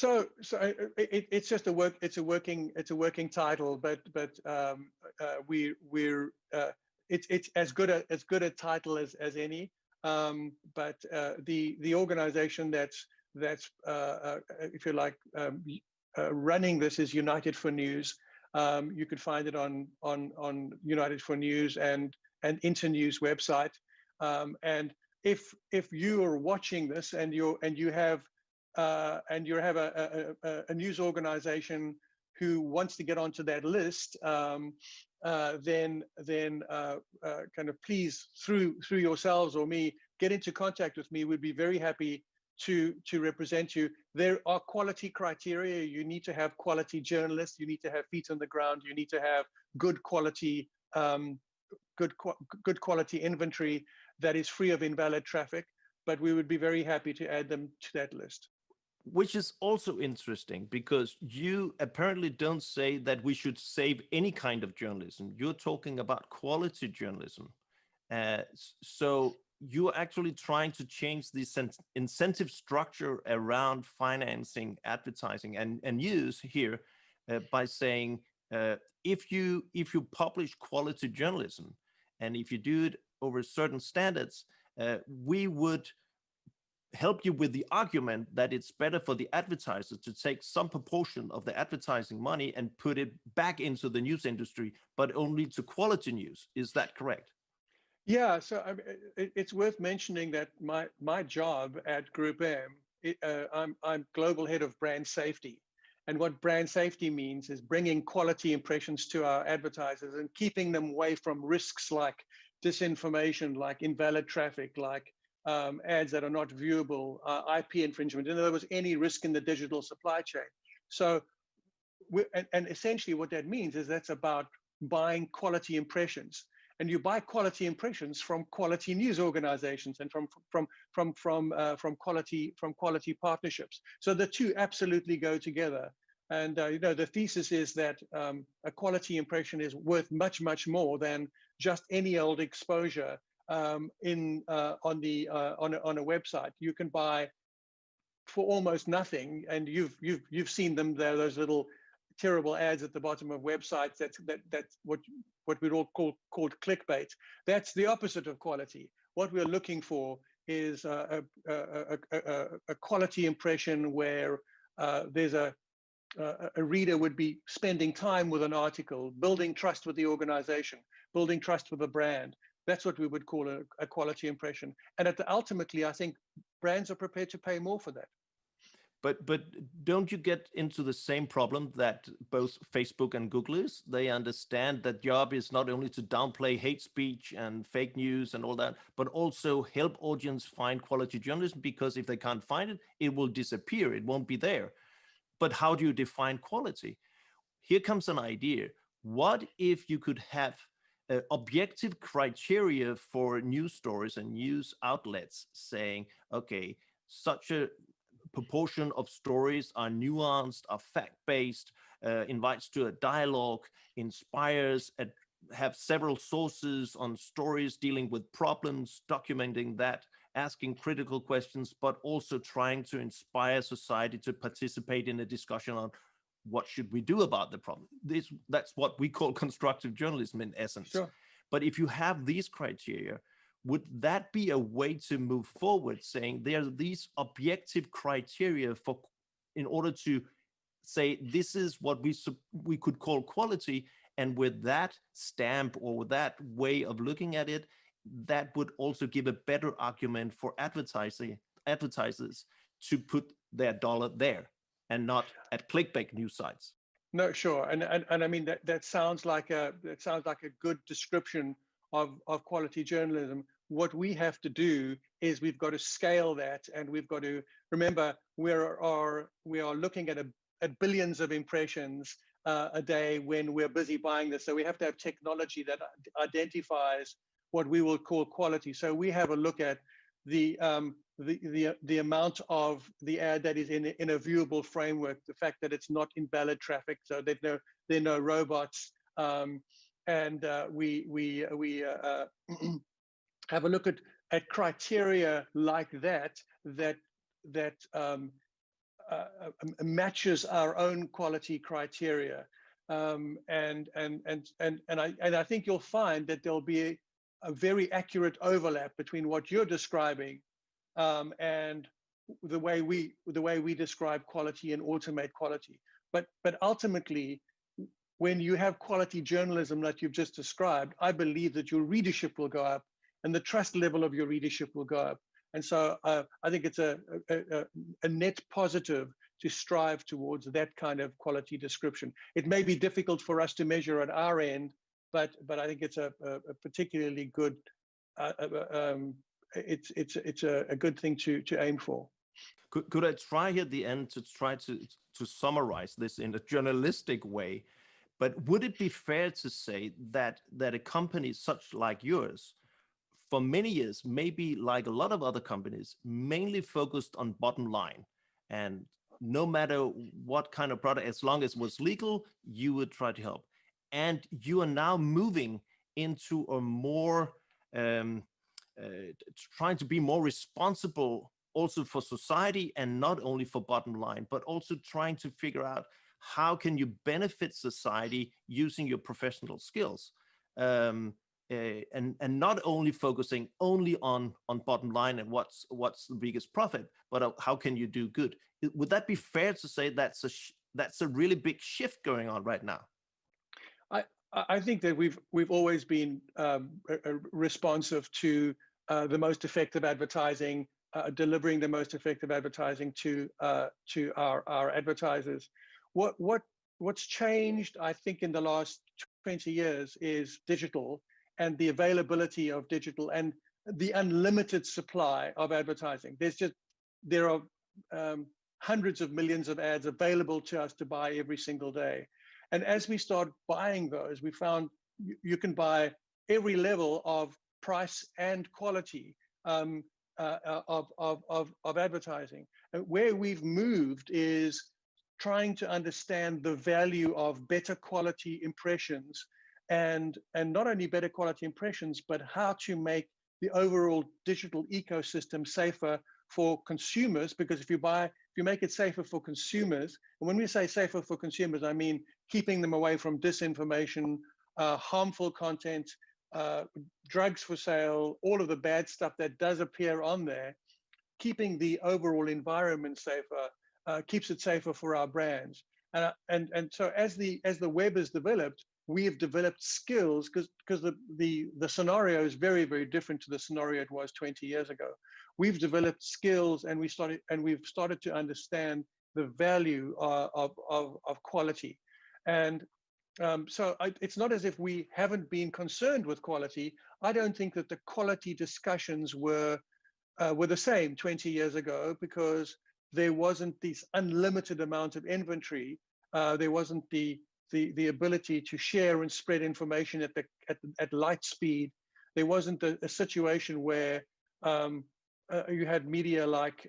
It's just it's a working title, but it's as good a title as any. But the organization that's if you like running this is United for News. You could find it on United for News and Internews website. And if you are watching this and you have a news organization who wants to get onto that list, then kind of please through yourselves or me get into contact with me. We'd be very happy to represent you. There are quality criteria. You need to have quality journalists. You need to have feet on the ground. You need to have good quality inventory that is free of invalid traffic. But we would be very happy to add them to that list. Which is also interesting because you apparently don't say that we should save any kind of journalism. You're talking about quality journalism. So you're actually trying to change the incentive structure around financing, advertising, and news here by saying if you publish quality journalism and if you do it over certain standards, we would help you with the argument that it's better for the advertisers to take some proportion of the advertising money and put it back into the news industry, but only to quality news. Is that correct? Yeah, so it's worth mentioning that my job at Group M, I'm global head of brand safety. And what brand safety means is bringing quality impressions to our advertisers and keeping them away from risks like disinformation, like invalid traffic, like ads that are not viewable, IP infringement. In other words, any risk in the digital supply chain. So, and essentially what that means is that's about buying quality impressions. And you buy quality impressions from quality news organizations and from quality partnerships. So the two absolutely go together. And the thesis is that a quality impression is worth much more than just any old exposure on a website. You can buy for almost nothing, and you've seen them there. Those little terrible ads at the bottom of websites. That's what we'd all called clickbait. That's the opposite of quality. What we're looking for is a quality impression where there's a reader would be spending time with an article, building trust with the organization, building trust with the brand. That's what we would call a quality impression. And ultimately, I think brands are prepared to pay more for that. But don't you get into the same problem that both Facebook and Google is? They understand that job is not only to downplay hate speech and fake news and all that, but also help audience find quality journalism, because if they can't find it, it will disappear. It won't be there. But how do you define quality? Here comes an idea. What if you could have objective criteria for news stories and news outlets saying, okay, such a proportion of stories are nuanced, are fact-based, invites to a dialogue, inspires, have several sources on stories dealing with problems, documenting that, asking critical questions, but also trying to inspire society to participate in a discussion on what should we do about the problem. That's what we call constructive journalism in essence. Sure. But if you have these criteria, would that be a way to move forward, saying there are these objective criteria in order to say this is what we could call quality, and with that stamp or with that way of looking at it, that would also give a better argument for advertisers to put their dollar there and not at clickbait news sites? No, sure, and I mean that sounds like a good description of quality journalism. What we have to do is we've got to scale that, and we've got to remember we are looking at billions of impressions a day when we're busy buying this. So we have to have technology that identifies what we will call quality. So we have a look at the amount of the ad that is in a viewable framework, the fact that it's not invalid traffic, so there are no robots, and we have a look at criteria like that matches our own quality criteria. And I think you'll find that there'll be a very accurate overlap between what you're describing and the way we describe quality and automate quality. But ultimately, when you have quality journalism that you've just described, I believe that your readership will go up and the trust level of your readership will go up. And so I think it's a net positive to strive towards that kind of quality description. It may be difficult for us to measure at our end, but I think it's a particularly good, it's a good thing to aim for. Could I try here at the end to try to summarize this in a journalistic way? But would it be fair to say that a company such like yours, for many years, maybe like a lot of other companies, mainly focused on bottom line, and no matter what kind of product, as long as it was legal, you would try to help. And you are now moving into a more, trying to be more responsible also for society, and not only for bottom line, but also trying to figure out how can you benefit society using your professional skills. And not only focusing only on bottom line and what's the biggest profit, but how can you do good? Would that be fair to say that's a really big shift going on right now? I think that we've always been responsive to the most effective advertising, delivering the most effective advertising to our advertisers. What's changed, I think, in the last 20 years is digital, and the availability of digital, and the unlimited supply of advertising. There are hundreds of millions of ads available to us to buy every single day. And as we start buying those, we found you can buy every level of price and quality of advertising. And where we've moved is trying to understand the value of better quality impressions, and not only better quality impressions, but how to make the overall digital ecosystem safer for consumers. Because if you make it safer for consumers, and when we say safer for consumers, I mean keeping them away from disinformation, harmful content, drugs for sale, all of the bad stuff that does appear on there, keeping the overall environment safer, keeps it safer for our brands. And so as the web has developed, we have developed skills, because the scenario is very, very different to the scenario it was 20 years ago. We've developed skills, and we've started to understand the value of quality. And so it's not as if we haven't been concerned with quality. I don't think that the quality discussions were the same 20 years ago, because there wasn't this unlimited amount of inventory. There wasn't the ability to share and spread information at light speed. There wasn't a situation where you had media like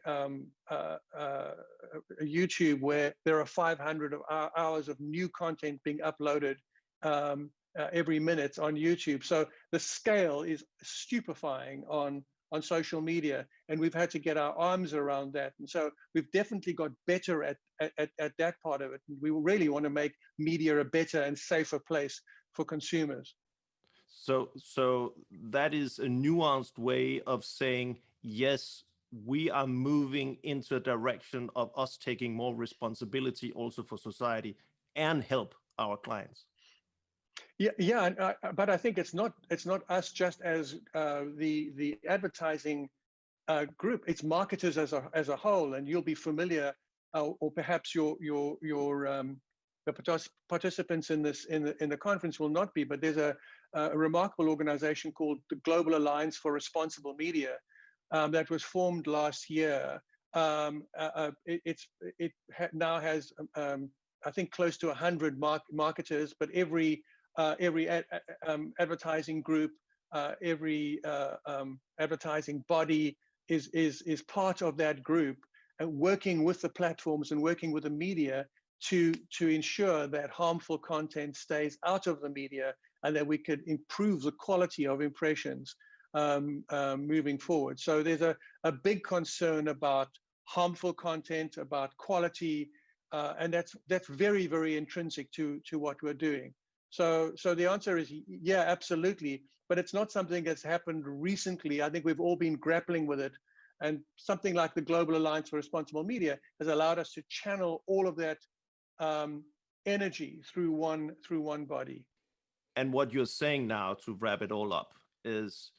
YouTube, where there are 500 hours of new content being uploaded every minute on YouTube. So the scale is stupefying on social media, and we've had to get our arms around that. And so we've definitely got better at that part of it. And we really want to make media a better and safer place for consumers. So that is a nuanced way of saying, yes, we are moving into a direction of us taking more responsibility also for society and help our clients. Yeah, but I think it's not us just as the advertising group. It's marketers as a whole, and you'll be familiar, or perhaps the participants in the conference will not be. But there's a remarkable organization called the Global Alliance for Responsible Media that was formed last year. It now has I think close to 100 marketers, but every advertising group, every advertising body is part of that group, and working with the platforms and working with the media to ensure that harmful content stays out of the media, and that we could improve the quality of impressions moving forward. So there's a big concern about harmful content, about quality, and that's very, very intrinsic to what we're doing. So the answer is yeah, absolutely, but it's not something that's happened recently. I think we've all been grappling with it, and something like the Global Alliance for Responsible Media has allowed us to channel all of that energy through one body. And what you're saying now, to wrap it all up, is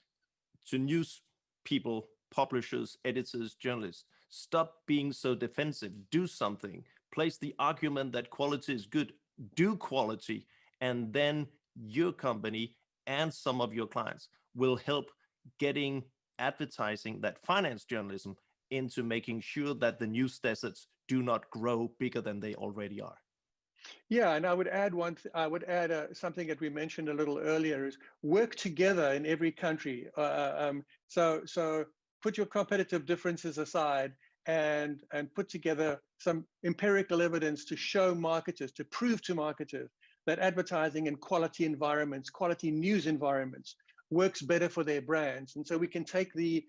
to news people, publishers, editors, journalists, stop being so defensive. Do something. Place the argument that quality is good. Do quality, and then your company and some of your clients will help getting advertising that finance journalism into making sure that the news deserts do not grow bigger than they already are. Yeah, and I would add something that we mentioned a little earlier: is work together in every country. So put your competitive differences aside and put together some empirical evidence to show marketers, to prove to marketers that advertising in quality environments, quality news environments, works better for their brands. And so we can take the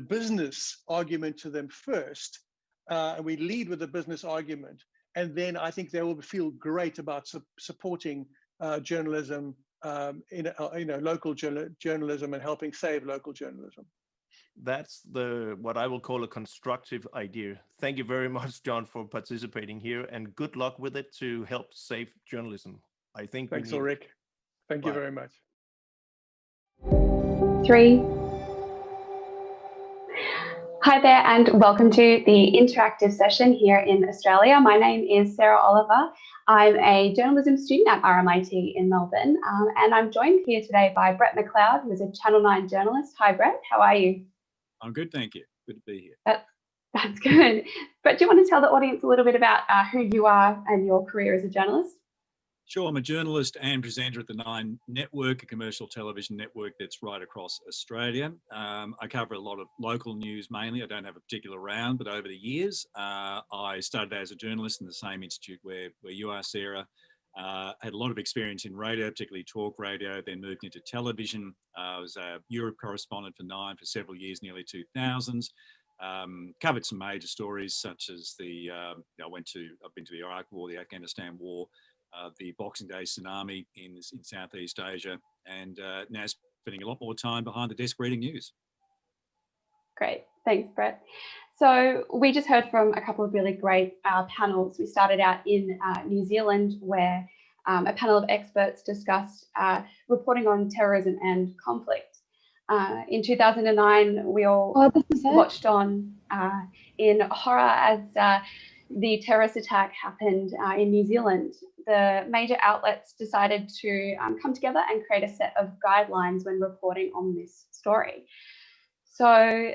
business argument to them first, and we lead with the business argument. And then I think they will feel great about supporting journalism, local journalism, and helping save local journalism. That's what I will call a constructive idea. Thank you very much, John, for participating here, and good luck with it to help save journalism. I think thanks, Ulrich. Thank you very much. 3. Hi there, and welcome to the interactive session here in Australia. My name is Sarah Oliver. I'm a journalism student at RMIT in Melbourne, and I'm joined here today by Brett McLeod, who's a Channel 9 journalist. Hi, Brett. How are you? I'm good, thank you. Good to be here. That's good. Brett, do you want to tell the audience a little bit about who you are and your career as a journalist? Sure, I'm a journalist and presenter at the Nine Network, a commercial television network that's right across Australia. I cover a lot of local news mainly. I don't have a particular round, but over the years, I started as a journalist in the same institute where you are, Sarah. Had a lot of experience in radio, particularly talk radio, then moved into television. I was a Europe correspondent for Nine for several years, nearly 2000s. Covered some major stories such as I've been to the Iraq War, the Afghanistan War, the Boxing Day tsunami in Southeast Asia, and now spending a lot more time behind the desk reading news. Great, thanks, Brett. So we just heard from a couple of really great panels. We started out in New Zealand, where a panel of experts discussed reporting on terrorism and conflict. In 2009, we all watched on in horror as the terrorist attack happened in New Zealand. The major outlets decided to come together and create a set of guidelines when reporting on this story. So,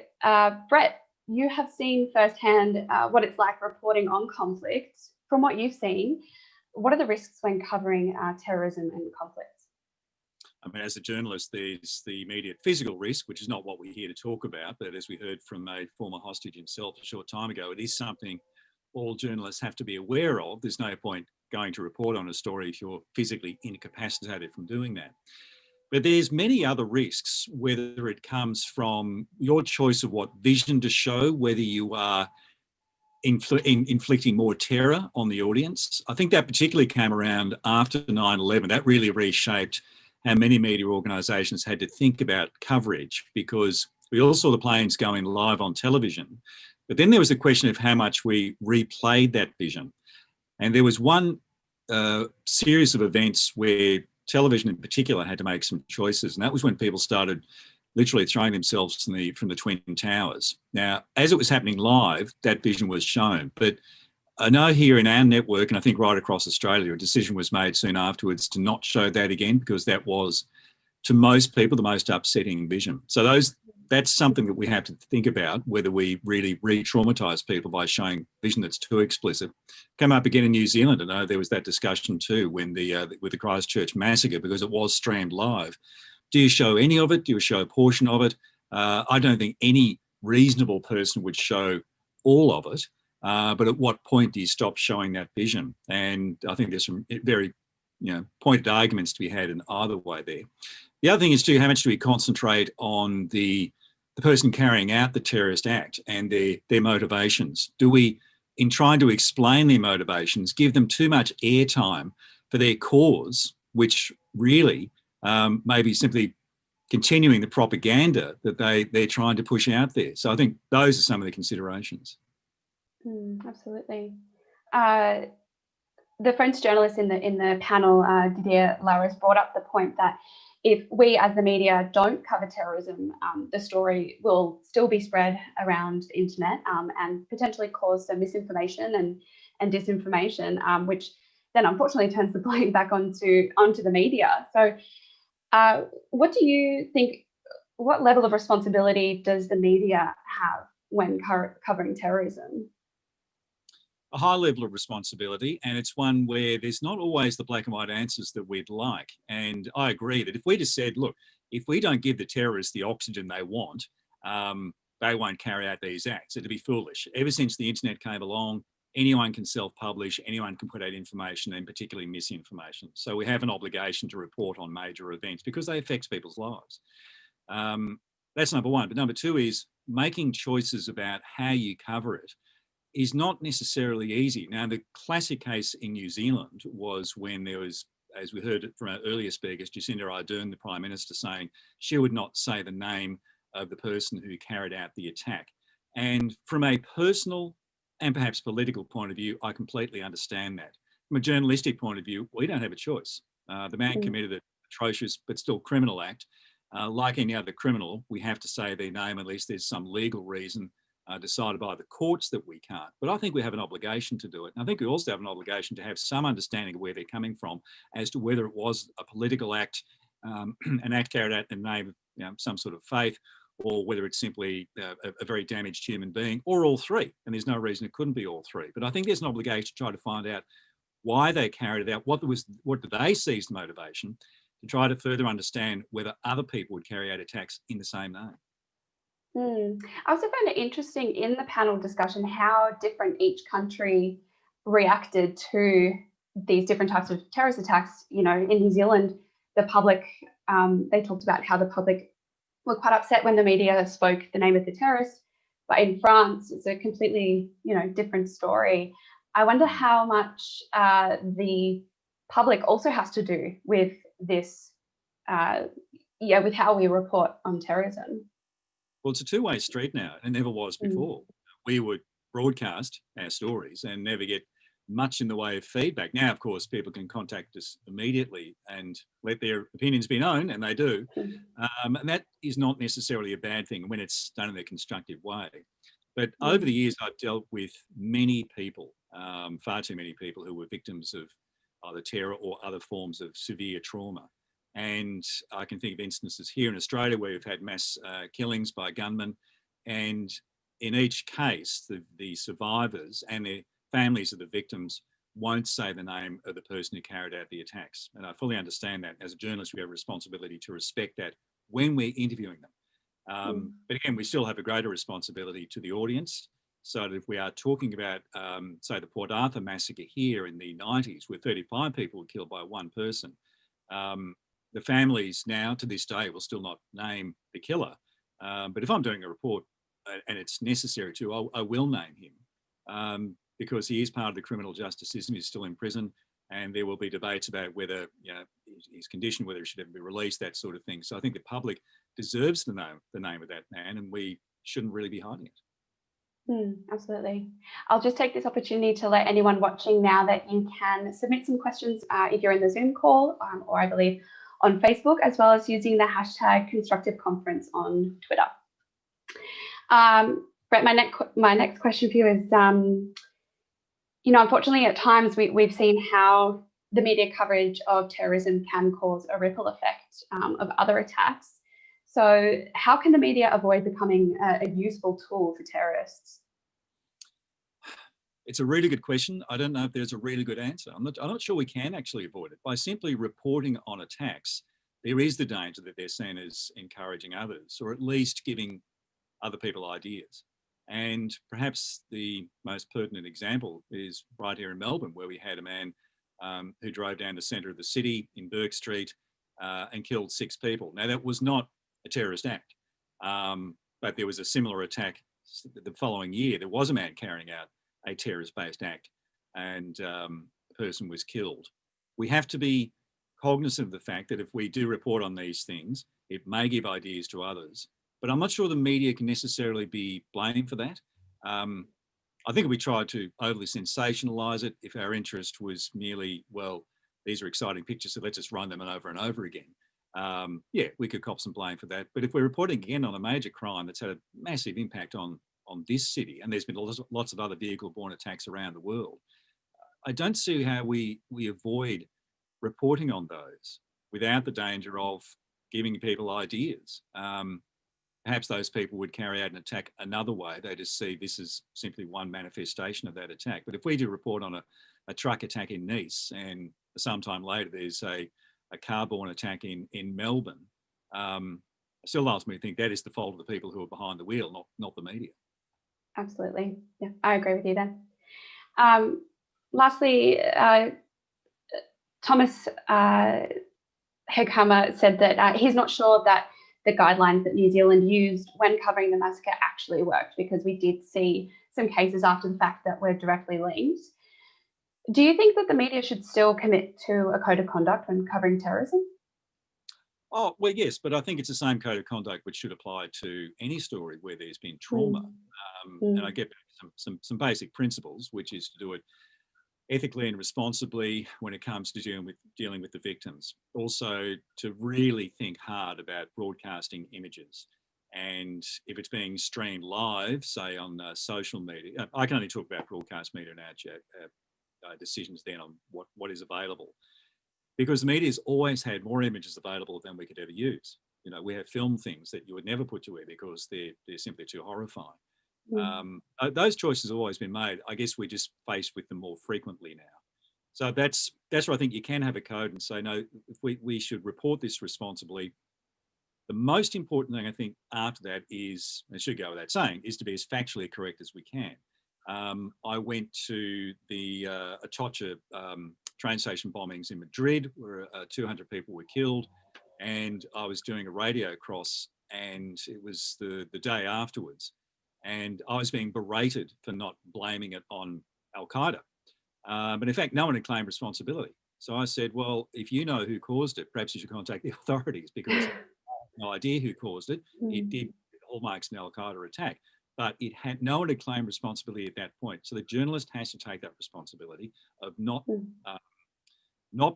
Brett, you have seen firsthand what it's like reporting on conflict. From what you've seen, what are the risks when covering terrorism and conflict? I mean, as a journalist, there's the immediate physical risk, which is not what we're here to talk about. But as we heard from a former hostage himself a short time ago, it is something all journalists have to be aware of. There's no point going to report on a story if you're physically incapacitated from doing that. But there's many other risks, whether it comes from your choice of what vision to show, whether you are inflicting more terror on the audience. I think that particularly came around after 9/11. That really reshaped how many media organisations had to think about coverage, because we all saw the planes going live on television. But then there was the question of how much we replayed that vision. And there was one series of events where television in particular had to make some choices. And that was when people started literally throwing themselves from the Twin Towers. Now, as it was happening live, that vision was shown. But I know here in our network, and I think right across Australia, a decision was made soon afterwards to not show that again, because that was, to most people, the most upsetting vision. So that's something that we have to think about, whether we really re-traumatise people by showing vision that's too explicit. Came up again in New Zealand. I know there was that discussion too when with the Christchurch massacre, because it was streamed live. Do you show any of it? Do you show a portion of it? I don't think any reasonable person would show all of it. But at what point do you stop showing that vision? And I think there's some very pointed arguments to be had in either way there. The other thing is too, how much do we concentrate on the the person carrying out the terrorist act and their motivations? Do we, in trying to explain their motivations, give them too much airtime for their cause, which really may be simply continuing the propaganda that they're trying to push out there? So I think those are some of the considerations. Absolutely. The French journalist in the panel, Didier Larousse, brought up the point that if we as the media don't cover terrorism, the story will still be spread around the internet and potentially cause some misinformation and disinformation, which then unfortunately turns the blame back onto the media. So what do you think, what level of responsibility does the media have when covering terrorism? A high level of responsibility, and it's one where there's not always the black and white answers that we'd like. And I agree that if we just said, look, if we don't give the terrorists the oxygen they want, they won't carry out these acts. It'd be foolish. Ever since the internet came along, anyone can self-publish, anyone can put out information, and particularly misinformation. So we have an obligation to report on major events because they affect people's lives. That's number one. But number two is making choices about how you cover it is not necessarily easy. Now, the classic case in New Zealand was when there was, as we heard from our earlier speakers, Jacinda Ardern, the Prime Minister, saying she would not say the name of the person who carried out the attack. And from a personal and perhaps political point of view, I completely understand that. From a journalistic point of view, we don't have a choice. The man committed an atrocious but still criminal act. Like any other criminal, we have to say their name unless there's some legal reason decided by the courts that we can't. But I think we have an obligation to do it. And I think we also have an obligation to have some understanding of where they're coming from as to whether it was a political act, an act carried out in the name of some sort of faith, or whether it's simply a very damaged human being, or all three. And there's no reason it couldn't be all three. But I think there's an obligation to try to find out why they carried it out, what did they see as the motivation, to try to further understand whether other people would carry out attacks in the same name. I also found it interesting in the panel discussion how different each country reacted to these different types of terrorist attacks. You know, in New Zealand, the public, they talked about how the public were quite upset when the media spoke the name of the terrorist. But in France, it's a completely, different story. I wonder how much the public also has to do with this, with how we report on terrorism. Well, it's a two-way street now. It never was before. We would broadcast our stories and never get much in the way of feedback. Now, of course, people can contact us immediately and let their opinions be known, and they do. And that is not necessarily a bad thing when it's done in a constructive way. But over the years, I've dealt with many people, far too many people who were victims of either terror or other forms of severe trauma. And I can think of instances here in Australia where we've had mass killings by gunmen. And in each case, the survivors and their families of the victims won't say the name of the person who carried out the attacks. And I fully understand that. As a journalist, we have a responsibility to respect that when we're interviewing them. But again, we still have a greater responsibility to the audience. So that if we are talking about, say, the Port Arthur massacre here in the 90s, where 35 people were killed by one person, the families now to this day will still not name the killer. But if I'm doing a report and it's necessary to, I will name him because he is part of the criminal justice system. He's still in prison, and there will be debates about whether his condition, whether he should ever be released, that sort of thing. So I think the public deserves the name of that man, and we shouldn't really be hiding it. Absolutely. I'll just take this opportunity to let anyone watching now that you can submit some questions if you're in the Zoom call or I believe on Facebook, as well as using the hashtag Constructive Conference on Twitter. Brett, my next question for you is, unfortunately at times we've seen how the media coverage of terrorism can cause a ripple effect of other attacks. So how can the media avoid becoming a useful tool for terrorists? It's a really good question. I don't know if there's a really good answer. I'm not sure we can actually avoid it. By simply reporting on attacks, there is the danger that they're seen as encouraging others, or at least giving other people ideas. And perhaps the most pertinent example is right here in Melbourne, where we had a man who drove down the centre of the city in Bourke Street and killed 6 people. Now, that was not a terrorist act, but but there was a similar attack the following year. There was a man carrying out a terrorist-based act, and a person was killed. We have to be cognizant of the fact that if we do report on these things, it may give ideas to others. But I'm not sure the media can necessarily be blamed for that. I think if we tried to overly sensationalise it, if our interest was merely, well, these are exciting pictures, so let's just run them over and over again. Yeah, we could cop some blame for that. But if we're reporting again on a major crime that's had a massive impact on this city, and there's been lots of other vehicle-borne attacks around the world, I don't see how we avoid reporting on those without the danger of giving people ideas. Perhaps those people would carry out an attack another way. They just see this as simply one manifestation of that attack. But if we do report on a truck attack in Nice, and sometime later there's a car-borne attack in Melbourne, I still ultimately think that is the fault of the people who are behind the wheel, not the media. Absolutely. Yeah, I agree with you then. Lastly, Thomas Hegghammer said that he's not sure that the guidelines that New Zealand used when covering the massacre actually worked, because we did see some cases after the fact that were directly linked. Do you think that the media should still commit to a code of conduct when covering terrorism? Oh, well, yes, but I think it's the same code of conduct which should apply to any story where there's been trauma. And I get some basic principles, which is to do it ethically and responsibly when it comes to dealing with the victims. Also, to really think hard about broadcasting images. And if it's being streamed live, say on social media, I can only talk about broadcast media and our decisions then on what is available. Because the media's always had more images available than we could ever use. You know, we have filmed things that you would never put to air because they're simply too horrifying. Those choices have always been made. I guess we're just faced with them more frequently now. So that's where I think you can have a code and say, no, we should report this responsibly. The most important thing I think after that is, and it should go without saying, is to be as factually correct as we can. I went to the Atocha train station bombings in Madrid, where 200 people were killed, and I was doing a radio cross, and it was the day afterwards, and I was being berated for not blaming it on Al-Qaeda. But in fact, no one had claimed responsibility. So I said, well, if you know who caused it, perhaps you should contact the authorities, because I have no idea who caused it. It did hallmarks an Al-Qaeda attack, but no one had claimed responsibility at that point. So the journalist has to take that responsibility of not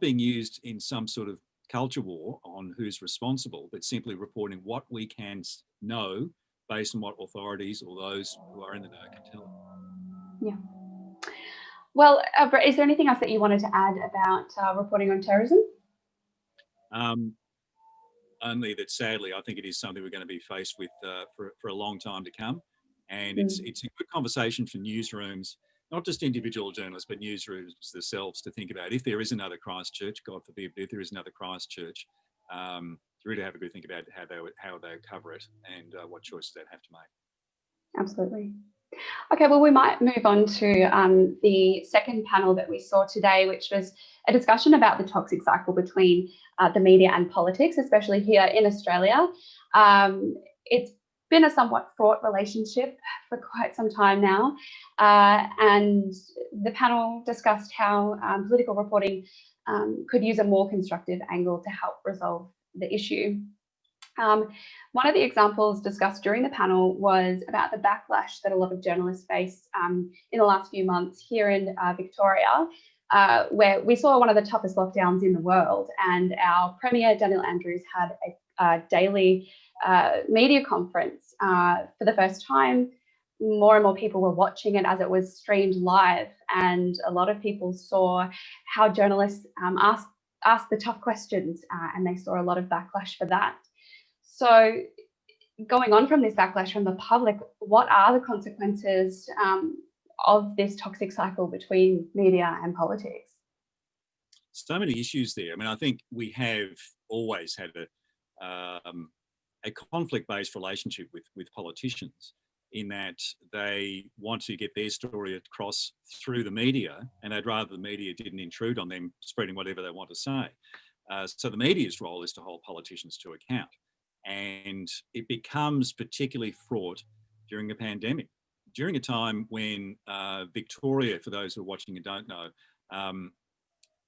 being used in some sort of culture war on who's responsible, but simply reporting what we can know based on what authorities or those who are in the know can tell us. Yeah. Well, Brett, is there anything else that you wanted to add about reporting on terrorism? Only that sadly, I think it is something we're going to be faced with for a long time to come. And it's a good conversation for newsrooms, not just individual journalists, but newsrooms themselves to think about. If there is another Christchurch, God forbid, but if there is another Christchurch, to really have a good think about how they cover it and what choices they'd have to make. Absolutely. Okay, well, we might move on to the second panel that we saw today, which was a discussion about the toxic cycle between the media and politics, especially here in Australia. It's been a somewhat fraught relationship for quite some time now, and the panel discussed how political reporting could use a more constructive angle to help resolve the issue. One of the examples discussed during the panel was about the backlash that a lot of journalists face in the last few months here in Victoria, where we saw one of the toughest lockdowns in the world, and our Premier, Daniel Andrews, had a daily media conference for the first time. More and more people were watching it as it was streamed live, and a lot of people saw how journalists asked the tough questions, and they saw a lot of backlash for that. So going on from this backlash from the public, what are the consequences of this toxic cycle between media and politics? So many issues there. I mean, I think we have always had a conflict-based relationship with politicians, in that they want to get their story across through the media, and they'd rather the media didn't intrude on them spreading whatever they want to say. So the media's role is to hold politicians to account. And it becomes particularly fraught during a pandemic, during a time when Victoria, for those who are watching and don't know,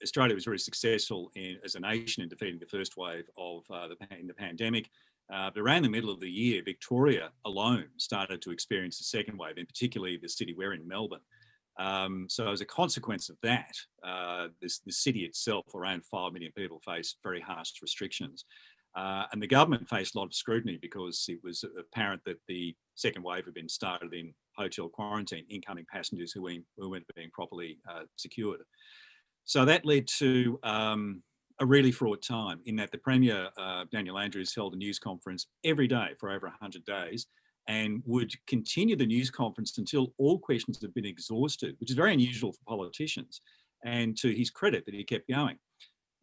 Australia was very successful as a nation in defeating the first wave of the pandemic. But around the middle of the year, Victoria alone started to experience the second wave, and particularly the city we're in, Melbourne. So as a consequence of that, the city itself, around 5 million people, faced very harsh restrictions. And the government faced a lot of scrutiny because it was apparent that the second wave had been started in hotel quarantine, incoming passengers who weren't being properly secured. So that led to a really fraught time in that the Premier, Daniel Andrews, held a news conference every day for over 100 days and would continue the news conference until all questions had been exhausted, which is very unusual for politicians. And to his credit, that he kept going.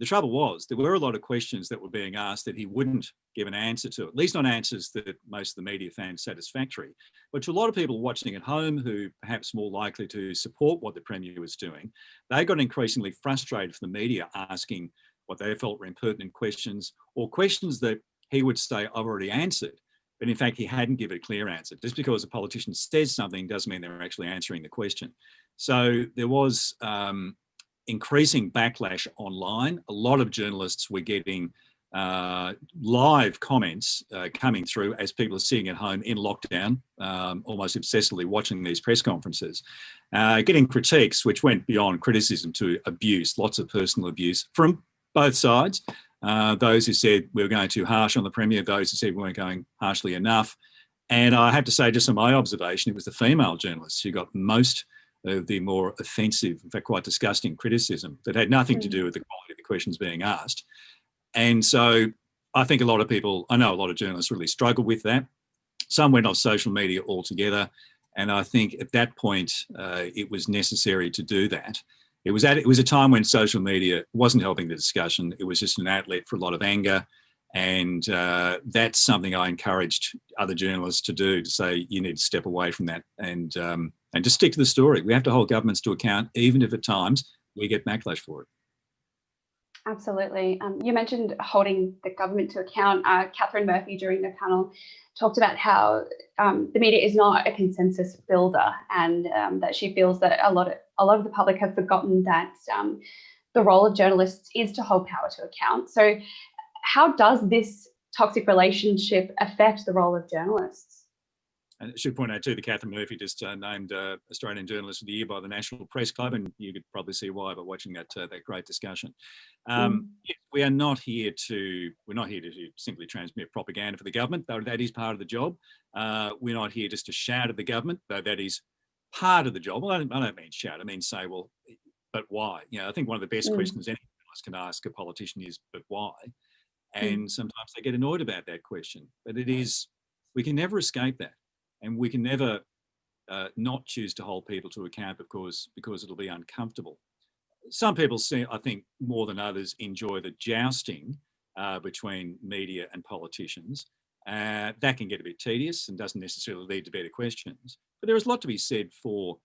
The trouble was, there were a lot of questions that were being asked that he wouldn't give an answer to, at least not answers that most of the media found satisfactory. But to a lot of people watching at home who perhaps more likely to support what the Premier was doing, they got increasingly frustrated from the media asking what they felt were impertinent questions, or questions that he would say, I've already answered. But in fact, he hadn't given a clear answer. Just because a politician says something doesn't mean they're actually answering the question. So there was increasing backlash online. A lot of journalists were getting live comments coming through as people are sitting at home in lockdown, almost obsessively watching these press conferences, getting critiques which went beyond criticism to abuse, lots of personal abuse from both sides. Those who said we were going too harsh on the Premier, those who said we weren't going harshly enough. And I have to say, just from my observation, it was the female journalists who got most of the more offensive, in fact, quite disgusting criticism that had nothing to do with the quality of the questions being asked. And so I think I know a lot of journalists really struggled with that. Some went off social media altogether. And I think at that point, it was necessary to do that. It was a time when social media wasn't helping the discussion. It was just an outlet for a lot of anger. And that's something I encouraged other journalists to do, to say, you need to step away from that and just stick to the story. We have to hold governments to account, even if at times we get backlash for it. Absolutely. You mentioned holding the government to account. Catherine Murphy during the panel talked about how the media is not a consensus builder, and that she feels that a lot of the public have forgotten that the role of journalists is to hold power to account. So how does this toxic relationship affect the role of journalists? And I should point out too that Catherine Murphy just named Australian Journalist of the Year by the National Press Club, and you could probably see why by watching that great discussion. Yes, we're not here to simply transmit propaganda for the government, though that is part of the job. We're not here just to shout at the government, though that is part of the job. Well, I don't mean shout. I mean say, well, but why? I think one of the best questions any journalist can ask a politician is, but why? And sometimes they get annoyed about that question. But we can never escape that. And we can never not choose to hold people to account because it'll be uncomfortable. Some people, I think, more than others, enjoy the jousting between media and politicians. That can get a bit tedious and doesn't necessarily lead to better questions. But there is a lot to be said for,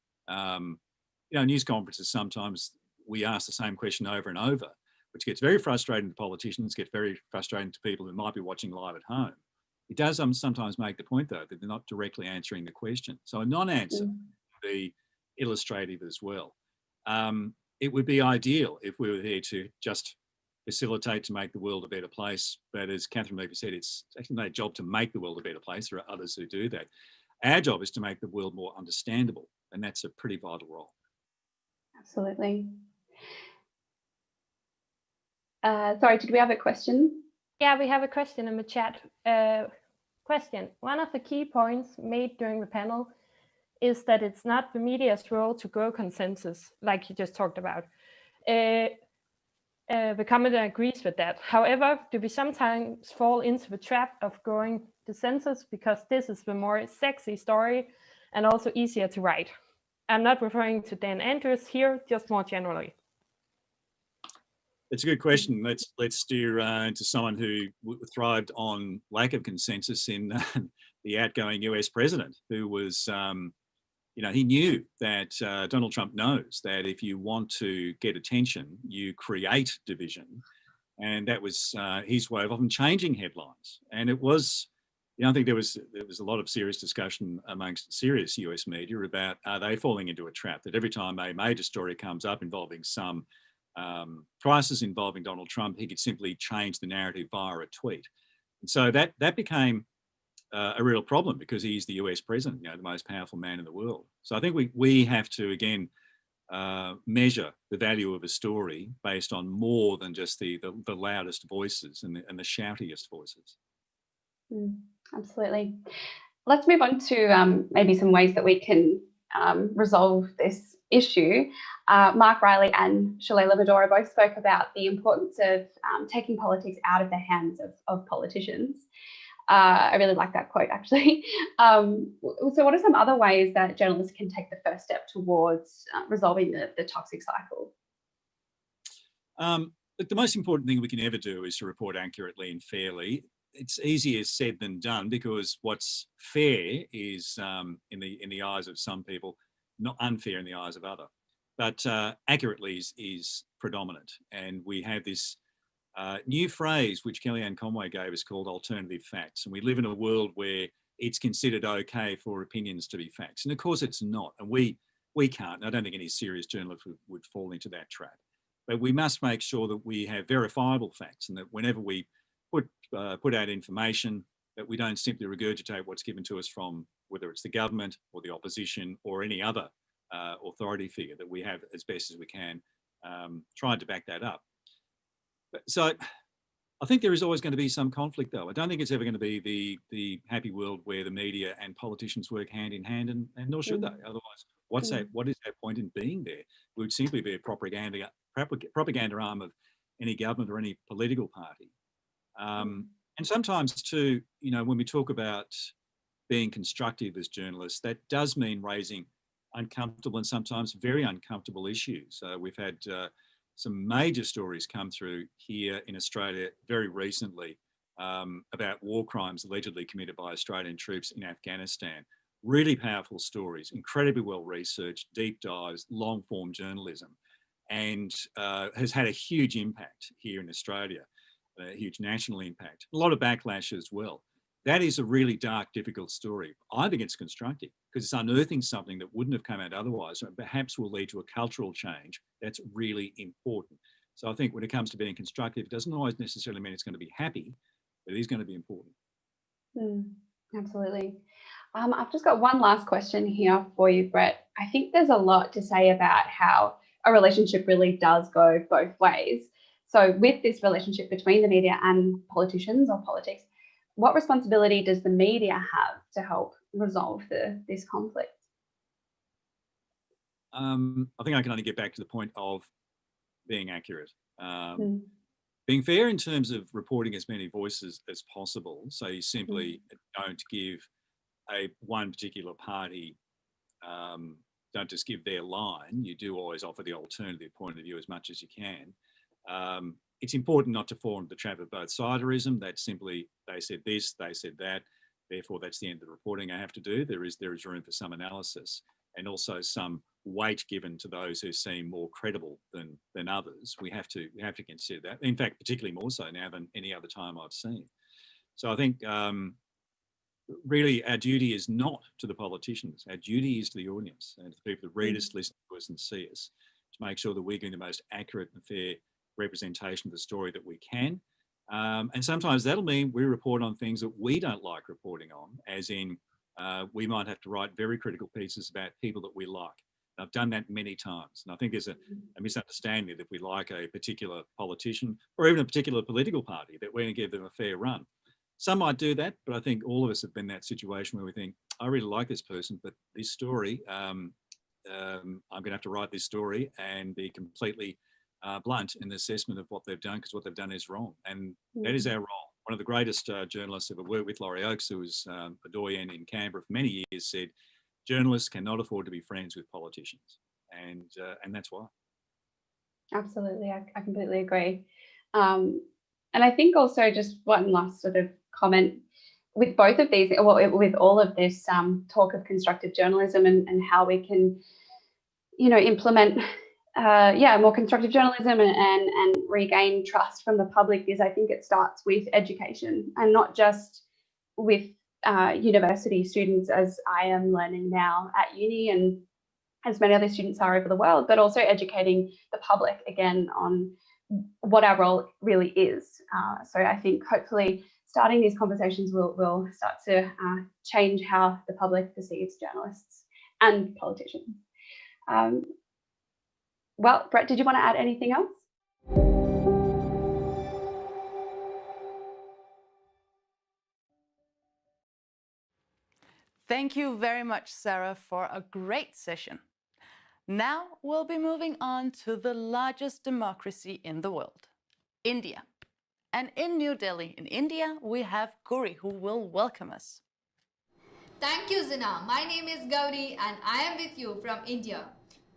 news conferences. Sometimes we ask the same question over and over, which gets very frustrating to politicians, gets very frustrating to people who might be watching live at home. It does sometimes make the point, though, that they're not directly answering the question. So a non-answer would be illustrative as well. It would be ideal if we were there to just facilitate to make the world a better place. But as Catherine Murphy said, it's actually not a job to make the world a better place. There are others who do that. Our job is to make the world more understandable, and that's a pretty vital role. Absolutely. Sorry, did we have a question? Yeah, we have a question in the chat. Question. One of the key points made during the panel is that it's not the media's role to grow consensus, like you just talked about. The commenter agrees with that. However, do we sometimes fall into the trap of growing consensus because this is the more sexy story and also easier to write? I'm not referring to Dan Andrews here, just more generally. It's a good question. Let's steer into someone who thrived on lack of consensus in the outgoing US president, who was, he knew that Donald Trump knows that if you want to get attention, you create division. And that was his way of often changing headlines. And it was, I think there was a lot of serious discussion amongst serious US media about, are they falling into a trap that every time a major story comes up involving some crisis involving Donald Trump, he could simply change the narrative via a tweet. And so that became a real problem, because he's the US president, the most powerful man in the world. So I think we have to, again, measure the value of a story based on more than just the loudest voices and the shoutiest voices. Absolutely. Let's move on to maybe some ways that we can resolve this issue. Mark Riley and Shalala Vidora both spoke about the importance of taking politics out of the hands of politicians. I really like that quote, actually. So what are some other ways that journalists can take the first step towards resolving the toxic cycle? But the most important thing we can ever do is to report accurately and fairly. It's easier said than done, because what's fair is, in the eyes of some people, not unfair in the eyes of others. But accurately is predominant. And we have this new phrase which Kellyanne Conway gave us called alternative facts. And we live in a world where it's considered okay for opinions to be facts. And of course it's not. And we can't. I don't think any serious journalist would fall into that trap. But we must make sure that we have verifiable facts, and that whenever we put out information, that we don't simply regurgitate what's given to us from, whether it's the government or the opposition or any other authority figure, that we have, as best as we can, tried to back that up. So I think there is always going to be some conflict, though. I don't think it's ever going to be the happy world where the media and politicians work hand in hand, and nor should they. Otherwise, what is that point in being there? We would simply be a propaganda arm of any government or any political party. And sometimes too, when we talk about being constructive as journalists, that does mean raising uncomfortable and sometimes very uncomfortable issues. We've had some major stories come through here in Australia very recently about war crimes allegedly committed by Australian troops in Afghanistan. Really powerful stories, incredibly well researched, deep dives, long form journalism, and has had a huge impact here in Australia, a huge national impact, a lot of backlash as well. That is a really dark, difficult story. I think it's constructive, because it's unearthing something that wouldn't have come out otherwise, and perhaps will lead to a cultural change that's really important. So I think when it comes to being constructive, it doesn't always necessarily mean it's going to be happy, but it is going to be important. Absolutely. I've just got one last question here for you, Brett. I think there's a lot to say about how a relationship really does go both ways. So with this relationship between the media and politicians or politics, what responsibility does the media have to help resolve this conflict? I think I can only get back to the point of being accurate. Being fair in terms of reporting as many voices as possible. So you simply don't give one particular party, don't just give their line. You do always offer the alternative point of view as much as you can. It's important not to fall into the trap of both siderism. That's simply, they said this, they said that, therefore that's the end of the reporting I have to do. There is room for some analysis, and also some weight given to those who seem more credible than others. We have to consider that. In fact, particularly more so now than any other time I've seen. So I think really our duty is not to the politicians. Our duty is to the audience and to the people that read us, listen to us and see us, to make sure that we're giving the most accurate and fair representation of the story that we can. And sometimes that'll mean we report on things that we don't like reporting on, as in we might have to write very critical pieces about people that we like. And I've done that many times. And I think there's a misunderstanding that if we like a particular politician or even a particular political party, that we're going to give them a fair run. Some might do that, but I think all of us have been in that situation where we think, I really like this person, but this story, I'm going to have to write this story and be completely blunt in the assessment of what they've done, because what they've done is wrong. And that is our role. One of the greatest journalists I've ever worked with, Laurie Oakes, who was a doyen in Canberra for many years, said, journalists cannot afford to be friends with politicians. And that's why. Absolutely. I completely agree. And I think also just one last sort of comment with both of these, with all of this talk of constructive journalism and how we can, implement more constructive journalism and regain trust from the public is, I think it starts with education, and not just with university students, as I am learning now at uni and as many other students are over the world, but also educating the public again on what our role really is. So I think hopefully starting these conversations will start to change how the public perceives journalists and politicians. Well, Brett, did you want to add anything else? Thank you very much, Sarah, for a great session. Now we'll be moving on to the largest democracy in the world, India. And in New Delhi, in India, we have Gauri, who will welcome us. Thank you, Zina. My name is Gauri and I am with you from India.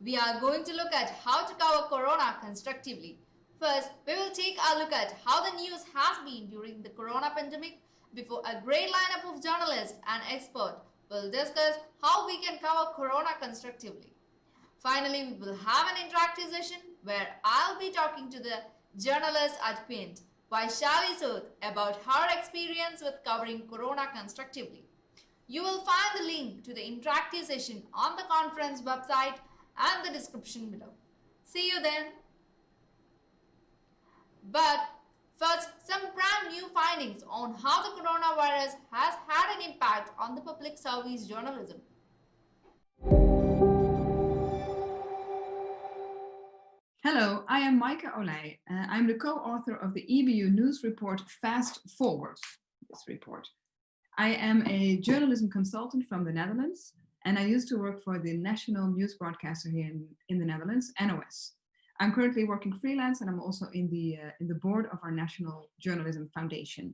We are going to look at how to cover Corona constructively. First, we will take a look at how the news has been during the Corona pandemic before a great lineup of journalists and experts will discuss how we can cover Corona constructively. Finally, we will have an interactive session where I'll be talking to the journalist at Pint, Vaishali Sood, about her experience with covering Corona constructively. You will find the link to the interactive session on the conference website and the description below. See you then. But first, some brand new findings on how the coronavirus has had an impact on the public service journalism. Hello, I am Maaike Olij. I'm the co-author of the EBU news report Fast Forward, this report. I am a journalism consultant from the Netherlands, and I used to work for the national news broadcaster here in the Netherlands, NOS. I'm currently working freelance, and I'm also in the board of our National Journalism Foundation.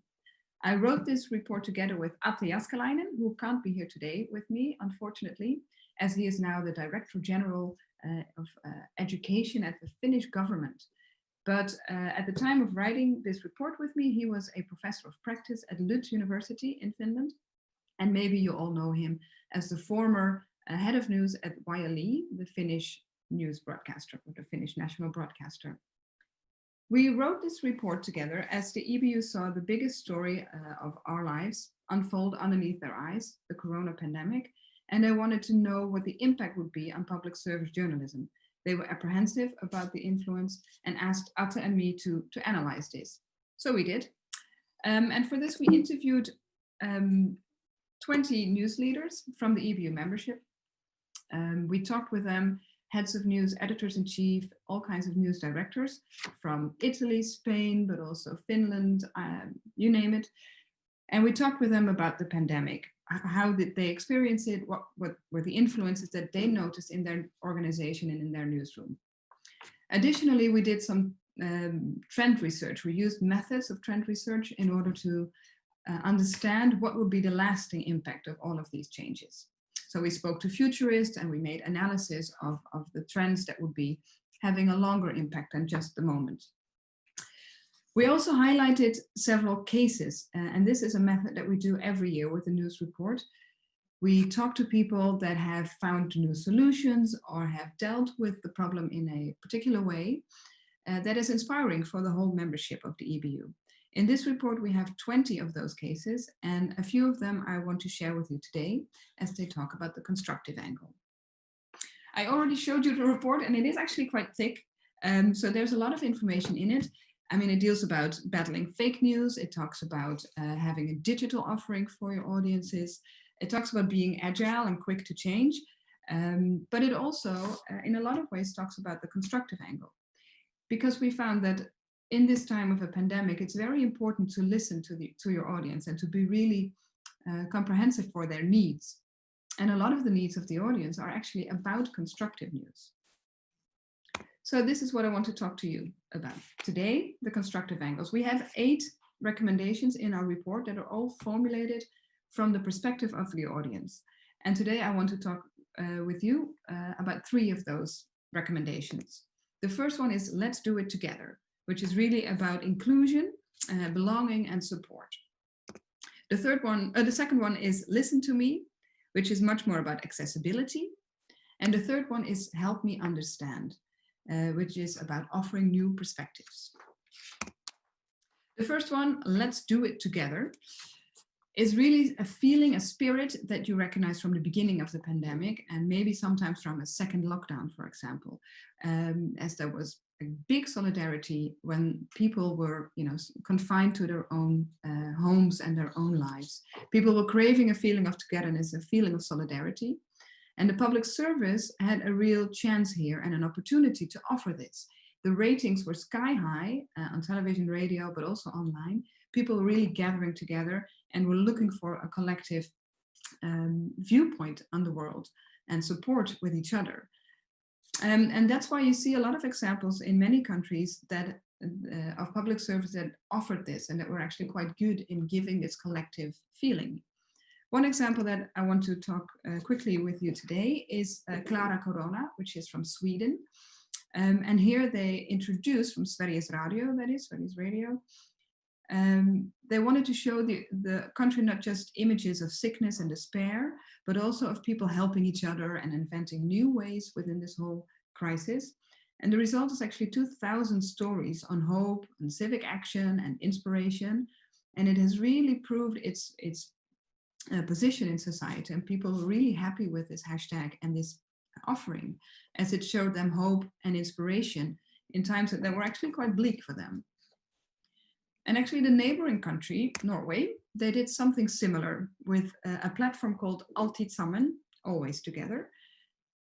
I wrote this report together with Atte Jaskalainen, who can't be here today with me, unfortunately, as he is now the Director General of Education at the Finnish government. But at the time of writing this report with me, he was a professor of practice at Lund University in Finland. And maybe you all know him as the former head of news at YLE, the Finnish news broadcaster, or the Finnish national broadcaster. We wrote this report together as the EBU saw the biggest story of our lives unfold underneath their eyes, the Corona pandemic, and they wanted to know what the impact would be on public service journalism. They were apprehensive about the influence and asked Atte and me to analyze this. So we did. And for this, we interviewed 20 news leaders from the EBU membership. We talked with them, heads of news, editors-in-chief, all kinds of news directors from Italy, Spain, but also Finland, you name it. And we talked with them about the pandemic. How did they experience it? What were the influences that they noticed in their organization and in their newsroom? Additionally, we did some trend research. We used methods of trend research in order to understand what would be the lasting impact of all of these changes. So we spoke to futurists and we made analysis of the trends that would be having a longer impact than just the moment. We also highlighted several cases, and this is a method that we do every year with the news report. We talk to people that have found new solutions or have dealt with the problem in a particular way that is inspiring for the whole membership of the EBU. In this report, we have 20 of those cases, and a few of them I want to share with you today as they talk about the constructive angle. I already showed you the report, and it is actually quite thick, so there's a lot of information in it. I mean, it deals about battling fake news. It talks about having a digital offering for your audiences. It talks about being agile and quick to change. But it also, in a lot of ways, talks about the constructive angle. Because we found that in this time of a pandemic, it's very important to listen to your audience and to be really comprehensive for their needs. And a lot of the needs of the audience are actually about constructive news. So this is what I want to talk to you about today, the constructive angles. We have 8 recommendations in our report that are all formulated from the perspective of the audience. And today I want to talk with you about 3 of those recommendations. The first one is let's do it together, which is really about inclusion, belonging and support. The second one is listen to me, which is much more about accessibility. And the third one is help me understand. which is about offering new perspectives. The first one, let's do it together, is really a feeling, a spirit that you recognize from the beginning of the pandemic, and maybe sometimes from a second lockdown, for example, as there was a big solidarity when people were, confined to their own homes and their own lives. People were craving a feeling of togetherness, a feeling of solidarity. And the public service had a real chance here and an opportunity to offer this. The ratings were sky high on television, radio, but also online. People were really gathering together and were looking for a collective viewpoint on the world and support with each other. And that's why you see a lot of examples in many countries that of public service that offered this and that were actually quite good in giving this collective feeling. One example that I want to talk quickly with you today is Klara Corona, which is from Sweden. And here they introduced from Sveriges Radio, that is, Sveriges Radio, they wanted to show the country not just images of sickness and despair, but also of people helping each other and inventing new ways within this whole crisis. And the result is actually 2,000 stories on hope and civic action and inspiration. And it has really proved its position in society. And people were really happy with this hashtag and this offering, as it showed them hope and inspiration in times that were actually quite bleak for them. And actually the neighboring country, Norway, they did something similar with a platform called Alltid Sammen, Always Together.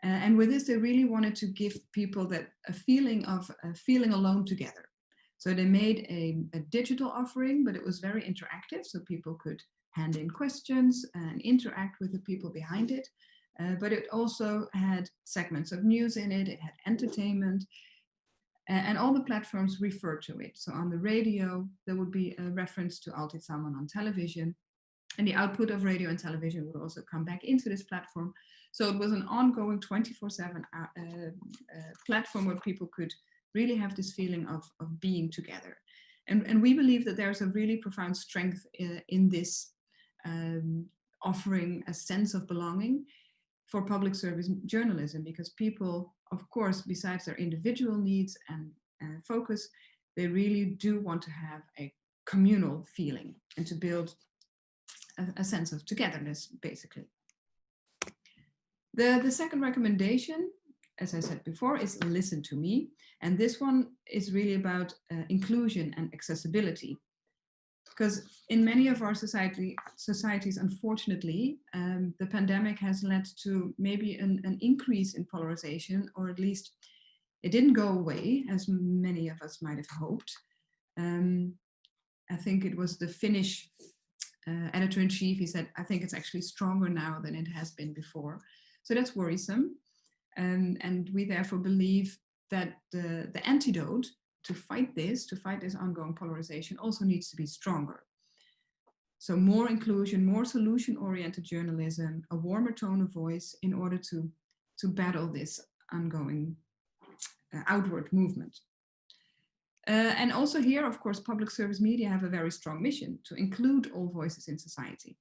And with this, they really wanted to give people that a feeling of feeling alone together. So they made a digital offering, but it was very interactive. So people could hand in questions and interact with the people behind it. But it also had segments of news in it. It had entertainment. And all the platforms refer to it. So on the radio, there would be a reference to Alltid Sammen on television. And the output of radio and television would also come back into this platform. So it was an ongoing 24/7 platform where people could really have this feeling of being together. And we believe that there's a really profound strength in this offering a sense of belonging for public service journalism, because people, of course, besides their individual needs and focus, they really do want to have a communal feeling and to build a sense of togetherness, basically. The second recommendation, as I said before, is Listen to Me. And this one is really about inclusion and accessibility. Because in many of our societies, unfortunately, the pandemic has led to maybe an increase in polarization, or at least it didn't go away, as many of us might have hoped. I think it was the Finnish editor-in-chief, he said, I think it's actually stronger now than it has been before. So that's worrisome. And we therefore believe that the antidote to fight this ongoing polarization also needs to be stronger. So more inclusion, more solution-oriented journalism, a warmer tone of voice in order to battle this ongoing outward movement. And also here, of course, public service media have a very strong mission to include all voices in society.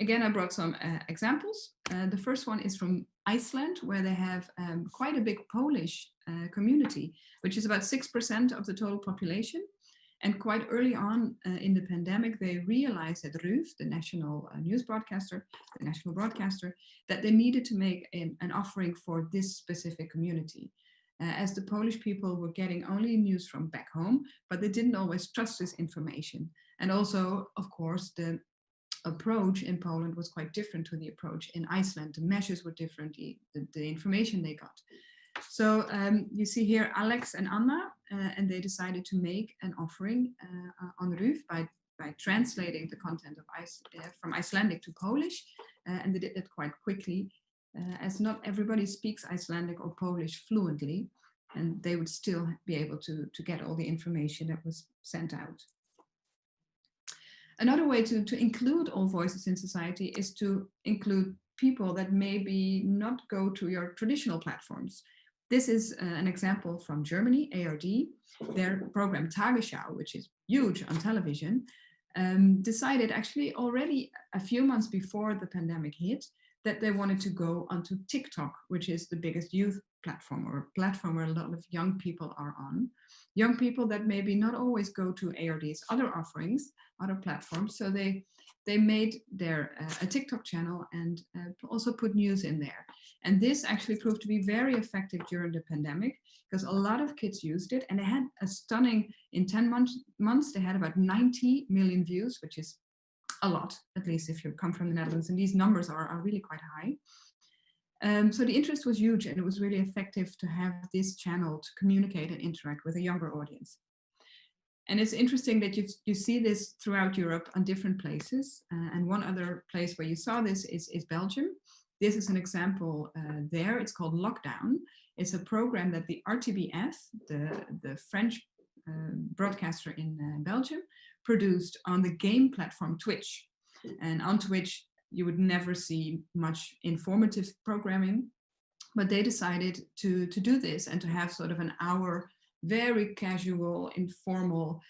Again, I brought some examples. The first one is from Iceland, where they have quite a big Polish community, which is about 6% of the total population. And quite early on in the pandemic, they realized that RÚV, the national news broadcaster, the national broadcaster, that they needed to make an offering for this specific community. As the Polish people were getting only news from back home, but they didn't always trust this information. And also, of course, the approach in Poland was quite different to the approach in Iceland. The measures were different, the information they got. So you see here Alex and Anna, and they decided to make an offering on RÚV by translating the content of from Icelandic to Polish, and they did that quite quickly, as not everybody speaks Icelandic or Polish fluently, and they would still be able to get all the information that was sent out. Another way to include all voices in society is to include people that maybe not go to your traditional platforms. This is an example from Germany, ARD. Their program Tagesschau, which is huge on television, decided actually already a few months before the pandemic hit that they wanted to go onto TikTok, which is the biggest youth platform, or a platform where a lot of young people are on. Young people that maybe not always go to ARD's other offerings, other platforms. So they made their a TikTok channel and also put news in there. And this actually proved to be very effective during the pandemic, because a lot of kids used it, and they had a stunning, in 10 months, they had about 90 million views, which is a lot, at least if you come from the Netherlands, and these numbers are really quite high. So the interest was huge, and it was really effective to have this channel to communicate and interact with a younger audience. And it's interesting that you see this throughout Europe on different places. And one other place where you saw this is Belgium. This is an example there. It's called Lockdown. It's a program that the RTBF, the French broadcaster in Belgium, produced on the game platform Twitch. And on Twitch, you would never see much informative programming, but they decided to do this and to have sort of an hour, very casual, informal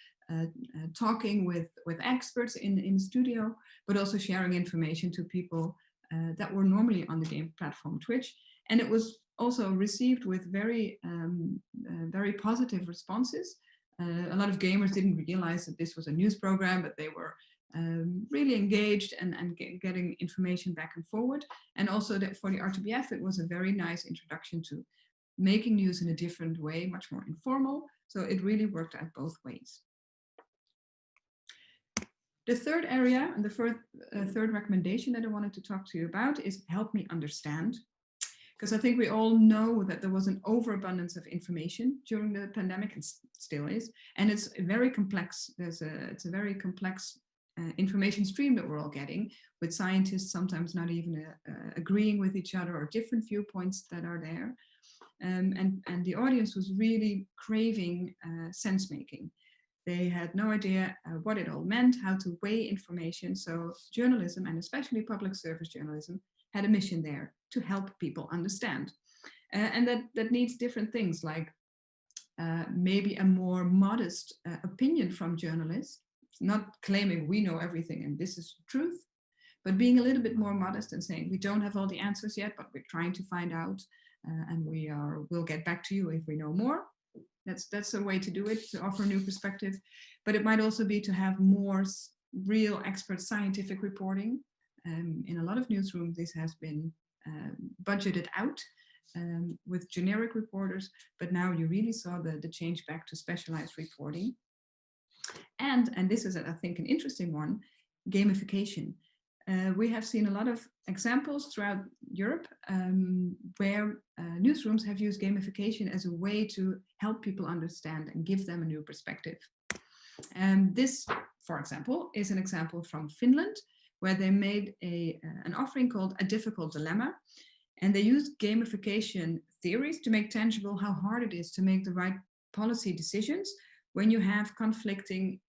talking with experts in the studio, but also sharing information to people that were normally on the game platform Twitch. And it was also received with very positive responses. A lot of gamers didn't realize that this was a news program, but they were really engaged and getting information back and forward. And also that for the RTBF, it was a very nice introduction to making news in a different way, much more informal. So it really worked out both ways. The third area and the third recommendation that I wanted to talk to you about is help me understand. Because I think we all know that there was an overabundance of information during the pandemic, and still is, and it's very complex. It's a very complex information stream that we're all getting, with scientists sometimes not even agreeing with each other, or different viewpoints that are there. And the audience was really craving sense making. They had no idea what it all meant, how to weigh information. So journalism, and especially public service journalism, had a mission there to help people understand. And that needs different things, like maybe a more modest opinion from journalists, not claiming we know everything and this is truth, but being a little bit more modest and saying, we don't have all the answers yet, but we're trying to find out, and we'll get back to you if we know more. That's a way to do it, to offer a new perspective. But it might also be to have more real expert scientific reporting. In a lot of newsrooms, this has been budgeted out with generic reporters, but now you really saw the change back to specialized reporting. And this is, I think, an interesting one, gamification. We have seen a lot of examples throughout Europe where newsrooms have used gamification as a way to help people understand and give them a new perspective. And this, for example, is an example from Finland, where they made an offering called A Difficult Dilemma. And they used gamification theories to make tangible how hard it is to make the right policy decisions when you have conflicting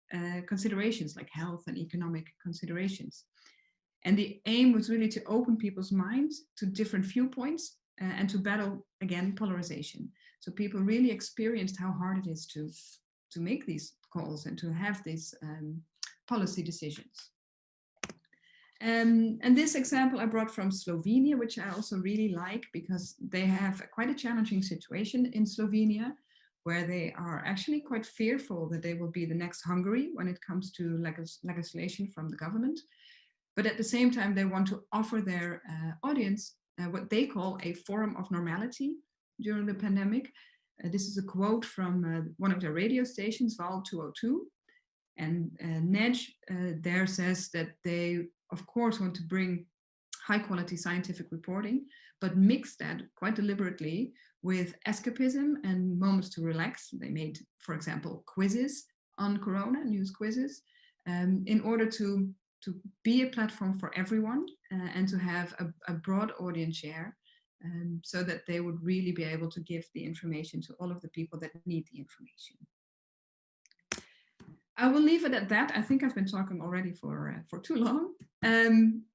considerations like health and economic considerations. And the aim was really to open people's minds to different viewpoints and to battle, again, polarization. So people really experienced how hard it is to make these calls and to have these policy decisions. And this example I brought from Slovenia, which I also really like, because they have quite a challenging situation in Slovenia, where they are actually quite fearful that they will be the next Hungary when it comes to legislation from the government. But at the same time, they want to offer their audience what they call a forum of normality during the pandemic. This is a quote from one of their radio stations, Val 202. And Nej there says that they, of course, want to bring high quality scientific reporting, but mix that quite deliberately with escapism and moments to relax. They made, for example, quizzes on Corona, news quizzes, in order to be a platform for everyone and to have a broad audience share, so that they would really be able to give the information to all of the people that need the information. I will leave it at that. I think I've been talking already for too long.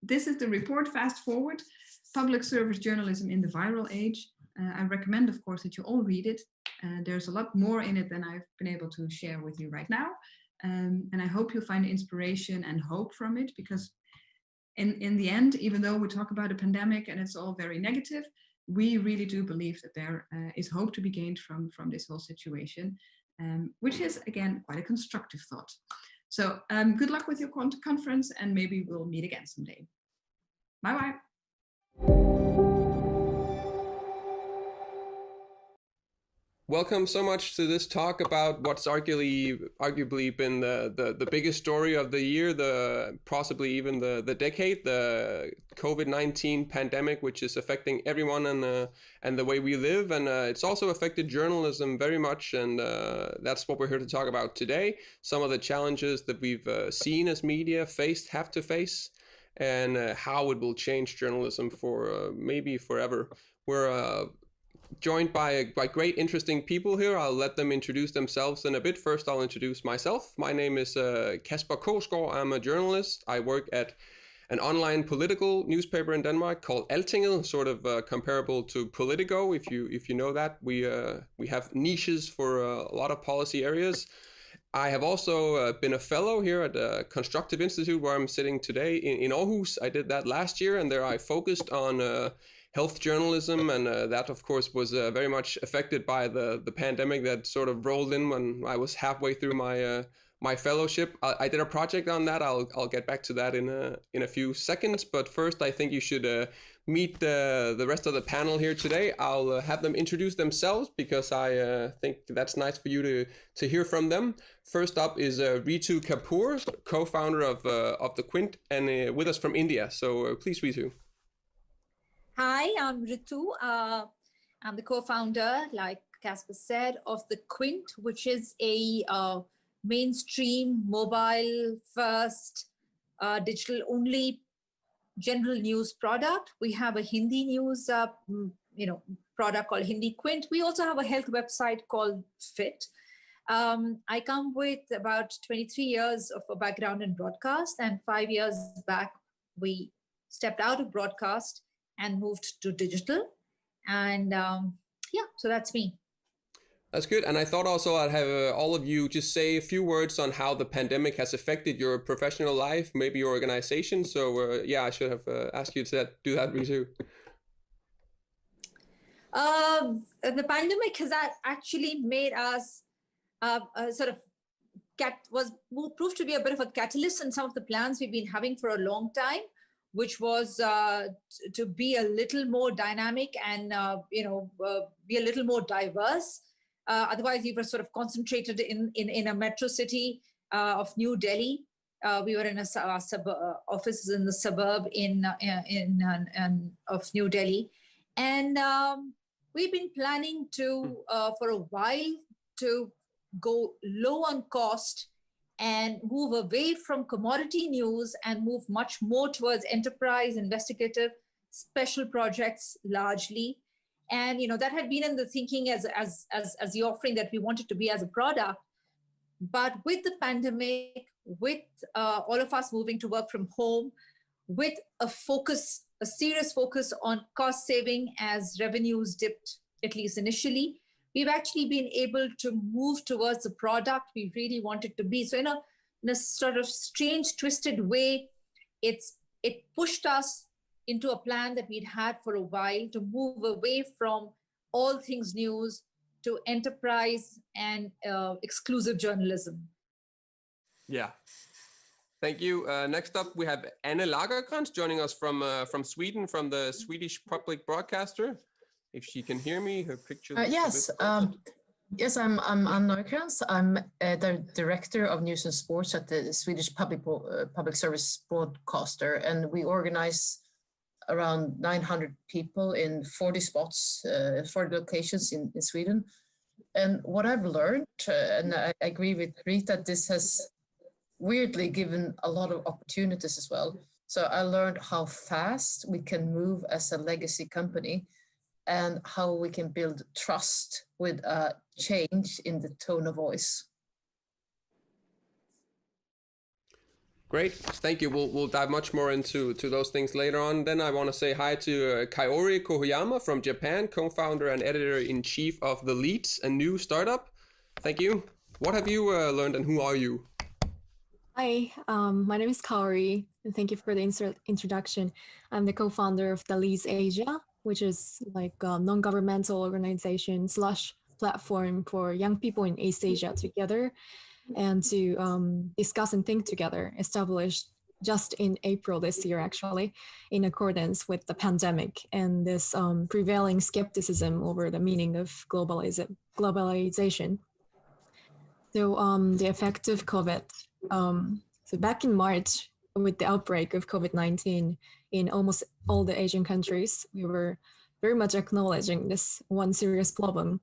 This is the report, Fast Forward, Public Service Journalism in the Viral Age. I recommend, of course, that you all read it. There's a lot more in it than I've been able to share with you right now. And I hope you'll find inspiration and hope from it, because in the end, even though we talk about a pandemic and it's all very negative, we really do believe that there is hope to be gained from this whole situation, which is, again, quite a constructive thought. So good luck with your conference, and maybe we'll meet again someday. Bye-bye. Welcome so much to this talk about what's arguably been the biggest story of the year, possibly even the decade, the COVID-19 pandemic, which is affecting everyone and the way we live. And it's also affected journalism very much. And that's what we're here to talk about today. Some of the challenges that we've seen as media have to face, and how it will change journalism for maybe forever. We're joined by great, interesting people here. I'll let them introduce themselves in a bit. First, I'll introduce myself. My name is Kasper Kogsgaard. I'm a journalist. I work at an online political newspaper in Denmark called Altinget, sort of comparable to Politico, if you know that. We have niches for a lot of policy areas. I have also been a fellow here at the Constructive Institute, where I'm sitting today in Aarhus. I did that last year, and there I focused on health journalism, and that of course was very much affected by the pandemic that sort of rolled in when I was halfway through my fellowship. I did a project on that. I'll get back to that in a few seconds, but first I think you should meet the rest of the panel here today. I'll have them introduce themselves, because I think that's nice for you to hear from them. First up is Ritu Kapoor, co-founder of the Quint, and with us from India. So please, Ritu. Hi, I'm Ritu. I'm the co-founder, like Kasper said, of the Quint, which is a mainstream, mobile-first, digital-only general news product. We have a Hindi news, product called Hindi Quint. We also have a health website called Fit. I come with about 23 years of a background in broadcast, and 5 years back, we stepped out of broadcast and moved to digital. And so that's me. That's good. And I thought also I'd have all of you just say a few words on how the pandemic has affected your professional life, maybe your organization. So I should have asked you to do that, Ritu. The pandemic has actually made us proved to be a bit of a catalyst in some of the plans we've been having for a long time, which was to be a little more dynamic and be a little more diverse. Otherwise, we were sort of concentrated in a metro city of New Delhi. We were in offices in the suburb of New Delhi, and we've been planning to for a while to go low on cost and move away from commodity news and move much more towards enterprise, investigative, special projects largely. And that had been in the thinking as the offering that we wanted to be as a product. But with the pandemic, with all of us moving to work from home, with a serious focus on cost saving as revenues dipped, at least initially, we've actually been able to move towards the product we really wanted to be. So in a sort of strange, twisted way, it pushed us into a plan that we'd had for a while to move away from all things news to enterprise and exclusive journalism. Yeah. Thank you. Next up, we have Anne Lagercrantz joining us from Sweden, from the Swedish public broadcaster. If she can hear me, her picture. Yes, yes, I'm Anne Lagercrantz. I'm the director of news and sports at the Swedish public service broadcaster, and we organize around 900 people in 40 spots, 40 locations in Sweden. And what I've learned, and I agree with Rita, this has weirdly given a lot of opportunities as well. So I learned how fast we can move as a legacy company and how we can build trust with a change in the tone of voice. Great, thank you. We'll dive much more into those things later on. Then I want to say hi to Kaori Kohoyama from Japan, co-founder and editor-in-chief of The Leads, a new startup. Thank you. What have you learned, and who are you? Hi, my name is Kaori, and thank you for the introduction. I'm the co-founder of The Leads Asia, which is like a non-governmental organization / platform for young people in East Asia together and to discuss and think together, established just in April this year, actually, in accordance with the pandemic and this prevailing skepticism over the meaning of globalization. So the effect of COVID. So back in March, with the outbreak of COVID-19 in almost all the Asian countries, we were very much acknowledging this one serious problem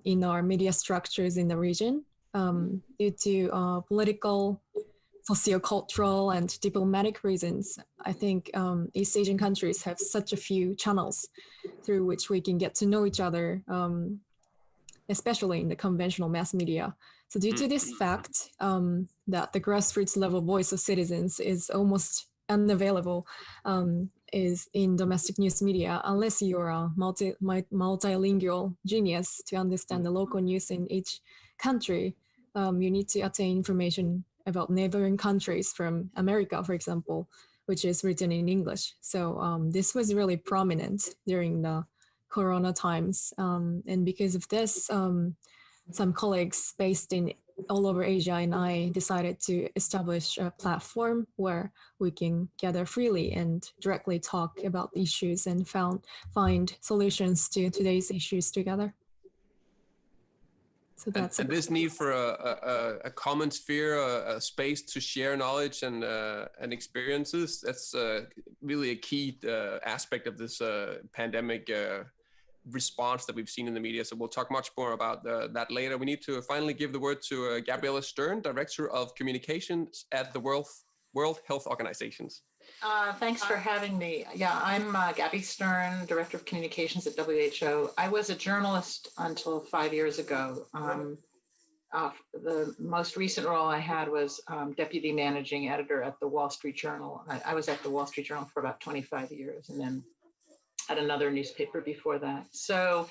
in our media structures in the region due to political, sociocultural, and diplomatic reasons. I think East Asian countries have such a few channels through which we can get to know each other, especially in the conventional mass media. So due to this fact that the grassroots level voice of citizens is almost unavailable is in domestic news media, unless you're a multilingual genius to understand the local news in each country, you need to attain information about neighboring countries from America, for example, which is written in English. So this was really prominent during the Corona times. And because of this, some colleagues based in all over Asia and I decided to establish a platform where we can gather freely and directly talk about issues and find solutions to today's issues together. So that's and this need for a common sphere, a space to share knowledge and experiences. That's really a key aspect of this pandemic response that we've seen in the media. So we'll talk much more about that later. We need to finally give the word to Gabriella Stern, Director of Communications at the World Health Organizations. Thanks for having me. Yeah, I'm Gabby Stern, Director of Communications at WHO. I was a journalist until 5 years ago. The most recent role I had was Deputy Managing Editor at the Wall Street Journal. I was at the Wall Street Journal for about 25 years and then at another newspaper before that. So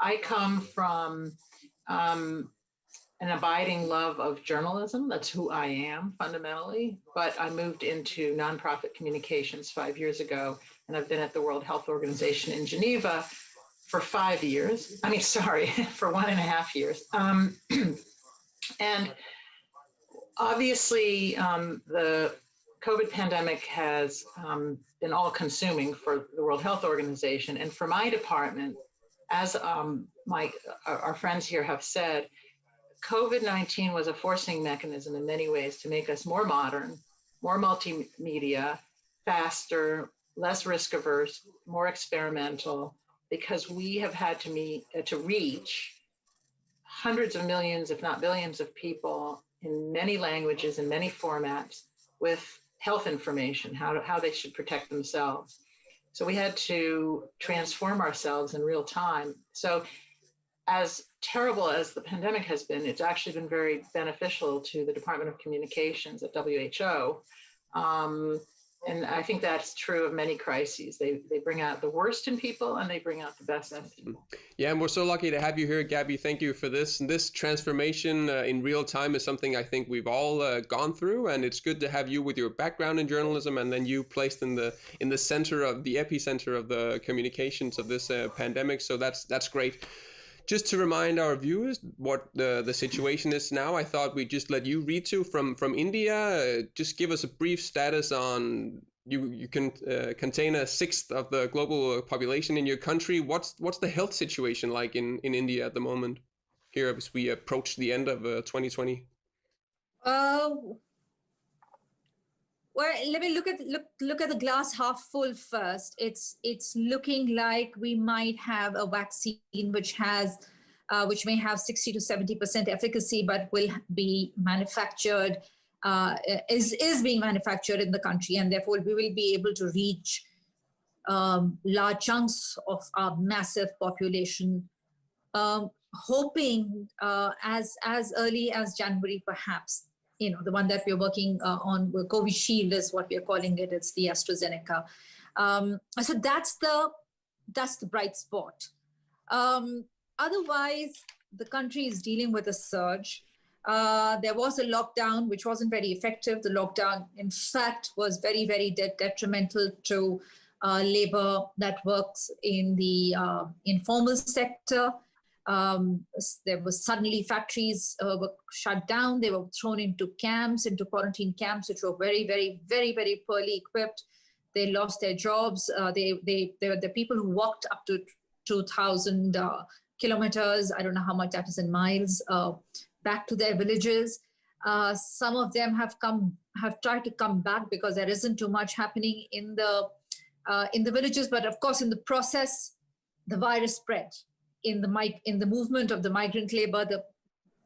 I come from an abiding love of journalism. That's who I am fundamentally. But I moved into nonprofit communications 5 years ago, and I've been at the World Health Organization in Geneva for 5 years. I mean, sorry, for 1.5 years. And obviously, the COVID pandemic has been all-consuming for the World Health Organization. And for my department, as our friends here have said, COVID-19 was a forcing mechanism in many ways to make us more modern, more multimedia, faster, less risk averse, more experimental, because we have had to reach hundreds of millions, if not billions of people in many languages and many formats with health information, how they should protect themselves. So we had to transform ourselves in real time. So as terrible as the pandemic has been, it's actually been very beneficial to the Department of Communications at WHO. And I think that's true of many crises. They bring out the worst in people and they bring out the best in people. Yeah, and we're so lucky to have you here, Gabby. Thank you for this. And this transformation in real time is something I think we've all gone through, and it's good to have you with your background in journalism and then you placed in the center of the epicenter of the communications of this pandemic. So that's great. Just to remind our viewers what the situation is now, I thought we'd just let you, Ritu, from India, just give us a brief status on, you can contain 1/6 of the global population in your country. What's the health situation like in India at the moment, here as we approach the end of 2020? Well, let me look at the glass half full first. It's looking like we might have a vaccine which may have 60 to 70% efficacy, but will be manufactured, is being manufactured in the country, and therefore we will be able to reach large chunks of our massive population, hoping as early as January, perhaps. You know, the one that we're working on, Covishield is what we're calling it. It's the AstraZeneca. So that's the bright spot. Otherwise, the country is dealing with a surge. There was a lockdown, which wasn't very effective. The lockdown, in fact, was very, very detrimental to labor that works in the informal sector. There was suddenly factories were shut down. They were thrown into camps, into quarantine camps, which were very, very, very, very poorly equipped. They lost their jobs. They were the people who walked up to 2,000 kilometers. I don't know how much that is in miles, back to their villages. Some of them have tried to come back because there isn't too much happening in the villages. But of course, in the process, the virus spread. In the movement of the migrant labor,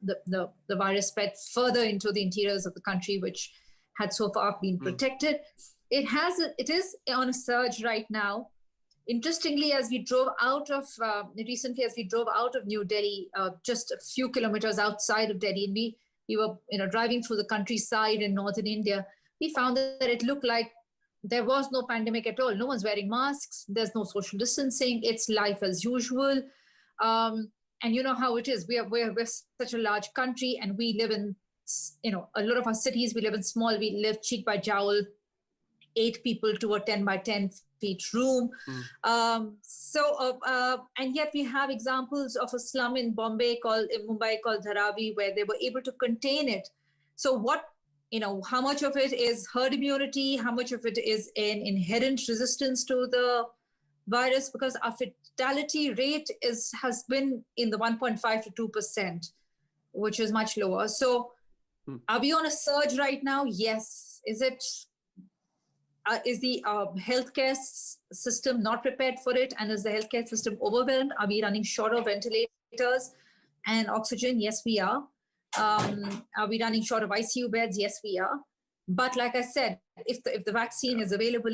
the virus spread further into the interiors of the country, which had so far been protected. It is on a surge right now. Interestingly, as we drove out of New Delhi, just a few kilometers outside of Delhi, and we were driving through the countryside in northern India, we found that it looked like there was no pandemic at all. No one's wearing masks. There's no social distancing. It's life as usual. And you know how it is. We're such a large country, and we live in, a lot of our cities, we live in small, we live cheek by jowl, 8 people to a 10 by 10 feet room. And yet we have examples of a slum in Mumbai called Dharavi, where they were able to contain it. So how much of it is herd immunity? How much of it is an inherent resistance to the virus? Because our fatality rate has been in the 1.5 to 2%, which is much lower. So are we on a surge right now? Yes. Is the healthcare system not prepared for it? And is the healthcare system overwhelmed? Are we running short of ventilators and oxygen? Yes, we are. Are we running short of ICU beds? Yes, we are. But like I said, if the vaccine is available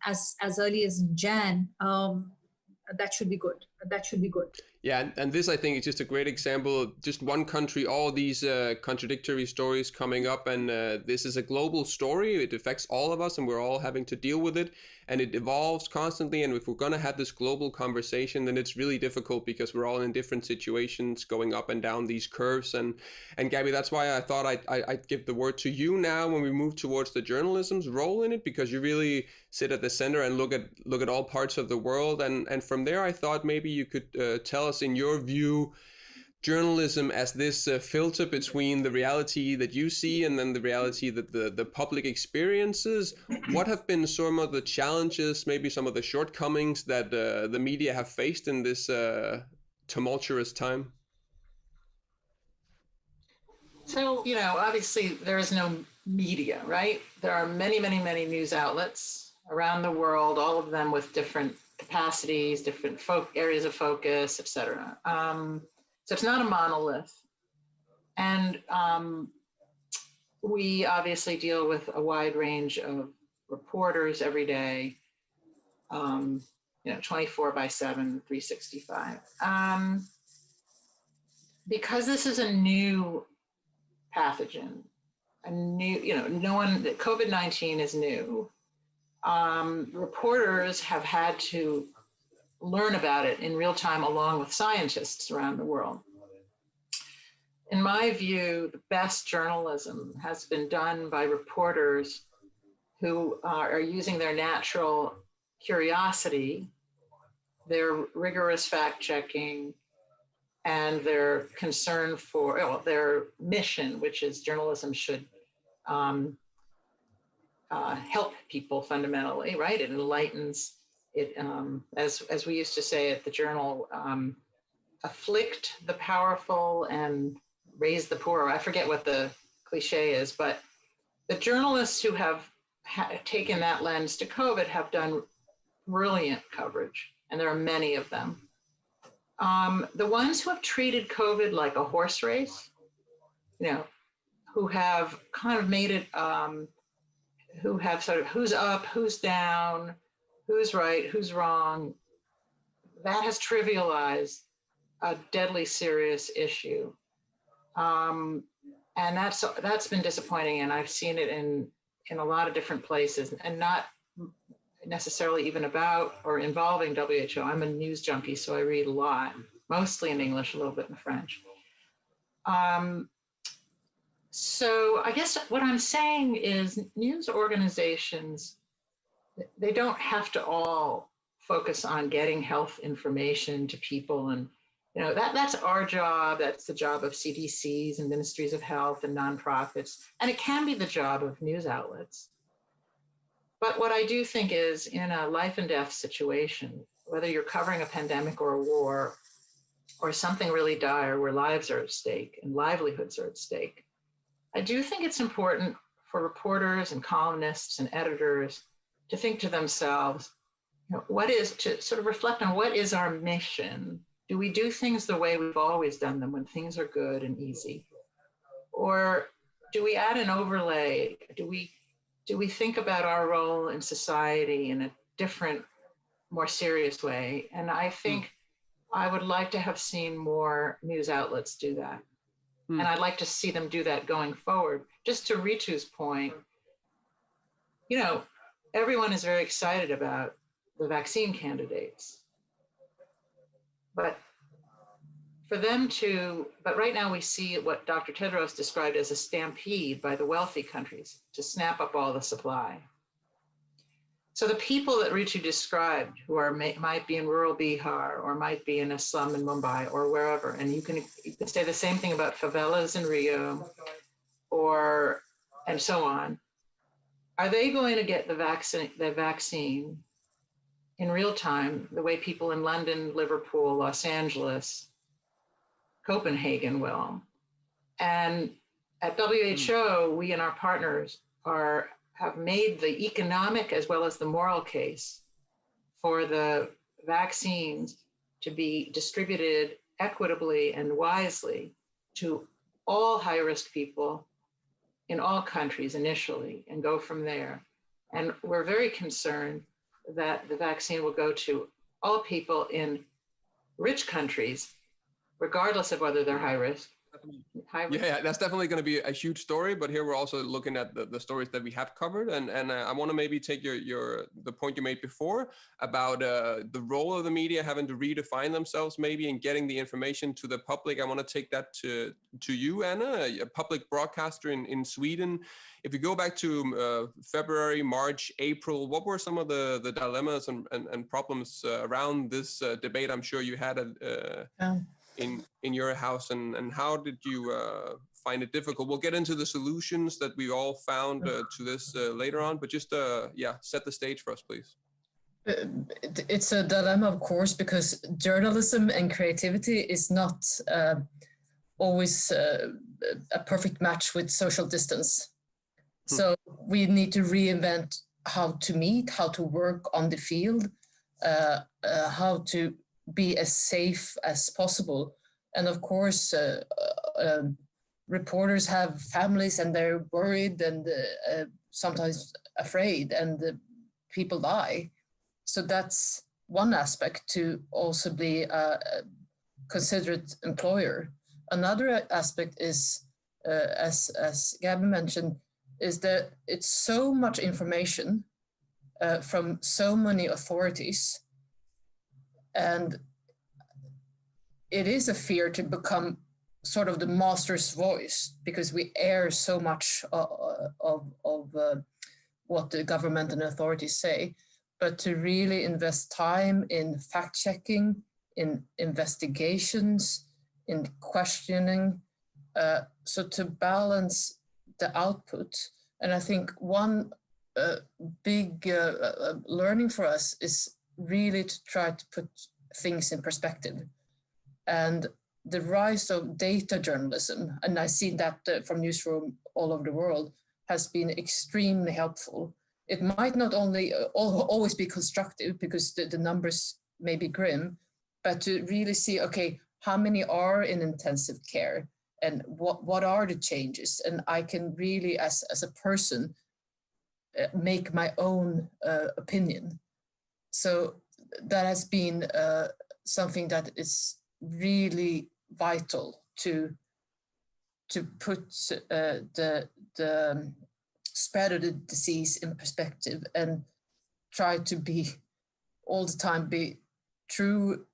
as early as Jan, that should be good. That should be good. Yeah, and this, I think, is just a great example of just one country, all these contradictory stories coming up. And this is a global story. It affects all of us, and we're all having to deal with it. And it evolves constantly. And if we're going to have this global conversation, then it's really difficult because we're all in different situations going up and down these curves. And Gabby, that's why I thought I'd give the word to you now when we move towards the journalism's role in it, because you really sit at the center and look at all parts of the world. And from there, I thought maybe you could tell us, in your view, journalism as this filter between the reality that you see and then the reality that the public experiences. What have been some of the challenges, maybe some of the shortcomings that the media have faced in this tumultuous time? So, obviously there is no media, right? There are many, many, many news outlets around the world, all of them with different capacities, different areas of focus, etc. So it's not a monolith. And we obviously deal with a wide range of reporters every day, 24/7, 365. Because this is a new pathogen, COVID-19 is new. Reporters have had to learn about it in real time along with scientists around the world. In my view, the best journalism has been done by reporters who are using their natural curiosity, their rigorous fact-checking, and their concern for their mission, which is journalism should help people fundamentally, right? It enlightens. It, as we used to say at the Journal, afflict the powerful and raise the poor. I forget what the cliche is, but the journalists who have taken that lens to COVID have done brilliant coverage, and there are many of them. The ones who have treated COVID like a horse race, who have kind of made it, who have sort of who's up, who's down, who's right, who's wrong, that has trivialized a deadly serious issue. And that's been disappointing, and I've seen it in a lot of different places, and not necessarily even about or involving WHO. I'm a news junkie, so I read a lot, mostly in English, a little bit in French. So I guess what I'm saying is news organizations, they don't have to all focus on getting health information to people. And, you know, that's our job. That's the job of CDCs and ministries of health and nonprofits. And it can be the job of news outlets. But what I do think is, in a life and death situation, whether you're covering a pandemic or a war or something really dire where lives are at stake and livelihoods are at stake, I do think it's important for reporters and columnists and editors to think to themselves, you know, to sort of reflect on what is our mission? Do we do things the way we've always done them when things are good and easy? Or do we add an overlay? Do we think about our role in society in a different, more serious way? And I think I would like to have seen more news outlets do that. And I'd like to see them do that going forward. Just to Ritu's point, you know, everyone is very excited about the vaccine candidates. But right now we see what Dr. Tedros described as a stampede by the wealthy countries to snap up all the supply. So the people that Ritu described, who might be in rural Bihar or might be in a slum in Mumbai or wherever, and you can say the same thing about favelas in Rio and so on. Are they going to get the vaccine in real time, the way people in London, Liverpool, Los Angeles, Copenhagen will? And at WHO, we and our partners have made the economic as well as the moral case for the vaccines to be distributed equitably and wisely to all high-risk people in all countries initially and go from there. And we're very concerned that the vaccine will go to all people in rich countries, regardless of whether they're high risk. Yeah, that's definitely going to be a huge story. But here we're also looking at the stories that we have covered, and I want to maybe take the point you made before about the role of the media having to redefine themselves maybe and getting the information to the public. I want to take that to you, Anna, a public broadcaster in Sweden. If you go back to February, March, April, what were some of the dilemmas and problems around this debate? I'm sure you had in your house, and how did you find it difficult? We'll get into the solutions that we all found to this later on, but just set the stage for us, please. It's a dilemma, of course, because journalism and creativity is not always a perfect match with social distance. So we need to reinvent how to meet, how to work on the field, how to be as safe as possible. And of course, reporters have families and they're worried and sometimes afraid, and people die. So that's one aspect, to also be a considerate employer. Another aspect is, as Gabby mentioned, is that it's so much information from so many authorities, and it is a fear to become sort of the master's voice, because we air so much of what the government and authorities say. But to really invest time in fact-checking, in investigations, in questioning, so to balance the output. And I think one big learning for us is really to try to put things in perspective. And the rise of data journalism, and I've seen that from newsroom all over the world, has been extremely helpful. It might not only always be constructive, because the numbers may be grim, but to really see, okay, how many are in intensive care, and what are the changes? And I can really, as a person, make my own opinion. So that has been something that is really vital to put the spread of the disease in perspective, and try to be all the time be true,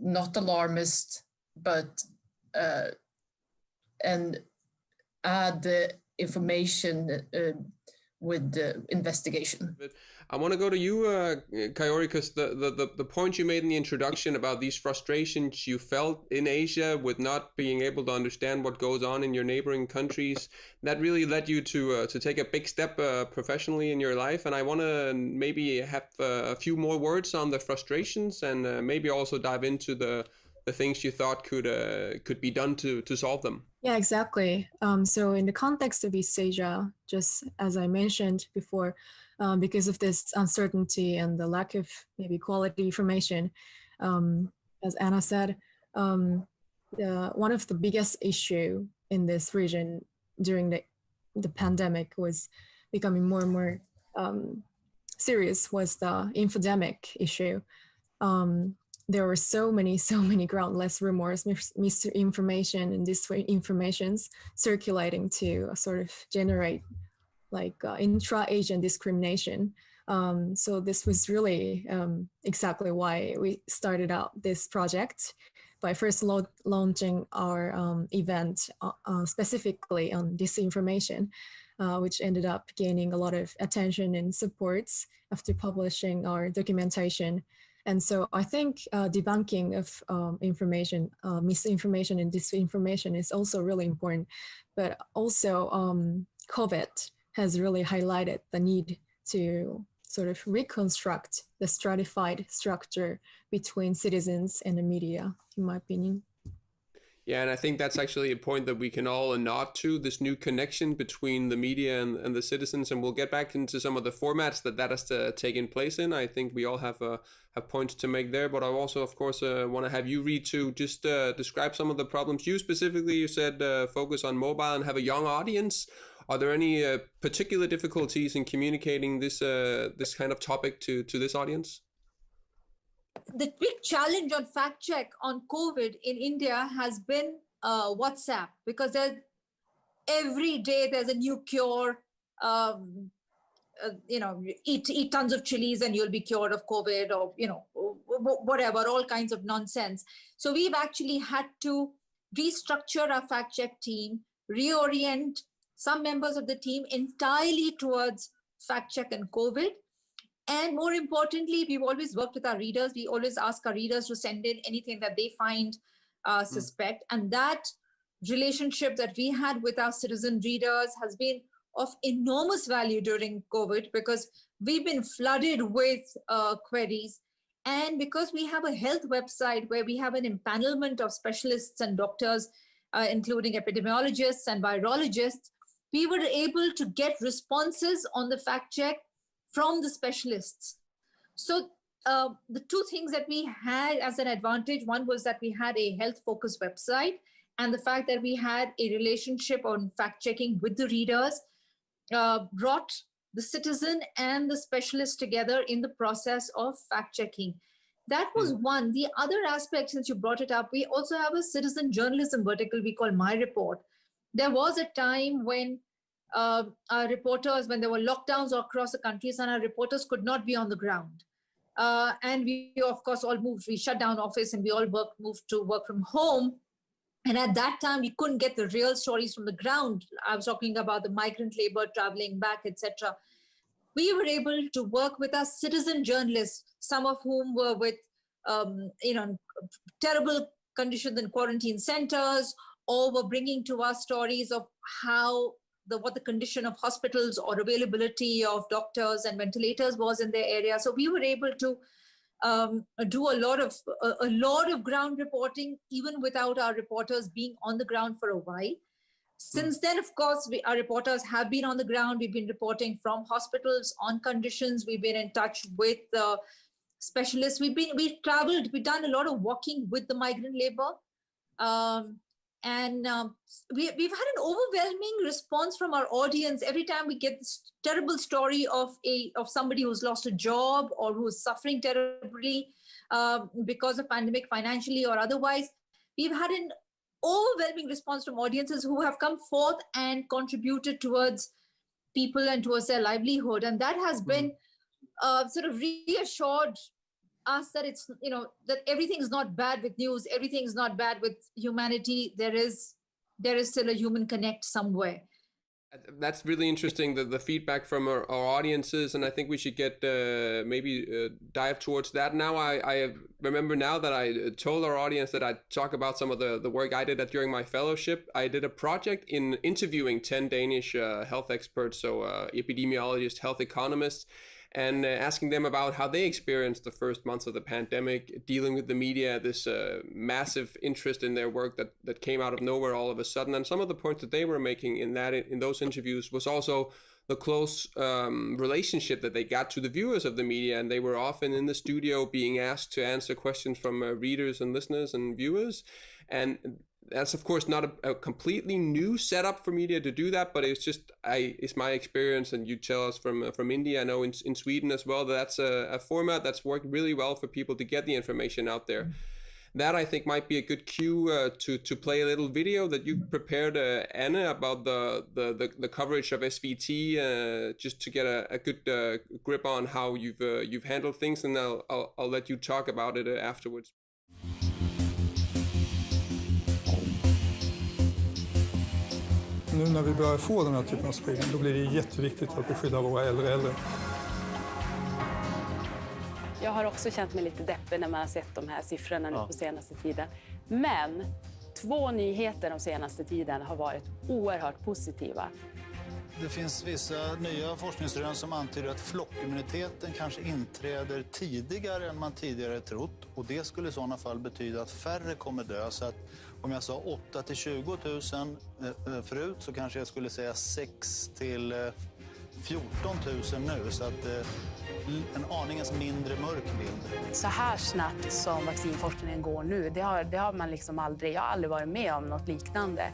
not alarmist, but and add the information with the investigation. I want to go to you, Kayori, because the point you made in the introduction about these frustrations you felt in Asia with not being able to understand what goes on in your neighboring countries, that really led you to take a big step professionally in your life. And I want to maybe have a few more words on the frustrations and maybe also dive into the things you thought could be done to solve them. Yeah, exactly. So in the context of East Asia, just as I mentioned before, because of this uncertainty and the lack of maybe quality information, as Anna said, one of the biggest issue in this region during the pandemic was becoming more and more serious was the infodemic issue. There were so many groundless rumors, misinformation, and disinformations circulating to sort of generate like intra-Asian discrimination. So this was really exactly why we started out this project by first launching our event specifically on disinformation, which ended up gaining a lot of attention and supports after publishing our documentation. And so I think debunking of information, misinformation and disinformation is also really important, but also COVID has really highlighted the need to sort of reconstruct the stratified structure between citizens and the media, in my opinion. Yeah, and I think that's actually a point that we can all nod to, this new connection between the media and the citizens, and we'll get back into some of the formats that has taken place in. I think we all have points to make there, but I also, of course, want to have you, Ritu, just describe some of the problems. You specifically, you said focus on mobile and have a young audience. Are there any particular difficulties in communicating this kind of topic to this audience? The big challenge on fact check on COVID in India has been WhatsApp, because every day there's a new cure. Eat tons of chilies and you'll be cured of COVID, or whatever, all kinds of nonsense. So we've actually had to restructure our fact check team, reorient some members of the team entirely towards fact check and COVID. And more importantly, we've always worked with our readers. We always ask our readers to send in anything that they find suspect. And that relationship that we had with our citizen readers has been of enormous value during COVID, because we've been flooded with queries. And because we have a health website where we have an empanelment of specialists and doctors, including epidemiologists and virologists, we were able to get responses on the fact check from the specialists. So the two things that we had as an advantage, one was that we had a health-focused website, and the fact that we had a relationship on fact-checking with the readers brought the citizen and the specialist together in the process of fact-checking. That was one. The other aspect, since you brought it up, we also have a citizen journalism vertical we call My Report. There was a time when our reporters, when there were lockdowns across the countries, and our reporters could not be on the ground. And we, of course, all moved. We shut down office and we all moved to work from home. And at that time, we couldn't get the real stories from the ground. I was talking about the migrant labor traveling back, etc. We were able to work with our citizen journalists, some of whom were with terrible conditions in quarantine centers, or were bringing to us stories of how what the condition of hospitals or availability of doctors and ventilators was in their area. So we were able to do a lot of ground reporting, even without our reporters being on the ground for a while. Since then, of course, our reporters have been on the ground. We've been reporting from hospitals on conditions. We've been in touch with the specialists. We've traveled. We've done a lot of walking with the migrant labor. We've had an overwhelming response from our audience every time we get this terrible story of somebody who's lost a job or who's suffering terribly because of pandemic, financially or otherwise. We've had an overwhelming response from audiences who have come forth and contributed towards people and towards their livelihood, and that has been sort of reassured us that it's, that everything is not bad with news, everything is not bad with humanity. There is still a human connect somewhere. That's really interesting, the feedback from our audiences, and I think we should get dive towards that now. I remember now that I told our audience that I'd talk about some of the work I did during my fellowship. I did a project in interviewing 10 Danish health experts, so epidemiologists, health economists, and asking them about how they experienced the first months of the pandemic, dealing with the media, this massive interest in their work that came out of nowhere all of a sudden. And some of the points that they were making in those interviews was also the close relationship that they got to the viewers of the media, and they were often in the studio being asked to answer questions from readers and listeners and viewers. And that's of course not a completely new setup for media to do that, but it's my experience, and you tell us from India, I know in Sweden as well, that's a format that's worked really well for people to get the information out there. That I think might be a good cue to play a little video that you prepared, Anna, about the coverage of SVT, just to get a good grip on how you've handled things, and I'll let you talk about it afterwards. Nu när vi börjar få den här typen av spridning, då blir det jätteviktigt att vi skyddar våra äldre. Jag har också känt mig lite deppig när man har sett de här siffrorna nu på senaste tiden. Men 2 nyheter de senaste tiden har varit oerhört positiva. Det finns vissa nya forskningsrön som antyder att flockimmuniteten kanske inträder tidigare än man tidigare trott. Och det skulle i sådana fall betyda att färre kommer dö. Så att om jag sa 8 till 20 000 förut, så kanske jag skulle säga 6 till 14 000 nu. Så att en aningens mindre mörk bild. Så här snabbt som vaccinforskningen går nu, det har man liksom aldrig, jag har aldrig varit med om något liknande.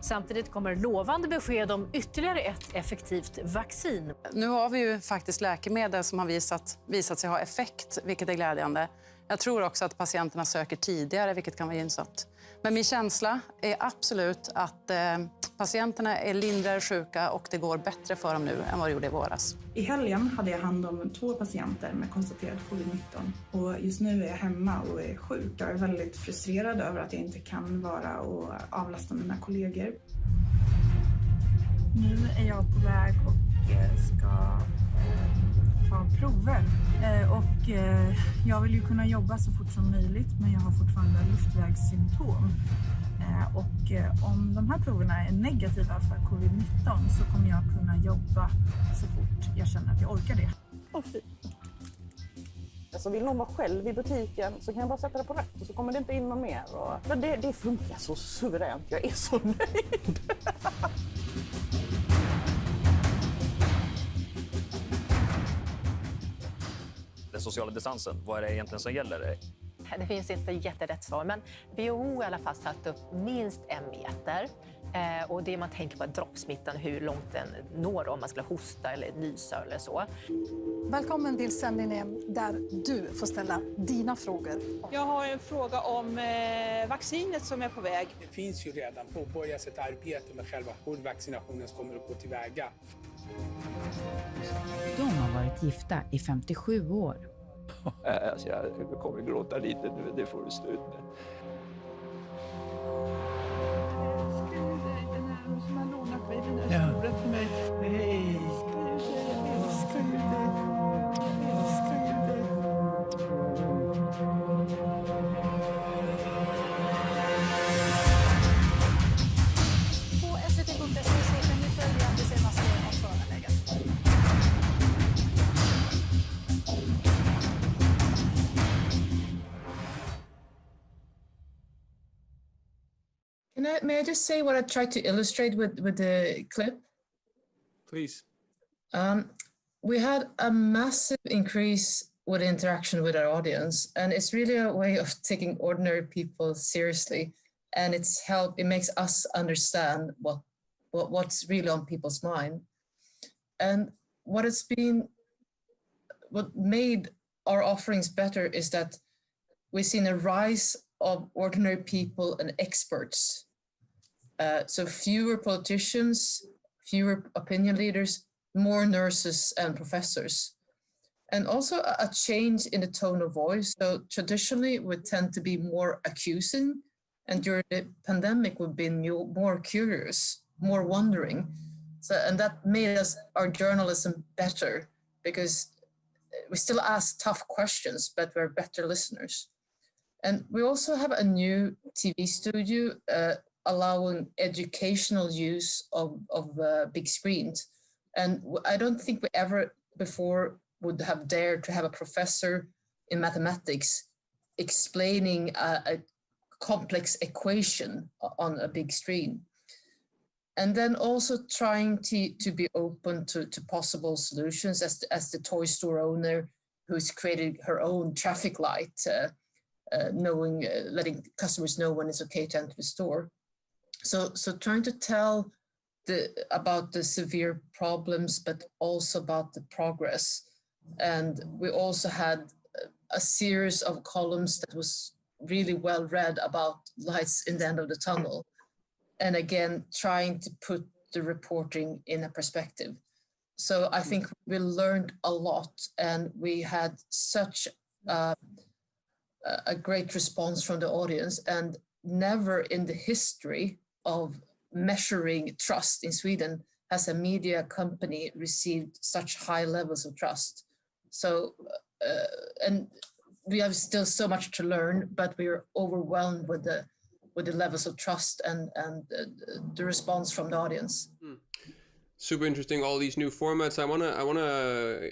Samtidigt kommer lovande besked om ytterligare ett effektivt vaccin. Nu har vi ju faktiskt läkemedel som har visat sig ha effekt, vilket är glädjande. Jag tror också att patienterna söker tidigare, vilket kan vara gynnsamt. Men min känsla är absolut att patienterna är lindrigare sjuka och det går bättre för dem nu än vad det gjorde i våras. I helgen hade jag hand om 2 patienter med konstaterad covid-19. Och just nu är jag hemma och är sjuk. Jag är väldigt frustrerad över att jag inte kan vara och avlasta mina kollegor. Nu är jag på väg och ska ta prover. Och jag vill ju kunna jobba så fort som möjligt, men jag har fortfarande luftvägssymptom. Och om de här proverna är negativa för covid-19 så kommer jag kunna jobba så fort jag känner att jag orkar det. Alltså vill någon vara själv i butiken så kan jag bara sätta det på rätt och så kommer det inte in någon mer. Men det funkar så suveränt, jag är så nöjd. Den sociala distansen, vad är det egentligen som gäller? Det finns inte jätterätt svar, men WHO i alla fall satt upp minst 1 meter. Och det man tänker på är droppsmittan, hur långt den når om man skulle hosta eller nysa eller så. Välkommen till sändningen där du får ställa dina frågor. Jag har en fråga om vaccinet som är på väg. Det finns ju redan påbörjat ett arbete med själva hur vaccinationen kommer att gå tillväga. De har varit gifta i 57 år. Alltså jag kommer gråta lite nu, det får du slut med. Som har lånat mig den här stora till mig. Hej! Jag älskar ju dig. Jag älskar ju dig. På svt.se kan ni följa det senaste om förelägget. May I just say what I tried to illustrate with the clip? Please. We had a massive increase with interaction with our audience, and it's really a way of taking ordinary people seriously, and it makes us understand what's really on people's mind. And what made our offerings better is that we've seen a rise of ordinary people and experts. So fewer politicians, fewer opinion leaders, more nurses and professors. And also a change in the tone of voice. So traditionally we tend to be more accusing, and during the pandemic we've been more curious. more wondering. So, and that made our journalism better, because we still ask tough questions, but we're better listeners. And we also have a new TV studio allowing educational use of big screens. And I don't think we ever before would have dared to have a professor in mathematics explaining a complex equation on a big screen. And then also trying to be open to possible solutions as the toy store owner who's created her own traffic light, letting customers know when it's okay to enter the store. So trying to tell about the severe problems, but also about the progress. And we also had a series of columns that was really well read about lights in the end of the tunnel. And again, trying to put the reporting in a perspective. So I think we learned a lot, and we had such a great response from the audience, and never in the history of measuring trust in Sweden has a media company received such high levels of trust. So, and we have still so much to learn, but we are overwhelmed with the levels of trust and the response from the audience. Super interesting, all these new formats. I wanna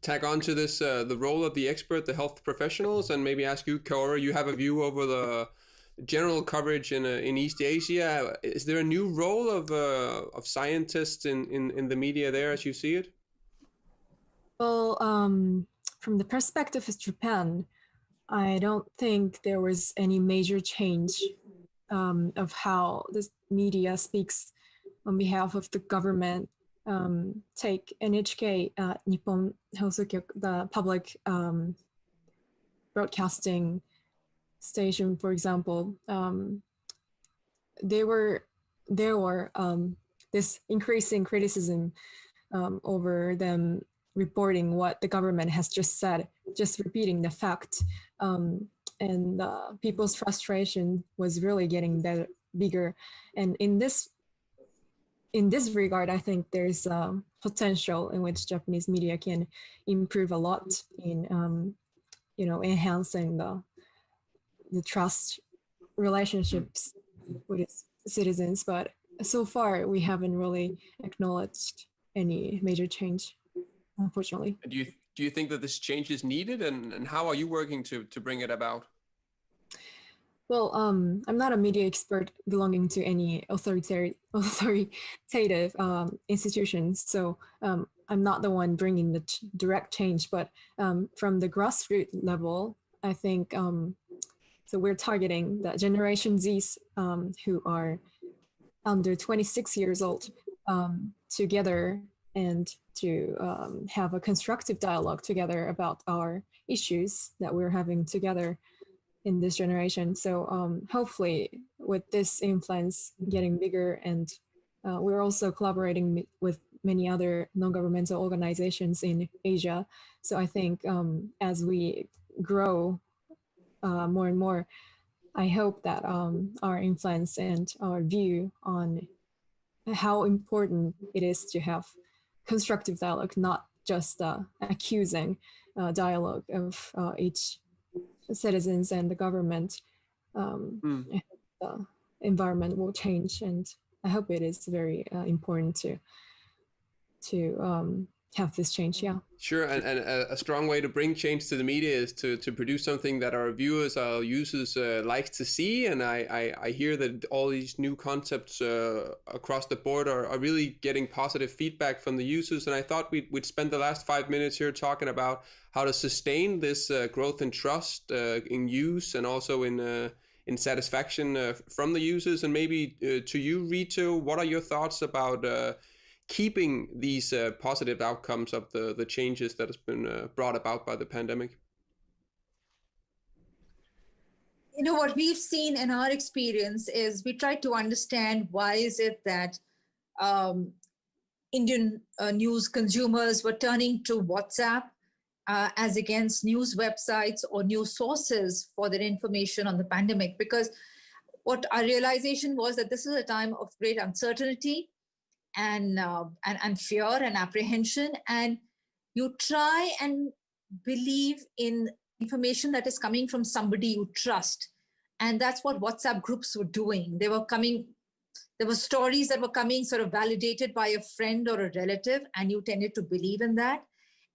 tag on to this, the role of the expert, the health professionals, and maybe ask you, Kaora, you have a view over the general coverage in East Asia. Is there a new role of scientists in the media there as you see it? Well, from the perspective of Japan, I don't think there was any major change of how the media speaks on behalf of the government. Take NHK, Nippon Hosokyoku, the public broadcasting station, for example. There were this increasing criticism over them reporting what the government has just said, just repeating the fact. And people's frustration was really getting bigger. And in this regard, I think there's potential in which Japanese media can improve a lot in, enhancing the trust relationships with its citizens. But so far, we haven't really acknowledged any major change, unfortunately. Do you think that this change is needed, and how are you working to bring it about? Well, I'm not a media expert belonging to any authoritative institutions, so I'm not the one bringing the direct change. But from the grassroots level, I think so. We're targeting the Generation Zs who are under 26 years old together, and to have a constructive dialogue together about our issues that we're having together in this generation. So hopefully with this influence getting bigger, and we're also collaborating with many other non-governmental organizations in Asia. So I think as we grow more and more, I hope that our influence and our view on how important it is to have constructive dialogue, not just accusing dialogue of each citizens and the government. The environment will change, and I hope it is very important to have this change. Yeah. Sure, and a strong way to bring change to the media is to produce something that our viewers, our users like to see. And I hear that all these new concepts across the board are really getting positive feedback from the users. And I thought we'd spend the last 5 minutes here talking about how to sustain this growth in trust in use, and also in satisfaction from the users. And maybe to you, Ritu, what are your thoughts about keeping these positive outcomes of the changes that has been brought about by the pandemic? What we've seen in our experience is we try to understand why is it that Indian news consumers were turning to WhatsApp as against news websites or news sources for their information on the pandemic. Because what our realization was that this is a time of great uncertainty and fear and apprehension, and you try and believe in information that is coming from somebody you trust. And that's what WhatsApp groups were doing. There were stories that were coming sort of validated by a friend or a relative, and you tended to believe in that.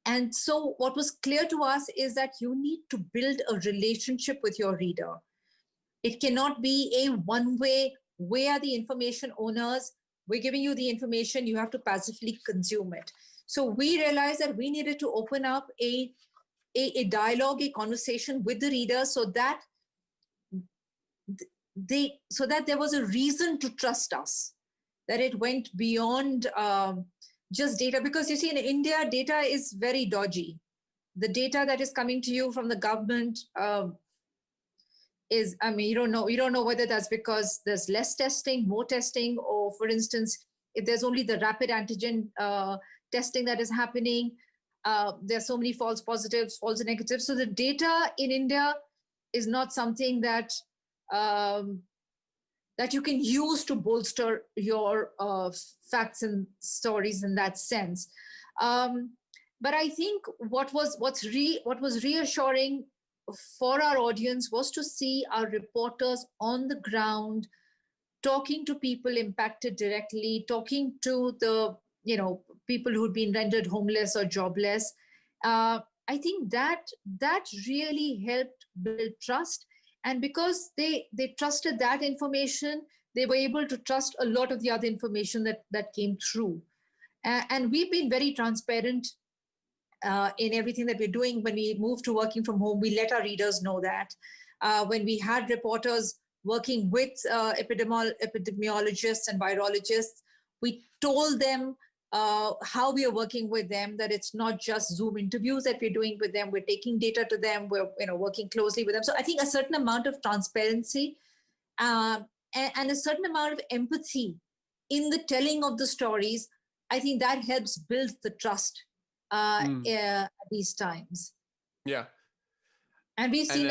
And so what was clear to us is that you need to build a relationship with your reader. It cannot be a one-way, we are the information owners, we're giving you the information, you have to passively consume it. So we realized that we needed to open up a dialogue, a conversation with the reader so that there was a reason to trust us, that it went beyond just data. Because you see, in India, data is very dodgy. The data that is coming to you from the government is, I mean, you don't know whether that's because there's less testing, more testing, or for instance, if there's only the rapid antigen testing that is happening, there's so many false positives, false negatives. So the data in India is not something that you can use to bolster your facts and stories in that sense. But I think what was reassuring for our audience was to see our reporters on the ground talking to people impacted directly, talking to the people who'd been rendered homeless or jobless. I think that really helped build trust. And because they trusted that information, they were able to trust a lot of the other information that came through. And we've been very transparent in everything that we're doing. When we moved to working from home, we let our readers know that. When we had reporters working with epidemiologists and virologists, we told them how we are working with them, that it's not just Zoom interviews that we're doing with them, we're taking data to them, we're working closely with them. So I think a certain amount of transparency and a certain amount of empathy in the telling of the stories, I think that helps build the trust at these times. Yeah. And we've seen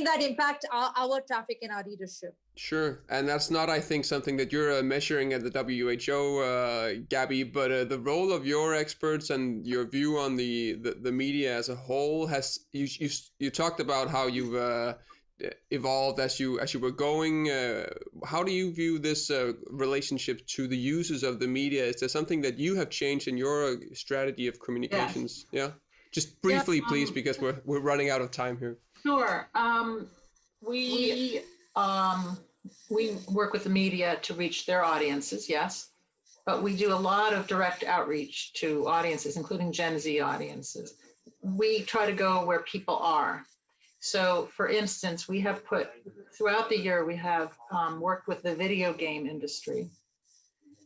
that impact our traffic and our readership. Sure, and that's not, I think, something that you're measuring at the WHO, Gabby, but the role of your experts and your view on the media as a whole has you talked about how you've evolved as you were going. How do you view this relationship to the users of the media? Is there something that you have changed in your strategy of communications? Yeah, just briefly, please, because we're running out of time here. Sure. We work with the media to reach their audiences, yes, but we do a lot of direct outreach to audiences, including Gen Z audiences. We try to go where people are. So, for instance, we have throughout the year, we have worked with the video game industry,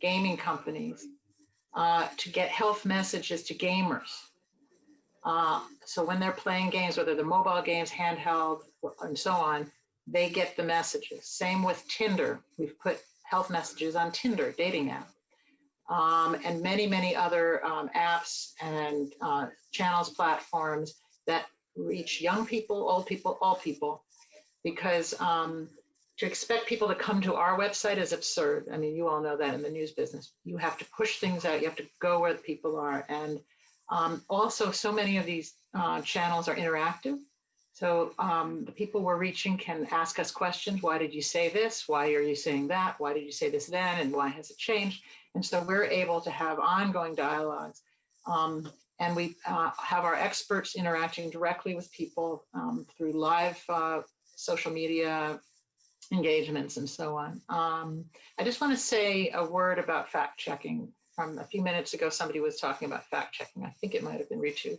gaming companies, to get health messages to gamers. So when they're playing games, whether they're mobile games, handheld, and so on, they get the messages. Same with Tinder. We've put health messages on Tinder, dating app, and many, many other apps and channels, platforms that reach young people, old people, all people, because to expect people to come to our website is absurd. I mean, you all know that in the news business. You have to push things out. You have to go where the people are. And also, so many of these channels are interactive. So the people we're reaching can ask us questions. Why did you say this? Why are you saying that? Why did you say this then? And why has it changed? And so we're able to have ongoing dialogues. And we have our experts interacting directly with people through live social media engagements and so on. I just want to say a word about fact checking. From a few minutes ago, somebody was talking about fact checking. I think it might have been Ritu,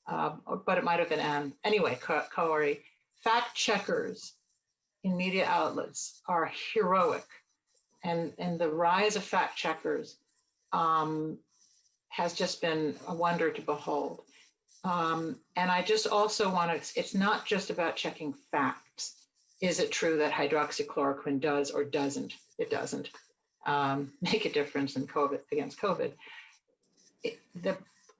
but it might have been Anne. Anyway, Kaori, fact checkers in media outlets are heroic. And the rise of fact checkers has just been a wonder to behold. And I just also want to, it's not just about checking facts. Is it true that hydroxychloroquine does or doesn't? It doesn't make a difference in COVID, against COVID.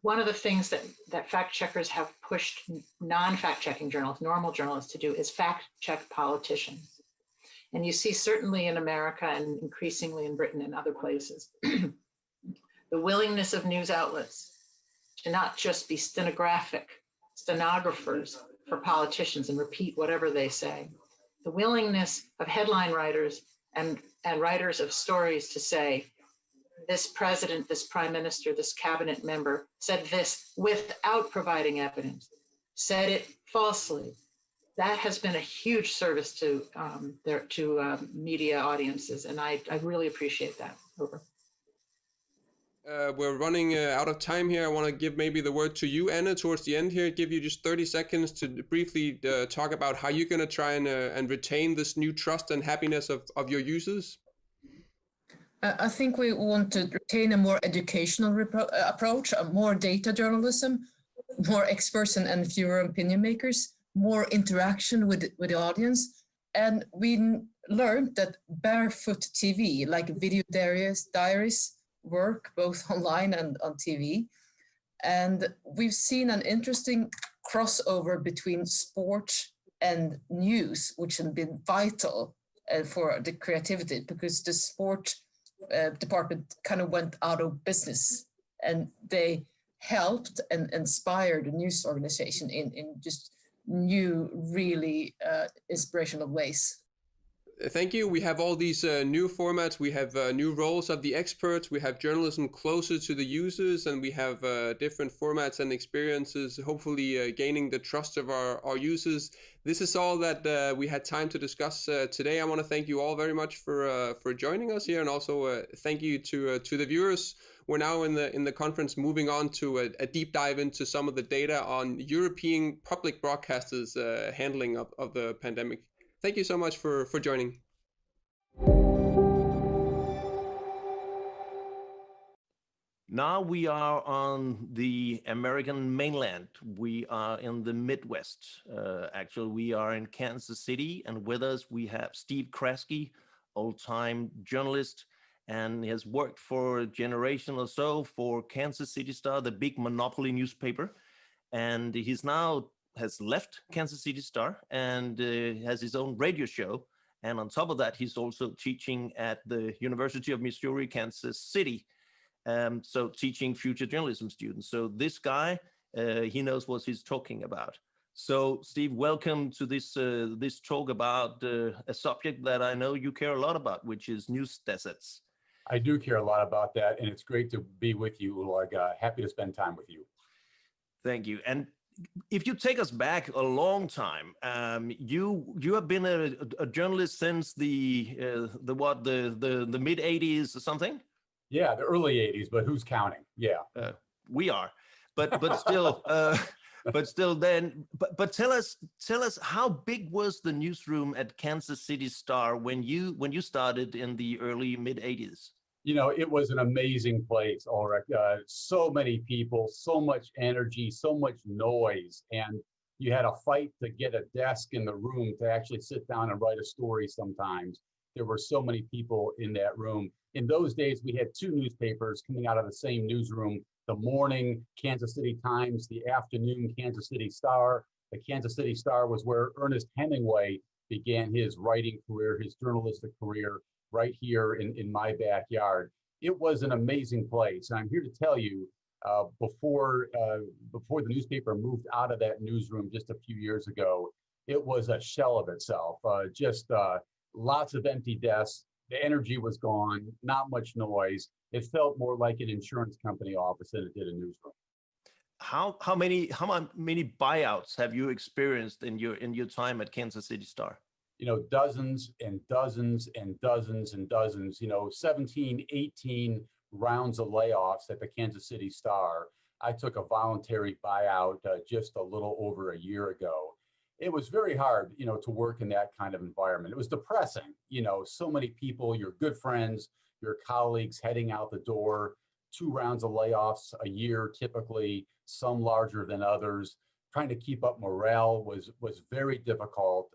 One of the things that fact checkers have pushed non-fact checking journalists, normal journalists to do is fact check politicians. And you see certainly in America and increasingly in Britain and other places, the willingness of news outlets to not just be stenographers for politicians and repeat whatever they say. The willingness of headline writers and writers of stories to say, this president, this prime minister, this cabinet member said this without providing evidence, said it falsely. That has been a huge service to media audiences, and I really appreciate that. Over. We're running out of time here. I want to give maybe the word to you, Anna, towards the end here. Give you just 30 seconds to briefly talk about how you're going to try and retain this new trust and happiness of your users. I think we want to retain a more educational approach, more data journalism, more experts and fewer opinion makers, more interaction with the audience. And we learned that Barefoot TV, like video diaries, work both online and on TV. And we've seen an interesting crossover between sport and news, which has been vital for the creativity, because the sport department kind of went out of business, and they helped and inspired the news organization in just new, really inspirational ways. Thank you. We have all these new formats. We have new roles of the experts. We have journalism closer to the users, and we have different formats and experiences, hopefully gaining the trust of our users. This is all that we had time to discuss today. I want to thank you all very much for joining us here, and also thank you to the viewers. We're now in the conference moving on to a deep dive into some of the data on European public broadcasters' handling of the pandemic. Thank you so much for joining. Now we are on the American mainland. We are in the Midwest. Actually, we are in Kansas City, and with us we have Steve Kraske, old-time journalist, and has worked for a generation or so for Kansas City Star, the big monopoly newspaper. And he's now has left Kansas City Star and has his own radio show. And on top of that, he's also teaching at the University of Missouri, Kansas City. So teaching future journalism students. So this guy, he knows what he's talking about. So Steve, welcome to this this talk about a subject that I know you care a lot about, which is news deserts. I do care a lot about that, and it's great to be with you, Ulrich. Happy to spend time with you. Thank you. And if you take us back a long time, you have been a journalist since the mid 80s or something. Yeah, the early 80s, but who's counting? Yeah, we are, but still, but tell us how big was the newsroom at Kansas City Star when you started in the early mid 80s? You know, it was an amazing place, Ulrich. So many people, so much energy, so much noise, and you had a fight to get a desk in the room to actually sit down and write a story sometimes. There were so many people in that room. In those days, we had two newspapers coming out of the same newsroom: the morning Kansas City Times, the afternoon Kansas City Star. The Kansas City Star was where Ernest Hemingway began his writing career, his journalistic career, right here in my backyard. It was an amazing place. And I'm here to tell you, before the newspaper moved out of that newsroom just a few years ago, it was a shell of itself. Just lots of empty desks. The energy was gone, not much noise. It felt more like an insurance company office than it did a newsroom. How many buyouts have you experienced in your time at Kansas City Star? You know, dozens and dozens and dozens and dozens, 17, 18 rounds of layoffs at the Kansas City Star. I took a voluntary buyout just a little over a year ago. It was very hard, to work in that kind of environment. It was depressing, so many people, your good friends, your colleagues heading out the door, 2 rounds of layoffs a year, typically, some larger than others. Trying to keep up morale was very difficult.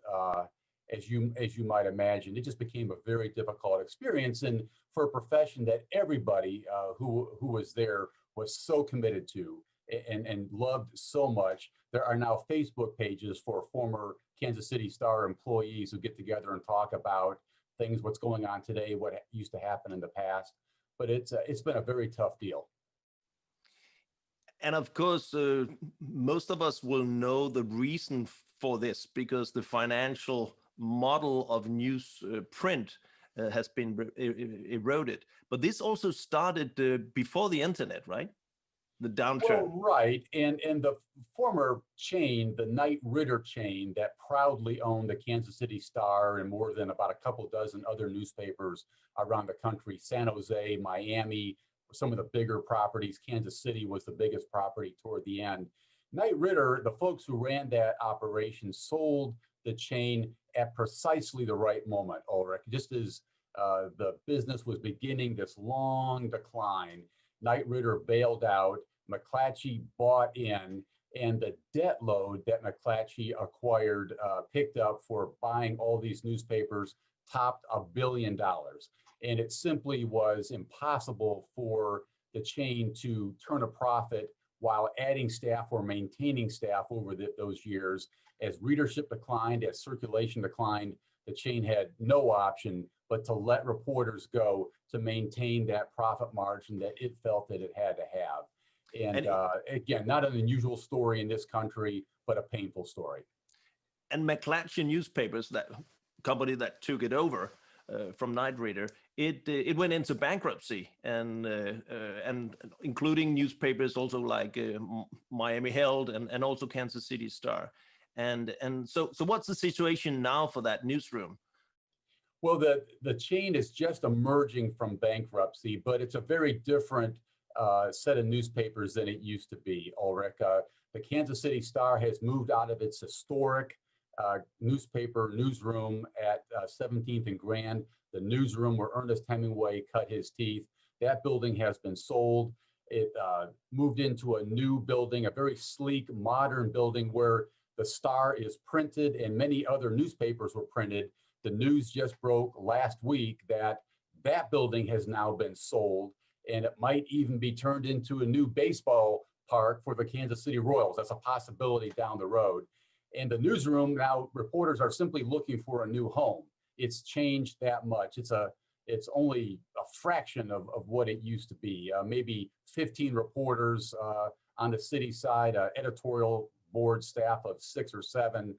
As you might imagine, it just became a very difficult experience, and for a profession that everybody who was there was so committed to, and loved so much. There are now Facebook pages for former Kansas City Star employees who get together and talk about things, what's going on today, what used to happen in the past. But it's been a very tough deal. And of course, most of us will know the reason for this because the financial model of newsprint has been eroded. But this also started before the internet, right? The downturn. Well, right. And the former chain, the Knight Ridder chain that proudly owned the Kansas City Star and more than about a couple dozen other newspapers around the country, San Jose, Miami, some of the bigger properties. Kansas City was the biggest property toward the end. Knight Ridder, the folks who ran that operation, sold the chain at precisely the right moment, Ulrich, just as the business was beginning this long decline. Knight Ridder bailed out, McClatchy bought in, and the debt load that McClatchy acquired, picked up for buying all these newspapers topped $1 billion. And it simply was impossible for the chain to turn a profit while adding staff or maintaining staff over those years. As readership declined, as circulation declined, the chain had no option but to let reporters go to maintain that profit margin that it felt that it had to have. And again, not an unusual story in this country, but a painful story. And McClatchy Newspapers, that company that took it over from Knight Ridder, it went into bankruptcy, and including newspapers also like Miami Herald and also Kansas City Star. And so what's the situation now for that newsroom? Well, the chain is just emerging from bankruptcy, but it's a very different set of newspapers than it used to be, Ulrich. The Kansas City Star has moved out of its historic newspaper newsroom at 17th and Grand, the newsroom where Ernest Hemingway cut his teeth. That building has been sold. It moved into a new building, a very sleek, modern building where the Star is printed and many other newspapers were printed. The news just broke last week that that building has now been sold, and it might even be turned into a new baseball park for the Kansas City Royals. That's a possibility down the road. And the newsroom, now reporters are simply looking for a new home. It's changed that much. It's only a fraction of what it used to be. Maybe 15 reporters on the city side, editorial board staff of 6 or 7.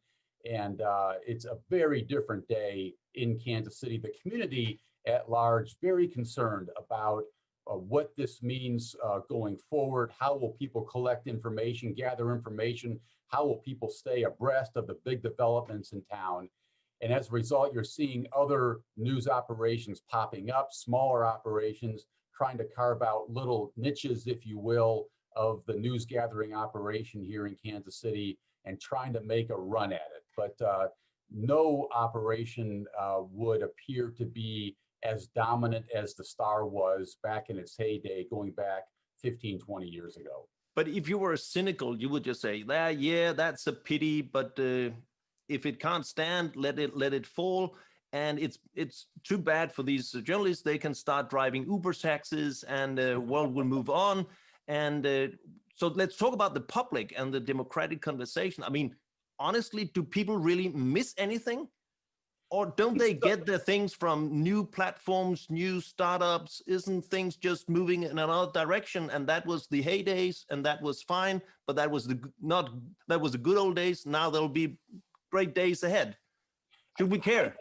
And it's a very different day in Kansas City. The community at large, very concerned about what this means going forward. How will people collect information, gather information? How will people stay abreast of the big developments in town? And as a result, you're seeing other news operations popping up, smaller operations, trying to carve out little niches, if you will, of the news gathering operation here in Kansas City and trying to make a run at it. But no operation would appear to be as dominant as the Star was back in its heyday, going back 15, 20 years ago. But if you were cynical, you would just say, yeah, that's a pity, but if it can't stand, let it fall. And it's too bad for these journalists. They can start driving Uber taxis and the world will move on. And so let's talk about the public and the democratic conversation. I mean, honestly, do people really miss anything? Or don't they get their things from new platforms, new startups? Isn't things just moving in another direction? And that was the heydays, and that was fine. But that was the good old days. Now there'll be great days ahead. Should we care?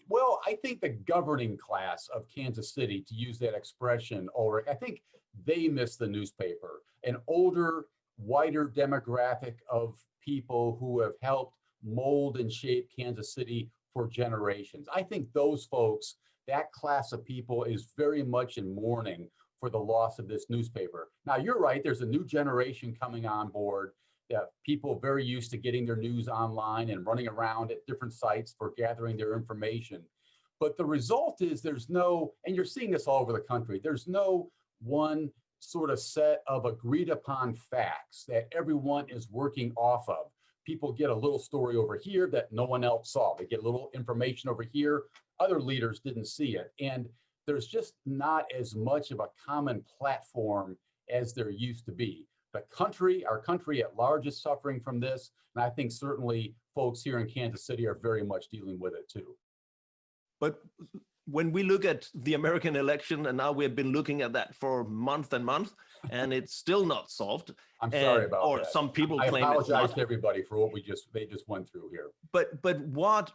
Well, I think the governing class of Kansas City, to use that expression, Ulrich, I think they miss the newspaper. An older, wider demographic of people who have helped mold and shape Kansas City for generations. I think those folks, that class of people, is very much in mourning for the loss of this newspaper. Now, you're right, there's a new generation coming on board. People very used to getting their news online and running around at different sites for gathering their information. But the result is there's no, and you're seeing this all over the country, there's no one sort of set of agreed upon facts that everyone is working off of. People get a little story over here that no one else saw. They get a little information over here. Other leaders didn't see it. And there's just not as much of a common platform as there used to be. our country at large is suffering from this. And I think certainly folks here in Kansas City are very much dealing with it too. But when we look at the American election, and now we've been looking at that for month and month, and it's still not solved. I'm sorry about or that. Some people I claim it's apologize not. to everybody for what they just went through here. But what,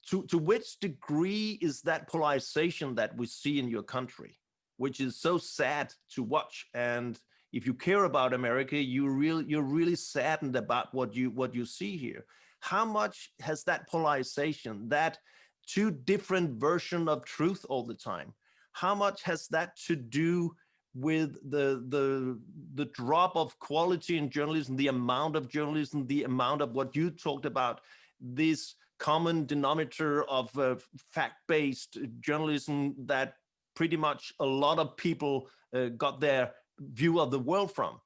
to which degree is that polarization that we see in your country, which is so sad to watch? And if you care about America, you're really saddened about what you see here. How much has that polarization, that two different versions of truth all the time, how much has that to do with the drop of quality in journalism, the amount of journalism, the amount of what you talked about, this common denominator of fact-based journalism that pretty much a lot of people got their view of the world from?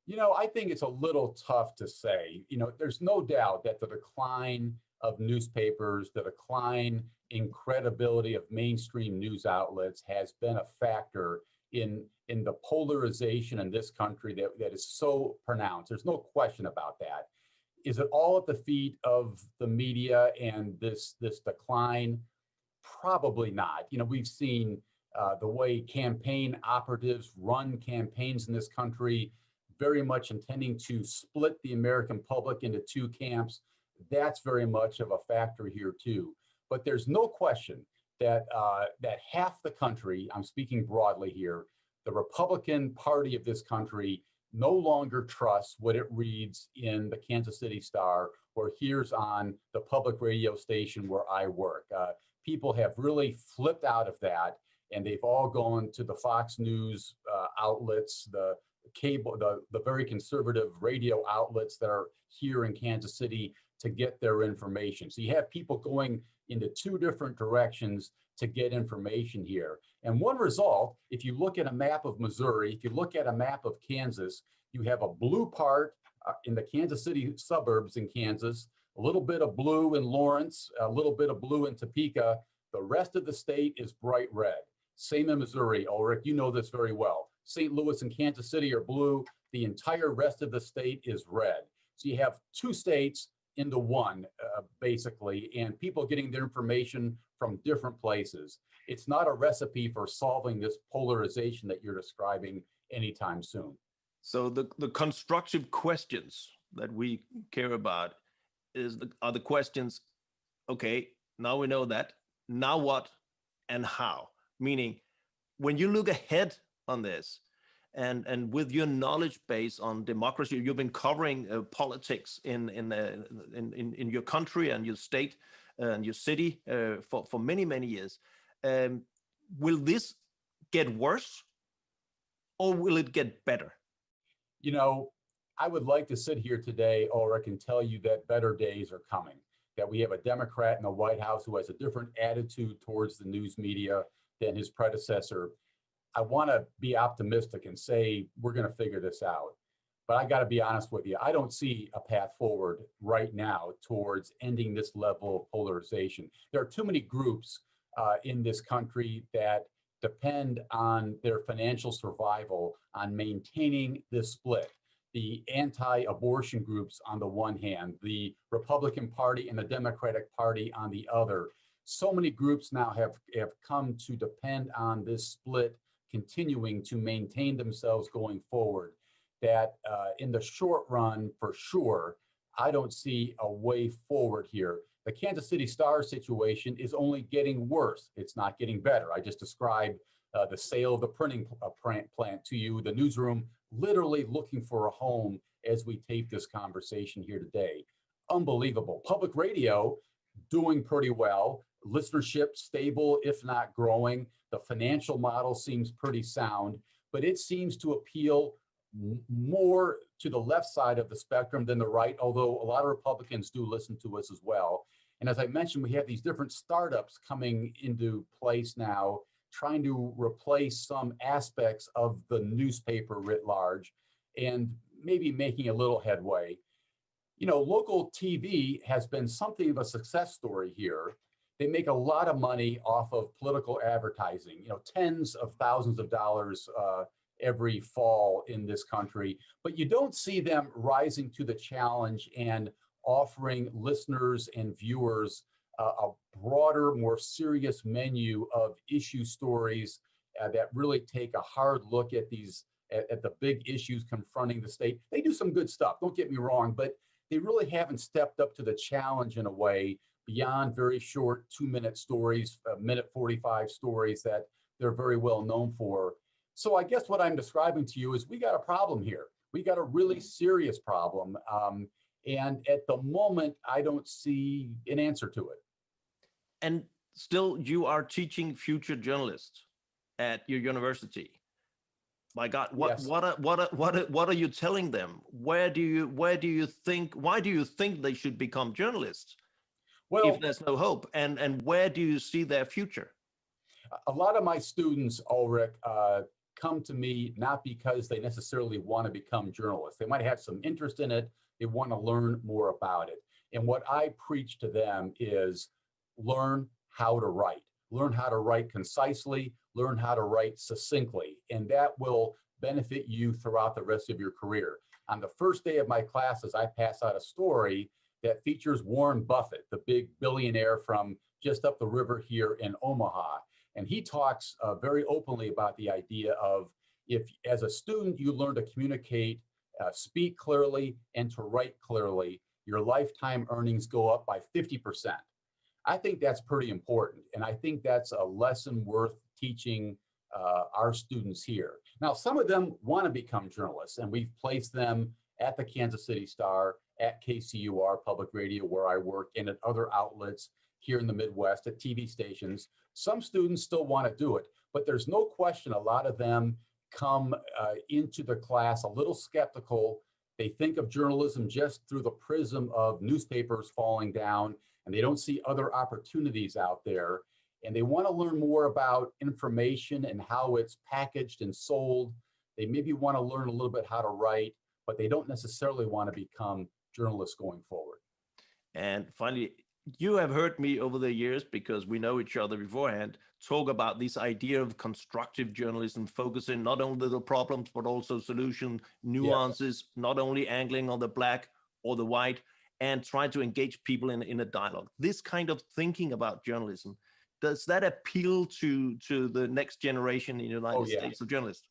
You know, I think it's a little tough to say. You know, there's no doubt that the decline of newspapers, the decline in credibility of mainstream news outlets has been a factor in the polarization in this country that is so pronounced. There's no question about that. Is it all at the feet of the media and this decline? Probably not. You know, we've seen the way campaign operatives run campaigns in this country, very much intending to split the American public into two camps. That's very much of a factor here too. But there's no question that that half the country, I'm speaking broadly here, the Republican Party of this country no longer trusts what it reads in the Kansas City Star or hears on the public radio station where I work. People have really flipped out of that, and they've all gone to the Fox News outlets, the cable, the very conservative radio outlets that are here in Kansas City to get their information. So you have people going into two different directions to get information here. And one result, if you look at a map of Missouri, if you look at a map of Kansas, you have a blue part in the Kansas City suburbs in Kansas, a little bit of blue in Lawrence, a little bit of blue in Topeka. The rest of the state is bright red. Same in Missouri, Ulrich, you know this very well. St. Louis and Kansas City are blue. The entire rest of the state is red. So you have two states into one, basically, and people getting their information from different places. It's not a recipe for solving this polarization that you're describing anytime soon. So the constructive questions that we care about are the questions, okay, now we know that, now what and how? Meaning, when you look ahead on this, and with your knowledge base on democracy, you've been covering politics in your country and your state and your city for many years. Will this get worse, or will it get better? You know, I would like to sit here today, Ulrich, and tell you that better days are coming, that we have a Democrat in the White House who has a different attitude towards the news media than his predecessor. I want to be optimistic and say we're going to figure this out. But I got to be honest with you, I don't see a path forward right now towards ending this level of polarization. There are too many groups in this country that depend on their financial survival on maintaining this split. The anti-abortion groups on the one hand, the Republican Party and the Democratic Party on the other. So many groups now have come to depend on this split continuing to maintain themselves going forward, that in the short run, for sure, I don't see a way forward here. The Kansas City Star situation is only getting worse. It's not getting better. I just described the sale of the printing plant to you, the newsroom literally looking for a home as we tape this conversation here today. Unbelievable. Public radio doing pretty well. Listenership stable, if not growing. The financial model seems pretty sound, but it seems to appeal more to the left side of the spectrum than the right, although a lot of Republicans do listen to us as well. And as I mentioned, we have these different startups coming into place now, trying to replace some aspects of the newspaper writ large and maybe making a little headway. You know, local TV has been something of a success story here. They make a lot of money off of political advertising, you know, tens of thousands of dollars every fall in this country, but you don't see them rising to the challenge and offering listeners and viewers a broader, more serious menu of issue stories that really take a hard look at at the big issues confronting the state. They do some good stuff, don't get me wrong, but they really haven't stepped up to the challenge in a way beyond very short 2-minute stories, minute 45 stories that they're very well known for. So I guess what I'm describing to you is we got a problem here. We got a really serious problem. And at the moment, I don't see an answer to it. And still, you are teaching future journalists at your university. My God, Yes. what are you telling them? Why do you think they should become journalists? Well, if there's no hope, and where do you see their future? A lot of my students, Ulrich, come to me not because they necessarily want to become journalists. They might have some interest in it. They want to learn more about it. And what I preach to them is learn how to write. Learn how to write concisely, learn how to write succinctly, and that will benefit you throughout the rest of your career. On the first day of my classes, I pass out a story that features Warren Buffett, the big billionaire from just up the river here in Omaha. And he talks very openly about the idea of if, as a student, you learn to communicate, speak clearly, and to write clearly, your lifetime earnings go up by 50%. I think that's pretty important. And I think that's a lesson worth teaching our students here. Now, some of them want to become journalists, and we've placed them at the Kansas City Star, at KCUR Public Radio, where I work, and at other outlets here in the Midwest, at TV stations. Some students still want to do it, but there's no question a lot of them come into the class a little skeptical. They think of journalism just through the prism of newspapers falling down, and they don't see other opportunities out there. And they want to learn more about information and how it's packaged and sold. They maybe want to learn a little bit how to write, but they don't necessarily want to become journalists going forward. And finally, you have heard me over the years, because we know each other beforehand, talk about this idea of constructive journalism, focusing not only the problems, but also solution nuances, not only angling on the black or the white, and try to engage people in a dialogue. This kind of thinking about journalism, does that appeal to the next generation in the United States of journalists?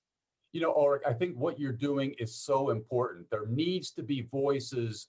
You know, Ulrich, I think what you're doing is so important. There needs to be voices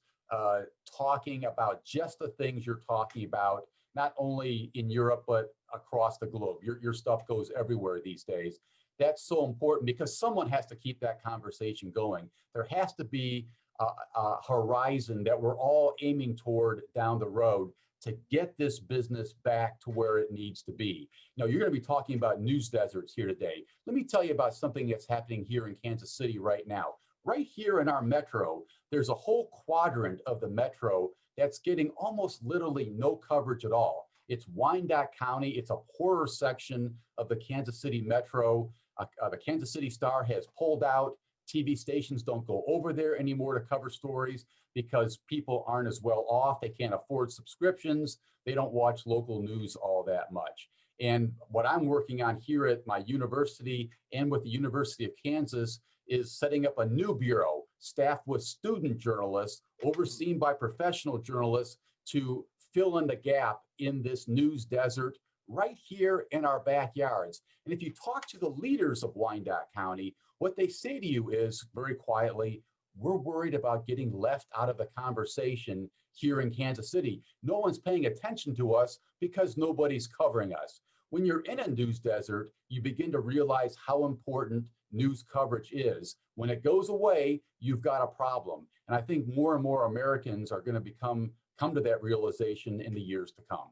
talking about just the things you're talking about, not only in Europe, but across the globe. Your stuff goes everywhere these days. That's so important because someone has to keep that conversation going. There has to be a horizon that we're all aiming toward down the road to get this business back to where it needs to be. Now, you're going to be talking about news deserts here today. Let me tell you about something that's happening here in Kansas City right now. Right here in our metro, there's a whole quadrant of the metro that's getting almost literally no coverage at all. It's Wyandotte County. It's a poorer section of the Kansas City metro. The Kansas City Star has pulled out. TV stations don't go over there anymore to cover stories because people aren't as well off. They can't afford subscriptions. They don't watch local news all that much. And what I'm working on here at my university and with the University of Kansas is setting up a new bureau staffed with student journalists overseen by professional journalists to fill in the gap in this news desert right here in our backyards. And if you talk to the leaders of Wyandotte County, what they say to you is very quietly, we're worried about getting left out of the conversation here in Kansas City. No one's paying attention to us because nobody's covering us. When you're in a news desert, you begin to realize how important news coverage is. When it goes away, you've got a problem. And I think more and more Americans are going to come to that realization in the years to come.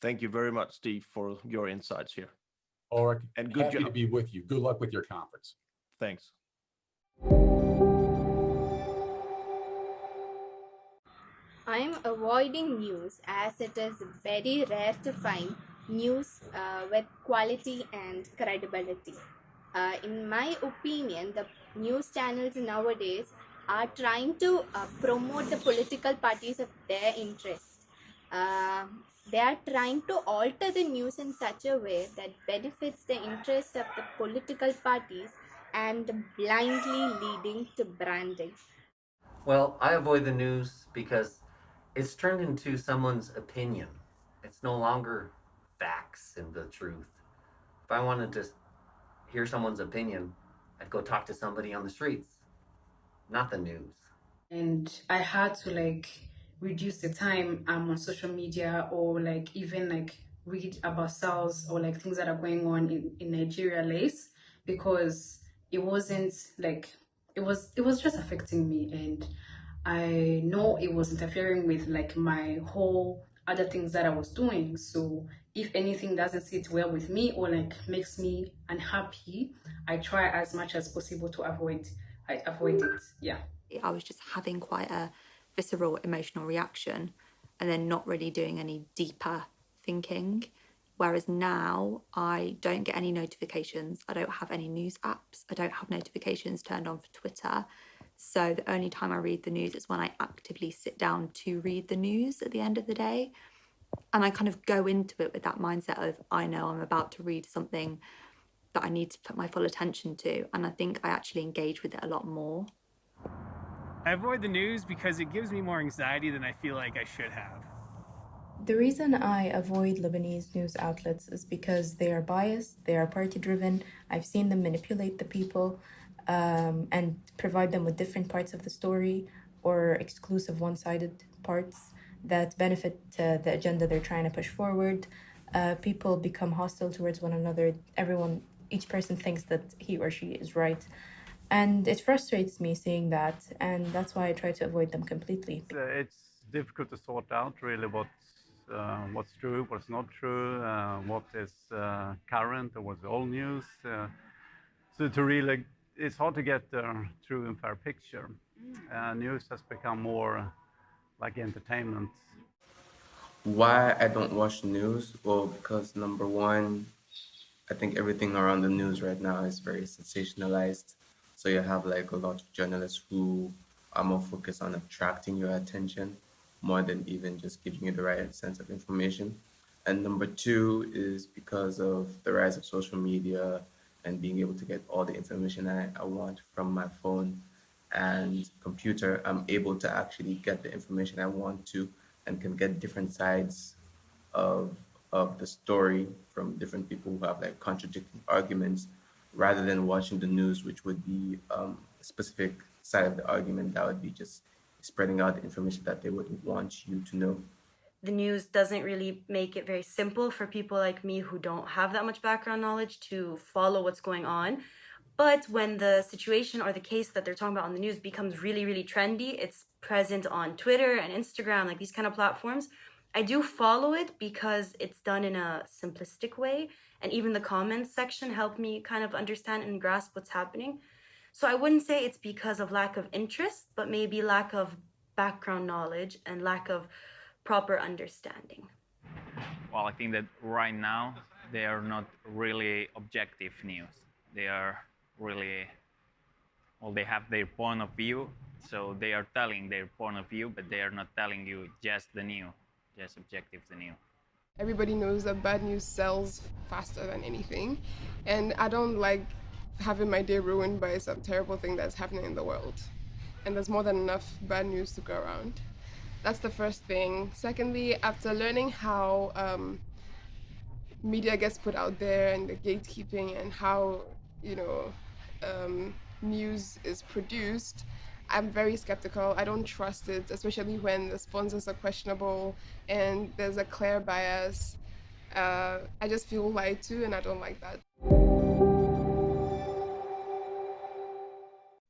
Thank you very much, Steve, for your insights here. Ulrich, and good happy job to be with you. Good luck with your conference. Thanks. I am avoiding news as it is very rare to find news with quality and credibility. In my opinion, the news channels nowadays are trying to promote the political parties of their interest. They are trying to alter the news in such a way that benefits the interests of the political parties and blindly leading to branding. Well, I avoid the news because it's turned into someone's opinion. It's no longer facts and the truth. If I wanted to hear someone's opinion, I'd go talk to somebody on the streets, not the news. And I had to reduce the time I'm on social media, or even read about SARS or things that are going on in Nigeria less, because it wasn't it was just affecting me, and I know it was interfering with my whole other things that I was doing. So if anything doesn't sit well with me or makes me unhappy, I try as much as possible to avoid it. Yeah. I was just having quite a visceral emotional reaction and then not really doing any deeper thinking. Whereas now I don't get any notifications. I don't have any news apps. I don't have notifications turned on for Twitter. So the only time I read the news is when I actively sit down to read the news at the end of the day. And I kind of go into it with that mindset of, I know I'm about to read something that I need to put my full attention to. And I think I actually engage with it a lot more. I avoid the news because it gives me more anxiety than I feel like I should have. The reason I avoid Lebanese news outlets is because they are biased, they are party-driven. I've seen them manipulate the people and provide them with different parts of the story or exclusive one-sided parts that benefit the agenda they're trying to push forward. People become hostile towards one another. Each person thinks that he or she is right. And it frustrates me seeing that, and that's why I try to avoid them completely. It's difficult to sort out really what's true, what's not true, what is current or what's old news. So it's hard to get the true and fair picture. News has become more like entertainment. Why I don't watch news? Well, because number one, I think everything around the news right now is very sensationalized. So you have a lot of journalists who are more focused on attracting your attention more than even just giving you the right sense of information. And number two is because of the rise of social media and being able to get all the information I want from my phone and computer, I'm able to actually get the information I want to and can get different sides of the story from different people who have contradicting arguments, rather than watching the news, which would be a specific side of the argument that would be just spreading out the information that they would want you to know. The news doesn't really make it very simple for people like me who don't have that much background knowledge to follow what's going on. But when the situation or the case that they're talking about on the news becomes really, really trendy, it's present on Twitter and Instagram, these kind of platforms, I do follow it because it's done in a simplistic way. And even the comments section help me kind of understand and grasp what's happening. So I wouldn't say it's because of lack of interest, but maybe lack of background knowledge and lack of proper understanding. Well, I think that right now they are not really objective news. They are really, well, they have their point of view. So they are telling their point of view, but they are not telling you just the new, just objective the new. Everybody knows that bad news sells faster than anything. And I don't like having my day ruined by some terrible thing that's happening in the world. And there's more than enough bad news to go around. That's the first thing. Secondly, after learning how media gets put out there and the gatekeeping and how, news is produced, I'm very skeptical. I don't trust it, especially when the sponsors are questionable and there's a clear bias. I just feel lied to, and I don't like that.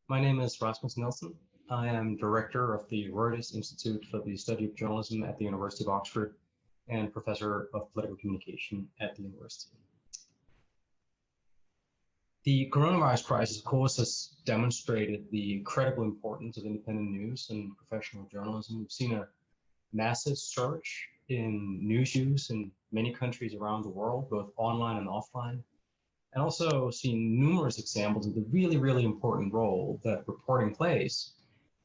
My name is Rasmus Nielsen. I am director of the Reuters Institute for the Study of Journalism at the University of Oxford and professor of political communication at the university. The coronavirus crisis, of course, has demonstrated the incredible importance of independent news and professional journalism. We've seen a massive surge in news use in many countries around the world, both online and offline, and also seen numerous examples of the really, really important role that reporting plays,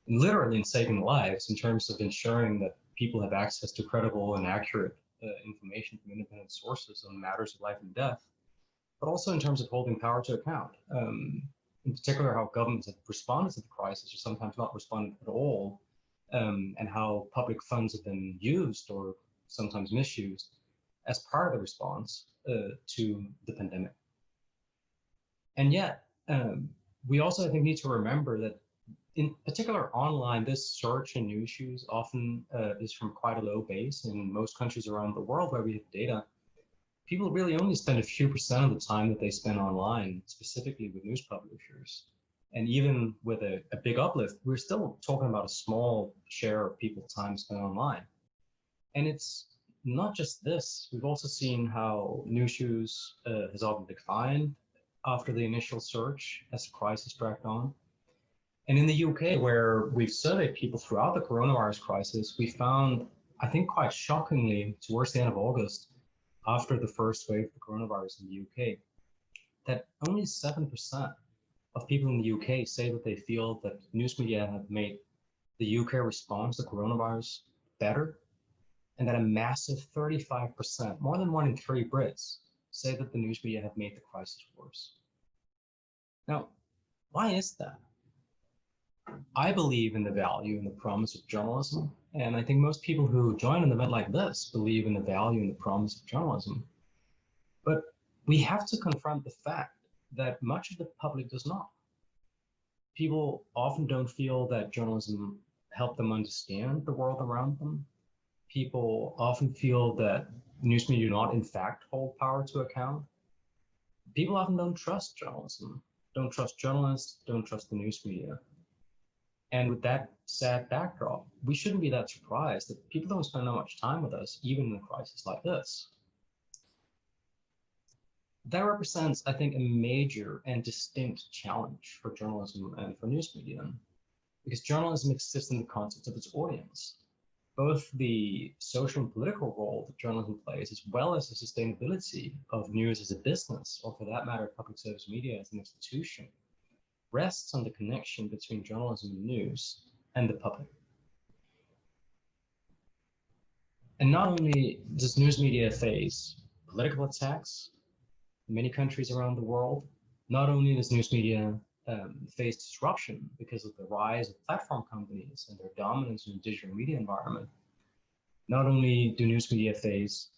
literally in saving lives in terms of ensuring that people have access to credible and accurate information from independent sources on matters of life and death, but also in terms of holding power to account. In particular, how governments have responded to the crisis or sometimes not responded at all, and how public funds have been used or sometimes misused as part of the response to the pandemic. And yet, we also, I think, need to remember that in particular online, this search and news issues often is from quite a low base. In most countries around the world where we have data, people really only spend a few % of the time that they spend online, specifically with news publishers. And even with a big uplift, we're still talking about a small share of people's time spent online. And it's not just this. We've also seen how news use has often declined after the initial surge as the crisis dragged on. And in the UK, where we've surveyed people throughout the coronavirus crisis, we found, I think quite shockingly, towards the end of August, after the first wave of the coronavirus in the UK, that only 7% of people in the UK say that they feel that news media have made the UK response to coronavirus better, and that a massive 35%, more than 1 in 3 Brits, say that the news media have made the crisis worse. Now, why is that? I believe in the value and the promise of journalism, and I think most people who join an event like this believe in the value and the promise of journalism. But we have to confront the fact that much of the public does not. People often don't feel that journalism helped them understand the world around them. People often feel that news media do not, in fact, hold power to account. People often don't trust journalism, don't trust journalists, don't trust the news media. And with that sad backdrop, we shouldn't be that surprised that people don't spend that much time with us, even in a crisis like this. That represents, I think, a major and distinct challenge for journalism and for news media, because journalism exists in the context of its audience. Both the social and political role that journalism plays, as well as the sustainability of news as a business, or for that matter, public service media as an institution, rests on the connection between journalism and news and the public. And not only does news media face political attacks in many countries around the world, not only does news media face disruption because of the rise of platform companies and their dominance in the digital media environment, not only do news media face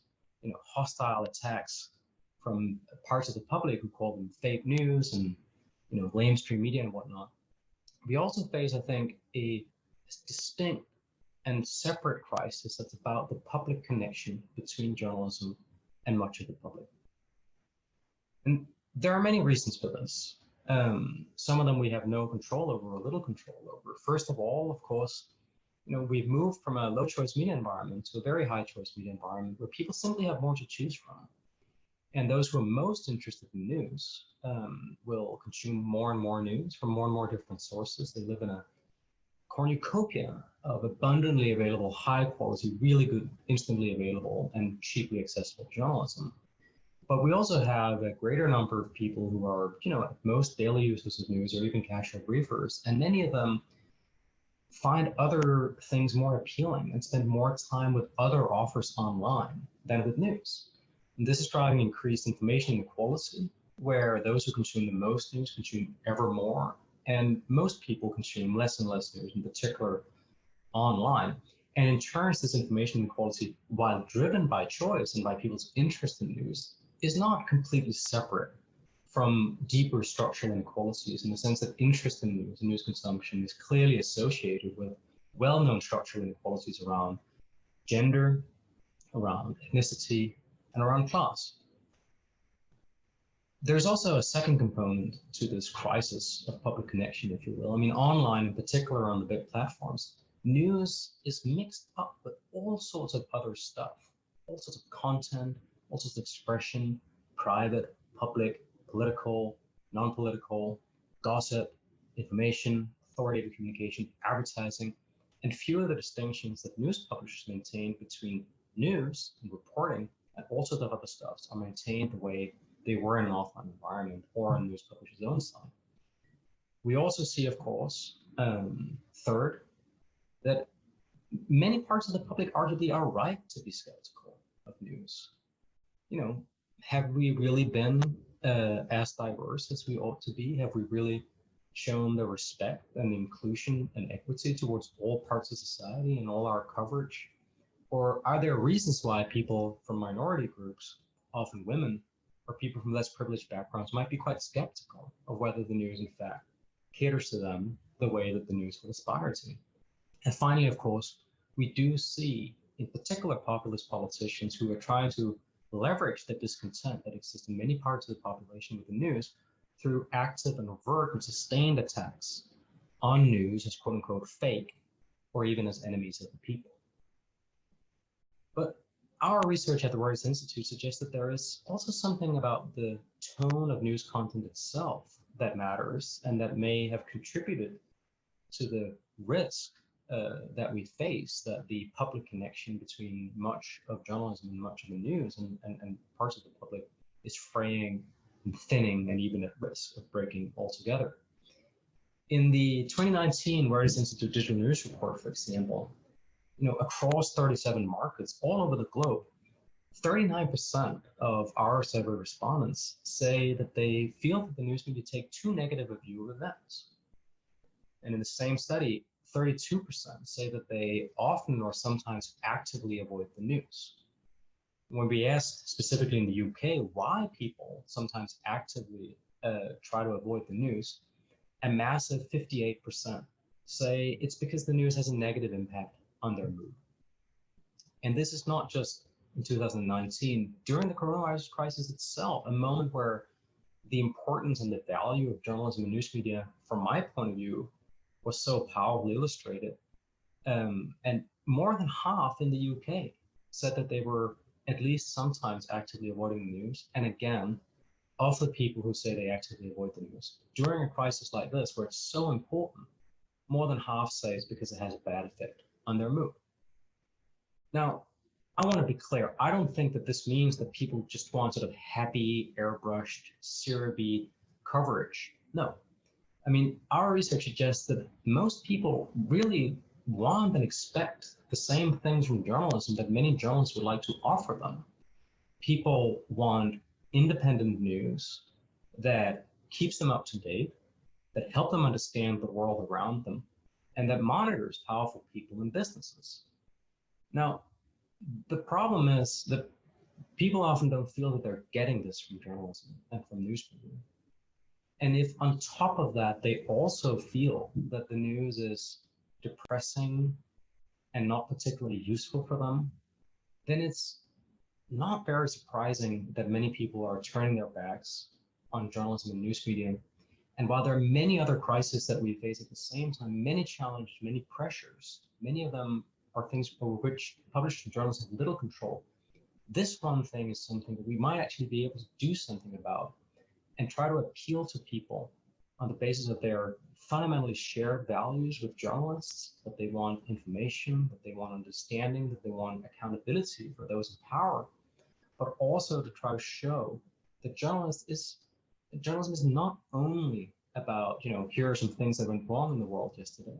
hostile attacks from parts of the public who call them fake news and mainstream media and whatnot, we also face, I think, a distinct and separate crisis that's about the public connection between journalism and much of the public. And there are many reasons for this. Some of them we have no control over or little control over. First of all, of course, we've moved from a low choice media environment to a very high choice media environment where people simply have more to choose from. And those who are most interested in news will consume more and more news from more and more different sources. They live in a cornucopia of abundantly available, high quality, really good, instantly available and cheaply accessible journalism. But we also have a greater number of people who are, at most daily users of news or even casual briefers, and many of them find other things more appealing and spend more time with other offers online than with news. And this is driving increased information inequality, where those who consume the most news consume ever more, and most people consume less and less news, in particular online. And in turn, this information inequality, while driven by choice and by people's interest in news, is not completely separate from deeper structural inequalities in the sense that interest in news and news consumption is clearly associated with well-known structural inequalities around gender, around ethnicity, and around class. There's also a second component to this crisis of public connection, if you will. I mean, online in particular on the big platforms, news is mixed up with all sorts of other stuff, all sorts of content, all sorts of expression, private, public, political, non-political, gossip, information, authoritative communication, advertising, and few of the distinctions that news publishers maintain between news and reporting and all sorts of other stuff are maintained the way they were in an offline environment or on news publishers' own site. We also see, of course, third, that many parts of the public arguably are right to be skeptical of news. You know, have we really been as diverse as we ought to be? Have we really shown the respect and inclusion and equity towards all parts of society and all our coverage? Or are there reasons why people from minority groups, often women, or people from less privileged backgrounds might be quite skeptical of whether the news in fact caters to them the way that the news will aspire to? And finally, of course, we do see in particular populist politicians who are trying to leverage the discontent that exists in many parts of the population with the news through active and overt and sustained attacks on news as quote unquote fake, or even as enemies of the people. But our research at the Reuters Institute suggests that there is also something about the tone of news content itself that matters and that may have contributed to the risk that we face, that the public connection between much of journalism and much of the news and parts of the public is fraying and thinning and even at risk of breaking altogether. In the 2019 Reuters Institute Digital News Report, for example, across 37 markets all over the globe, 39% of our survey respondents say that they feel that the news media take too negative a view of events. And in the same study, 32% say that they often or sometimes actively avoid the news. When we asked specifically in the UK why people sometimes actively try to avoid the news, a massive 58% say it's because the news has a negative impact on their mood. And this is not just in 2019. During the coronavirus crisis itself, a moment where the importance and the value of journalism and news media, from my point of view, was so powerfully illustrated. And more than half in the UK said that they were at least sometimes actively avoiding the news. And again, of the people who say they actively avoid the news, during a crisis like this, where it's so important, more than half say it's because it has a bad effect on their mood. Now, I want to be clear. I don't think that this means that people just want sort of happy, airbrushed, syrupy coverage. No. I mean, our research suggests that most people really want and expect the same things from journalism that many journalists would like to offer them. People want independent news that keeps them up to date, that help them understand the world around them, and that monitors powerful people and businesses. Now, the problem is that people often don't feel that they're getting this from journalism and from news media. And if on top of that, they also feel that the news is depressing and not particularly useful for them, then it's not very surprising that many people are turning their backs on journalism and news media. And while there are many other crises that we face at the same time, many challenges, many pressures, many of them are things over which publishers and journalists have little control. This one thing is something that we might actually be able to do something about and try to appeal to people on the basis of their fundamentally shared values with journalists, that they want information, that they want understanding, that they want accountability for those in power, but also to try to show that journalism is not only about, here are some things that went wrong in the world yesterday.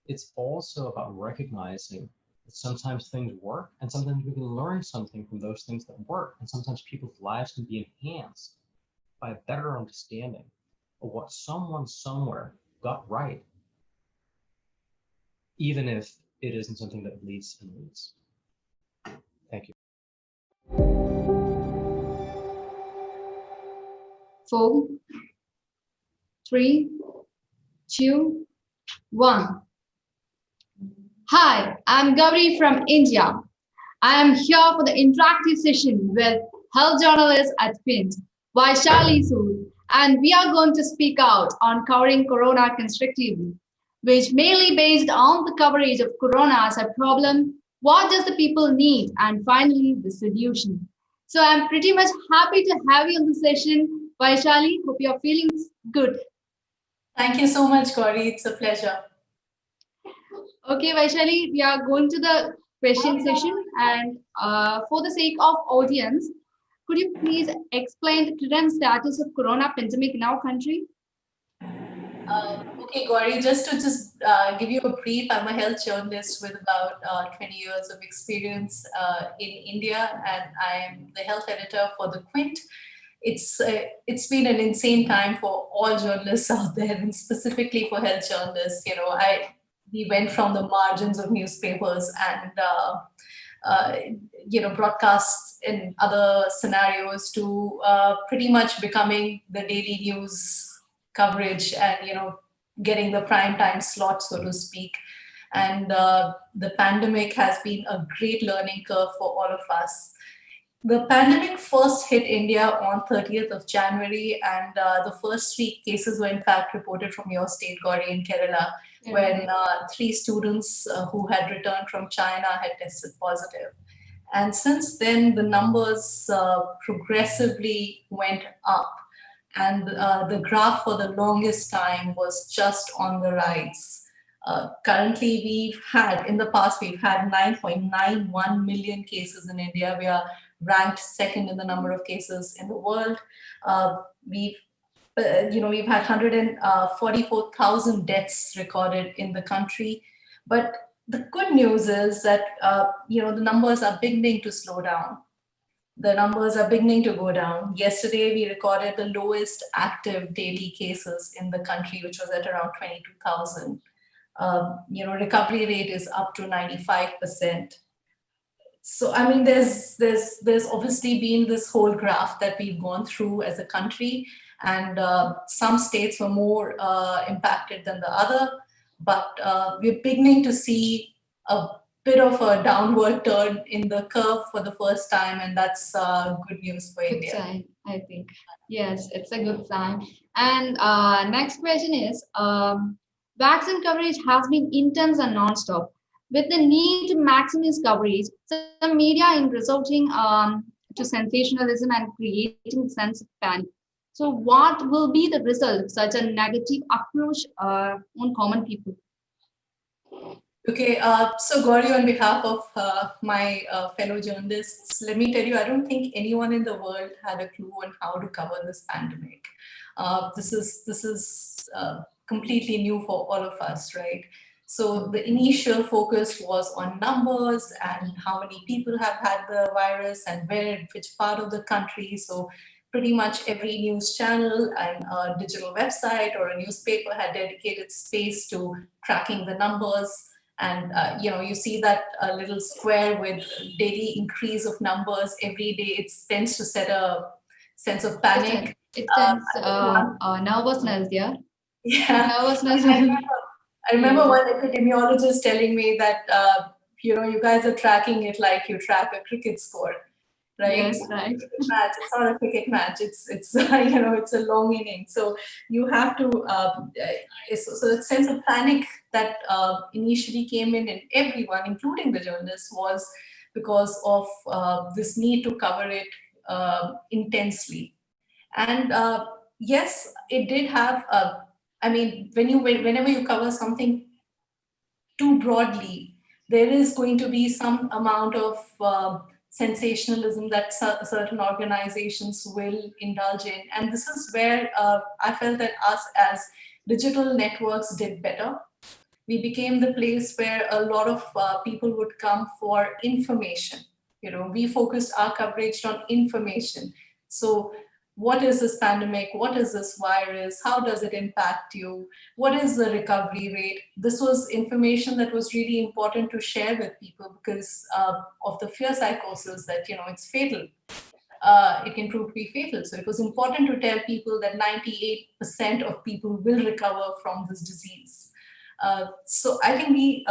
It's also about recognizing that sometimes things work and sometimes we can learn something from those things that work. And sometimes people's lives can be enhanced by a better understanding of what someone somewhere got right, even if it isn't something that leads and leads. Thank you. 4, 3, 2, 1. Hi, I'm Gauri from India. I am here for the interactive session with health journalist at Pint, Vaishali Sood, and we are going to speak out on covering corona constructively, which mainly based on the coverage of corona as a problem, what does the people need, and finally the solution. So I'm pretty much happy to have you on the session. Vaishali, hope you're feeling good. Thank you so much, Gauri. It's a pleasure. Okay, Vaishali, we are going to the question session, and for the sake of audience, could you please explain the current status of corona pandemic in our country? Okay, Gauri, just to give you a brief, I'm a health journalist with about 20 years of experience in India, and I'm the health editor for The Quint. It's been an insane time for all journalists out there, and specifically for health journalists. You know, we went from the margins of newspapers and broadcasts in other scenarios to pretty much becoming the daily news coverage and getting the prime time slot, so to speak. And the pandemic has been a great learning curve for all of us. The pandemic first hit India on 30th of January, and the first 3 cases were in fact reported from your state, Gauri, in Kerala, when 3 students who had returned from China had tested positive. And since then, the numbers progressively went up, and the graph for the longest time was just on the rise. Currently, in the past, we've had 9.91 million cases in India. We are ranked second in the number of cases in the world. We've had 144,000 deaths recorded in the country. But the good news is that, the numbers are beginning to slow down. The numbers are beginning to go down. Yesterday, we recorded the lowest active daily cases in the country, which was at around 22,000. Recovery rate is up to 95%. So, I mean, there's obviously been this whole graph that we've gone through as a country, and some states were more impacted than the other, but we're beginning to see a bit of a downward turn in the curve for the first time, and that's good news for India. Good sign, I think. Yes, it's a good sign. And next question is, vaccine coverage has been intense and non-stop. With the need to maximize coverage, some media in resorting to sensationalism and creating a sense of panic. So what will be the result of such a negative approach on common people? Okay, so Gauri, on behalf of my fellow journalists, let me tell you, I don't think anyone in the world had a clue on how to cover this pandemic. This is completely new for all of us, right? So the initial focus was on numbers and how many people have had the virus and which part of the country. So pretty much every news channel and a digital website or a newspaper had dedicated space to tracking the numbers. And you see that little square with daily increase of numbers every day. It tends to set a sense of panic. It tends nervousness, yeah. Yeah. Nervousness. I remember one epidemiologist telling me that you guys are tracking it like you track a cricket score, right? Yes, right. Match. It's not a cricket match. It's it's a long inning. So you have to so the sense of panic that initially came in everyone, including the journalists, was because of this need to cover it intensely. And yes, it did have. Whenever you cover something too broadly, there is going to be some amount of sensationalism that certain organizations will indulge in. And this is where I felt that us as digital networks did better. We became the place where a lot of people would come for information. We focused our coverage on information. So what is this pandemic? What is this virus? How does it impact you? What is the recovery rate? This was information that was really important to share with people because of the fear psychosis that, it's fatal. It can prove to be fatal. So it was important to tell people that 98% of people will recover from this disease. So I think we,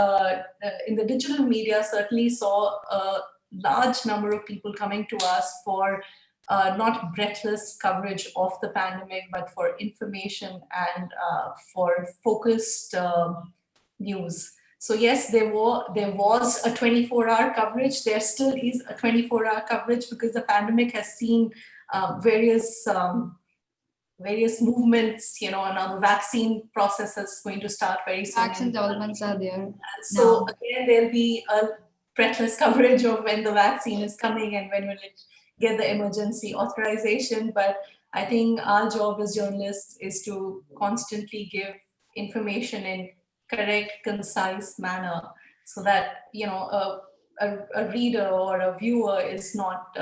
in the digital media, certainly saw a large number of people coming to us for not breathless coverage of the pandemic, but for information and for focused news. So yes, there was a 24-hour coverage. There still is a 24-hour coverage because the pandemic has seen various movements. Now the vaccine process is going to start very soon. Vaccine developments are there. So again, there'll be a breathless coverage of when the vaccine is coming and when will it get the emergency authorization. But I think our job as journalists is to constantly give information in correct, concise manner, so that a reader or a viewer is not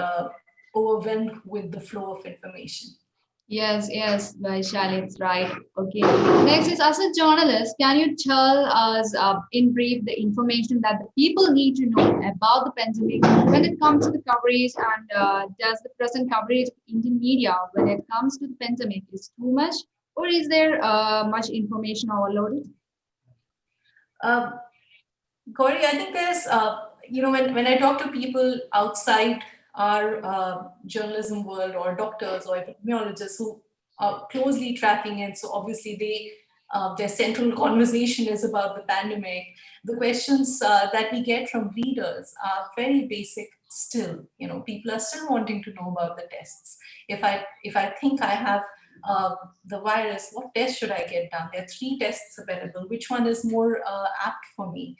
overwhelmed with the flow of information. Yes, yes, Vaishali, it's right. Okay. Next is, as a journalist, can you tell us in brief the information that the people need to know about the pandemic when it comes to the coverage, and does the present coverage of Indian media when it comes to the pandemic is too much, or is there much information overloaded? Gauri, I think there's, when I talk to people outside our journalism world, or doctors or epidemiologists who are closely tracking it, so obviously their central conversation is about the pandemic. The questions that we get from readers are very basic still. People are still wanting to know about the tests. If I think I have the virus, what test should I get done? There are 3 tests available. Which one is more apt for me?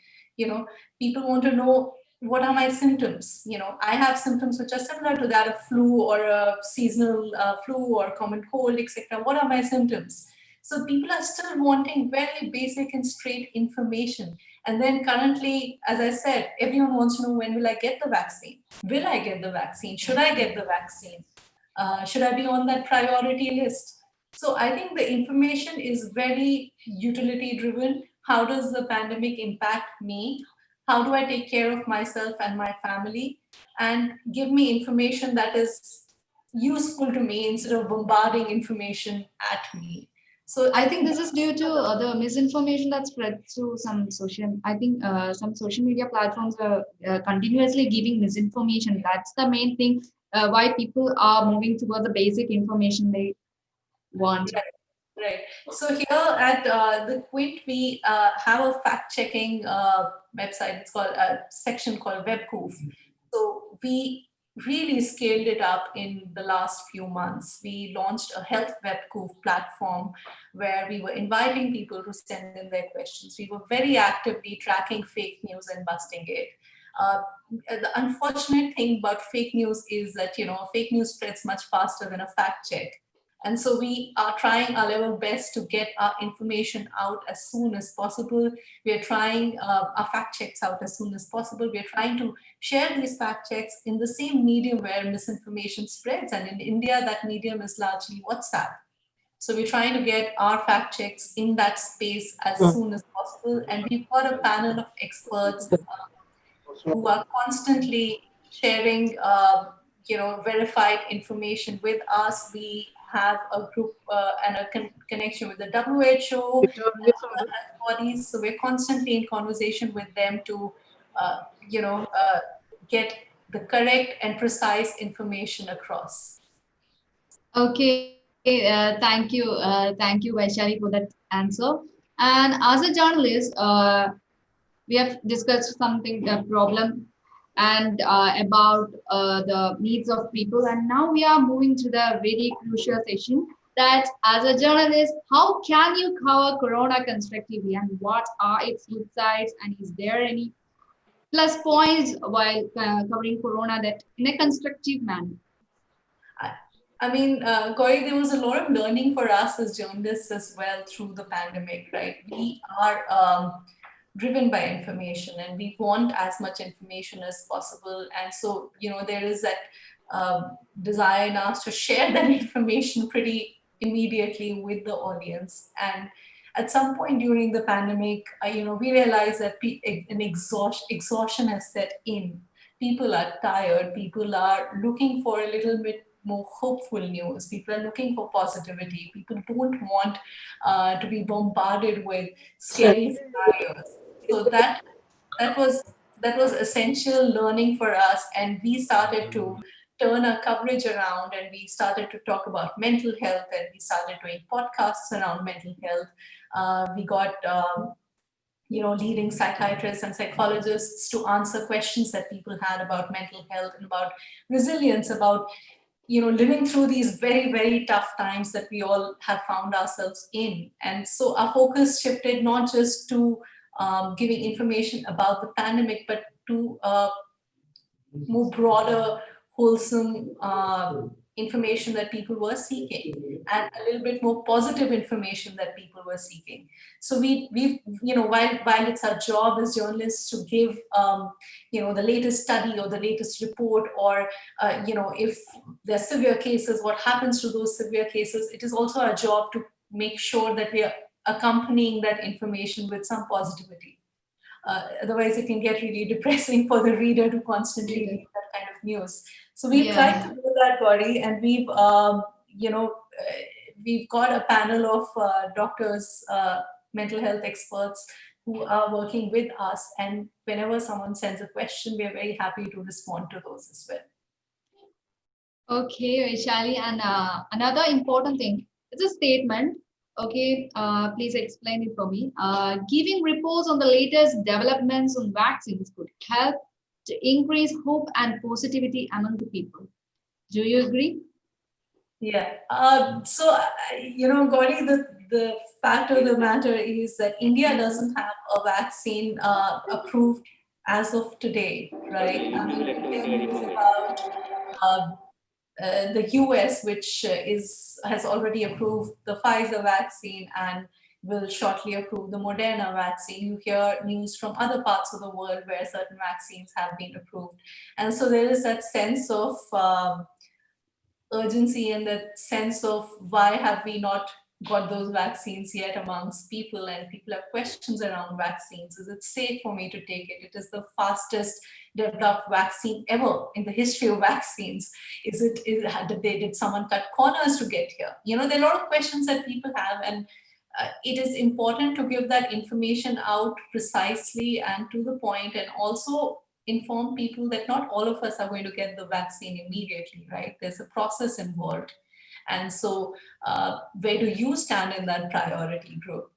People want to know, what are my symptoms? I have symptoms which are similar to that of flu or a seasonal flu or common cold, etc. What are my symptoms? So people are still wanting very basic and straight information. And then currently, as I said, everyone wants to know, when will I get the vaccine? Will I get the vaccine? Should I get the vaccine? Should I be on that priority list? So I think the information is very utility driven. How does the pandemic impact me? How do I take care of myself and my family? And give me information that is useful to me instead of bombarding information at me. So I think this is due to the misinformation that spread through some social. I think some social media platforms are continuously giving misinformation. That's the main thing why people are moving towards the basic information they want. Right. So here at the Quint, we have a fact-checking website. It's called a section called WebCoof. So we really scaled it up in the last few months. We launched a health WebCoof platform where we were inviting people to send in their questions. We were very actively tracking fake news and busting it. The unfortunate thing about fake news is that fake news spreads much faster than a fact check. And so we are trying our level best to get our information out as soon as possible. We are trying our fact checks out as soon as possible. We are trying to share these fact checks in the same medium where misinformation spreads. And in India, that medium is largely WhatsApp. So we're trying to get our fact checks in that space as soon as possible. And we've got a panel of experts who are constantly sharing verified information with us. We have a group and a connection with the WHO and other bodies. So we're constantly in conversation with them to, get the correct and precise information across. Okay, thank you, Vaishali, for that answer. And as a journalist, we have discussed something, a problem, and about the needs of people. And now we are moving to the very crucial session that, as a journalist, how can you cover Corona constructively, and what are its good sides, and is there any plus points while covering Corona that in a constructive manner? I mean, Gauri, there was a lot of learning for us as journalists as well through the pandemic, right? We are driven by information, and we want as much information as possible. And so, there is that desire in us to share that information pretty immediately with the audience. And at some point during the pandemic, we realized that an exhaustion has set in. People are tired. People are looking for a little bit more hopeful news. People are looking for positivity. People don't want to be bombarded with scary scenarios. So that was essential learning for us, and we started to turn our coverage around, and we started to talk about mental health, and we started doing podcasts around mental health. We got leading psychiatrists and psychologists to answer questions that people had about mental health and about resilience, about living through these very, very tough times that we all have found ourselves in. And so our focus shifted not just to giving information about the pandemic, but to more broader, wholesome information that people were seeking and a little bit more positive information that people were seeking. So we've while it's our job as journalists to give the latest study or the latest report, or if there are severe cases, what happens to those severe cases, it is also our job to make sure that we are accompanying that information with some positivity. Otherwise, it can get really depressing for the reader to constantly read that kind of news. So we've tried to do that, Gauri, and we've got a panel of doctors, mental health experts who are working with us. And whenever someone sends a question, we are very happy to respond to those as well. Okay, Vaishali, and another important thing, it's a statement. Okay, please explain it for me. Giving reports on the latest developments on vaccines could help to increase hope and positivity among the people. Do you agree? Yeah. Gauri, the fact of the matter is that India doesn't have a vaccine approved as of today, right? I mean, news about the US, which has already approved the Pfizer vaccine and will shortly approve the Moderna vaccine. You hear news from other parts of the world where certain vaccines have been approved. And so there is that sense of urgency and that sense of why have we not got those vaccines yet amongst people, and people have questions around vaccines. Is it safe for me to take it? It is the fastest developed vaccine ever in the history of vaccines. Did someone cut corners to get here? There are a lot of questions that people have, and it is important to give that information out precisely and to the point, and also inform people that not all of us are going to get the vaccine immediately, right? There's a process involved. And so where do you stand in that priority group?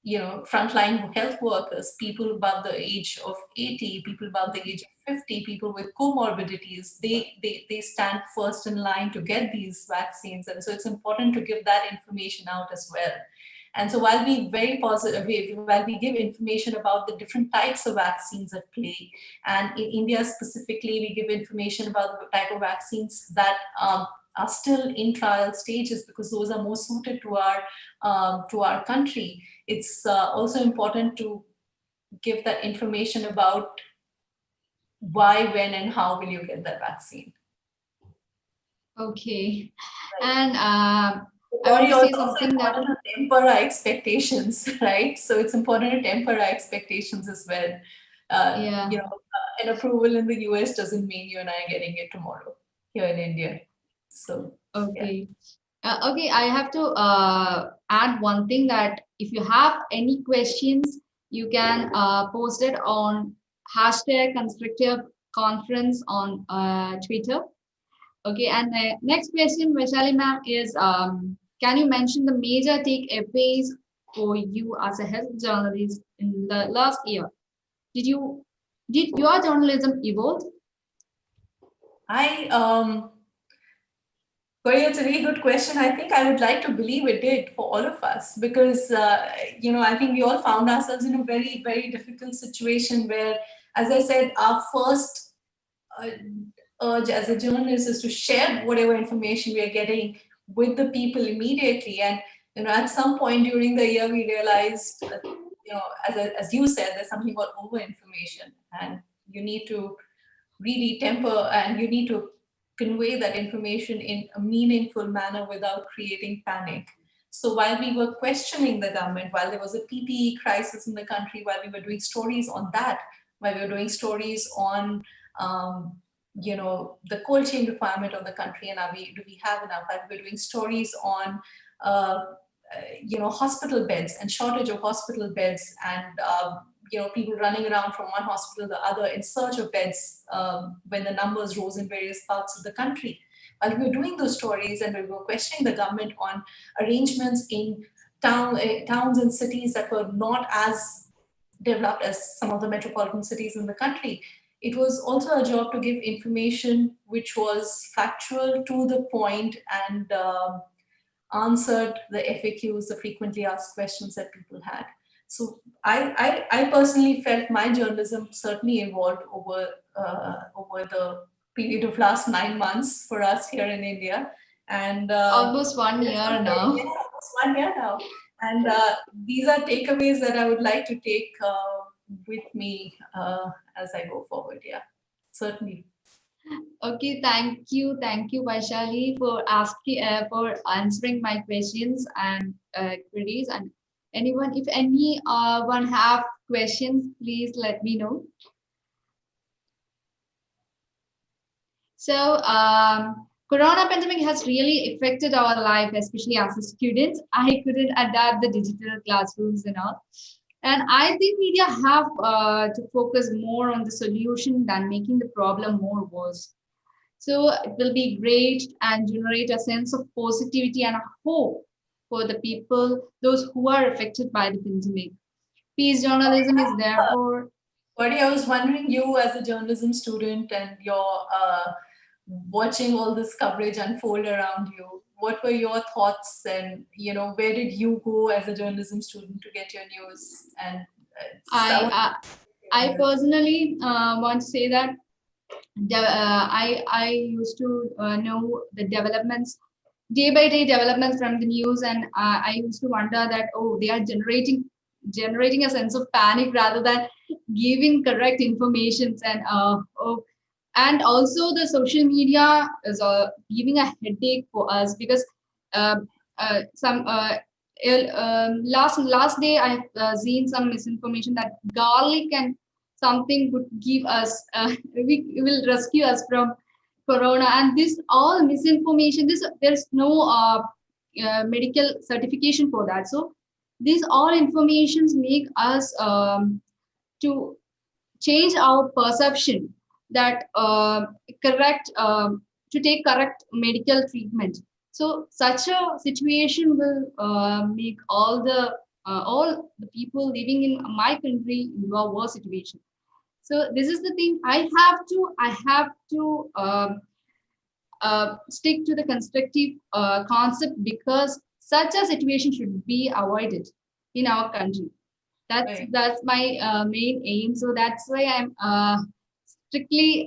Frontline health workers, people above the age of 80, people above the age of 50, people with comorbidities, they stand first in line to get these vaccines. And so it's important to give that information out as well. And so while we very positive, while we give information about the different types of vaccines at play, and in India specifically, we give information about the type of vaccines that are still in trial stages because those are more suited to our country. It's also important to give that information about why, when, and how will you get that vaccine. Okay, right. And or it's also important to temper our expectations, right? So it's important to temper our expectations as well. An approval in the US doesn't mean you and I are getting it tomorrow here in India. So okay. Okay, I have to add one thing, that if you have any questions, you can post it on #ConstructiveConference on Twitter. Okay, and the next question, Vaishali ma'am, is can you mention the major takeaways for you as a health journalist in the last year? Did your journalism evolve? It's a really good question. I think I would like to believe it did for all of us, because I think we all found ourselves in a very, very difficult situation where, as I said, our first urge as a journalist is to share whatever information we are getting with the people immediately. And at some point during the year, we realized that, as you said, there's something called over information, and you need to really temper, and you need to convey that information in a meaningful manner without creating panic. So while we were questioning the government, while there was a PPE crisis in the country, while we were doing stories on that, while we were doing stories on the cold chain requirement of the country, and do we have enough? While we were doing stories on hospital beds and shortage of hospital beds, and people running around from one hospital to the other in search of beds when the numbers rose in various parts of the country. While we were doing those stories and we were questioning the government on arrangements in towns and cities that were not as developed as some of the metropolitan cities in the country, it was also a job to give information which was factual, to the point, and answered the FAQs, the frequently asked questions that people had. So I personally felt my journalism certainly evolved over the period of last 9 months for us here in India. And almost 1 year now. Yeah, almost 1 year now. And these are takeaways that I would like to take with me as I go forward. Yeah, certainly. Okay, thank you, Vaishali, for answering my questions and queries. And anyone, if anyone have questions, please let me know. So, Corona pandemic has really affected our life, especially as a student. I couldn't adapt the digital classrooms and all. And I think media have to focus more on the solution than making the problem more worse. So it will be great and generate a sense of positivity and hope for the people, those who are affected by the pandemic. Peace journalism is therefore. Gauri, I was wondering, you as a journalism student and you're watching all this coverage unfold around you, what were your thoughts, and where did you go as a journalism student to get your news? And I personally want to say that I used to know the developments, day by day developments from the news, and I used to wonder that, oh, they are generating a sense of panic rather than giving correct information. And also the social media is giving a headache for us, because last day I have seen some misinformation that garlic and something would give us, we will rescue us from corona, and this all misinformation. There's no medical certification for that. So these all informations make us to change our perception that to take correct medical treatment. So such a situation will make all the people living in my country into a worse situation. So this is the thing. I have to stick to the constructive concept, because such a situation should be avoided in our country. That's my main aim. So that's why I'm strictly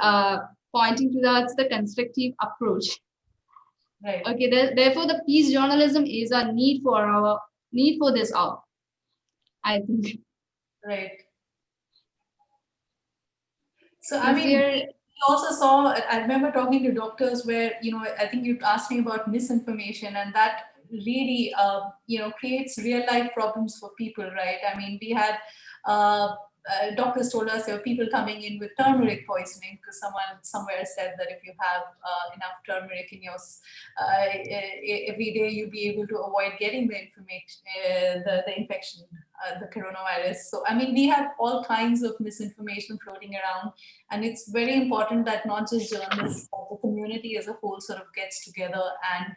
pointing towards the constructive approach. Right. Okay. Therefore, the peace journalism is a need for this hour, I think. Right. So I mean, we also saw. I remember talking to doctors where I think you asked me about misinformation, and that really creates real life problems for people, right? I mean, we had doctors told us there were people coming in with turmeric poisoning because someone somewhere said that if you have enough turmeric in your every day, you'll be able to avoid getting the infection, the coronavirus. So I mean, we have all kinds of misinformation floating around, and it's very important that not just journalists, but the community as a whole sort of gets together and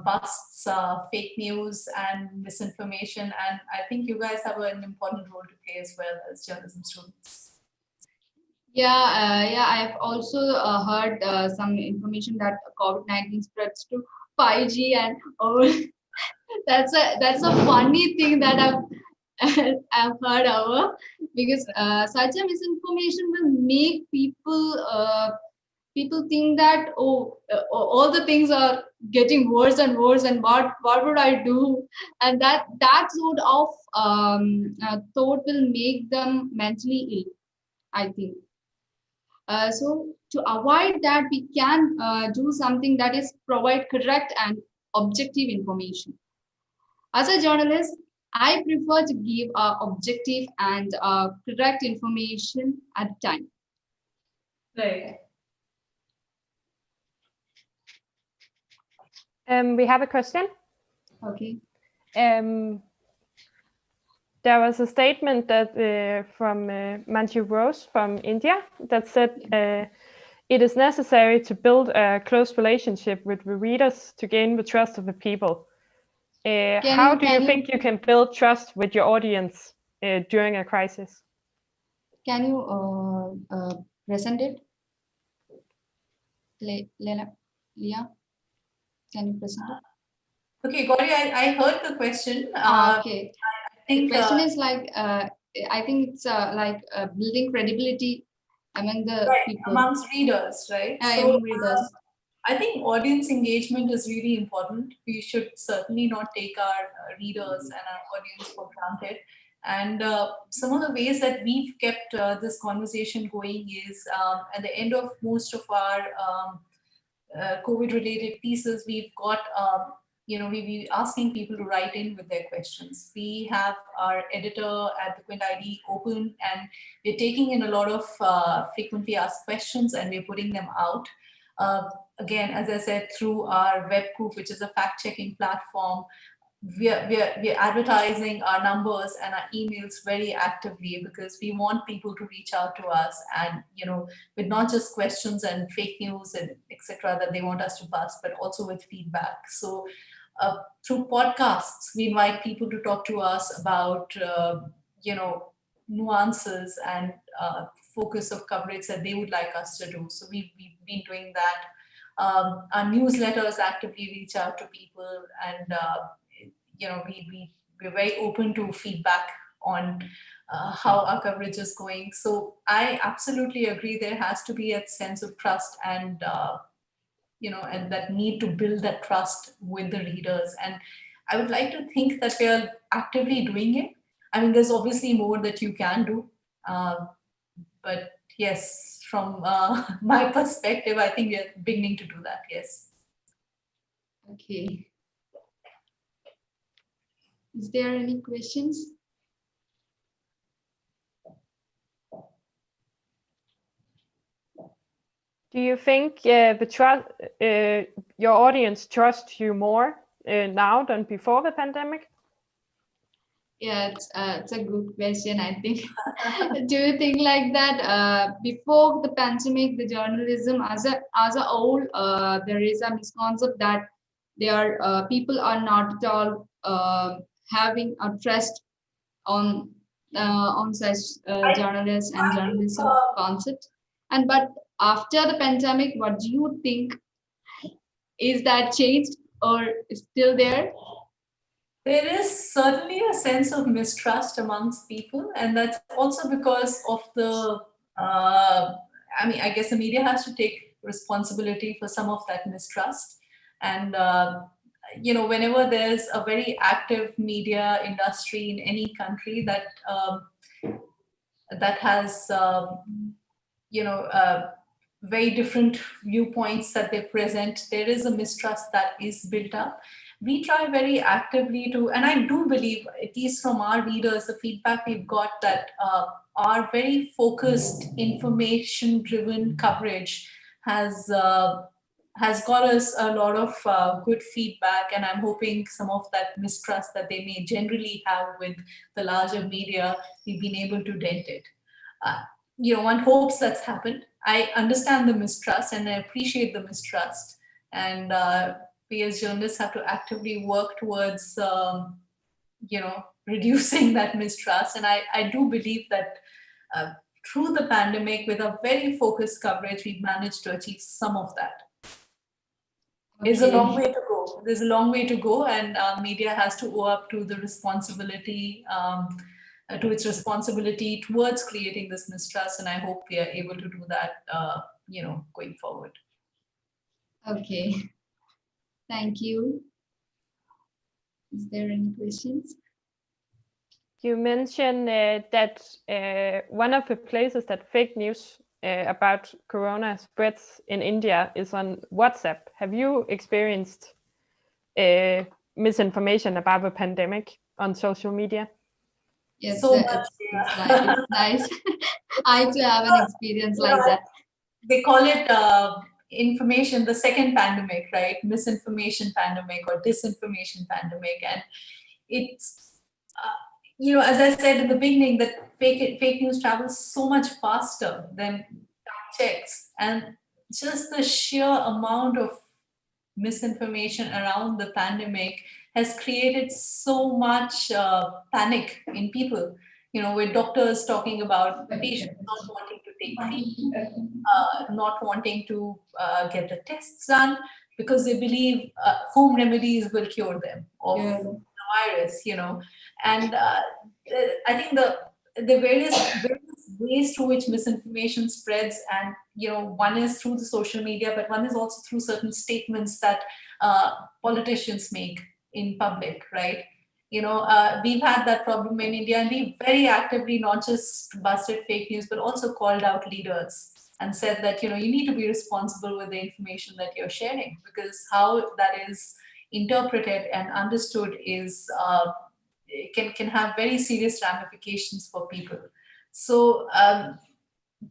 busts fake news and misinformation. And I think you guys have an important role to play as well as journalism students. Yeah, I've also heard some information that COVID-19 spreads to 5G, and that's a funny thing that I've heard over, because such a misinformation will make people think that all the things are getting worse and worse, and what would I do? And that sort of thought will make them mentally ill, I think. So to avoid that, we can do something, that is provide correct and objective information. As a journalist, I prefer to give objective and correct information at a time. Right. We have a question. Okay. There was a statement that from Manju Rose from India that said it is necessary to build a close relationship with the readers to gain the trust of the people. How do you think you can build trust with your audience during a crisis? Can you present it? Leah, can you present it? Okay, Gauri, I heard the question. Okay. The question is like, I think it's like building credibility among the Right, people? amongst readers, right? Among readers. I think audience engagement is really important. We should certainly not take our readers and our audience for granted. And some of the ways that we've kept this conversation going is at the end of most of our COVID-related pieces, we've got, we be asking people to write in with their questions. We have our editor at the Quint ID open, and we're taking in a lot of frequently asked questions, and we're putting them out. Again, as I said, through our WebProof, which is a fact-checking platform, we're advertising our numbers and our emails very actively, because we want people to reach out to us, and with not just questions and fake news and etc. that they want us to bust, but also with feedback. So through podcasts, we invite people to talk to us about nuances and focus of coverage that they would like us to do. So we've been doing that. Our newsletters actively reach out to people, and we're very open to feedback on how our coverage is going. So I absolutely agree there has to be a sense of trust, and and that need to build that trust with the readers. And I would like to think that we are actively doing it. I mean, there's obviously more that you can do, but yes, from my perspective, I think we're beginning to do that. Yes. Okay. Is there any questions? Do you think your audience trusts you more now than before the pandemic? Yeah, it's a good question, I think. Do you think like that before the pandemic, the journalism as a whole, there is a misconcept that people are not at all having a trust on such journalists and journalism concept. But after the pandemic, what do you think? Is that changed or still there? There is certainly a sense of mistrust amongst people, and that's also because of the, I guess the media has to take responsibility for some of that mistrust. And, whenever there's a very active media industry in any country that has, very different viewpoints that they present, there is a mistrust that is built up. We try very actively to, and I do believe, at least from our readers, the feedback we've got, that our very focused, information-driven coverage has got us a lot of good feedback, and I'm hoping some of that mistrust that they may generally have with the larger media, we've been able to dent it. One hopes that's happened. I understand the mistrust and I appreciate the mistrust, and we as journalists have to actively work towards, reducing that mistrust. And I do believe that through the pandemic, with a very focused coverage, we've managed to achieve some of that. There's a long way to go. There's a long way to go, and media has to owe up to the responsibility, to its responsibility towards creating this mistrust. And I hope we are able to do that, going forward. Okay. Thank you. Is there any questions? You mentioned that one of the places that fake news about corona spreads in India is on WhatsApp. Have you experienced misinformation about the pandemic on social media? Yes, So much, yeah. it's nice. I too have an experience like that. They call it the second pandemic, right? Misinformation pandemic or disinformation pandemic. And it's, as I said in the beginning, that fake news travels so much faster than fact checks. And just the sheer amount of misinformation around the pandemic has created so much panic in people. With doctors talking about patients not wanting to take treatment, not wanting to get the tests done because they believe home remedies will cure them of the virus, And I think the various ways through which misinformation spreads, and one is through the social media, but one is also through certain statements that politicians make in public, right? We've had that problem in India, and we very actively not just busted fake news, but also called out leaders and said that, you need to be responsible with the information that you're sharing, because how that is interpreted and understood is can have very serious ramifications for people. So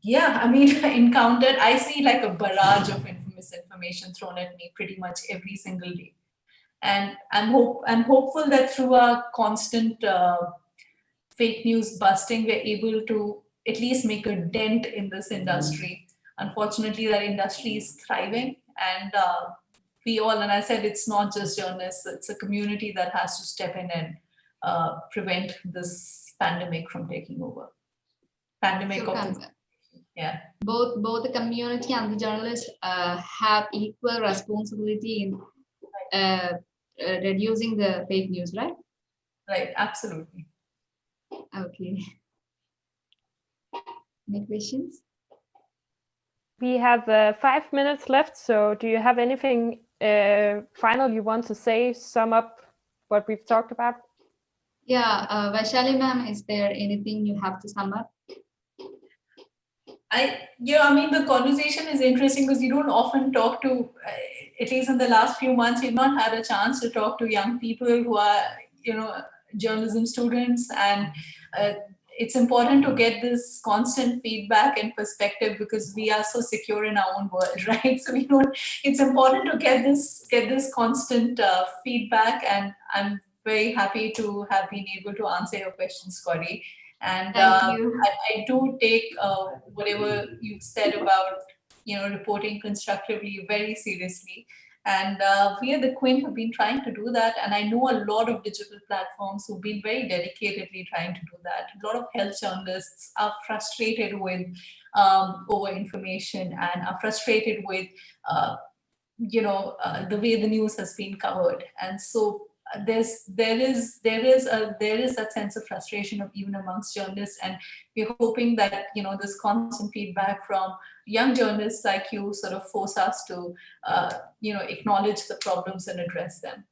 yeah, I mean, I see like a barrage of misinformation thrown at me pretty much every single day. And I'm hopeful that through our constant fake news busting, we're able to at least make a dent in this industry. Unfortunately, that industry is thriving, and we all, and I said, it's not just journalists, it's a community that has to step in and prevent this pandemic from taking over. Yeah. Both the community and the journalists have equal responsibility in reducing the fake news, right? Right, absolutely. Okay. Any questions? We have 5 minutes left, so do you have anything final you want to say, sum up what we've talked about? Yeah, Vaishali ma'am, is there anything you have to sum up? I mean, the conversation is interesting because you don't often talk to, at least in the last few months, we've not had a chance to talk to young people who are, journalism students, and it's important to get this constant feedback and perspective because we are so secure in our own world, right? So it's important to get this constant feedback, and I'm very happy to have been able to answer your questions, Gauri. And I do take whatever you've said about, reporting constructively very seriously. And we at the Quint have been trying to do that. And I know a lot of digital platforms who've been very dedicatedly trying to do that. A lot of health journalists are frustrated with over information and are frustrated with, the way the news has been covered. And so there is that sense of frustration even amongst journalists, and we're hoping that this constant feedback from young journalists like you sort of force us to acknowledge the problems and address them.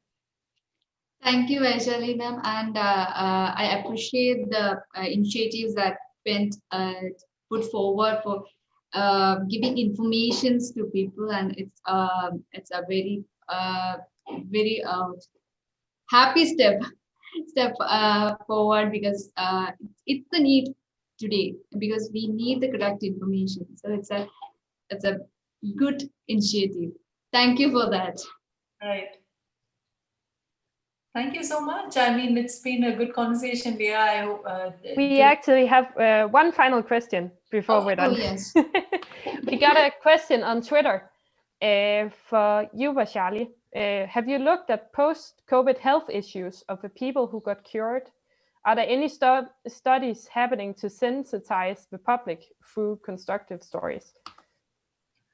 Thank you, Vaishali ma'am, and I appreciate the initiatives that Quint put forward for giving informations to people, and it's a very happy step forward, because it's the need today, because we need the correct information. So it's a good initiative. Thank you for that. Right. Thank you so much. I mean, it's been a good conversation, Leah. I hope, we actually have one final question before we're done. Oh, yes. We got a question on Twitter for you, Vaishali. Have you looked at post-COVID health issues of the people who got cured? Are there any studies happening to sensitize the public through constructive stories?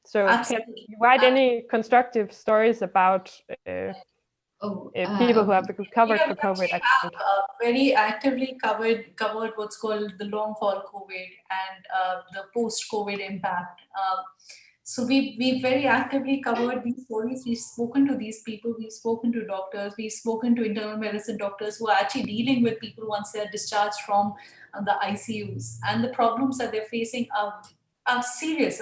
So can you write any constructive stories about people who have recovered from COVID? We have very actively covered what's called the long haul COVID and the post-COVID impact. So we very actively covered these stories. We've spoken to these people, we've spoken to doctors, we've spoken to internal medicine doctors who are actually dealing with people once they're discharged from the ICUs. And the problems that they're facing are serious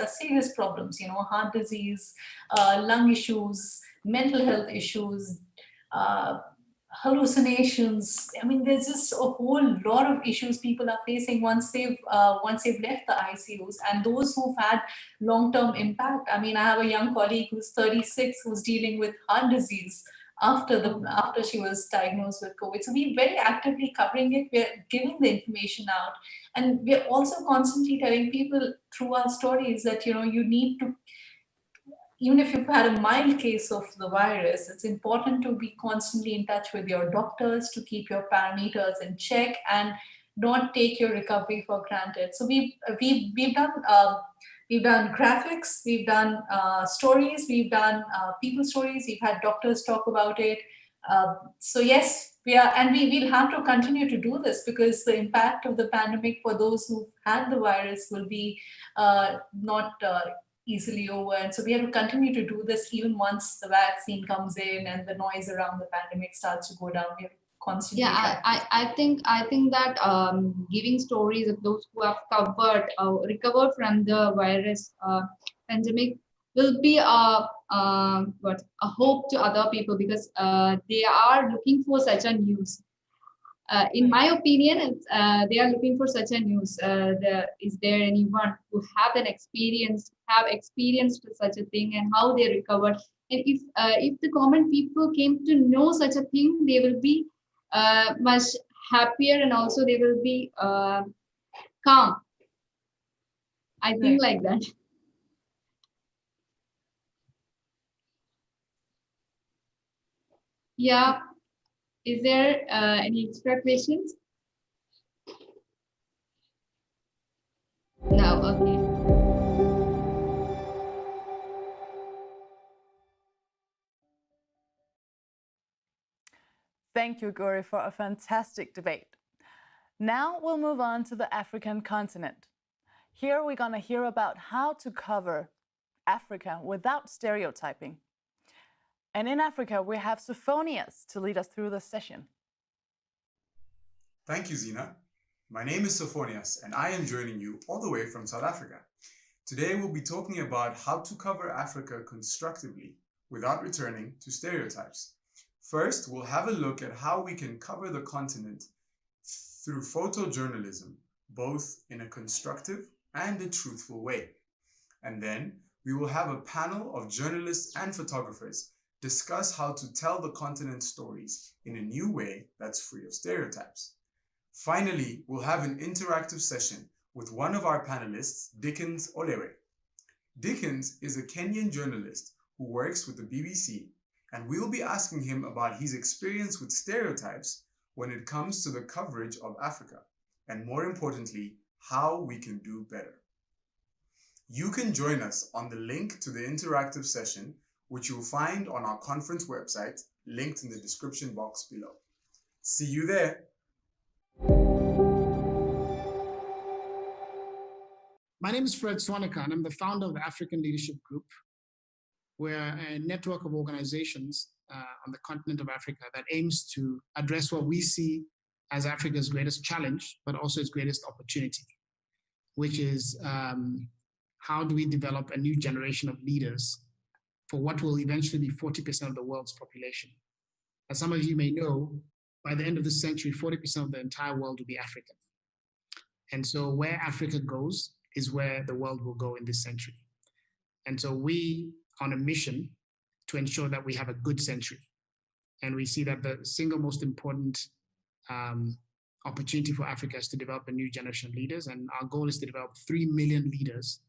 problems, heart disease, lung issues, mental health issues, hallucinations. I mean, there's just a whole lot of issues people are facing once they've left the ICUs, and those who've had long-term impact. I mean, I have a young colleague who's 36 who's dealing with heart disease after she was diagnosed with COVID. So we're very actively covering it. We're giving the information out, and we're also constantly telling people through our stories that you need to, even if you've had a mild case of the virus, it's important to be constantly in touch with your doctors to keep your parameters in check and not take your recovery for granted. So we've done graphics, we've done stories, we've done people stories, we've had doctors talk about it. So yes, we are, and we will have to continue to do this because the impact of the pandemic for those who had the virus will be not easily over. And so we have to continue to do this even once the vaccine comes in and the noise around the pandemic starts to go down. We have to constantly Yeah, try. I think that giving stories of those who have recovered from the virus pandemic will be a hope to other people, because they are looking for such a news. In my opinion, they are looking for such a news. Is there anyone who have experienced such a thing and how they recovered? And if the common people came to know such a thing, they will be much happier, and also they will be calm. I think like that. Yeah. Is there any extra questions? No. Okay. Thank you, Gauri, for a fantastic debate. Now we'll move on to the African continent. Here we're going to hear about how to cover Africa without stereotyping. And in Africa, we have Sophonius to lead us through this session. Thank you, Zina. My name is Sophonius, and I am joining you all the way from South Africa. Today, we'll be talking about how to cover Africa constructively without returning to stereotypes. First, we'll have a look at how we can cover the continent through photojournalism, both in a constructive and a truthful way. And then we will have a panel of journalists and photographers discuss how to tell the continent's stories in a new way that's free of stereotypes. Finally, we'll have an interactive session with one of our panelists, Dickens Olewe. Dickens is a Kenyan journalist who works with the BBC, and we'll be asking him about his experience with stereotypes when it comes to the coverage of Africa, and more importantly, how we can do better. You can join us on the link to the interactive session, which you'll find on our conference website, linked in the description box below. See you there. My name is Fred Swanika, and I'm the founder of the African Leadership Group. We're a network of organizations on the continent of Africa that aims to address what we see as Africa's greatest challenge, but also its greatest opportunity, which is how do we develop a new generation of leaders for what will eventually be 40% of the world's population. As some of you may know, by the end of this century, 40% of the entire world will be African. And so where Africa goes is where the world will go in this century. And so we are on a mission to ensure that we have a good century. And we see that the single most important opportunity for Africa is to develop a new generation of leaders. And our goal is to develop 3 million leaders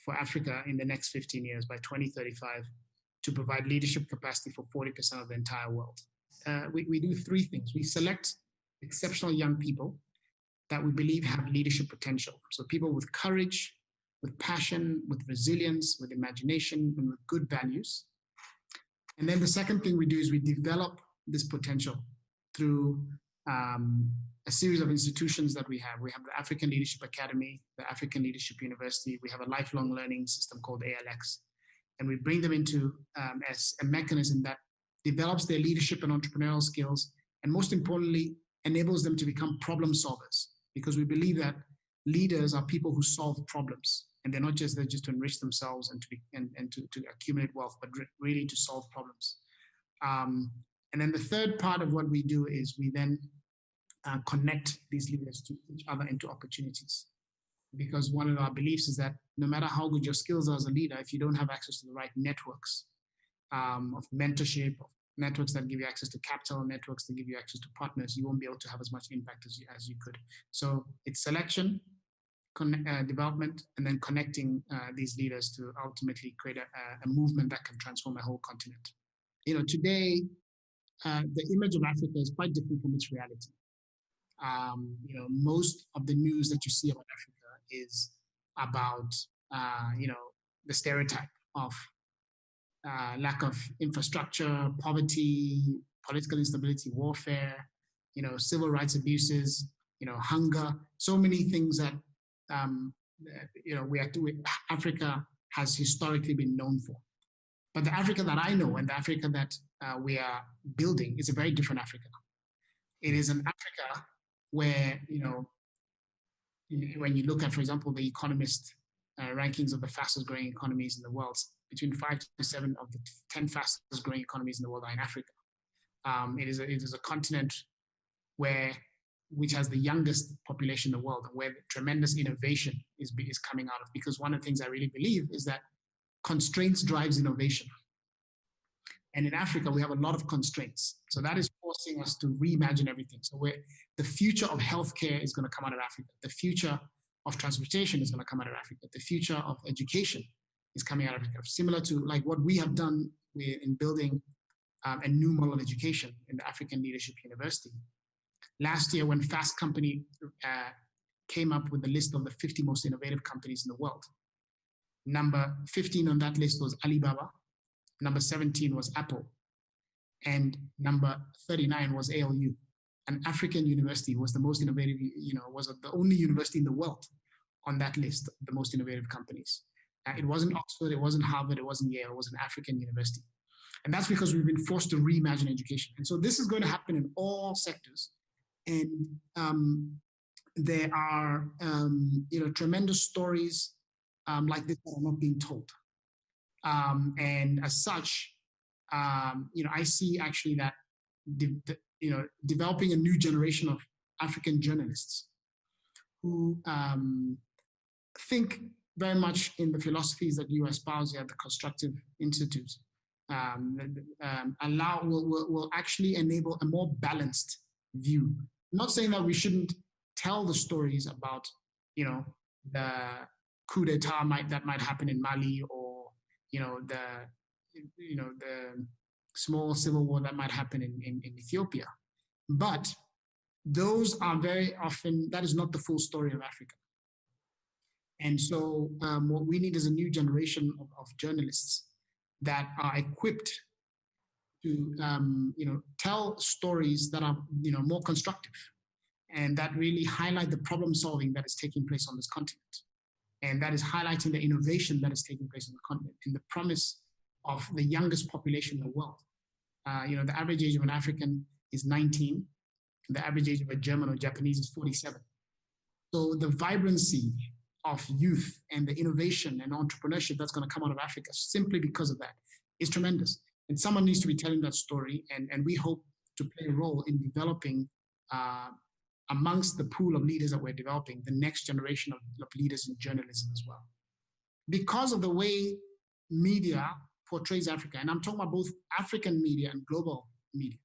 for Africa in the next 15 years by 2035 to provide leadership capacity for 40% of the entire world. We do 3 things. We select exceptional young people that we believe have leadership potential. So people with courage, with passion, with resilience, with imagination, and with good values. And then the second thing we do is we develop this potential through a series of institutions that we have. We have the African Leadership Academy, the African Leadership University. We have a lifelong learning system called ALX. And we bring them into as a mechanism that develops their leadership and entrepreneurial skills, and most importantly, enables them to become problem solvers. Because we believe that leaders are people who solve problems, and they're not just there just to enrich themselves and to accumulate wealth, but really to solve problems. And then the third part of what we do is we then connect these leaders to each other into opportunities. Because one of our beliefs is that no matter how good your skills are as a leader, if you don't have access to the right networks of mentorship, of networks that give you access to capital, networks that give you access to partners, you won't be able to have as much impact as you could. So it's selection, development, and then connecting these leaders to ultimately create a movement that can transform a whole continent. You know, today, the image of Africa is quite different from its reality. You know, most of the news that you see about Africa is about, you know, the stereotype of lack of infrastructure, poverty, political instability, warfare, civil rights abuses, hunger, so many things that, Africa has historically been known for. But the Africa that I know and the Africa that we are building is a very different Africa. It is an Africa where, when you look at, for example, the Economist rankings of the fastest growing economies in the world, between 5 to 7 of the 10 fastest growing economies in the world are in Africa. It is a continent which has the youngest population in the world, and where tremendous innovation is coming out of. Because one of the things I really believe is that constraints drives innovation. And in Africa, we have a lot of constraints. So that is forcing us to reimagine everything. So the future of healthcare is going to come out of Africa. The future of transportation is going to come out of Africa. The future of education is coming out of Africa. Similar to like what we have done in building a new model of education in the African Leadership University. Last year, when Fast Company came up with the list of the 50 most innovative companies in the world, number 15 on that list was Alibaba, number 17 was Apple, and number 39 was ALU. An African university was the most innovative, was the only university in the world on that list of the most innovative companies. It wasn't Oxford, it wasn't Harvard, it wasn't Yale, it was an African university. And that's because we've been forced to reimagine education. And so this is going to happen in all sectors. And there are, tremendous stories like this that are not being told. And as such, I see actually that, developing a new generation of African journalists who think very much in the philosophies that you espouse here at the Constructive Institute, will actually enable a more balanced view. I'm not saying that we shouldn't tell the stories about, the coup d'etat that might happen in Mali, or, the small civil war that might happen in Ethiopia. But those are very often, that is not the full story of Africa. And so what we need is a new generation of journalists that are equipped to tell stories that are more constructive, and that really highlight the problem solving that is taking place on this continent, and that is highlighting the innovation that is taking place on the continent and the promise of the youngest population in the world. The average age of an African is 19, and the average age of a German or Japanese is 47. So the vibrancy of youth and the innovation and entrepreneurship that's going to come out of Africa simply because of that is tremendous. And someone needs to be telling that story, and we hope to play a role in developing, amongst the pool of leaders that we're developing, the next generation of leaders in journalism as well. Because of the way media portrays Africa, and I'm talking about both African media and global media,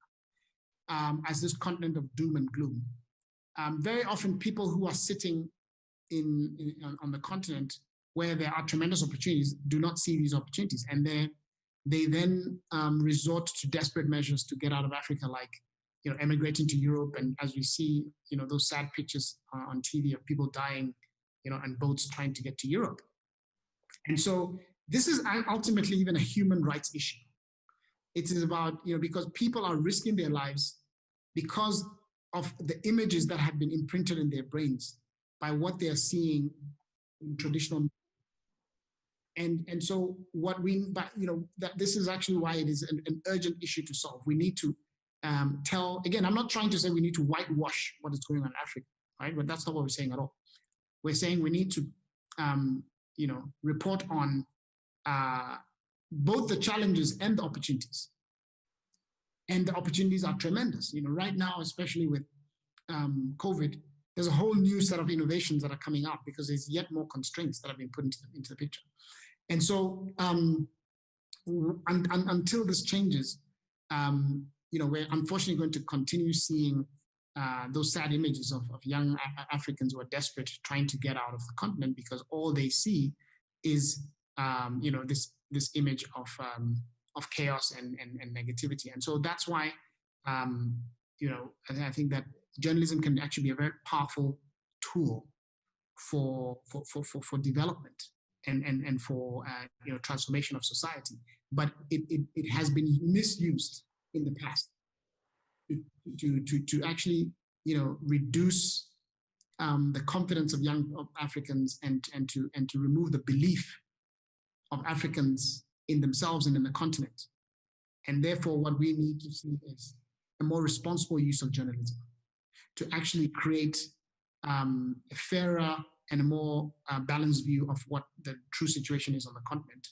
as this continent of doom and gloom. Very often people who are sitting on the continent where there are tremendous opportunities do not see these opportunities, and they then resort to desperate measures to get out of Africa, like emigrating to Europe. And as we see, those sad pictures on TV of people dying, on boats trying to get to Europe. And so this is ultimately even a human rights issue. It is about, because people are risking their lives because of the images that have been imprinted in their brains by what they are seeing in traditional. And so that this is actually why it is an urgent issue to solve. We need to again, I'm not trying to say we need to whitewash what is going on in Africa, right? But that's not what we're saying at all. We're saying we need to, report on both the challenges and the opportunities. And the opportunities are tremendous. Right now, especially with COVID, there's a whole new set of innovations that are coming up because there's yet more constraints that have been put into the picture. And so until this changes, we're unfortunately going to continue seeing those sad images of young Africans who are desperate trying to get out of the continent because all they see is, this image of chaos and negativity. And so that's why, I think that journalism can actually be a very powerful tool for development and for transformation of society. But it has been misused in the past. to actually, reduce the confidence of young Africans and to remove the belief of Africans in themselves and in the continent. And therefore, what we need to see is a more responsible use of journalism to actually create a fairer and a more balanced view of what the true situation is on the continent.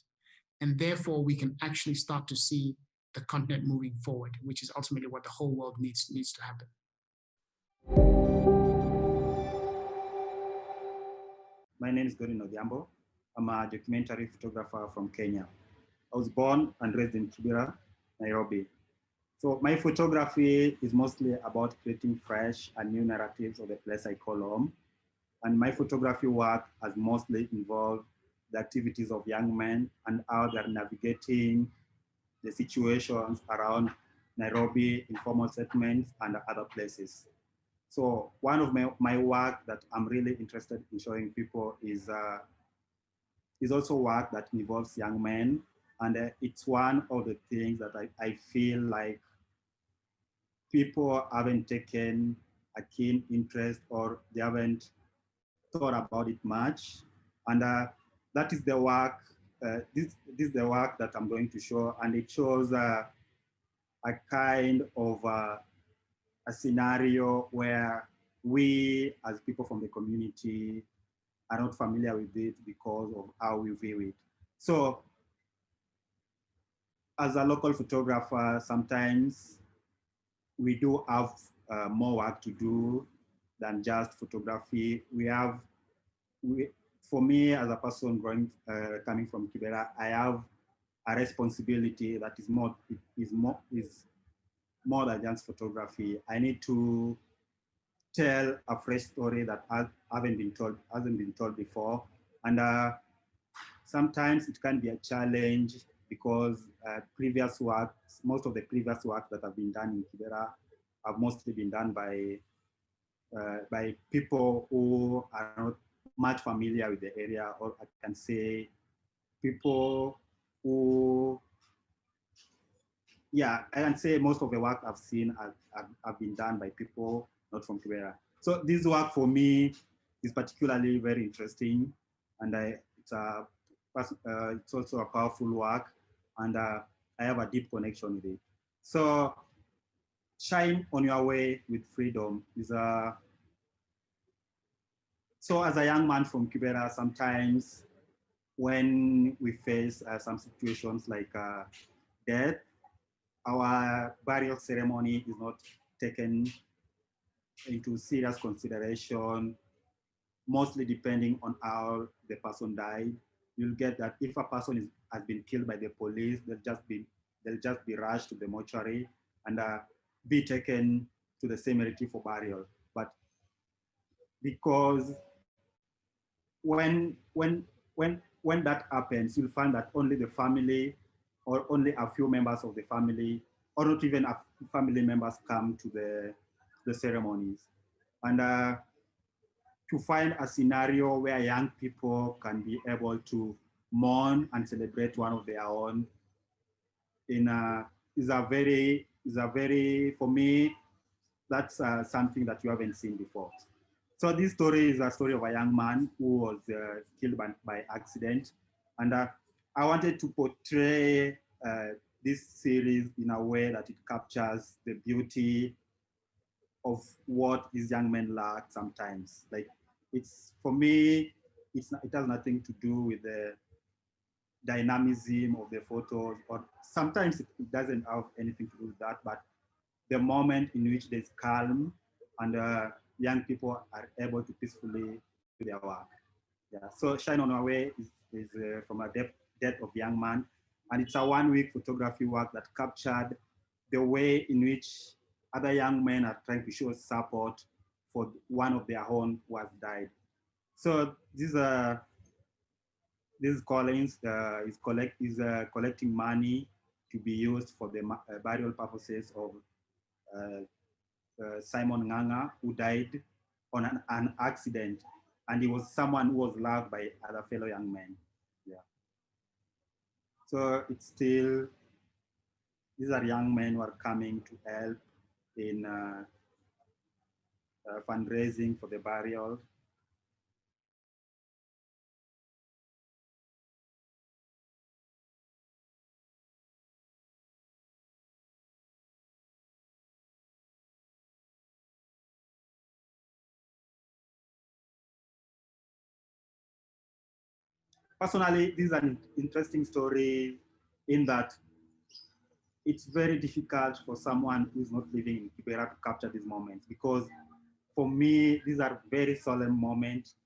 And therefore, we can actually start to see the continent moving forward, which is ultimately what the whole world needs to happen. My name is Godwin Odhiambo. I'm a documentary photographer from Kenya. I was born and raised in Kibera, Nairobi. So my photography is mostly about creating fresh and new narratives of the place I call home. And my photography work has mostly involved the activities of young men and how they're navigating the situations around Nairobi, informal settlements, and other places. So one of my work that I'm really interested in showing people is also work that involves young men. And it's one of the things that I feel like people haven't taken a keen interest, or they haven't thought about it much. And that is the work, this is the work that I'm going to show. And it shows a kind of a scenario where we as people from the community are not familiar with it because of how we view it. So as a local photographer, sometimes we do have more work to do than just photography. For me, as a person coming from Kibera, I have a responsibility that is more than just photography. I need to tell a fresh story that hasn't been told before, and sometimes it can be a challenge because most of the previous work that have been done in Kibera have mostly been done by people who are not much familiar with the area, or I can say people who, I can say most of the work I've seen have been done by people not from Kibera. So this work for me is particularly very interesting, and it's also a powerful work, and I have a deep connection with it. So Shine on Your Way with Freedom is so as a young man from Kibera, sometimes when we face some situations like death, our burial ceremony is not taken into serious consideration, mostly depending on how the person died. You'll get that if a person has been killed by the police, they'll just be rushed to the mortuary and be taken to the cemetery for burial. But because when that happens, you'll find that only the family, or only a few members of the family, or not even family members, come to the ceremonies. And to find a scenario where young people can be able to mourn and celebrate one of their own is a very, for me, that's something that you haven't seen before. So this story is a story of a young man who was killed by accident. And I wanted to portray this series in a way that it captures the beauty of what these young men lack sometimes. Like, for me, it has nothing to do with the dynamism of the photos, or sometimes it doesn't have anything to do with that, but the moment in which there's calm and young people are able to peacefully do their work. Yeah. So Shine on Our Way is from a death of young man, and it's a 1-week photography work that captured the way in which other young men are trying to show support for one of their own who has died. So this Collins is collecting money to be used for the burial purposes of Simon Nganga, who died on an accident, and he was someone who was loved by other fellow young men. Yeah. So it's still, these are young men who are coming to help in fundraising for the burial. Personally, this is an interesting story in that it's very difficult for someone who's not living in Kibera to capture these moments, because for me, these are very solemn moments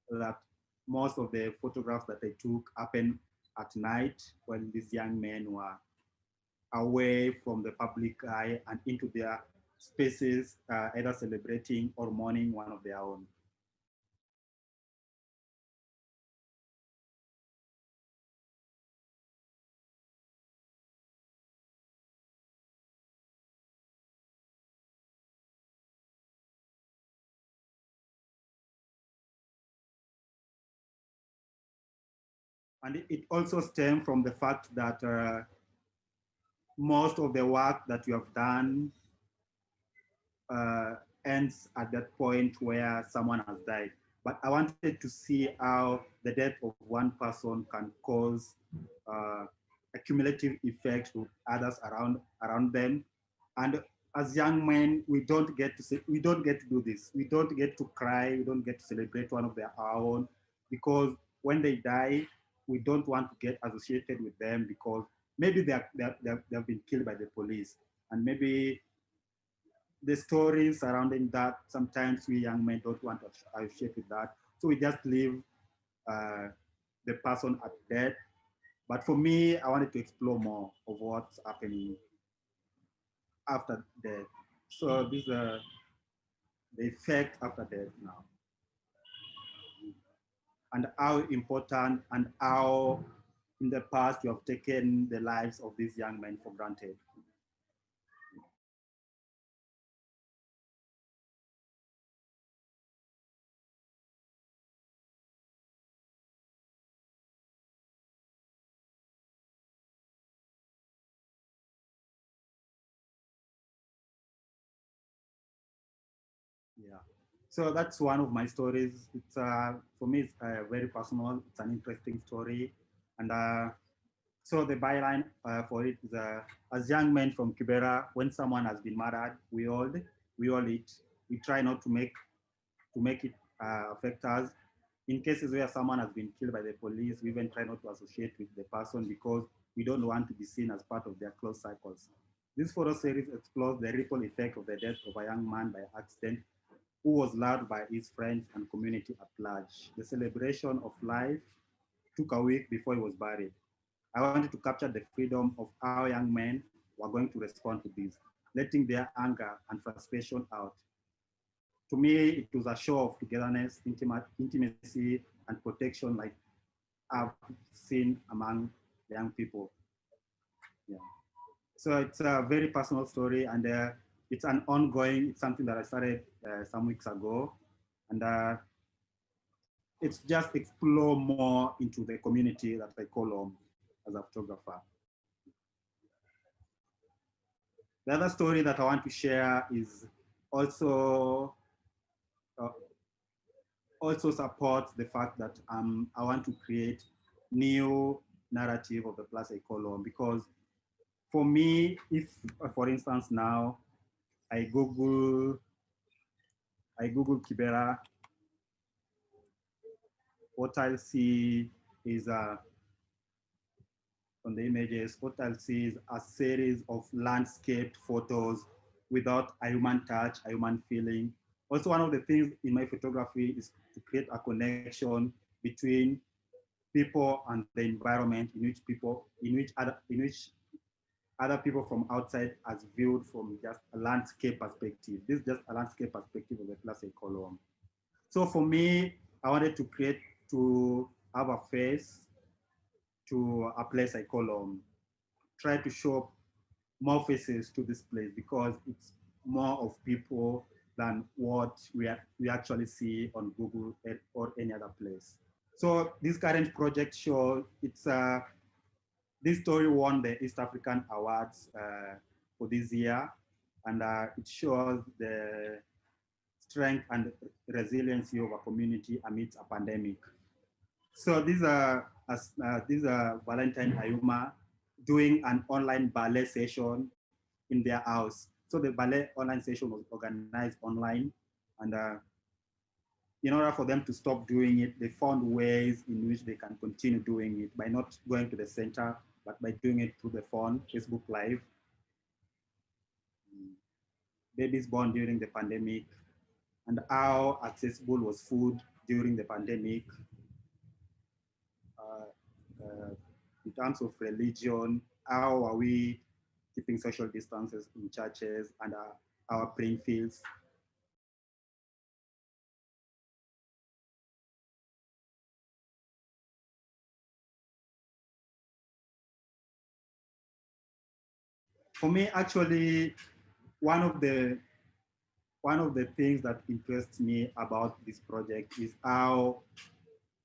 that most of the photographs that I took happened at night when these young men were away from the public eye and into their spaces, either celebrating or mourning one of their own. And it also stems from the fact that most of the work that you have done ends at that point where someone has died. But I wanted to see how the death of one person can cause a cumulative effect to others around them. And as young men, we don't get to do this. We don't get to cry. We don't get to celebrate one of our own, because when they die, we don't want to get associated with them because maybe they have been killed by the police, and maybe the stories surrounding that, sometimes we young men don't want to associate with that. So we just leave the person at death. But for me, I wanted to explore more of what's happening after death. So this is the effect after death now. And how important and how in the past you have taken the lives of these young men for granted. Yeah. So that's one of my stories. It's for me, it's very personal. It's an interesting story, and so the byline for it is: as young men from Kibera, when someone has been murdered, we all eat. We try not to make it affect us. In cases where someone has been killed by the police, we even try not to associate with the person because we don't want to be seen as part of their close cycles. This photo series explores the ripple effect of the death of a young man by accident who was loved by his friends and community at large. The celebration of life took a week before he was buried. I wanted to capture the freedom of how young men were going to respond to this, letting their anger and frustration out. To me, it was a show of togetherness, intimacy, and protection like I've seen among young people. Yeah. So it's a very personal story, and it's an ongoing, it's something that I started some weeks ago. And it's just explore more into the community that I call home as a photographer. The other story that I want to share is also supports the fact that I want to create new narrative of the place I call home, because for me, if for instance now I Google Kibera, what I'll see is on the images, what I'll see is a series of landscaped photos without a human touch, a human feeling. Also, one of the things in my photography is to create a connection between people and the environment in which other people from outside as viewed from just a landscape perspective. This is just a landscape perspective of the place I call home. So for me, I wanted to have a face to a place I call home. Try to show more faces to this place because it's more of people than what we actually see on Google or any other place. So this current project show, this story won the East African Awards for this year. and it shows the strength and resiliency of a community amidst a pandemic. So these are Valentine Ayuma doing an online ballet session in their house. So the ballet online session was organized online, and in order for them to stop doing it, they found ways in which they can continue doing it by not going to the center, but by doing it through the phone, Facebook Live. Babies born during the pandemic, and how accessible was food during the pandemic. In terms of religion, how are we keeping social distances in churches and our praying fields? For me, actually, one of the things that interests me about this project is how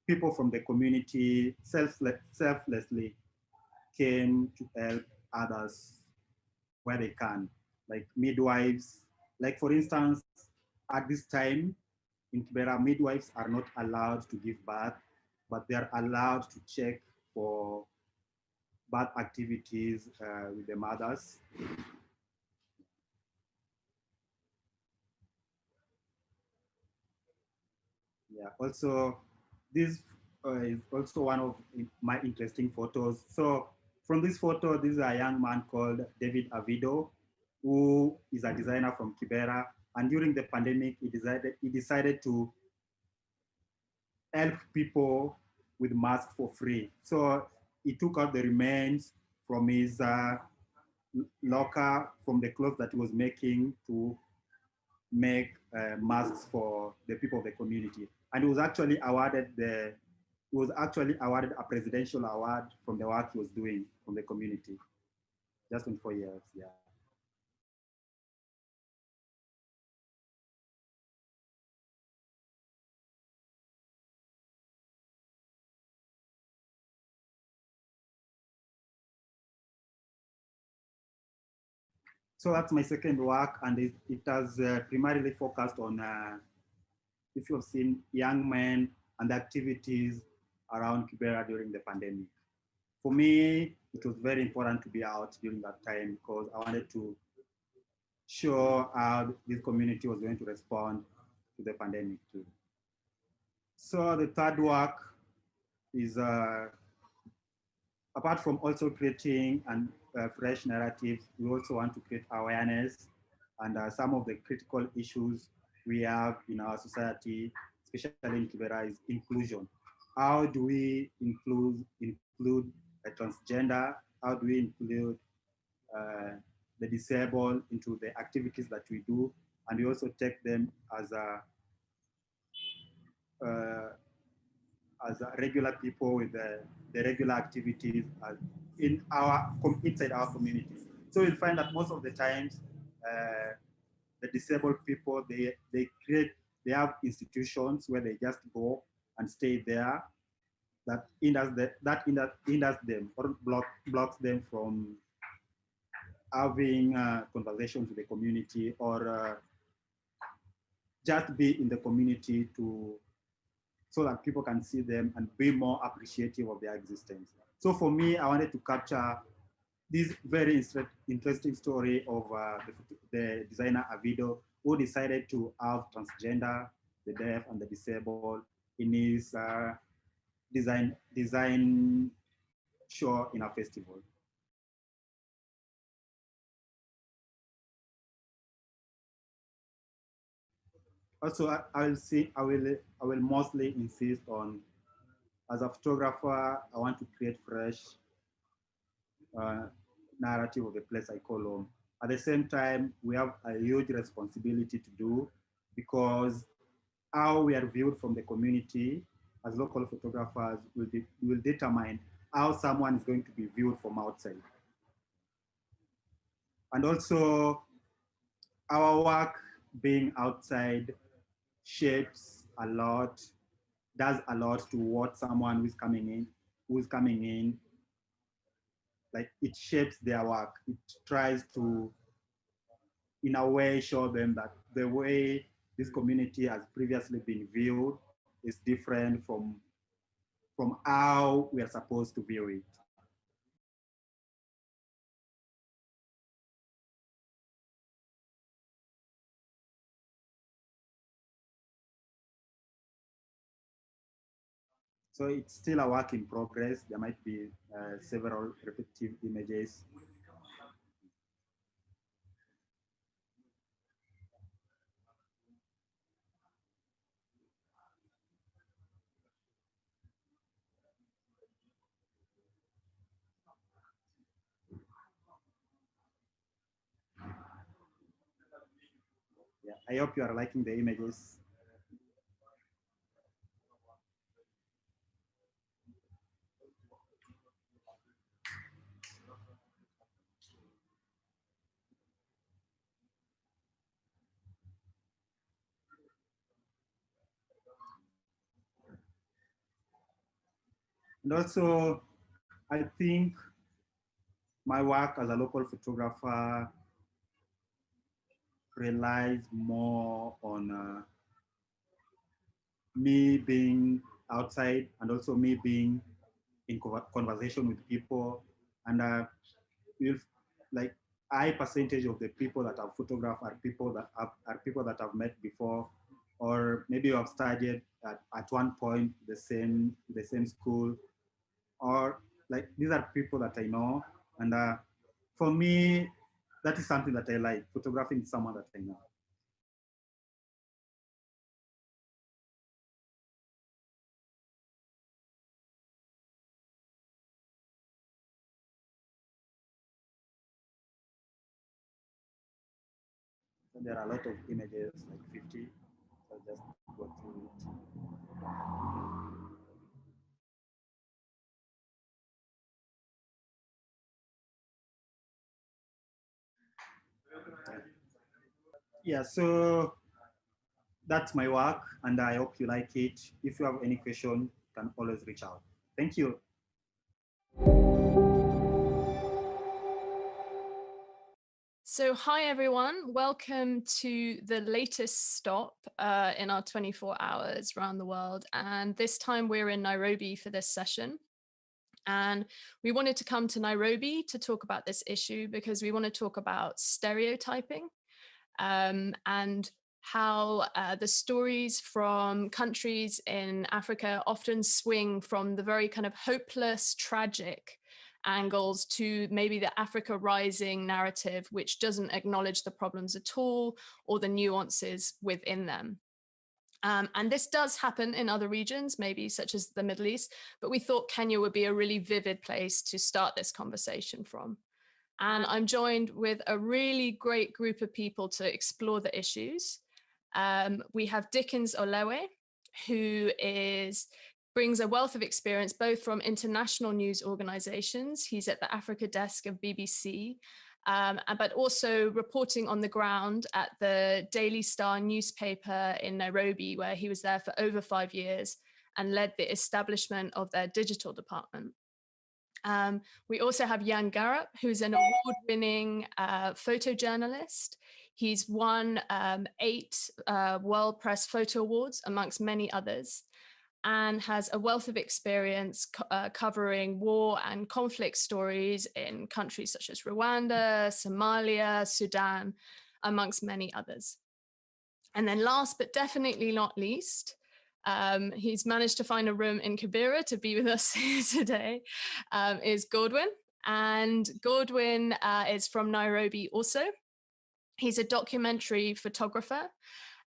people from the community selflessly came to help others where they can, like midwives. Like for instance, at this time in Kibera, midwives are not allowed to give birth, but they are allowed to check for birth activities with the mothers. Yeah, also this is also one of my interesting photos. So from this photo, this is a young man called David Avido, who is a designer from Kibera. And during the pandemic, he decided to help people with masks for free. So he took out the remains from his locker, from the clothes that he was making, to make masks for the people of the community. And he was actually awarded a presidential award from the work he was doing from the community. Just in 4 years, yeah. So that's my second work, and it has primarily focused on, if you've seen, young men and activities around Kibera during the pandemic. For me, it was very important to be out during that time because I wanted to show how this community was going to respond to the pandemic too. So the third work is, apart from also creating fresh narratives, we also want to create awareness and some of the critical issues we have in our society, especially in Kibera, is inclusion. How do we include a transgender? How do we include the disabled into the activities that we do? And we also take them as regular people with the regular activities inside our community. So you'll find that most of the times, the disabled people, they have institutions where they just go and stay there. That hinders them or blocks them from having conversations with the community or just be in the community so that people can see them and be more appreciative of their existence. So for me, I wanted to capture this very interesting story of the designer Avido, who decided to have transgender, the deaf, and the disabled in his design show in a festival. Also, I will mostly insist on, as a photographer, I want to create fresh narrative of the place I call home. At the same time, we have a huge responsibility to do, because how we are viewed from the community as local photographers will determine how someone is going to be viewed from outside. And also, our work being outside shapes a lot, does a lot to what someone who's coming in, like it shapes their work. It tries to in a way show them that the way this community has previously been viewed is different from how we are supposed to view it. So it's still a work in progress. There might be several repetitive images. Yeah, I hope you are liking the images. And also, I think my work as a local photographer relies more on me being outside and also me being in conversation with people. And if like high percentage of the people that I've photographed are people that I've met before, or maybe you have studied at one point the same school, or like these are people that I know. And for me, that is something that I like, photographing someone that I know. So there are a lot of images, like 50. So I'll just go through it. Yeah, so that's my work, and I hope you like it. If you have any question, you can always reach out. Thank you. So hi everyone, welcome to the latest stop in our 24 hours around the world. And this time we're in Nairobi for this session. And we wanted to come to Nairobi to talk about this issue because we want to talk about stereotyping and how the stories from countries in Africa often swing from the very kind of hopeless, tragic angles to maybe the Africa Rising narrative, which doesn't acknowledge the problems at all or the nuances within them. And this does happen in other regions, maybe such as the Middle East, but we thought Kenya would be a really vivid place to start this conversation from. And I'm joined with a really great group of people to explore the issues. We have Dickens Olewe, who brings a wealth of experience, both from international news organizations. He's at the Africa desk of BBC, but also reporting on the ground at the Daily Star newspaper in Nairobi, where he was there for over 5 years and led the establishment of their digital department. We also have Jan Garup, who's an award-winning photojournalist. He's won 8 World Press Photo Awards, amongst many others, and has a wealth of experience covering war and conflict stories in countries such as Rwanda, Somalia, Sudan, amongst many others. And then last but definitely not least, he's managed to find a room in Kibera to be with us here today, is Godwin. And Godwin is from Nairobi also. He's a documentary photographer,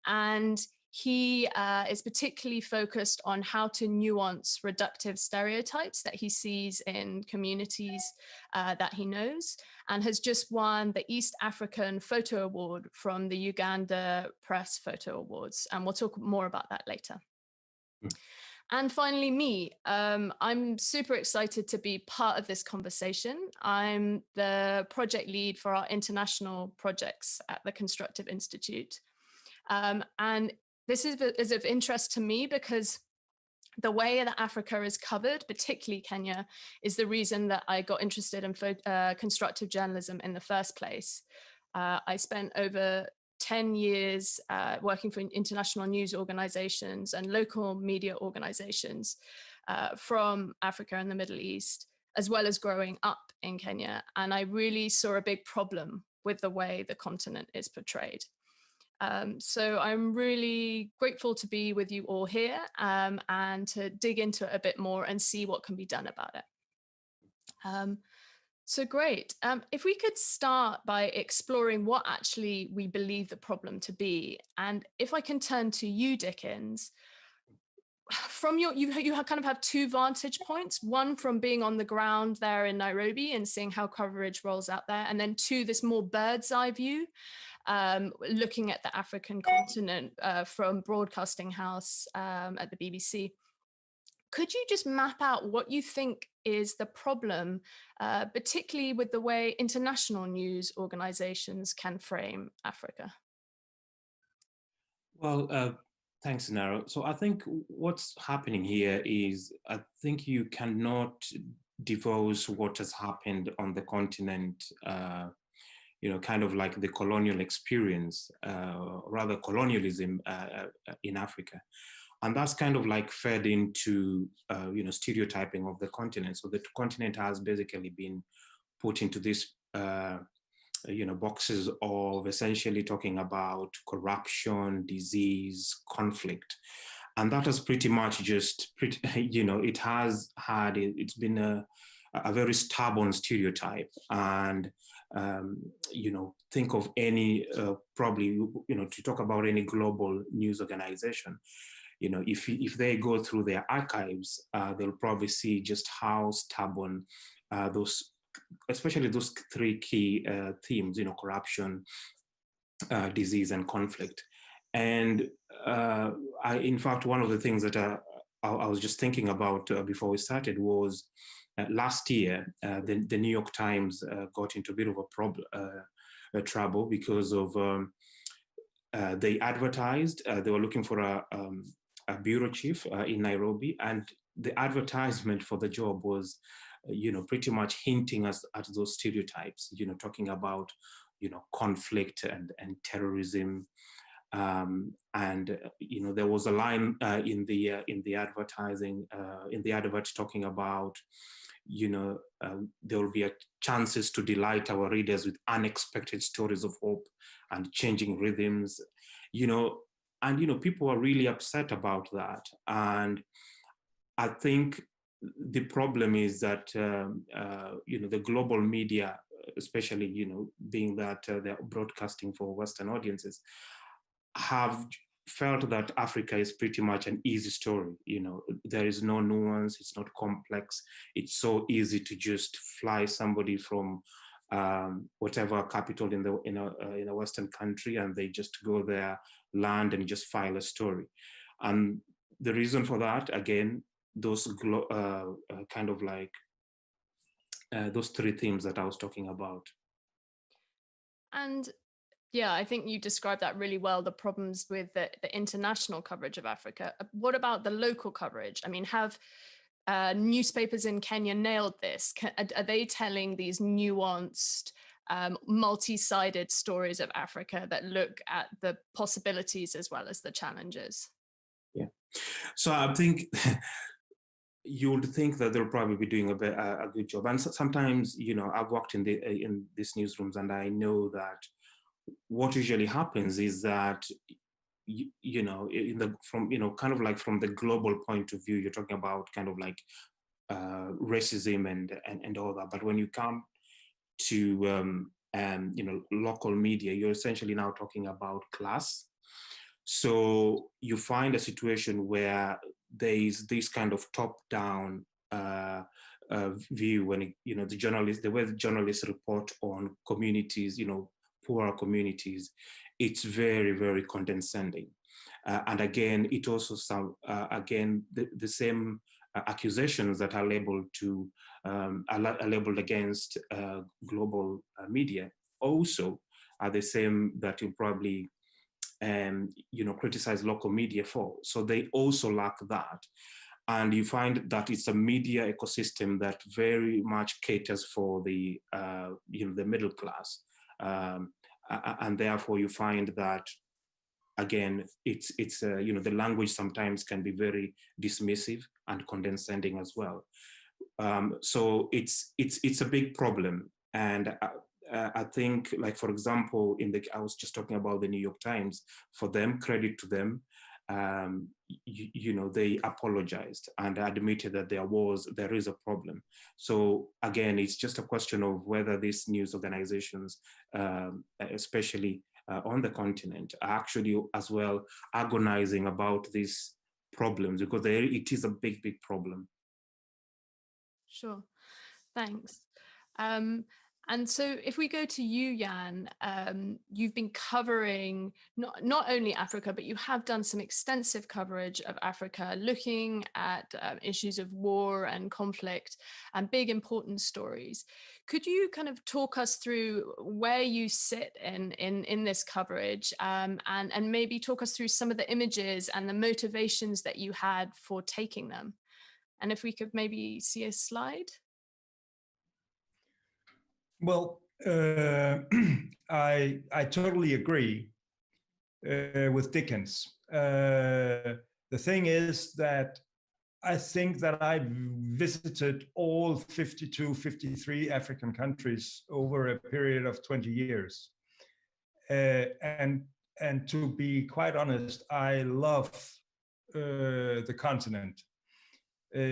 and he is particularly focused on how to nuance reductive stereotypes that he sees in communities that he knows, and has just won the East African Photo Award from the Uganda Press Photo Awards. And we'll talk more about that later. And finally, me. I'm super excited to be part of this conversation. I'm the project lead for our international projects at the Constructive Institute. And this is of interest to me because the way that Africa is covered, particularly Kenya, is the reason that I got interested in constructive journalism in the first place. I spent over 10 years working for international news organizations and local media organizations from Africa and the Middle East, as well as growing up in Kenya. And I really saw a big problem with the way the continent is portrayed. So I'm really grateful to be with you all here and to dig into it a bit more and see what can be done about it. So great. If we could start by exploring what actually we believe the problem to be, and if I can turn to you, Dickens, from you kind of have two vantage points, one from being on the ground there in Nairobi and seeing how coverage rolls out there, and then two, this more bird's eye view, looking at the African continent from Broadcasting House at the BBC. Could you just map out what you think is the problem, particularly with the way international news organizations can frame Africa? Well, thanks, Naro. So I think what's happening here is, I think you cannot divulge what has happened on the continent, kind of like the colonial experience, rather colonialism in Africa. And that's kind of like fed into, stereotyping of the continent. So the continent has basically been put into this, boxes of essentially talking about corruption, disease, conflict. And that has pretty much just, it's been a very stubborn stereotype. And, think of any, probably, to talk about any global news organization, if they go through their archives, they'll probably see just how stubborn especially those three key themes, corruption, disease, and conflict. And in fact, one of the things that I was just thinking about before we started was last year, the New York Times got into a bit of a trouble because of they advertised, they were looking for a bureau chief in Nairobi, and the advertisement for the job was, pretty much hinting at those stereotypes, talking about, conflict and terrorism. And there was a line in the advertising, in the advert talking about, there will be chances to delight our readers with unexpected stories of hope and changing rhythms, and people are really upset about that. And I think the problem is that the global media, especially being that they're broadcasting for Western audiences, have felt that Africa is pretty much an easy story. There is no nuance, it's not complex. It's so easy to just fly somebody from whatever capital in a Western country, and they just go there, land, and just file a story. And the reason for that, again, those kind of like those three themes that I was talking about. And yeah, I think you described that really well, the problems with the international coverage of Africa. What about the local coverage? I mean, have newspapers in Kenya nailed this? Are they telling these nuanced, multi-sided stories of Africa that look at the possibilities as well as the challenges? Yeah. So I think you would think that they'll probably be doing a good job. And sometimes, I've worked in these newsrooms, and I know that what usually happens is that, kind of like from the global point of view, you're talking about kind of like racism and all that. But when you come to, local media, you're essentially now talking about class. So you find a situation where there is this kind of top-down view when the way the journalists report on communities, poorer communities, it's very, very condescending. And again, it also the same accusations that are labeled against global media also are the same that you probably criticize local media for. So they also lack that. And you find that it's a media ecosystem that very much caters for the middle class. and therefore you find that, again, it's the language sometimes can be very dismissive and condescending as well. So it's a big problem. And I think, like, for example, I was just talking about the New York Times. For them, credit to them, they apologized and admitted that there is a problem. So again, it's just a question of whether these news organizations, especially on the continent, are actually as well agonizing about these problems, because it is a big, big problem. Sure, thanks. And so if we go to you, Jan, you've been covering not only Africa, but you have done some extensive coverage of Africa, looking at issues of war and conflict and big important stories. Could you kind of talk us through where you sit in this coverage, and maybe talk us through some of the images and the motivations that you had for taking them? And if we could maybe see a slide. Well, I totally agree with Dickens. The thing is that I think that I visited all 52, 53 African countries over a period of 20 years. And to be quite honest, I love the continent.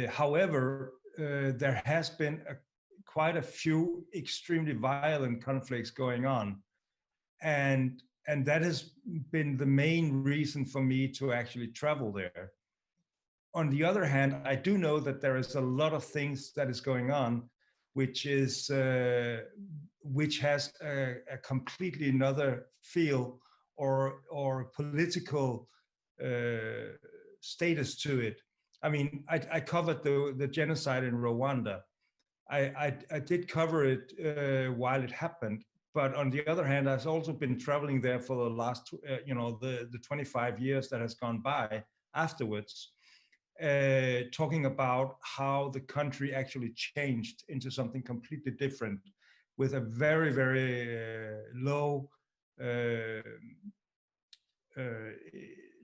However, there has been quite a few extremely violent conflicts going on. And that has been the main reason for me to actually travel there. On the other hand, I do know that there is a lot of things that is going on, which has a completely another feel or political status to it. I mean, I covered the genocide in Rwanda. I did cover it while it happened, but on the other hand, I've also been traveling there for the last, the 25 years that has gone by afterwards, talking about how the country actually changed into something completely different, with a very, very low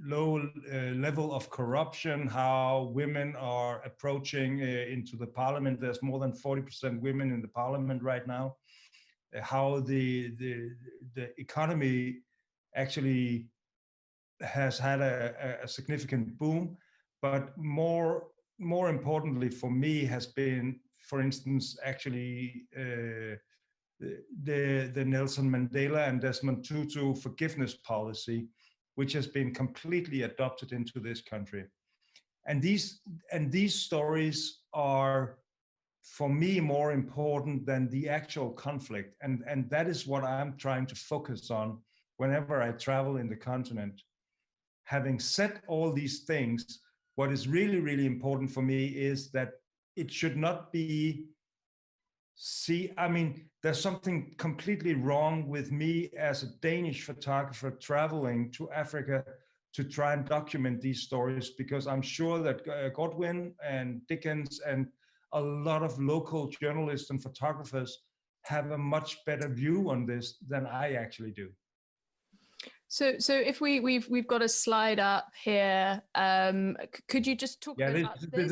level of corruption, how women are approaching into the parliament. There's more than 40% women in the parliament right now. How the economy actually has had a significant boom, but more importantly for me has been, for instance, actually the Nelson Mandela and Desmond Tutu forgiveness policy, which has been completely adopted into this country. And these stories are, for me, more important than the actual conflict. And that is what I'm trying to focus on whenever I travel in the continent. Having said all these things, what is really, really important for me is that it should not be there's something completely wrong with me as a Danish photographer traveling to Africa to try and document these stories, because I'm sure that Godwin and Dickens and a lot of local journalists and photographers have a much better view on this than I actually do. So if we've got a slide up here, could you just talk about this?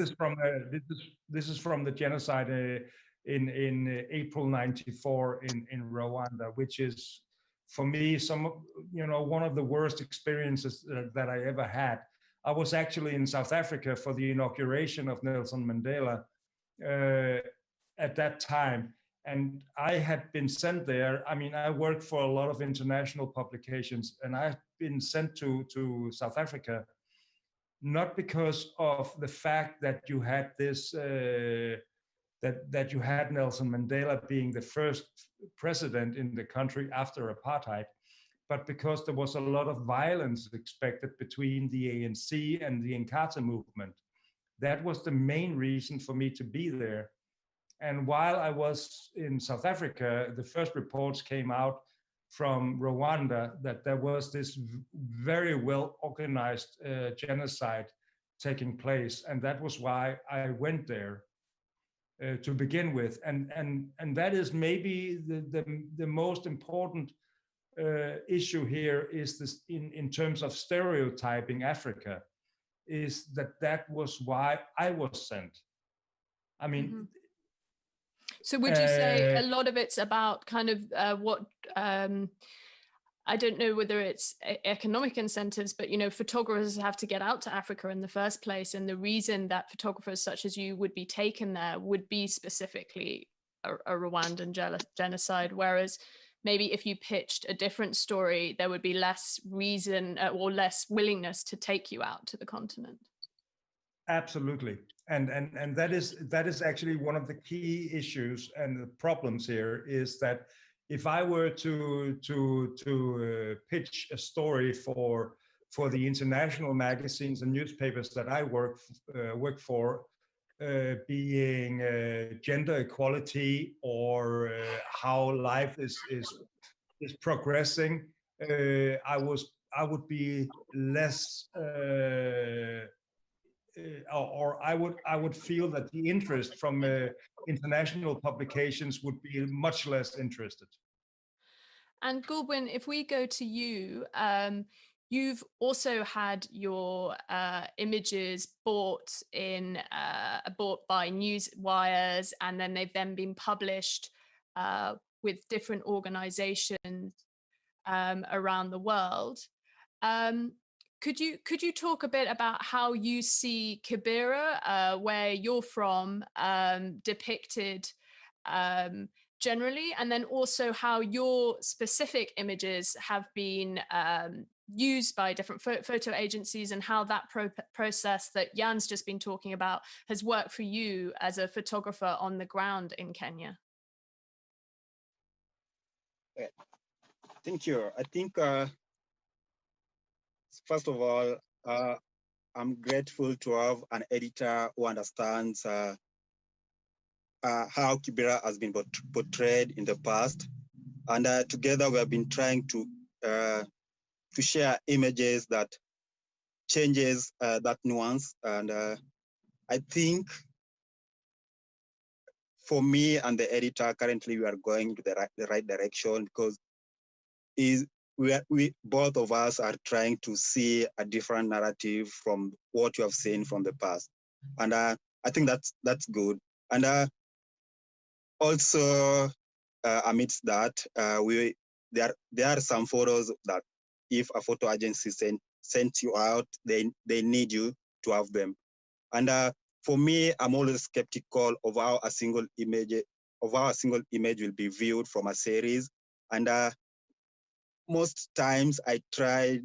This is from the genocide in April '94 in Rwanda, which is, for me, one of the worst experiences that I ever had. I was actually in South Africa for the inauguration of Nelson Mandela at that time, and I had been sent there. I mean, I worked for a lot of international publications, and I've been sent to South Africa, not because of the fact that you had this that you had Nelson Mandela being the first president in the country after apartheid, but because there was a lot of violence expected between the ANC and the Inkatha movement. That was the main reason for me to be there. And while I was in South Africa, the first reports came out from Rwanda that there was this very well organized genocide taking place. And that was why I went there. To begin with, and that is maybe the most important issue here is this in terms of stereotyping Africa, is that was why I was sent. I mean, so would you say a lot of it's about kind of what I don't know whether it's economic incentives, but photographers have to get out to Africa in the first place, and the reason that photographers such as you would be taken there would be specifically a Rwandan genocide, whereas maybe if you pitched a different story, there would be less reason or less willingness to take you out to the continent. Absolutely, and that is actually one of the key issues and the problems here, is that if I were to pitch a story for the international magazines and newspapers that I work for, being gender equality or how life is progressing, I would be less, or I would feel that the interest from international publications would be much less interested. And Goldwyn, if we go to you, you've also had your images bought by news wires, and then they've then been published with different organizations around the world. Could you talk a bit about how you see Kibera, where you're from, depicted generally, and then also how your specific images have been used by different photo agencies, and how that process that Jan's just been talking about has worked for you as a photographer on the ground in Kenya? Thank you. I think, first of all, I'm grateful to have an editor who understands how Kibera has been portrayed in the past, and together we have been trying to share images that changes that nuance. And I think for me and the editor, currently we are going to the right direction, because we both of us are trying to see a different narrative from what you have seen from the past, and I think that's good. And also, amidst that, there are some photos that if a photo agency sends you out, they need you to have them. And for me, I'm always skeptical of how a single image will be viewed from a series. And most times I try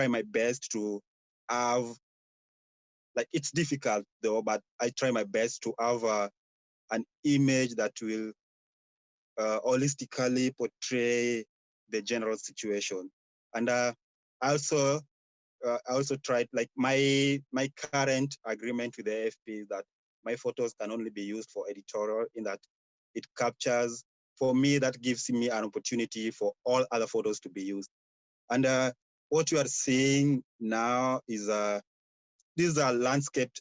my best to have, like, it's difficult though, but I try my best to have an image that will holistically portray the general situation. And I also tried, like, my current agreement with the AFP is that my photos can only be used for editorial, in that it captures, for me, that gives me an opportunity for all other photos to be used. And what you are seeing now is these are landscape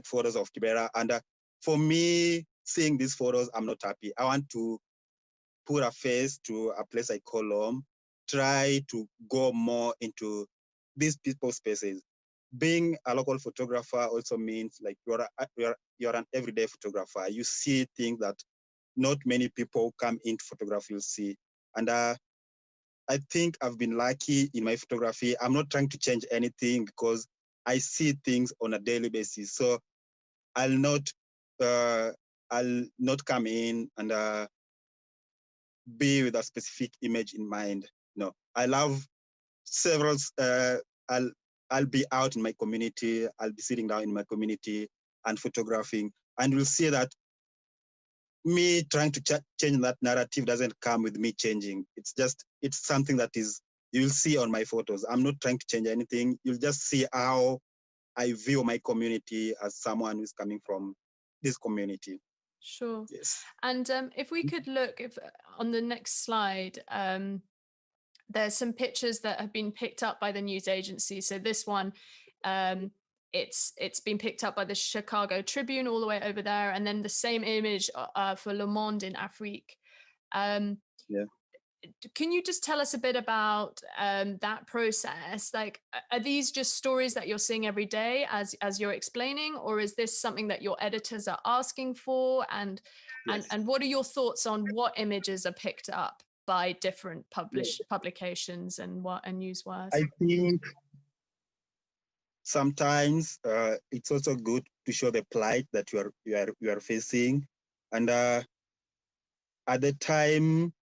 photos of Kibera. And for me, seeing these photos, I'm not happy. I want to put a face to a place I call home, try to go more into these people's spaces. Being a local photographer also means, like, you're an everyday photographer. You see things that not many people come into photography will see. And I think I've been lucky in my photography. I'm not trying to change anything because I see things on a daily basis. So I'll not come in and be with a specific image in mind. No, I love several. I'll be out in my community. I'll be sitting down in my community and photographing, and you'll see that me trying to change that narrative doesn't come with me changing. It's something that you'll see on my photos. I'm not trying to change anything. You'll just see how I view my community as someone who's coming from this community. Sure. Yes. And if we could look on the next slide, there's some pictures that have been picked up by the news agency. So this one, it's been picked up by the Chicago Tribune all the way over there, and then the same image for Le Monde in Afrique. Yeah. Can you just tell us a bit about that process? Like, are these just stories that you're seeing every day as you're explaining, or is this something that your editors are asking for? And what are your thoughts on what images are picked up by different publications and newswires? I think sometimes it's also good to show the plight that you are facing, and at the time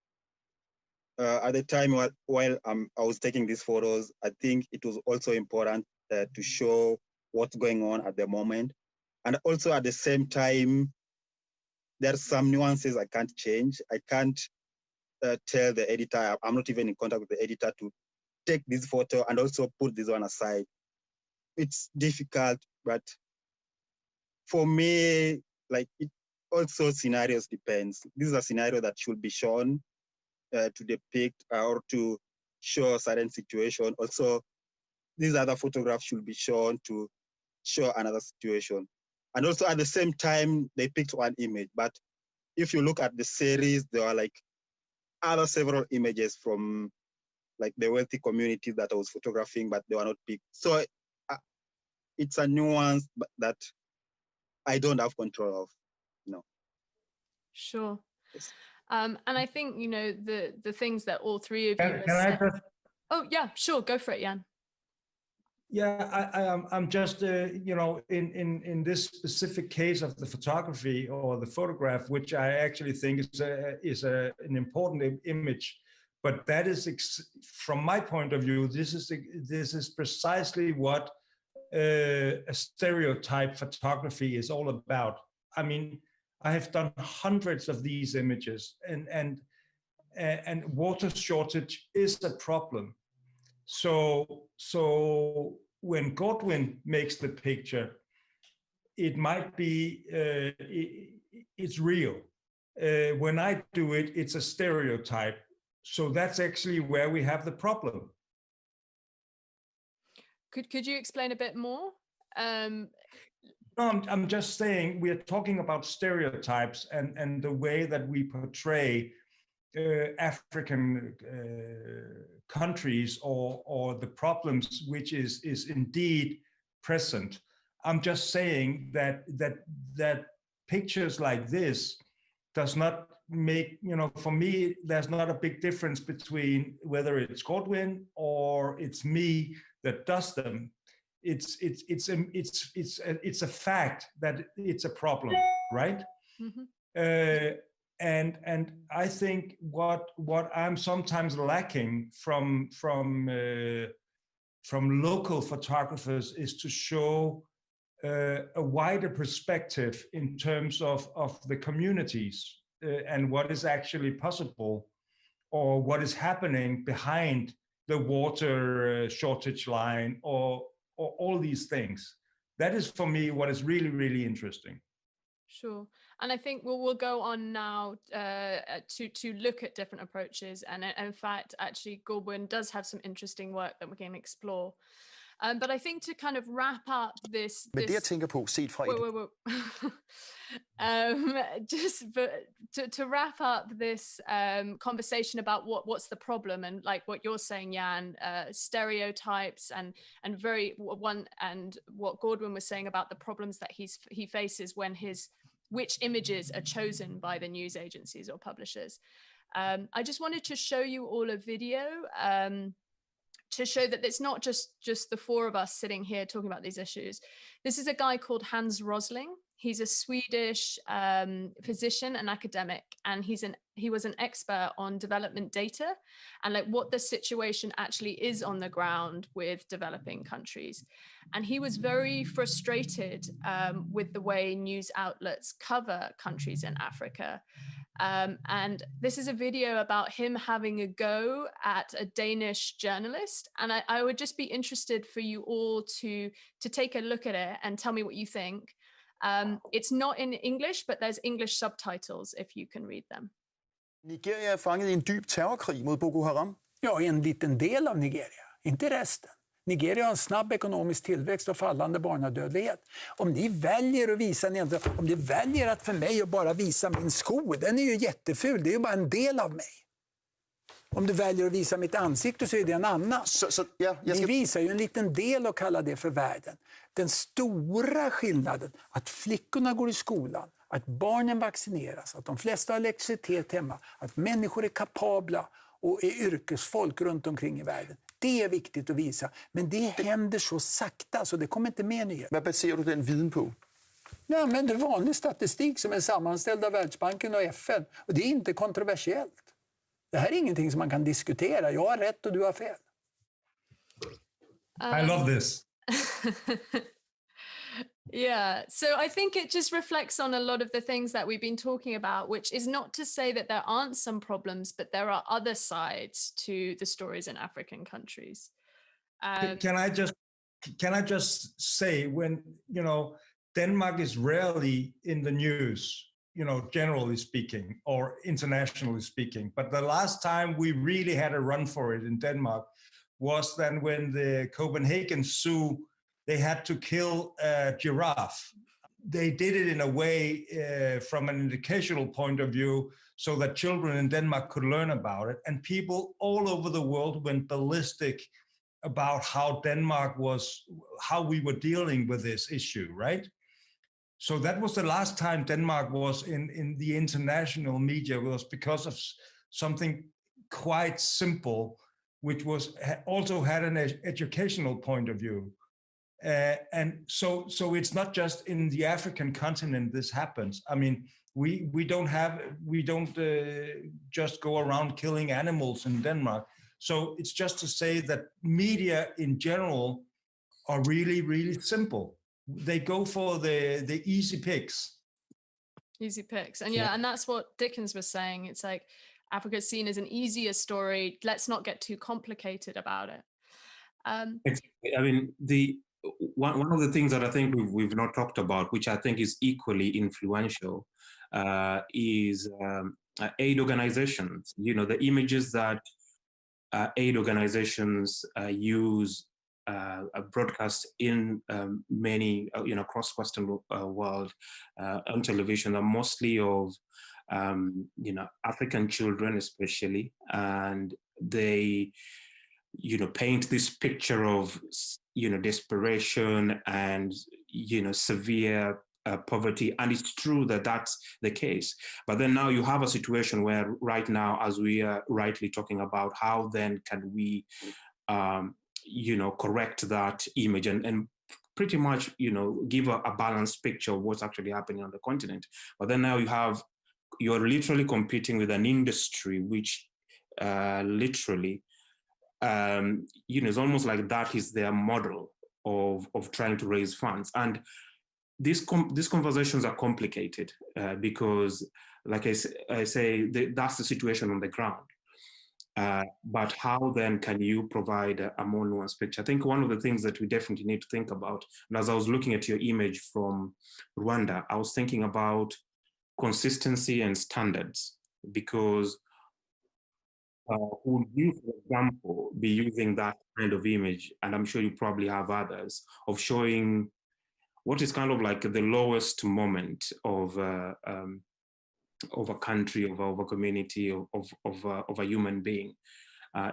while I was taking these photos, I think it was also important to show what's going on at the moment, and also at the same time, there's some nuances I can't change. I can't tell the editor. I'm not even in contact with the editor to take this photo and also put this one aside. It's difficult, but for me, like, it also scenarios depends. This is a scenario that should be shown to depict or to show a certain situation. Also, these other photographs should be shown to show another situation. And also at the same time, they picked one image. But if you look at the series, there are like other several images from like the wealthy communities that I was photographing, but they were not picked. So it's a nuance that I don't have control of, Sure. Yes. And I think, the things that all three of you have said. Oh, yeah, sure. Go for it, Jan. Yeah, I'm just, in this specific case of the photography or the photograph, which I actually think is an important image. But that is, from my point of view, this is precisely what a stereotype photography is all about. I mean, I have done hundreds of these images, and water shortage is a problem. So when Godwin makes the picture, it might be it's real. When I do it, it's a stereotype. So that's actually where we have the problem. Could you explain a bit more? No, I'm just saying we are talking about stereotypes and the way that we portray African countries or the problems which is indeed present. I'm just saying that pictures like this does not make, for me, there's not a big difference between whether it's Godwin or it's me that does them. It's a fact that it's a problem, right? Mm-hmm. And I think what I'm sometimes lacking from local photographers is to show a wider perspective in terms of the communities and what is actually possible or what is happening behind the water shortage line or all these things. That is, for me, what is really, really interesting. Sure. And I think we'll go on now to look at different approaches. And in fact, actually, Godwin does have some interesting work that we can explore. But I think to kind of wrap up this... Men det jeg tænker på, set fra... to wrap up this conversation about what's the problem and like what you're saying, Jan, stereotypes and what Godwin was saying about the problems that he faces when which images are chosen by the news agencies or publishers. I just wanted to show you all a video to show that it's not just the four of us sitting here talking about these issues. This is a guy called Hans Rosling. He's a Swedish physician and academic, and he was an expert on development data and like what the situation actually is on the ground with developing countries. And he was very frustrated with the way news outlets cover countries in Africa. And this is a video about him having a go at a Danish journalist. And I would just be interested for you all to take a look at it and tell me what you think. It's not in English, but there's English subtitles if you can read them. Nigeria er fanget i en dyb terrorkrig mod Boko Haram. Ja, en liten del av Nigeria, inte resten. Nigeria har en snabb ekonomisk tillväxt och fallande barnadödlighet. Om ni väljer att visa, om ni väljer att för mig att bara visa min sko, den är ju jätteful, det är ju bara en del av mig. Om du väljer att visa mitt ansikte så är det en annan. Ni visar ju en liten del och kallar det för världen. Den stora skillnaden, att flickorna går i skolan, att barnen vaccineras, att de flesta har elektricitet hemma, att människor är kapabla och är yrkesfolk runt omkring i världen. Det är viktigt att visa, men det händer så sakta så det kommer inte med nya. Vad baserar du den viden på? Jag använder vanlig statistik som är sammanställd av Världsbanken och FN, och det är inte kontroversiellt. Det här är ingenting som man kan diskutera. Jag har rätt och du har fel. I love this. Yeah, so I think it just reflects on a lot of the things that we've been talking about, which is not to say that there aren't some problems, but there are other sides to the stories in African countries. Can I just say, when, you know, Denmark is rarely in the news, you know, generally speaking, or internationally speaking, but the last time we really had a run for it in Denmark was then when the Copenhagen Zoo, they had to kill a giraffe. They did it in a way from an educational point of view so that children in Denmark could learn about it. And people all over the world went ballistic about how Denmark was, how we were dealing with this issue, right? So that was the last time Denmark was in the international media. It was because of something quite simple, which was also had an educational point of view. And so it's not just in the African continent this happens. I mean, we don't just go around killing animals in Denmark. So it's just to say that media in general are really, really simple. They go for the easy picks. Easy picks. And yeah, and that's what Dickens was saying. It's like Africa's seen as an easier story. Let's not get too complicated about it. I mean, one of the things that I think we've not talked about, which I think is equally influential, is aid organizations. You know, the images that aid organizations use broadcast in many, across Western world on television are mostly of, African children especially, and they, paint this picture of, desperation and, severe poverty. And it's true that that's the case. But then now you have a situation where right now, as we are rightly talking about, how then can we, correct that image and pretty much, give a balanced picture of what's actually happening on the continent. But then now you're literally competing with an industry which literally, it's almost like that is their model of trying to raise funds. And these conversations are complicated because, like I say, that's the situation on the ground. But how then can you provide a more nuanced picture? I think one of the things that we definitely need to think about, and as I was looking at your image from Rwanda, I was thinking about consistency and standards, because would you, for example, be using that kind of image, and I'm sure you probably have others, of showing what is kind of like the lowest moment of a country, of a community, of a human being?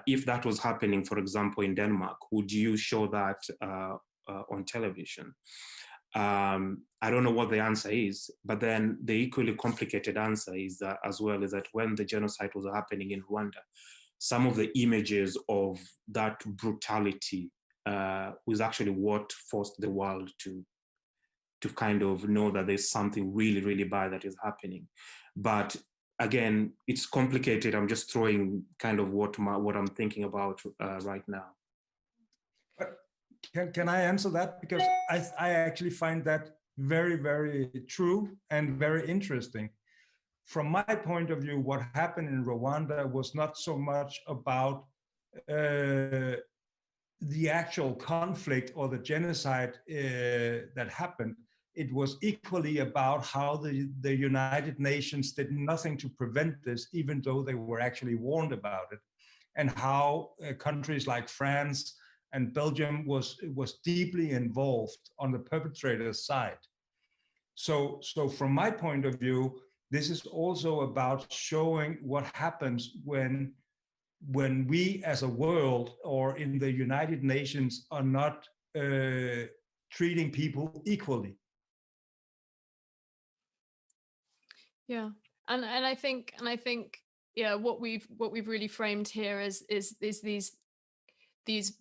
If that was happening, for example, in Denmark, would you show that on television? I don't know what the answer is, but then the equally complicated answer is that, as well, is that when the genocide was happening in Rwanda, some of the images of that brutality was actually what forced the world to kind of know that there's something really, really bad that is happening. But again, it's complicated. I'm just throwing kind of what I'm thinking about right now. Can I answer that? Because I actually find that very, very true and very interesting. From my point of view, what happened in Rwanda was not so much about the actual conflict or the genocide that happened. It was equally about how the United Nations did nothing to prevent this, even though they were actually warned about it, and how countries like France and Belgium was deeply involved on the perpetrator's side. So from my point of view, this is also about showing what happens when we as a world or in the United Nations are not treating people equally. Yeah, and I think yeah, what we've really framed here is these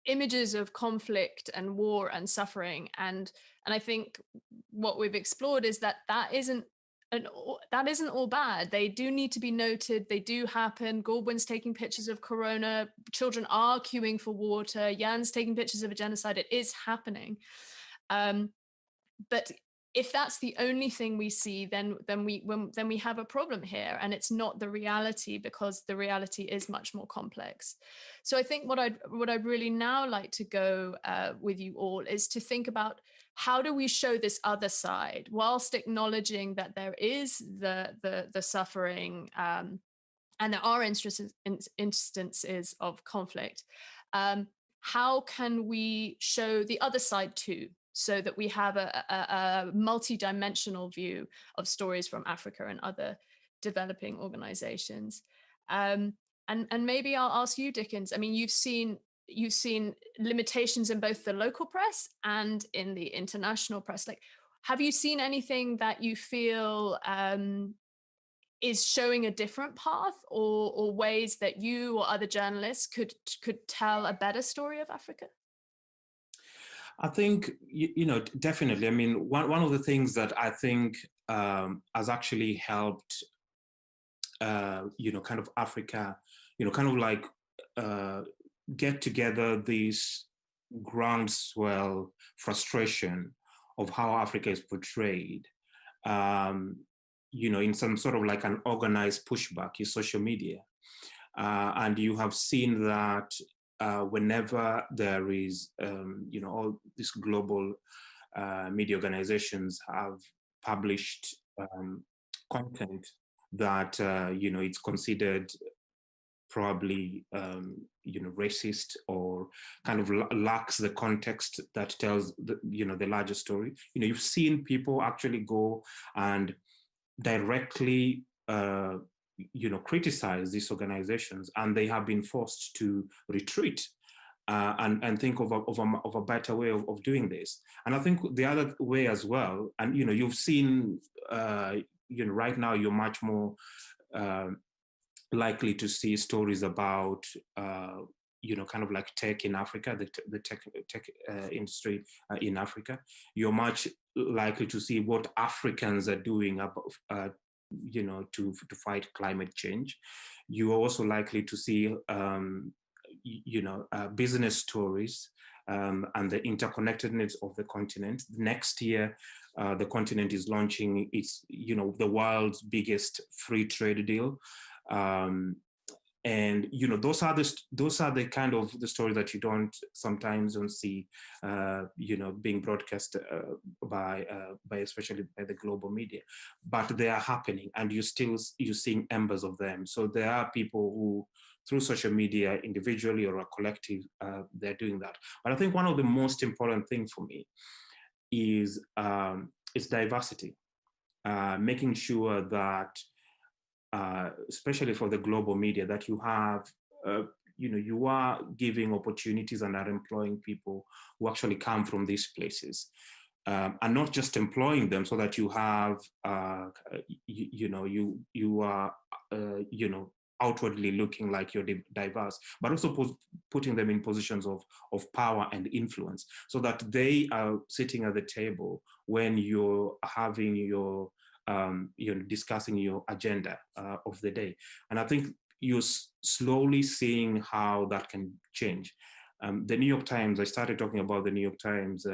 images of conflict and war and suffering, and I think what we've explored is that isn't all bad. They do need to be noted. They do happen. Goldwyn's taking pictures of corona. Children are queuing for water. Jan's taking pictures of a genocide. It is happening. But if that's the only thing we see, then we have a problem here, and it's not the reality, because the reality is much more complex. So I think what I'd really now like to go with you all is to think about, how do we show this other side whilst acknowledging that there is the suffering and there are instances of conflict. How can we show the other side too, so that we have a multi-dimensional view of stories from Africa and other developing organizations? And maybe I'll ask you, Dickens. I mean, you've seen limitations in both the local press and in the international press. Like, have you seen anything that you feel is showing a different path, or ways that you or other journalists could tell a better story of Africa? I think, definitely. I mean, one of the things that I think has actually helped, kind of Africa, kind of like get together this groundswell frustration of how Africa is portrayed, in some sort of like an organized pushback is social media. And you have seen that whenever there is, all these global media organizations have published content that, it's considered probably, racist, or kind of lacks the context that tells the larger story. You've seen people actually go and directly, criticize these organizations, and they have been forced to retreat and think of a better way of doing this. And I think the other way as well, and you've seen, right now you're much more likely to see stories about, kind of like tech in Africa, the tech industry in Africa. You're much likely to see what Africans are doing about, to fight climate change. You are also likely to see, business stories and the interconnectedness of the continent. Next year, the continent is launching its, the world's biggest free trade deal. And those are the kind of the stories that you sometimes don't see, being broadcast by especially by the global media, but they are happening, and you're seeing embers of them. So there are people who, through social media, individually or a collective, they're doing that. But I think one of the most important things for me is diversity, making sure that, especially for the global media, that you have, you are giving opportunities and are employing people who actually come from these places, and not just employing them so that you have, you are, outwardly looking like you're diverse, but also putting them in positions of power and influence, so that they are sitting at the table when you're having your discussing your agenda of the day. And I think you're slowly seeing how that can change. The New York Times, I started talking about the New York Times,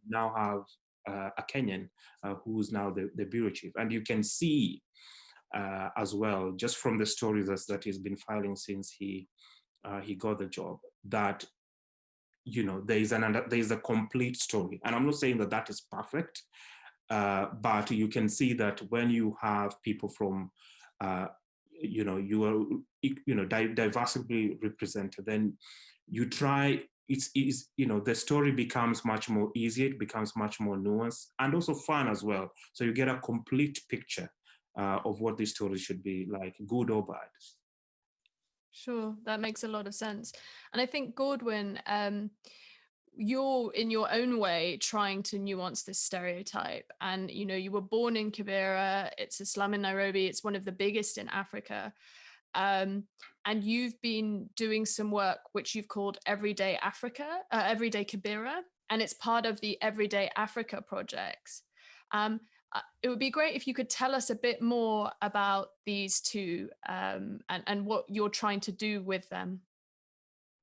now have a Kenyan who's now the bureau chief. And you can see as well, just from the stories that he's been filing since he got the job, that there is a complete story. And I'm not saying that is perfect, but you can see that when you have people from, you are, diversity represented, then you try it's the story becomes much more easier, it becomes much more nuanced and also fun as well. So you get a complete picture of what this story should be like, good or bad. Sure, that makes a lot of sense. And I think, Godwin, you're in your own way trying to nuance this stereotype. And you were born in Kibera. It's a slum in Nairobi. It's one of the biggest in Africa. And you've been doing some work which you've called Everyday Kibera, and it's part of the Everyday Africa projects. It would be great if you could tell us a bit more about these two and what you're trying to do with them.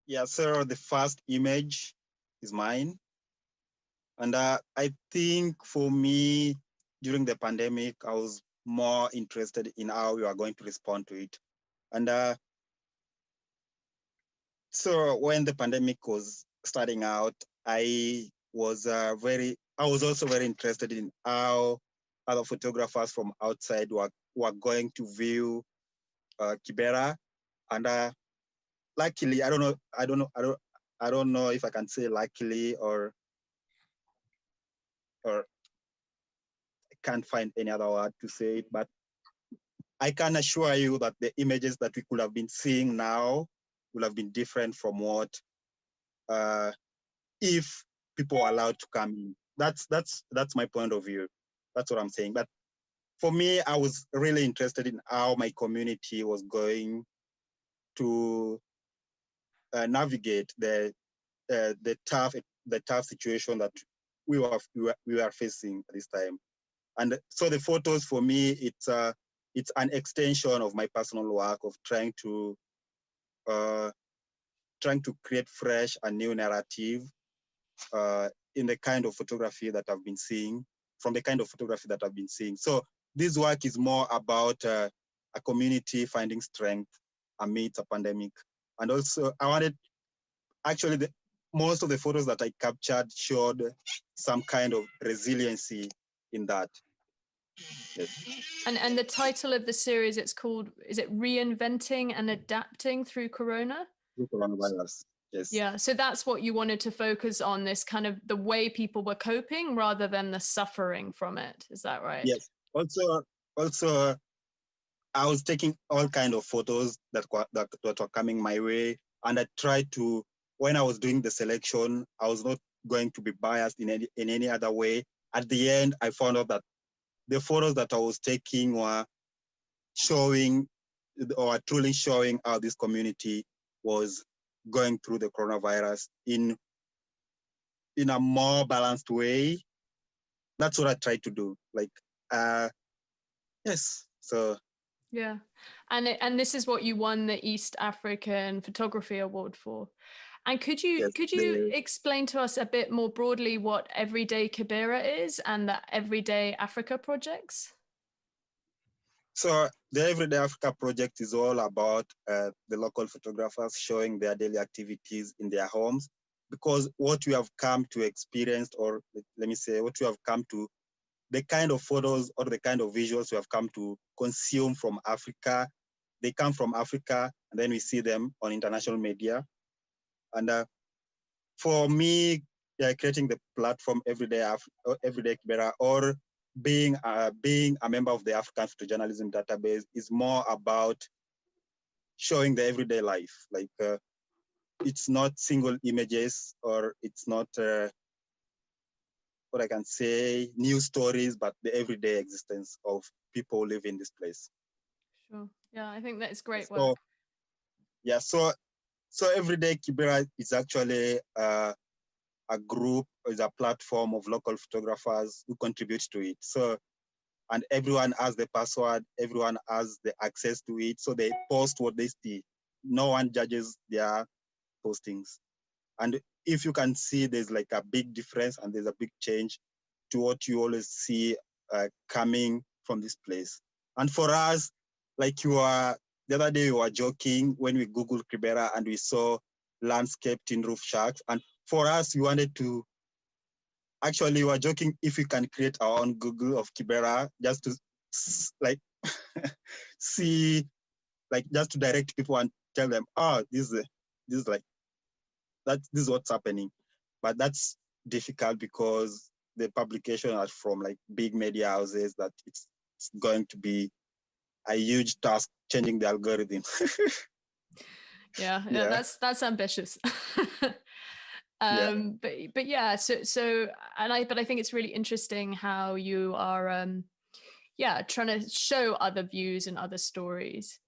Yeah, so the first image is mine. And I think for me, during the pandemic, I was more interested in how we are going to respond to it. And so when the pandemic was starting out, I was also very interested in how other photographers from outside were going to view Kibera. And luckily, I don't know if I can say luckily or I can't find any other word to say it, but I can assure you that the images that we could have been seeing now will have been different from what if people were allowed to come in. That's my point of view. That's what I'm saying. But for me, I was really interested in how my community was going to navigate the tough situation that we were facing at this time. And so the photos for me, it's an extension of my personal work of trying to create fresh and new narrative in the kind of photography that I've been seeing, from the kind of photography that I've been seeing. So this work is more about a community finding strength amidst a pandemic. And also I wanted, actually most of the photos that I captured showed some kind of resiliency in that. Yes. And the title of the series, it's called, is it Reinventing and Adapting Through Corona? Through Coronavirus, yes. Yeah, so that's what you wanted to focus on, this kind of the way people were coping rather than the suffering from it. Is that right? Yes. Also, I was taking all kind of photos that were coming my way, and I tried to, when I was doing the selection, I was not going to be biased in any other way. At the end, I found out that the photos that I was taking were showing, or truly showing how this community was going through the coronavirus in a more balanced way. That's what I tried to do. Like, yes. So. Yeah, and this is what you won the East African Photography Award for. And could you explain to us a bit more broadly what Everyday Kibera is and the Everyday Africa projects? So the Everyday Africa project is all about the local photographers showing their daily activities in their homes, because what we have come to experience, or let me say, what we have come to, the kind of photos or the kind of visuals we have come to consume from Africa, they come from Africa, and then we see them on international media. And for me, creating the platform Everyday Kibera, or being a member of the African Photojournalism Database, is more about showing the everyday life. Like, it's not single images, or it's not what I can say, news stories, but the everyday existence of people who live in this place. Sure. Yeah, I think that's great work. Yeah, so Everyday Kibera is actually a group, is a platform of local photographers who contribute to it. So, and everyone has the password, everyone has the access to it. So they post what they see. No one judges their postings. And if you can see, there's like a big difference and there's a big change to what you always see coming from this place. And for us, like the other day we were joking when we Googled Kibera and we saw landscape tin roof shacks. And for us, we wanted to, actually we were joking if we can create our own Google of Kibera, just to like see, like just to direct people and tell them, oh, this is like this is what's happening. But that's difficult because the publication are from like big media houses, that it's going to be a huge task changing the algorithm. Yeah, Yeah. that's ambitious. Yeah. But yeah, so I think it's really interesting how you are trying to show other views and other stories.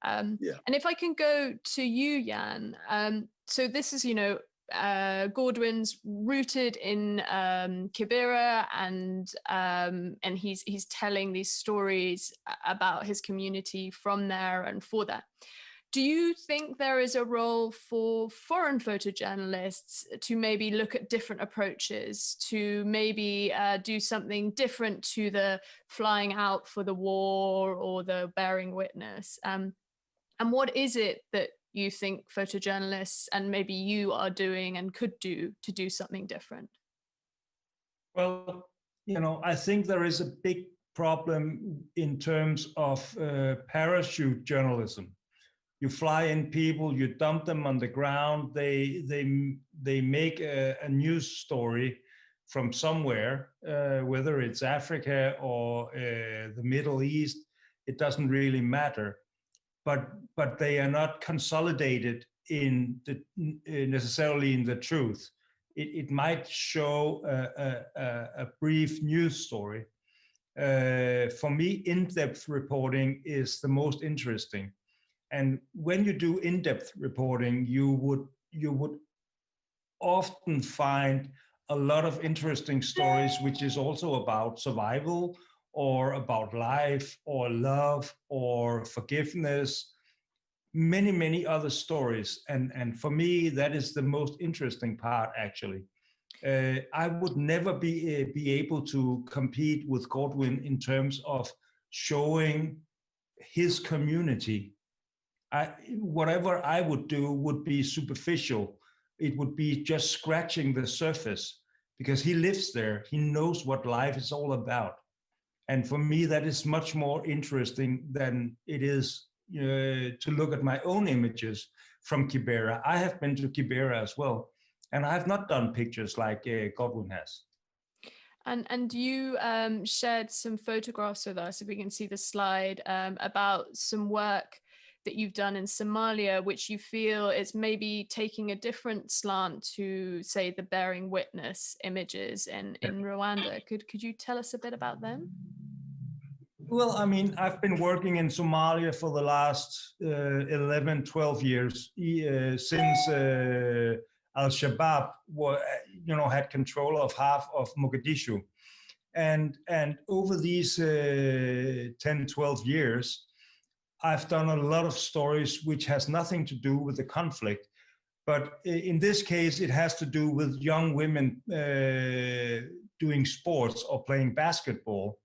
And if I can go to you, Jan, so this is, Godwin's rooted in Kibera, and he's telling these stories about his community from there and for that. Do you think there is a role for foreign photojournalists to maybe look at different approaches, to maybe do something different to the flying out for the war or the bearing witness? And what is it that you think photojournalists and maybe you are doing and could do to do something different? Well, I think there is a big problem in terms of parachute journalism. You fly in people, you dump them on the ground, they make a news story from somewhere, whether it's Africa or the Middle East, it doesn't really matter. But they are not consolidated necessarily in the truth. It might show a brief news story. For me, in-depth reporting is the most interesting. And when you do in-depth reporting, you would often find a lot of interesting stories, which is also about survival or about life or love or forgiveness, many, many other stories. And for me, that is the most interesting part, actually. I would never be able to compete with Godwin in terms of showing his community. Whatever I would do would be superficial. It would be just scratching the surface, because he lives there. He knows what life is all about. And for me, that is much more interesting than it is to look at my own images from Kibera. I have been to Kibera as well, and I have not done pictures like Godwin has. And you shared some photographs with us, if we can see the slide, about some work that you've done in Somalia, which you feel is maybe taking a different slant to, say, the bearing witness images in Rwanda. Could you tell us a bit about them? Well, I mean, I've been working in Somalia for the last 11, 12 years, since Al-Shabaab had control of half of Mogadishu. And over these 10, 12 years, I've done a lot of stories which has nothing to do with the conflict. But in this case, it has to do with young women doing sports or playing basketball,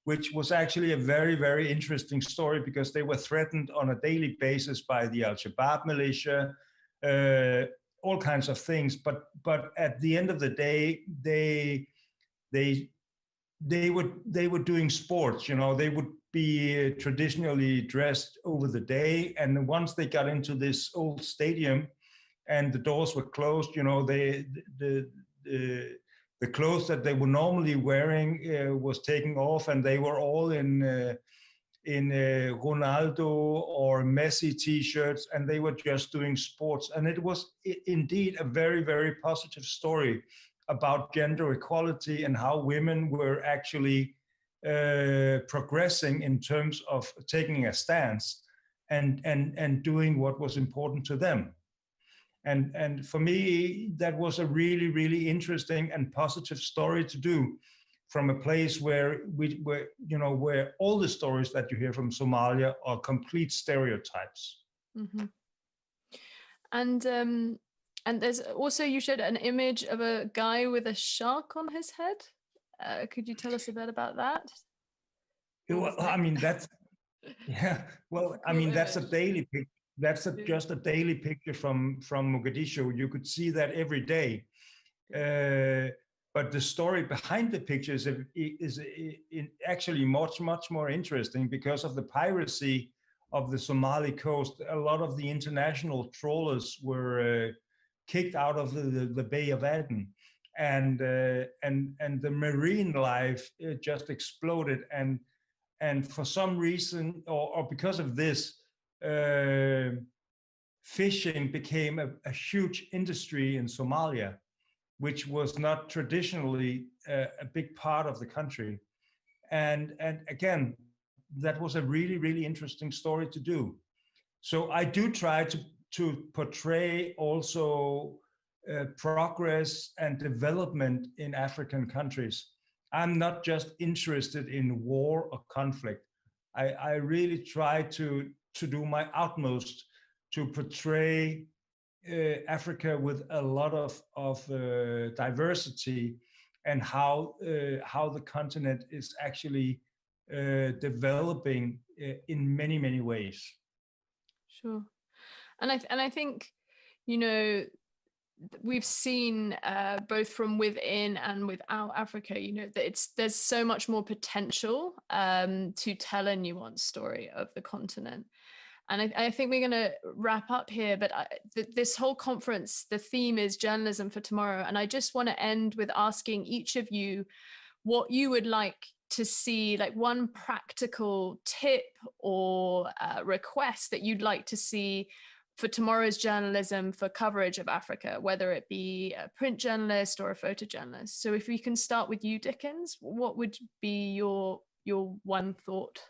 which was actually a very, very interesting story, because they were threatened on a daily basis by the Al-Shabaab militia, all kinds of things. But at the end of the day, they were doing sports. They would be traditionally dressed over the day, and once they got into this old stadium and the doors were closed, the clothes that they were normally wearing was taken off, and they were all in Ronaldo or Messi t-shirts, and they were just doing sports. And it was indeed a very, very positive story about gender equality and how women were actually progressing in terms of taking a stance and doing what was important to them. And for me, that was a really, really interesting and positive story to do, from a place where where all the stories that you hear from Somalia are complete stereotypes. Mm-hmm. And there's also, you showed an image of a guy with a shark on his head. Could you tell us a bit about that? Well, I mean, that's that's a daily picture. That's just a daily picture from Mogadishu. You could see that every day. But the story behind the pictures is actually much, much more interesting, because of the piracy of the Somali coast. A lot of the international trawlers were kicked out of the Bay of Aden, and the marine life just exploded, and for some reason or because of this, fishing became a huge industry in Somalia, which was not traditionally a big part of the country. And again, that was a really, really interesting story to do. So I do try to portray also progress and development in African countries. I'm not just interested in war or conflict. I really try to do my utmost to portray Africa with a lot of diversity, and how the continent is actually developing in many, many ways. Sure. And I think, you know, we've seen both from within and without Africa, you know, that there's so much more potential to tell a nuanced story of the continent. And I think we're going to wrap up here, but this whole conference, the theme is journalism for tomorrow. And I just want to end with asking each of you what you would like to see, like one practical tip or request that you'd like to see for tomorrow's journalism for coverage of Africa, whether it be a print journalist or a photojournalist. So if we can start with you, Dickens, what would be your one thought?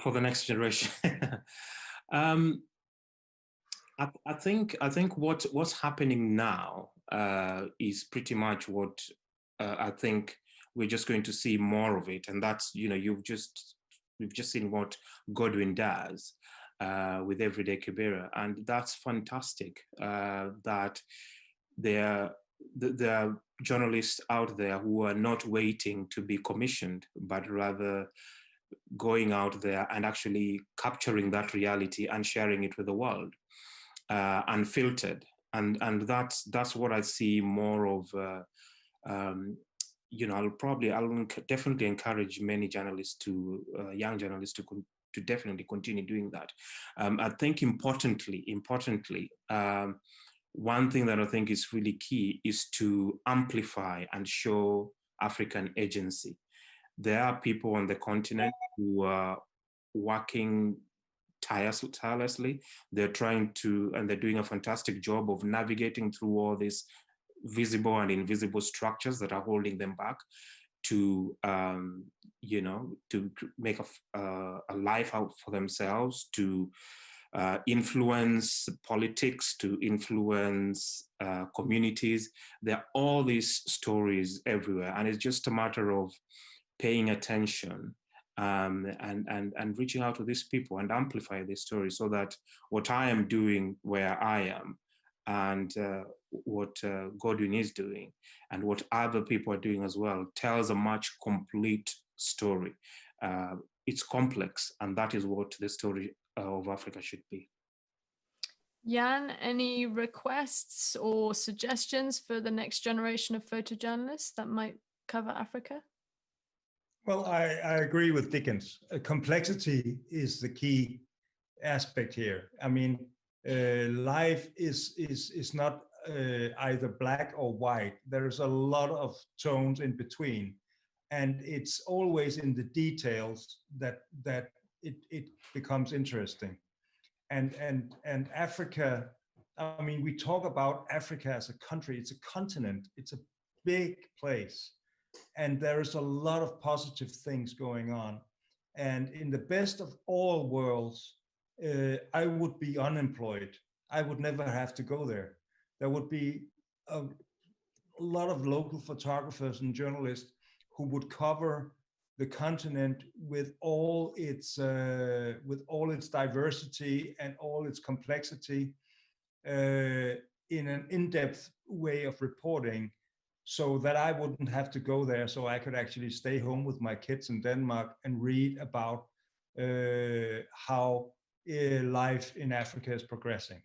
For the next generation. I think what's happening now is pretty much what I think we're just going to see more of it, and that's, you know, we've just seen what Godwin does with Everyday Kibera, and that's fantastic. That there are journalists out there who are not waiting to be commissioned, but rather going out there and actually capturing that reality and sharing it with the world, unfiltered. And that's what I see more of. You know, I'll definitely encourage many journalists young journalists to definitely continue doing that. I think importantly, one thing that I think is really key is to amplify and show African agency. There are people on the continent who are working tirelessly. They're trying to, and they're doing a fantastic job of navigating through all these visible and invisible structures that are holding them back to, you know, to make a life out for themselves, to influence politics, to influence communities. There are all these stories everywhere, and it's just a matter of paying attention and reaching out to these people and amplify these stories, so that what I am doing where I am, and what Godwin is doing, and what other people are doing as well, tells a much complete story. It's complex, and that is what the story of Africa should be. Jan, any requests or suggestions for the next generation of photojournalists that might cover Africa? Well, I agree with Dickens. Complexity is the key aspect here. I mean, life is not either black or white. There's a lot of tones in between, and it's always in the details that it becomes interesting. And Africa, I mean, we talk about Africa as a country. It's a continent. It's a big place. And there is a lot of positive things going on. And in the best of all worlds, I would be unemployed. I would never have to go there. There would be a lot of local photographers and journalists who would cover the continent with all its diversity and all its complexity in an in-depth way of reporting, so that I wouldn't have to go there, so I could actually stay home with my kids in Denmark and read about how life in Africa is progressing.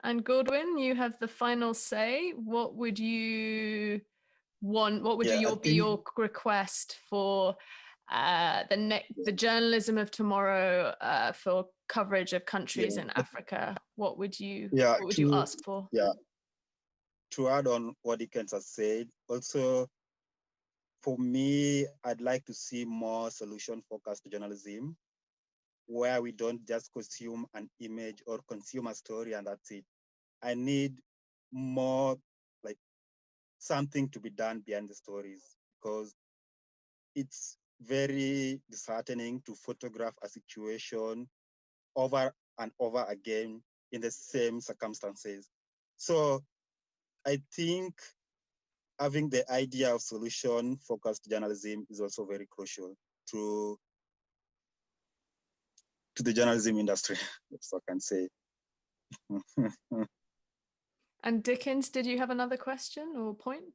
And Godwin, you have the final say. What would you want? What would be your request for the journalism of tomorrow for coverage of countries in Africa, what would you ask for? Yeah, to add on what Dickens has said, also for me, I'd like to see more solution-focused journalism, where we don't just consume an image or consume a story and that's it. I need more, like, something to be done behind the stories, because it's very disheartening to photograph a situation over and over again in the same circumstances. So I think having the idea of solution-focused journalism is also very crucial to the journalism industry, if I can say. And Dickens, did you have another question or point?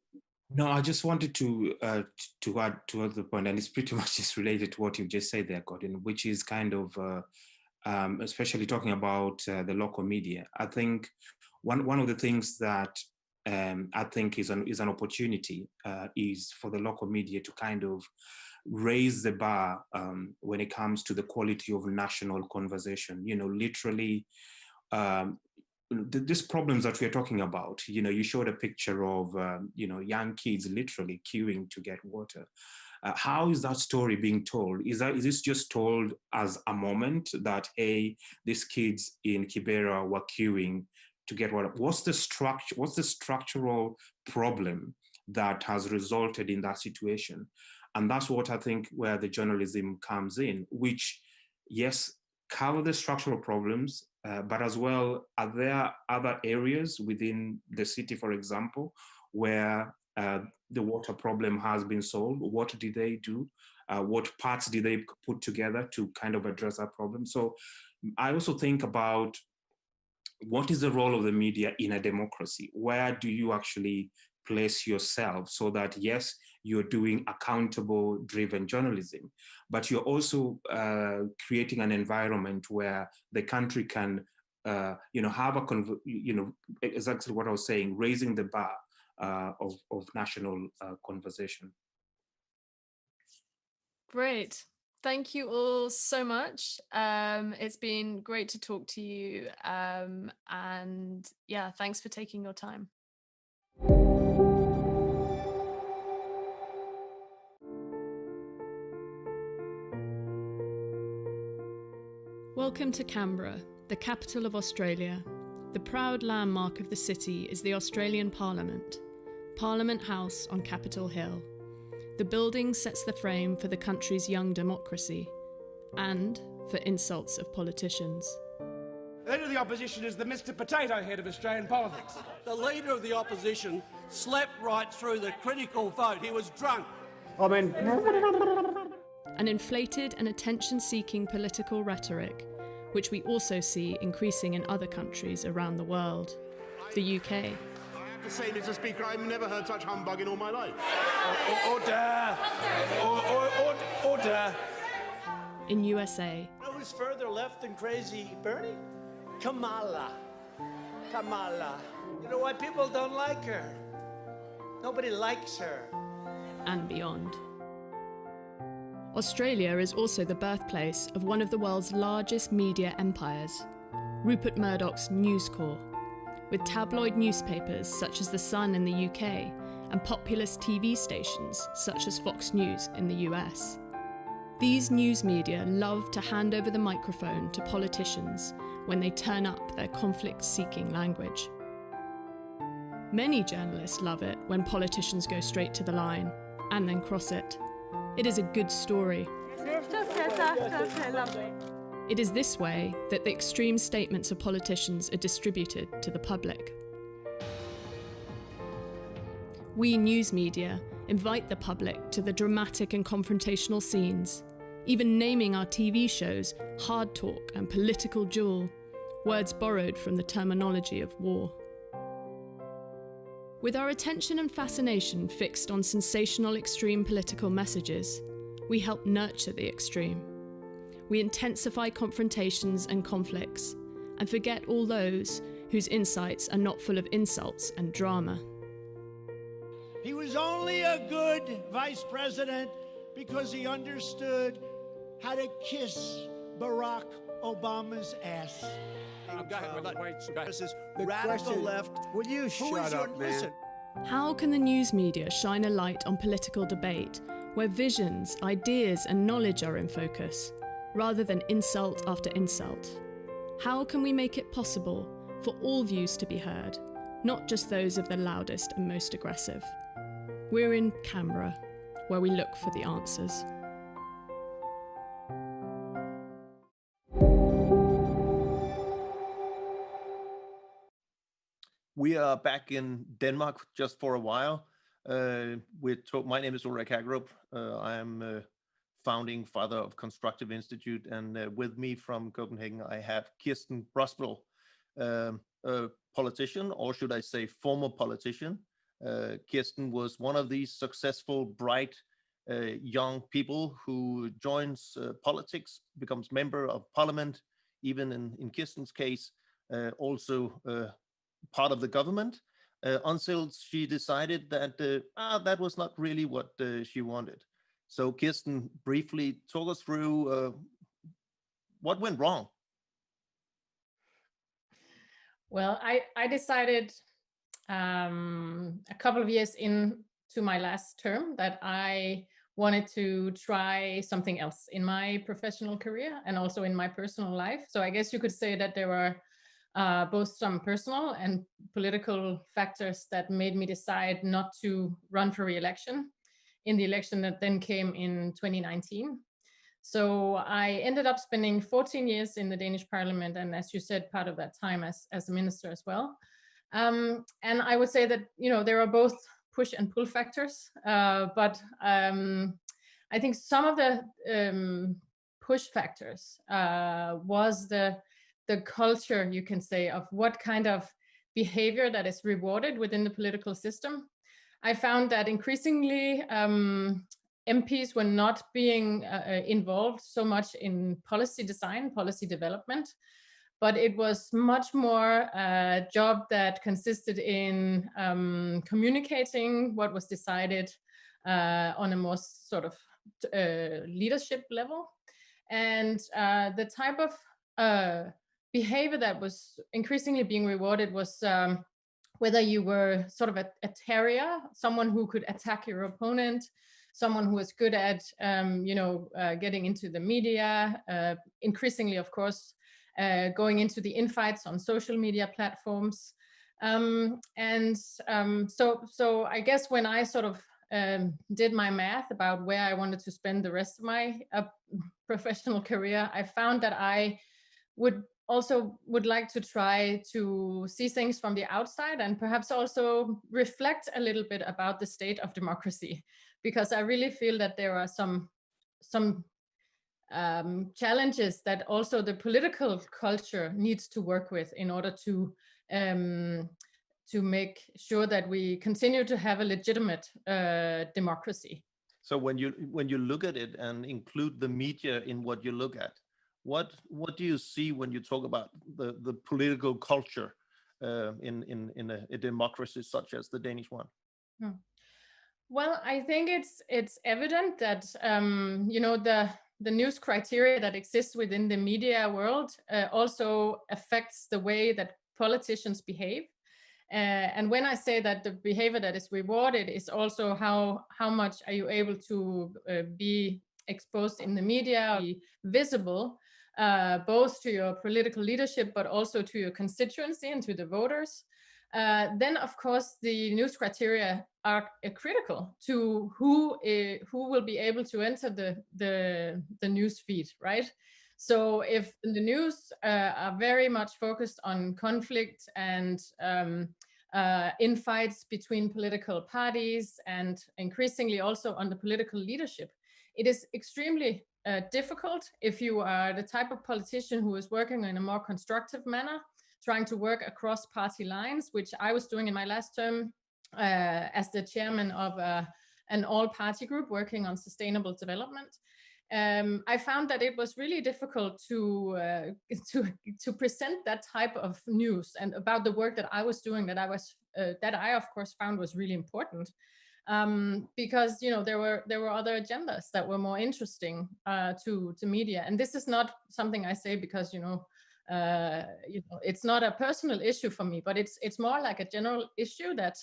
No, I just wanted to add to the point, and it's pretty much just related to what you just said there, Gordon, which is kind of, especially talking about the local media. I think one of the things that I think is an opportunity is for the local media to kind of raise the bar when it comes to the quality of national conversation. You know, literally, these problems that we're talking about, you know, you showed a picture of, you know, young kids literally queuing to get water. How is that story being told? Is this just told as a moment that, hey, these kids in Kibera were queuing to get water? What's the structural problem that has resulted in that situation? And that's what I think where the journalism comes in, which, yes, cover the structural problems, but as well, are there other areas within the city, for example, where the water problem has been solved? What did they do? What parts did they put together to kind of address that problem? So I also think about what is the role of the media in a democracy? Where do you actually place yourself so that, yes, you're doing accountable driven journalism, but you're also creating an environment where the country can, you know, have you know, exactly what I was saying, raising the bar of national conversation. Great. Thank you all so much. It's been great to talk to you. And yeah, thanks for taking your time. Welcome to Canberra, the capital of Australia. The proud landmark of the city is the Australian Parliament, Parliament House on Capitol Hill. The building sets the frame for the country's young democracy and for insults of politicians. The leader of the opposition is the Mr. Potato Head of Australian politics. The leader of the opposition slept right through the critical vote. He was drunk. An inflated and attention-seeking political rhetoric, which we also see increasing in other countries around the world. The UK. I have to say, Mr. Speaker, I've never heard such humbug in all my life. Order! Order! In USA. Who's further left than crazy Bernie? Kamala. You know why people don't like her? Nobody likes her. And beyond. Australia is also the birthplace of one of the world's largest media empires, Rupert Murdoch's News Corp, with tabloid newspapers such as The Sun in the UK and populist TV stations such as Fox News in the US. These news media love to hand over the microphone to politicians when they turn up their conflict-seeking language. Many journalists love it when politicians go straight to the line and then cross it. It is a good story. It is this way that the extreme statements of politicians are distributed to the public. We news media invite the public to the dramatic and confrontational scenes, even naming our TV shows Hard Talk and Political Duel, words borrowed from the terminology of war. With our attention and fascination fixed on sensational extreme political messages, we help nurture the extreme. We intensify confrontations and conflicts, and forget all those whose insights are not full of insults and drama. He was only a good vice president because he understood how to kiss Barack Obama's ass. This is The radical question- left. Will you shut up, man? Listen, How can the news media shine a light on political debate where visions, ideas, and knowledge are in focus, rather than insult after insult? How can we make it possible for all views to be heard, not just those of the loudest and most aggressive? We're in Canberra, where we look for the answers. we are back in Denmark just for a while. My name is Ulrik Hagerup. I am founding father of Constructive Institute, and with me from Copenhagen, I have Kirsten Brosbøl, a politician, or should I say former politician. Kirsten was one of these successful, bright, young people who joins politics, becomes member of parliament, even in Kirsten's case, also part of the government, until she decided that that was not really what she wanted. So Kirsten, briefly talk us through what went wrong. Well, I decided a couple of years into my last term that I wanted to try something else in my professional career and also in my personal life. So I guess you could say that there were both some personal and political factors that made me decide not to run for re-election in the election that then came in 2019. So I ended up spending 14 years in the Danish parliament, and as you said, part of that time as a minister as well. And I would say that, there are both push and pull factors, but I think some of the push factors was the culture, you can say, of what kind of behavior that is rewarded within the political system. I found that increasingly MPs were not being involved so much in policy design, policy development, but it was much more a job that consisted in communicating what was decided on a more sort of leadership level. And the type of behavior that was increasingly being rewarded was whether you were sort of a terrier, someone who could attack your opponent, someone who was good at, getting into the media, increasingly, of course, going into the infights on social media platforms. So I guess when I sort of did my math about where I wanted to spend the rest of my professional career, I found that I would like to try to see things from the outside and perhaps also reflect a little bit about the state of democracy, because I really feel that there are some challenges that also the political culture needs to work with in order to make sure that we continue to have a legitimate democracy. So when you look at it and include the media in what you look at, what do you see when you talk about the political culture in a democracy such as the Danish one? Well, I think it's evident that the news criteria that exists within the media world also affects the way that politicians behave. And when I say that the behavior that is rewarded is also how much are you able to be exposed in the media, be visible, both to your political leadership, but also to your constituency and to the voters, then of course the news criteria are critical to who will be able to enter the news feed, right? So if the news are very much focused on conflict and infights between political parties and increasingly also on the political leadership, it is extremely difficult if you are the type of politician who is working in a more constructive manner, trying to work across party lines, which I was doing in my last term as the chairman of an all-party group working on sustainable development. I found that it was really difficult to present that type of news and about the work that I was doing, that I of course found was really important. because there were other agendas that were more interesting to media. And this is not something I say because it's not a personal issue for me, but it's more like a general issue that